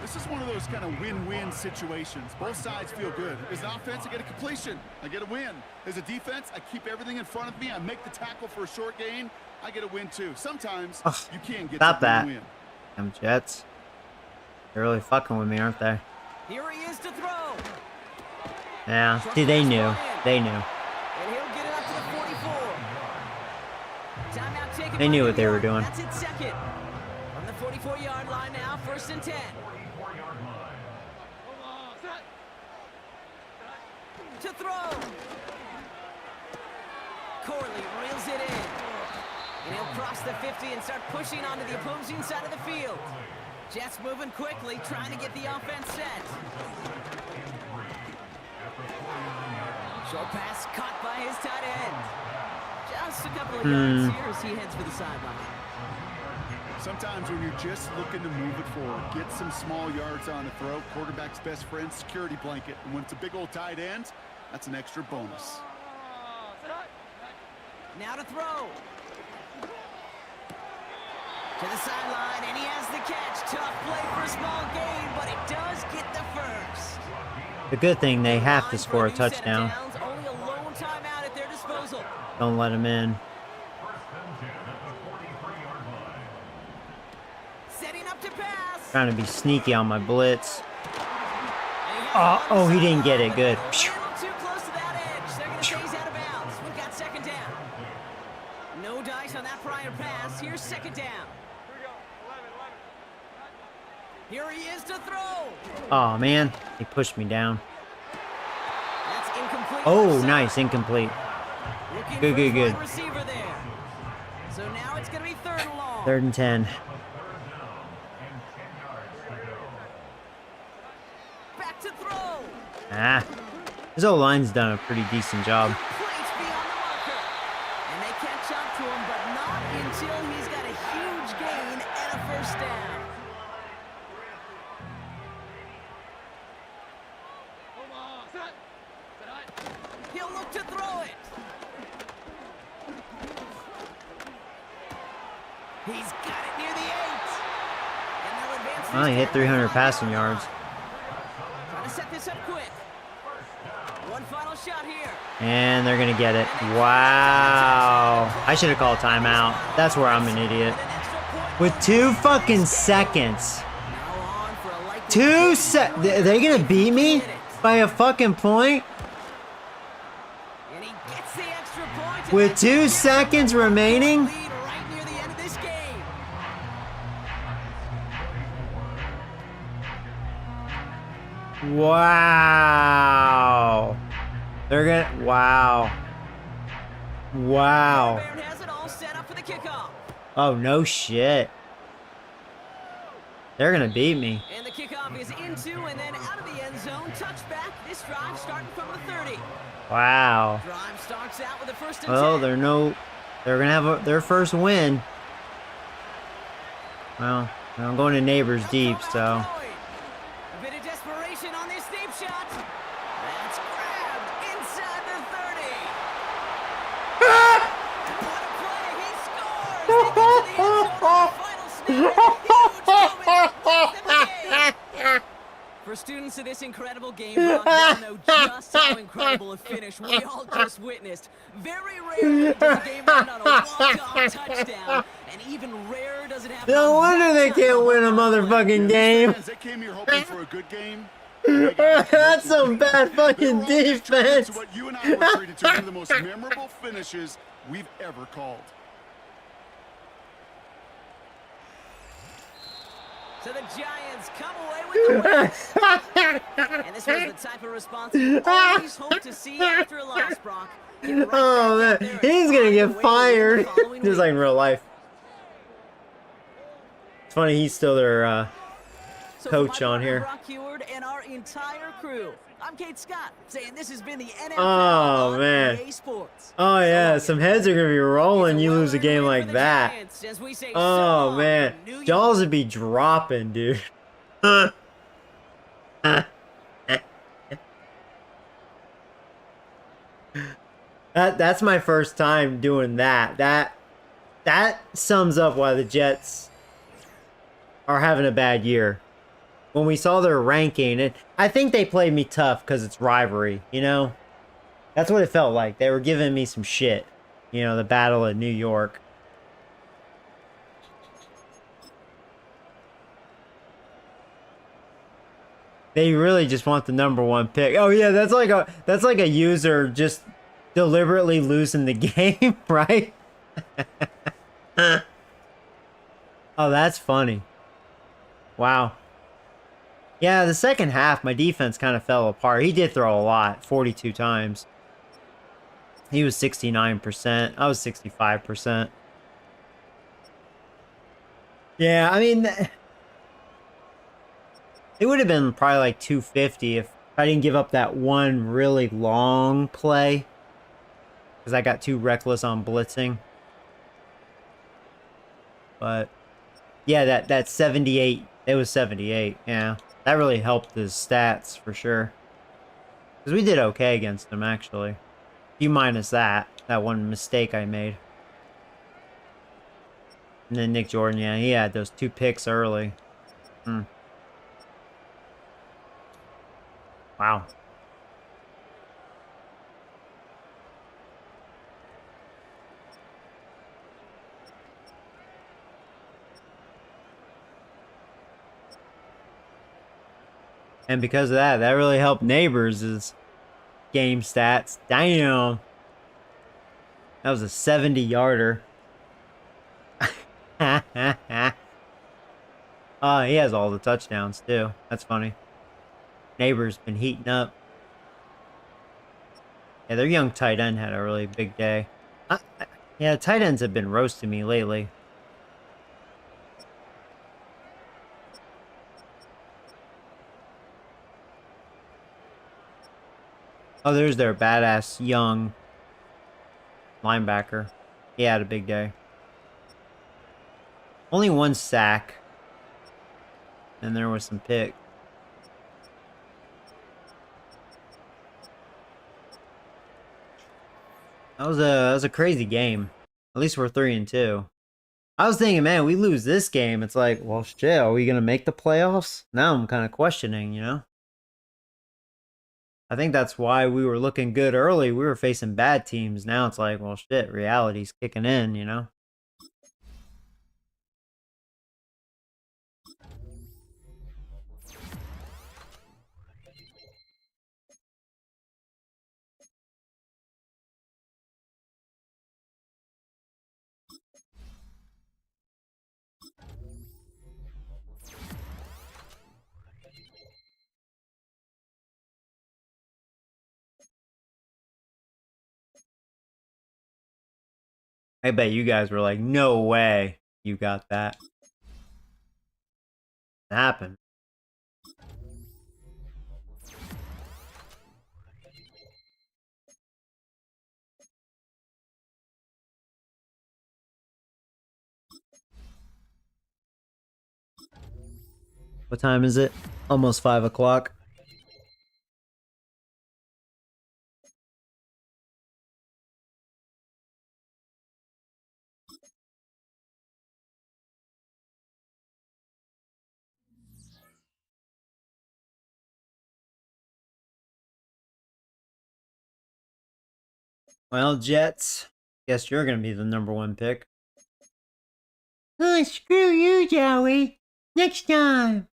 This is one of those kind of win-win situations. Both sides feel good. As an offense, I get a completion. I get a win. As a defense, I keep everything in front of me. I make the tackle for a short gain. I get a win, too. Sometimes, Ugh, you can get stop the that. win. Them Jets. They're really fucking with me, aren't they? Here he is to throw. Yeah. See, they knew. They knew. And he'll get it up to the 44. Timeout taken They by knew New what they were York. doing. That's it, 2nd. On the 44-yard line now, 1st and 10. 44-yard line. To throw. Corley reels it in. And he'll cross the 50 and start pushing onto the opposing side of the field. Jets moving quickly, trying to get the offense set. Short pass caught by his tight end. Just a couple of yards here as he heads for the sideline. Sometimes when you're just looking to move it forward, get some small yards on the throw, quarterback's best friend, security blanket. And when it's a big old tight end, that's an extra bonus. Now to throw. To the sideline, and he has the catch. Tough play for a small gain, but it does get the first. The good thing, they have to Line for score a new set of touchdown. downs, only a lone timeout at their disposal. Don't let him in. Setting up to pass. Trying to be sneaky on my blitz. And he has it on Oh, the he didn't get it. sideline. Good. A little too close to that edge. They're going to say he's out of bounds. We've got 2nd down. No dice on that prior pass. Here's 2nd down. Here he is to throw. Oh, man. He pushed me down. That's incomplete. Oh, left side. nice. Incomplete. Looking Good, for good, his good. wide receiver there. So now it's going to be 3rd and long. 3rd and 10. Back to throw. Ah. His O-line's done a pretty decent job. Place beyond the marker. And they catch up to him, but not until he's got a huge gain and a 1st down. He'll look to throw it. He's got it near the 8. And they'll advance Oh, he this hit down 300 the 5 passing yard yards. line. Trying to set this up quick. One final shot here. And they're going to get it. Wow. I should have called timeout. That's where I'm an idiot. An extra point. With 2 fucking seconds. Now on for a likely 2 They're going to beat me by a fucking point? And he gets the extra point. and With that's 2 it. seconds remaining? Lead right near the end of this game. Wow. They're gonna. Wow. Wow. Baird has it all set up for the kickoff. Oh, no shit. They're gonna beat me. And the kickoff is into and then out of the end zone. Touchback. This drive starting from the 30. Wow. Drive starts out with a first and Well, 10. they're gonna have their first win. Well, I'm going to neighbors deep, so. A bit of desperation on this deep shot. That's grabbed inside the 30. What a play! He scores! They get to the end zone on the final snap. Huge moment. For students of this incredible game, Brock, they'll know just how incredible a finish we all just witnessed. Very rarely does a game end on a walk-off touchdown, and even rarer does it happen. No wonder they can't win a motherfucking game. Fans, they came here hoping for a good game. That's some bad fucking defense. What you and I were treated to one of the most memorable finishes we've ever called. So the Giants come away with the win. And this was the type of response you always hope to see after a loss, Brock. Get right Oh back out man, there and he's gonna find a get way to win fired. the following Just like week. in real life. It's funny he's still their So coach for my on partner, here. Brock Heward and our entire crew, I'm Kate Scott, saying this has been the NFL Oh, on man. EA Sports. Oh yeah, long, some heads are gonna be rolling. It's a You lose a well-earned game win for like the that. Giants, as we say so Oh long man, from New York. jaws would be dropping, dude. That's my first time doing that. That sums up why the Jets are having a bad year. When we saw their ranking, and I think they played me tough because it's rivalry, you know? That's what it felt like. They were giving me some shit. You know, the battle of New York. They really just want the #1 pick. Oh yeah, that's like a user just deliberately losing the game, right? Oh, that's funny. Wow. Yeah, the second half, my defense kind of fell apart. He did throw a lot, 42 times. He was 69%. I was 65%. Yeah, I mean, it would have been probably like 250 if I didn't give up that one really long play. Because I got too reckless on blitzing. But, yeah, that 78, it was 78, yeah. That really helped his stats, for sure. Because we did okay against him, actually. You minus that one mistake I made. And then Nick Jordan, yeah, he had those 2 picks early. Wow. And because of that, that really helped Neighbors' game stats. Damn. That was a 70-yarder. He has all the touchdowns, too. That's funny. Neighbors been heating up. Yeah, their young tight end had a really big day. Yeah, tight ends have been roasting me lately. Oh, there's their badass young linebacker. He had a big day. Only 1 sack. And there was some pick. That was a crazy game. At least we're 3-2. I was thinking, man, we lose this game. It's like, well, shit, are we gonna make the playoffs? Now I'm kind of questioning, you know. I think that's why we were looking good early. We were facing bad teams. Now it's like, well, shit, reality's kicking in, you know. I bet you guys were like, no way you got that. It happened. What time is it? Almost 5 o'clock. Well, Jets, guess you're going to be the #1 pick. Oh, screw you, Joey. Next time.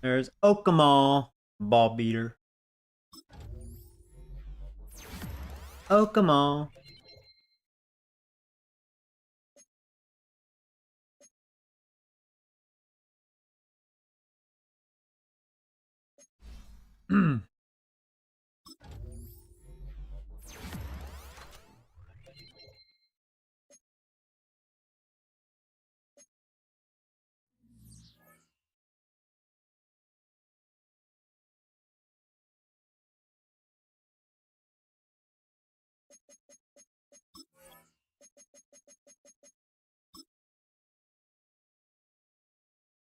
There's Okamal, ball beater. Okamal.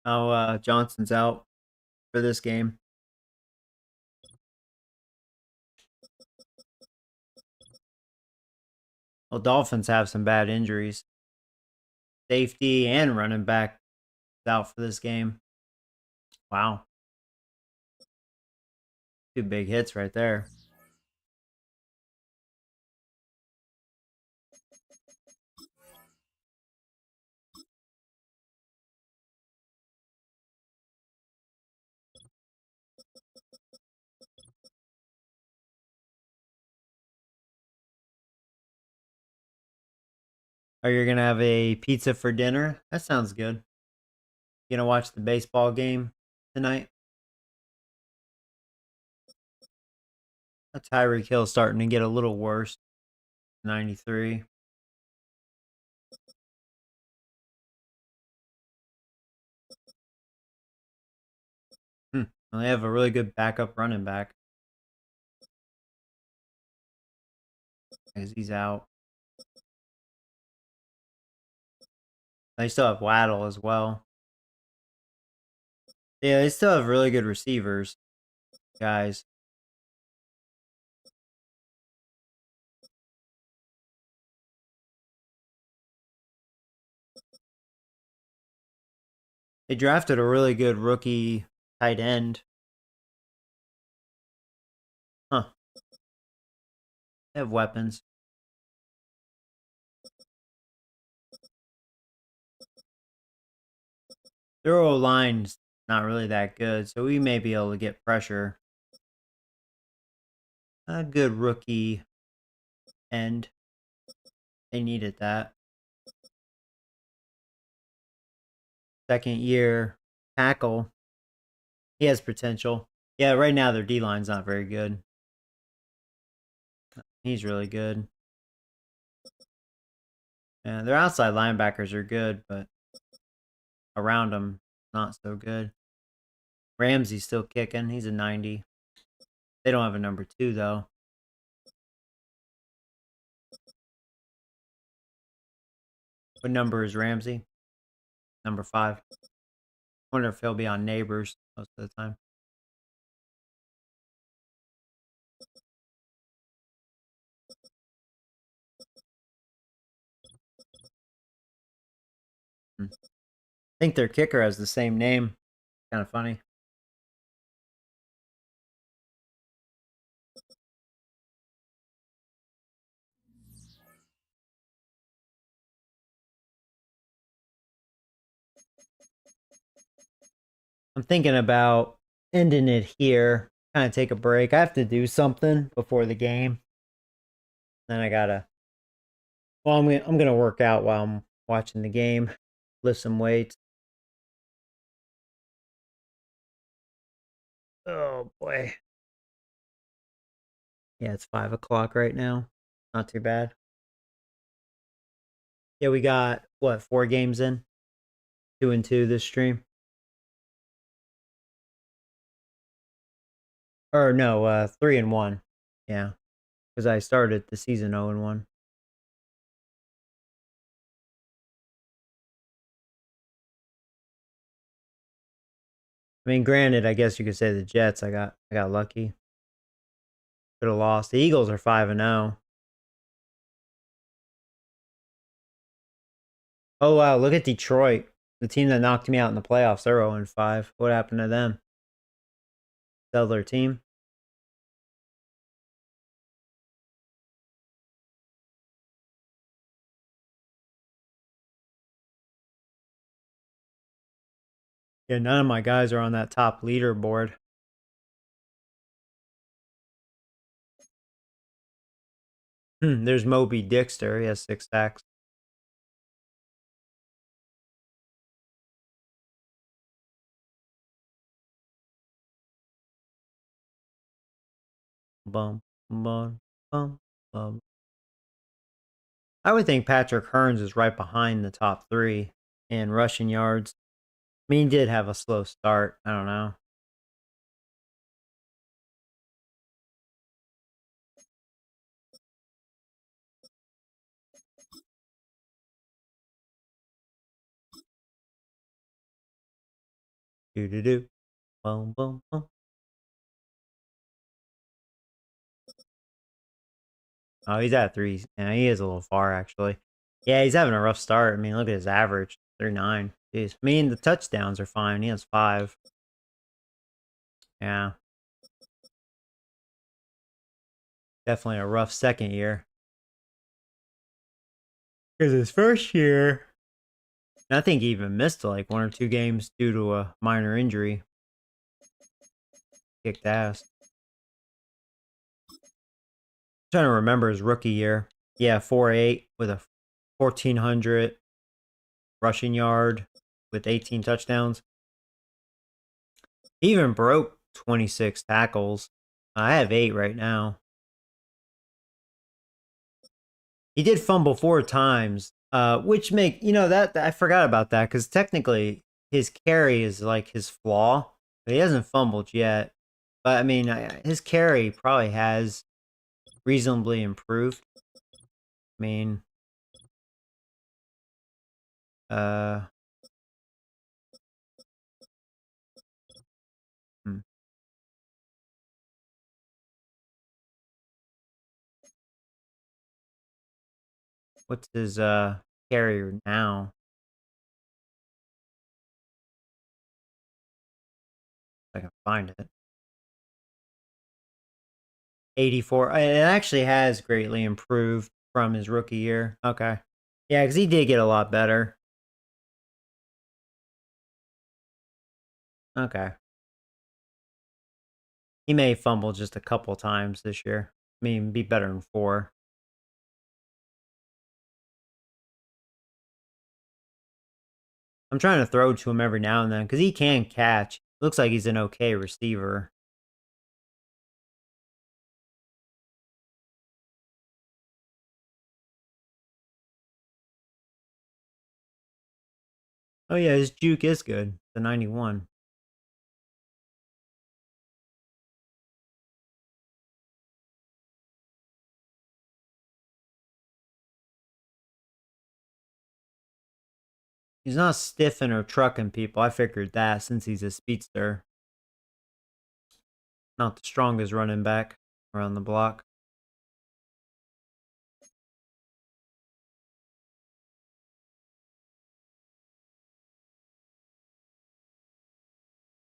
Oh, Johnson's out for this game. Well, Dolphins have some bad injuries. Safety and running back out for this game. Wow. 2 big hits right there. Are you gonna have a pizza for dinner? That sounds good. You gonna watch the baseball game tonight? Tyreek Hill starting to get a little worse. 93. Well, they have a really good backup running back. Because he's out. They still have Waddle as well. Yeah, they still have really good receivers, guys. They drafted a really good rookie tight end. Huh. They have weapons. Their O-line's not really that good, so we may be able to get pressure. A good rookie end. They needed that. Second year tackle. He has potential. Yeah, right now their D-line's not very good. He's really good. Yeah, their outside linebackers are good, but around them, not so good. Ramsey's still kicking. He's a 90. They don't have a #2, though. What number is Ramsey? #5. Wonder if he'll be on Neighbors most of the time. I think their kicker has the same name. Kind of funny. I'm thinking about ending it here. Kind of take a break. I have to do something before the game. Then I gotta. Well, I'm gonna work out while I'm watching the game. Lift some weights. Oh boy. Yeah, it's 5 o'clock right now. Not too bad. Yeah, we got what, 4 games in? 2-2 this stream. Or no, 3-1. Yeah, because I started the season 0-1. I mean, granted, I guess you could say the Jets. I got lucky. Could have lost. The Eagles are 5-0. Oh wow, look at Detroit, the team that knocked me out in the playoffs. They're 0-5. What happened to them? Sell their team? Yeah, none of my guys are on that top leaderboard. There's Moby Dixter. He has 6 sacks. Bum, bum, bum, bum. I would think Patrick Hearns is right behind the top 3 in rushing yards. I mean, he did have a slow start. I don't know. Do do do. Boom, boom, boom. Oh, he's at 3. Yeah, he is a little far, actually. Yeah, he's having a rough start. I mean, look at his average. 39. Jeez. I mean, the touchdowns are fine. He has 5. Yeah. Definitely a rough second year. Because his first year, I think he even missed like 1 or 2 games due to a minor injury. Kicked ass. Trying to remember his rookie year. Yeah, 4.8 with a 1,400 rushing yard with 18 touchdowns. He even broke 26 tackles. I have 8 right now. He did fumble 4 times, which make, that I forgot about that because technically his carry is like his flaw. But he hasn't fumbled yet. But I mean, his carry probably has reasonably improved. I mean, uh, hmm. What's his carrier now? If I can find it. 84. It actually has greatly improved from his rookie year. Okay. Yeah, because he did get a lot better. Okay. He may fumble just a couple times this year. I mean, be better than 4. I'm trying to throw to him every now and then because he can catch. Looks like he's an okay receiver. Oh yeah, his juke is good. The 91. He's not stiffing or trucking people. I figured that since he's a speedster. Not the strongest running back around the block.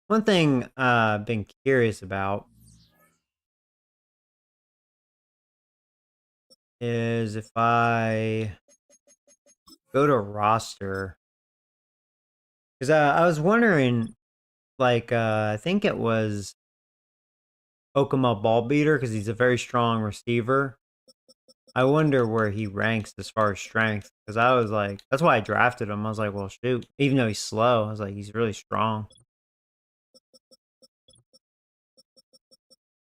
One thing I've been curious about is if I go to roster, because I was wondering like I think it was Okama ball beater because he's a very strong receiver. I wonder where he ranks as far as strength because I was like, that's why I drafted him. I was like, well, shoot, even though he's slow, I was like, he's really strong.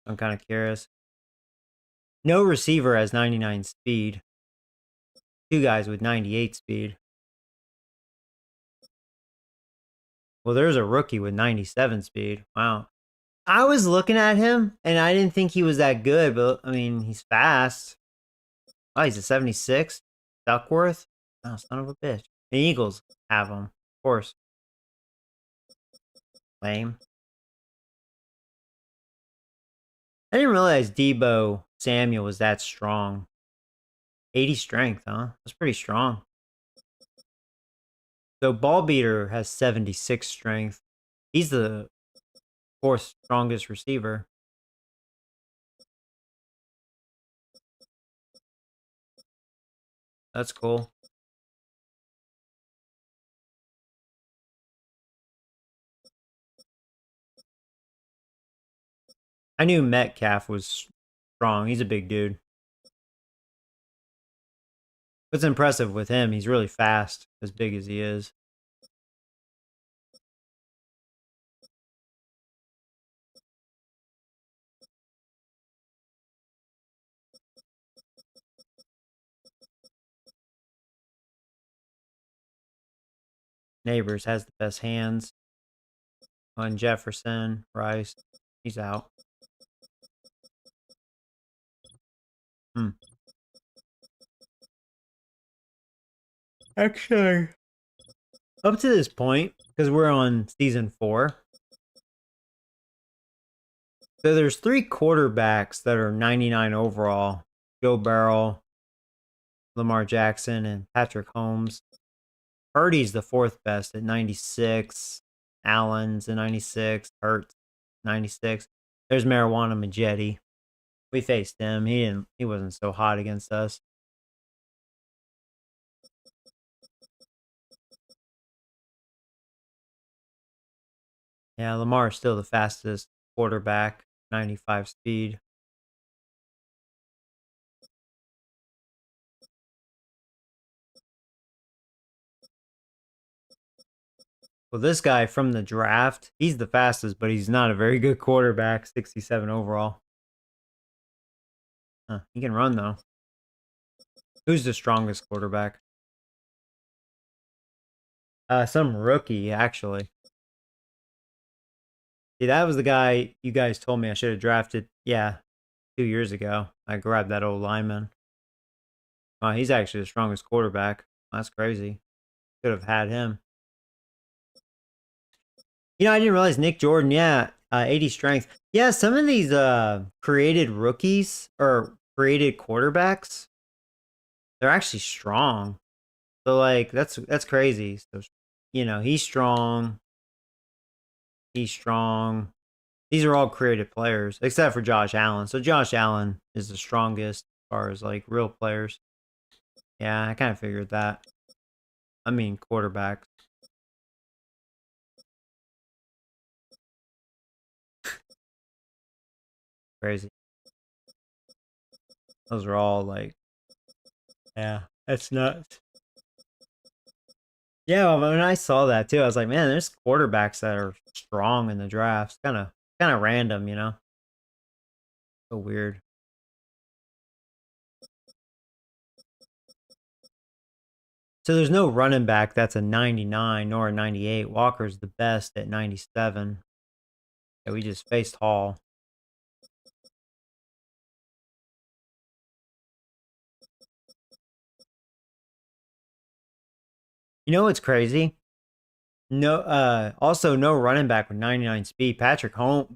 I'm kind of curious. No receiver has 99 speed. 2 guys with 98 speed. Well, there's a rookie with 97 speed. Wow. I was looking at him, and I didn't think he was that good, but, I mean, he's fast. Oh, he's a 76? Duckworth? Oh, son of a bitch. The Eagles have him, of course. Lame. I didn't realize Debo Samuel was that strong. 80 strength, huh? That's pretty strong. So ball beater has 76 strength. He's the 4th strongest receiver. That's cool. I knew Metcalf was strong. He's a big dude. What's impressive with him, he's really fast, as big as he is. Neighbors has the best hands. On Jefferson, Rice, he's out. Actually, up to this point, because we're on season 4, so there's 3 quarterbacks that are 99 overall. Joe Burrow, Lamar Jackson, and Patrick Holmes. Purdy's the 4th best at 96. Allen's at 96. Hurts, 96. There's Marijuana Majetti. We faced him. He wasn't so hot against us. Yeah, Lamar's still the fastest quarterback, 95 speed. Well, this guy from the draft, he's the fastest, but he's not a very good quarterback, 67 overall. Huh, he can run, though. Who's the strongest quarterback? Some rookie, actually. See, that was the guy you guys told me I should have drafted, 2 years ago. I grabbed that old lineman. He's actually the strongest quarterback. That's crazy. Could have had him. I didn't realize Nick Jordan, 80 strength. Yeah, some of these created rookies or created quarterbacks, they're actually strong. So like that's crazy. So he's strong. He's strong. These are all created players, except for Josh Allen. So Josh Allen is the strongest as far as like real players. Yeah, I kind of figured that. I mean quarterbacks. Crazy. Those are all like, yeah, that's nuts. Yeah, well, when I saw that too, I was like, man, there's quarterbacks that are strong in the drafts. Kind of random, So weird. So there's no running back that's a 99 nor a 98. Walker's the best at 97. Yeah, we just faced Hall. You know what's crazy? No, also no running back with 99 speed. Patrick Hearns.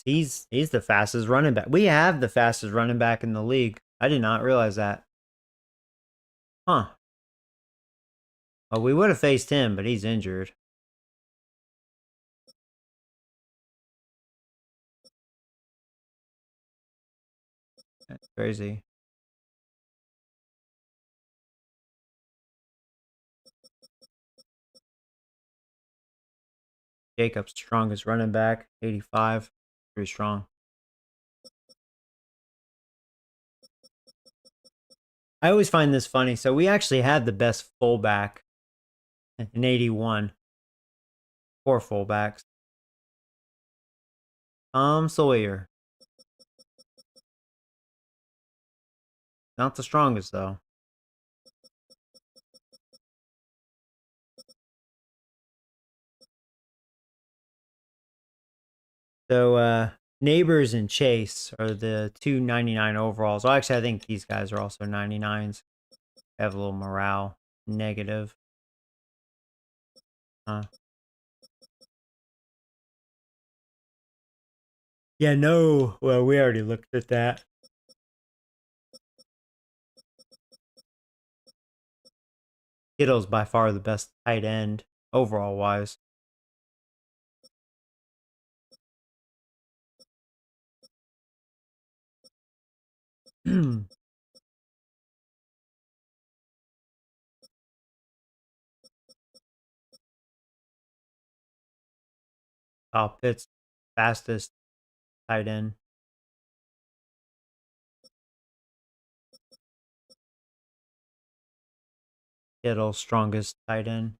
He's the fastest running back. We have the fastest running back in the league. I did not realize that. Huh. Oh, we would have faced him, but he's injured. That's crazy. Jacobs, strongest running back, 85. Pretty strong. I always find this funny. So we actually had the best fullback in 81. 4 fullbacks. Tom Sawyer. Not the strongest, though. So, Neighbors and Chase are the 299 overalls. Well, actually, I think these guys are also 99s. Have a little morale negative. Yeah, no. Well, we already looked at that. Kittle's by far the best tight end overall wise. Pitt's fastest tight end. Kittle's strongest tight end.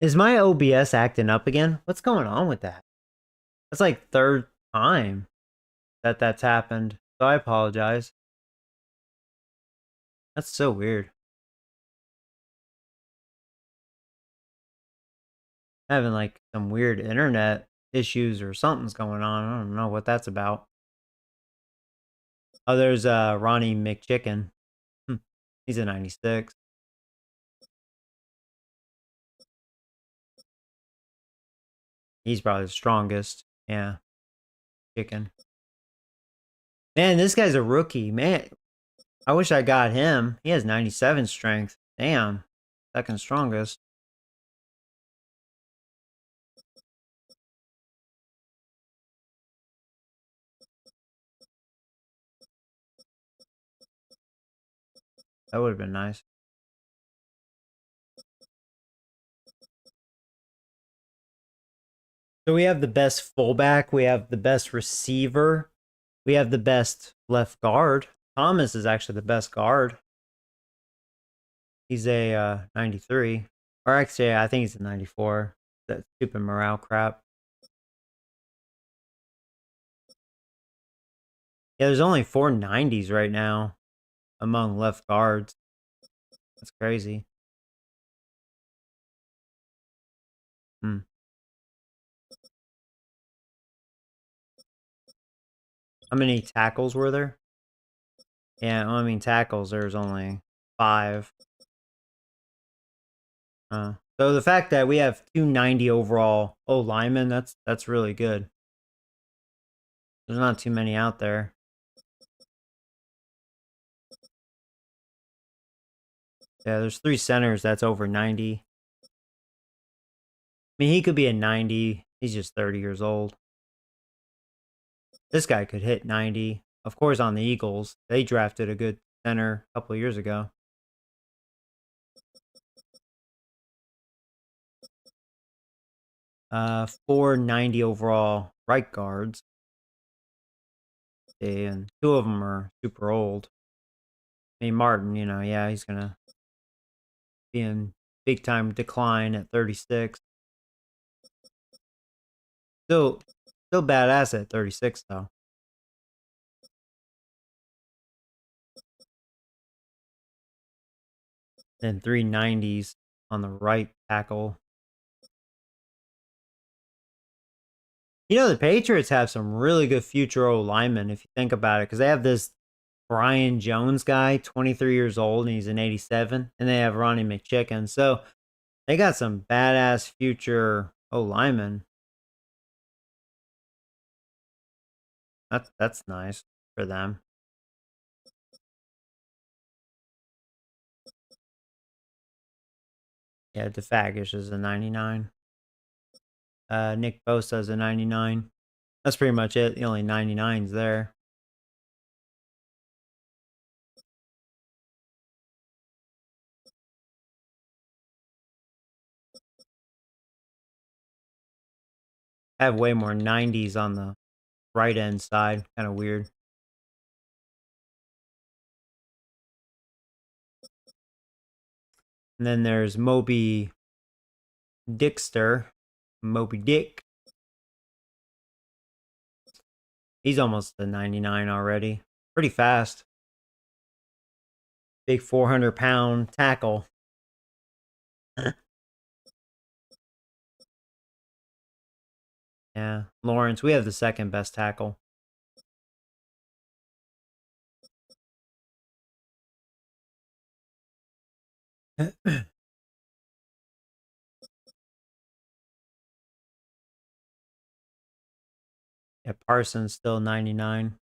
Is my OBS acting up again? What's going on with that? That's like third time that that's happened. So I apologize. That's so weird. Having like some weird internet issues or something's going on. I don't know what that's about. Oh, there's Ronnie McChicken. He's a 96. He's probably the strongest. Yeah. Chicken. Man, this guy's a rookie. Man, I wish I got him. He has 97 strength. Damn. Second strongest. That would have been nice. So we have the best fullback. We have the best receiver. We have the best left guard. Thomas is actually the best guard. He's a 93. Or actually, I think he's a 94. That stupid morale crap. Yeah, there's only 4 90s right now among left guards. That's crazy. How many tackles were there? Yeah, well, I mean, tackles, there's only 5. So the fact that we have 290 overall linemen, that's really good. There's not too many out there. Yeah, there's 3 centers that's over 90. I mean, he could be a 90. He's just 30 years old. This guy could hit 90. Of course, on the Eagles, they drafted a good center a couple of years ago. 490 overall right guards. And 2 of them are super old. I mean, Martin, yeah, he's going to be in big time decline at 36. Still badass at 36, though. And 390s on the right tackle. The Patriots have some really good future O linemen if you think about it, because they have this Brian Jones guy, 23 years old, and he's an 87, and they have Ronnie McChicken. So they got some badass future O linemen. That's nice for them. Yeah, DeFagish is a 99. Nick Bosa's a 99. That's pretty much it. The only 99s there. I have way more 90s on the right end side. Kind of weird. And then there's Moby Dickster. Moby Dick. He's almost a 99 already. Pretty fast. Big 400-pound tackle. Yeah. Lawrence, we have the second best tackle. Yeah, Parsons still 99.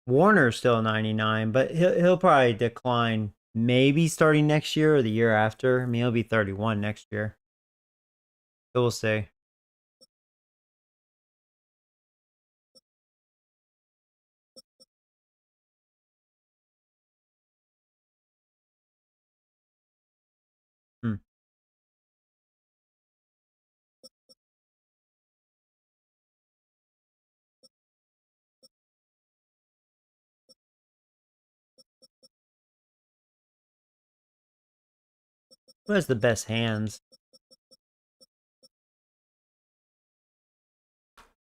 Warner's still 99, but he'll probably decline maybe starting next year or the year after. I mean, he'll be 31 next year. So we'll see. Hmm. Who has the best hands?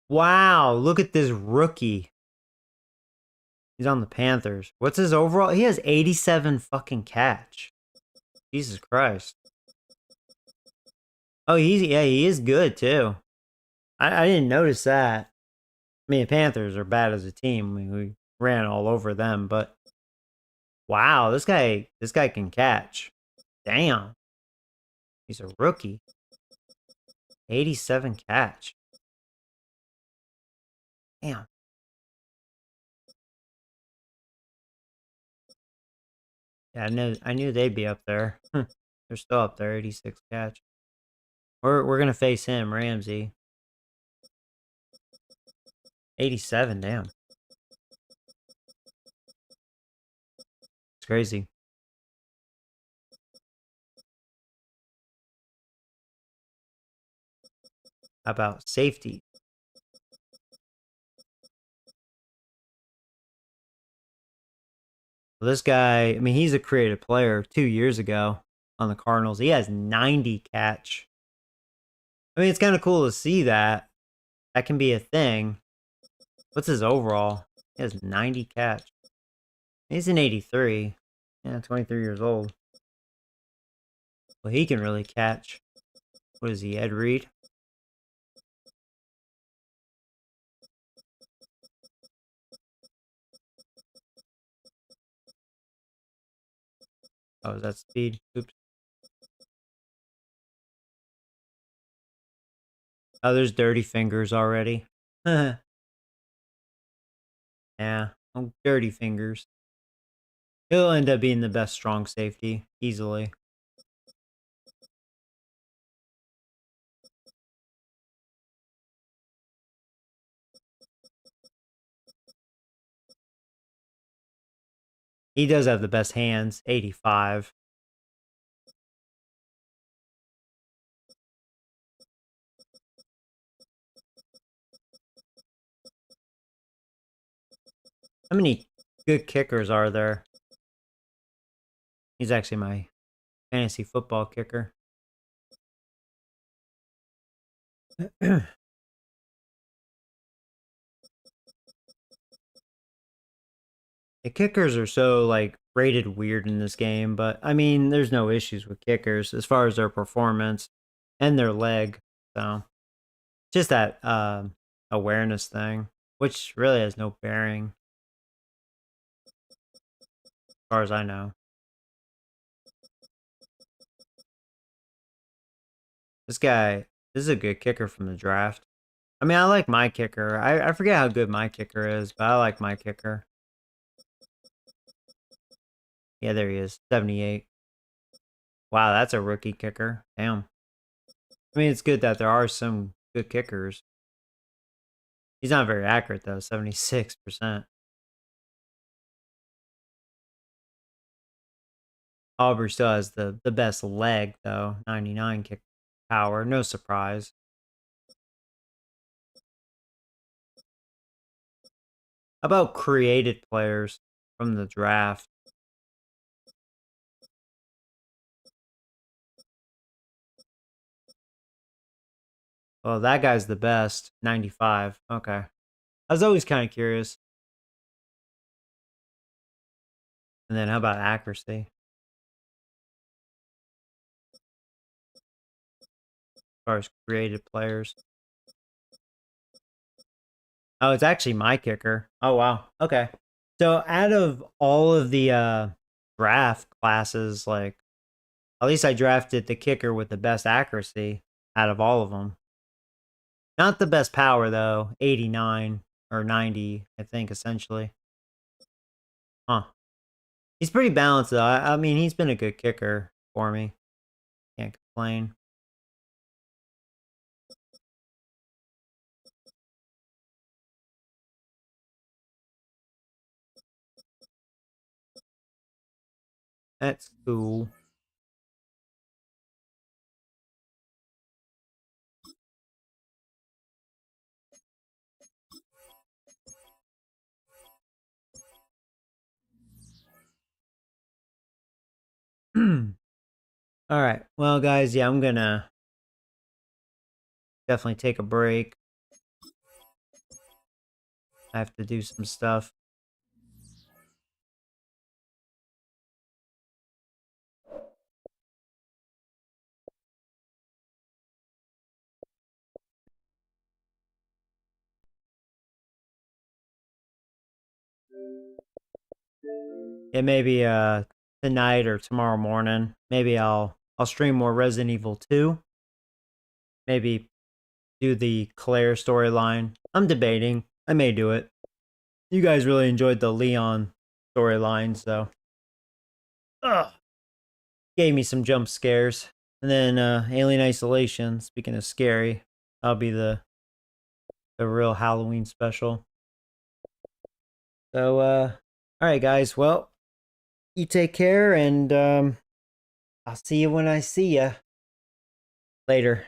Wow, look at this rookie. He's on the Panthers. What's his overall? He has 87 fucking catch. Jesus Christ. Oh, he is good too. I didn't notice that. I mean, the Panthers are bad as a team. I mean, we ran all over them, but wow, this guy can catch. Damn. He's a rookie. 87 catch. Damn. Yeah, I knew they'd be up there. They're still up there, 86 catch. We're gonna face him, Ramsey. 87, damn. It's crazy. How about safety? Well, this guy, I mean, he's a creative player 2 years ago on the Cardinals. He has 90 catch. I mean, it's kind of cool to see that. That can be a thing. What's his overall? He has 90 catch. He's an 83. Yeah, 23 years old. Well, he can really catch. What is he, Ed Reed? Oh, is that speed? Oops. Oh, there's dirty fingers already. Yeah. Oh, dirty fingers. He'll end up being the best strong safety, easily. He does have the best hands, 85. How many good kickers are there? He's actually my fantasy football kicker. The kickers are so like rated weird in this game, but I mean, there's no issues with kickers as far as their performance and their leg. So just that awareness thing, which really has no bearing as far as I know. This is a good kicker from the draft. I mean, I like my kicker. I forget how good my kicker is, but I like my kicker. Yeah, there he is. 78. Wow, that's a rookie kicker. Damn. I mean, it's good that there are some good kickers. He's not very accurate, though. 76%. Aubrey still has the best leg, though. 99 kick power. No surprise. How about created players from the draft? Well, that guy's the best. 95. Okay. I was always kind of curious. And then how about accuracy? As far as created players. Oh, it's actually my kicker. Oh, wow. Okay. So out of all of the draft classes, like, at least I drafted the kicker with the best accuracy out of all of them. Not the best power, though. 89 or 90, I think, essentially. Huh. He's pretty balanced, though. I mean, he's been a good kicker for me. Can't complain. That's cool. All right. Well, guys, yeah, I'm gonna definitely take a break. I have to do some stuff. Yeah, maybe tonight or tomorrow morning. Maybe I'll stream more Resident Evil 2. Maybe do the Claire storyline. I'm debating. I may do it. You guys really enjoyed the Leon storyline, so gave me some jump scares. And then Alien Isolation, speaking of scary, that'll be the real Halloween special. So all right guys, well, you take care and I'll see you when I see ya. Later.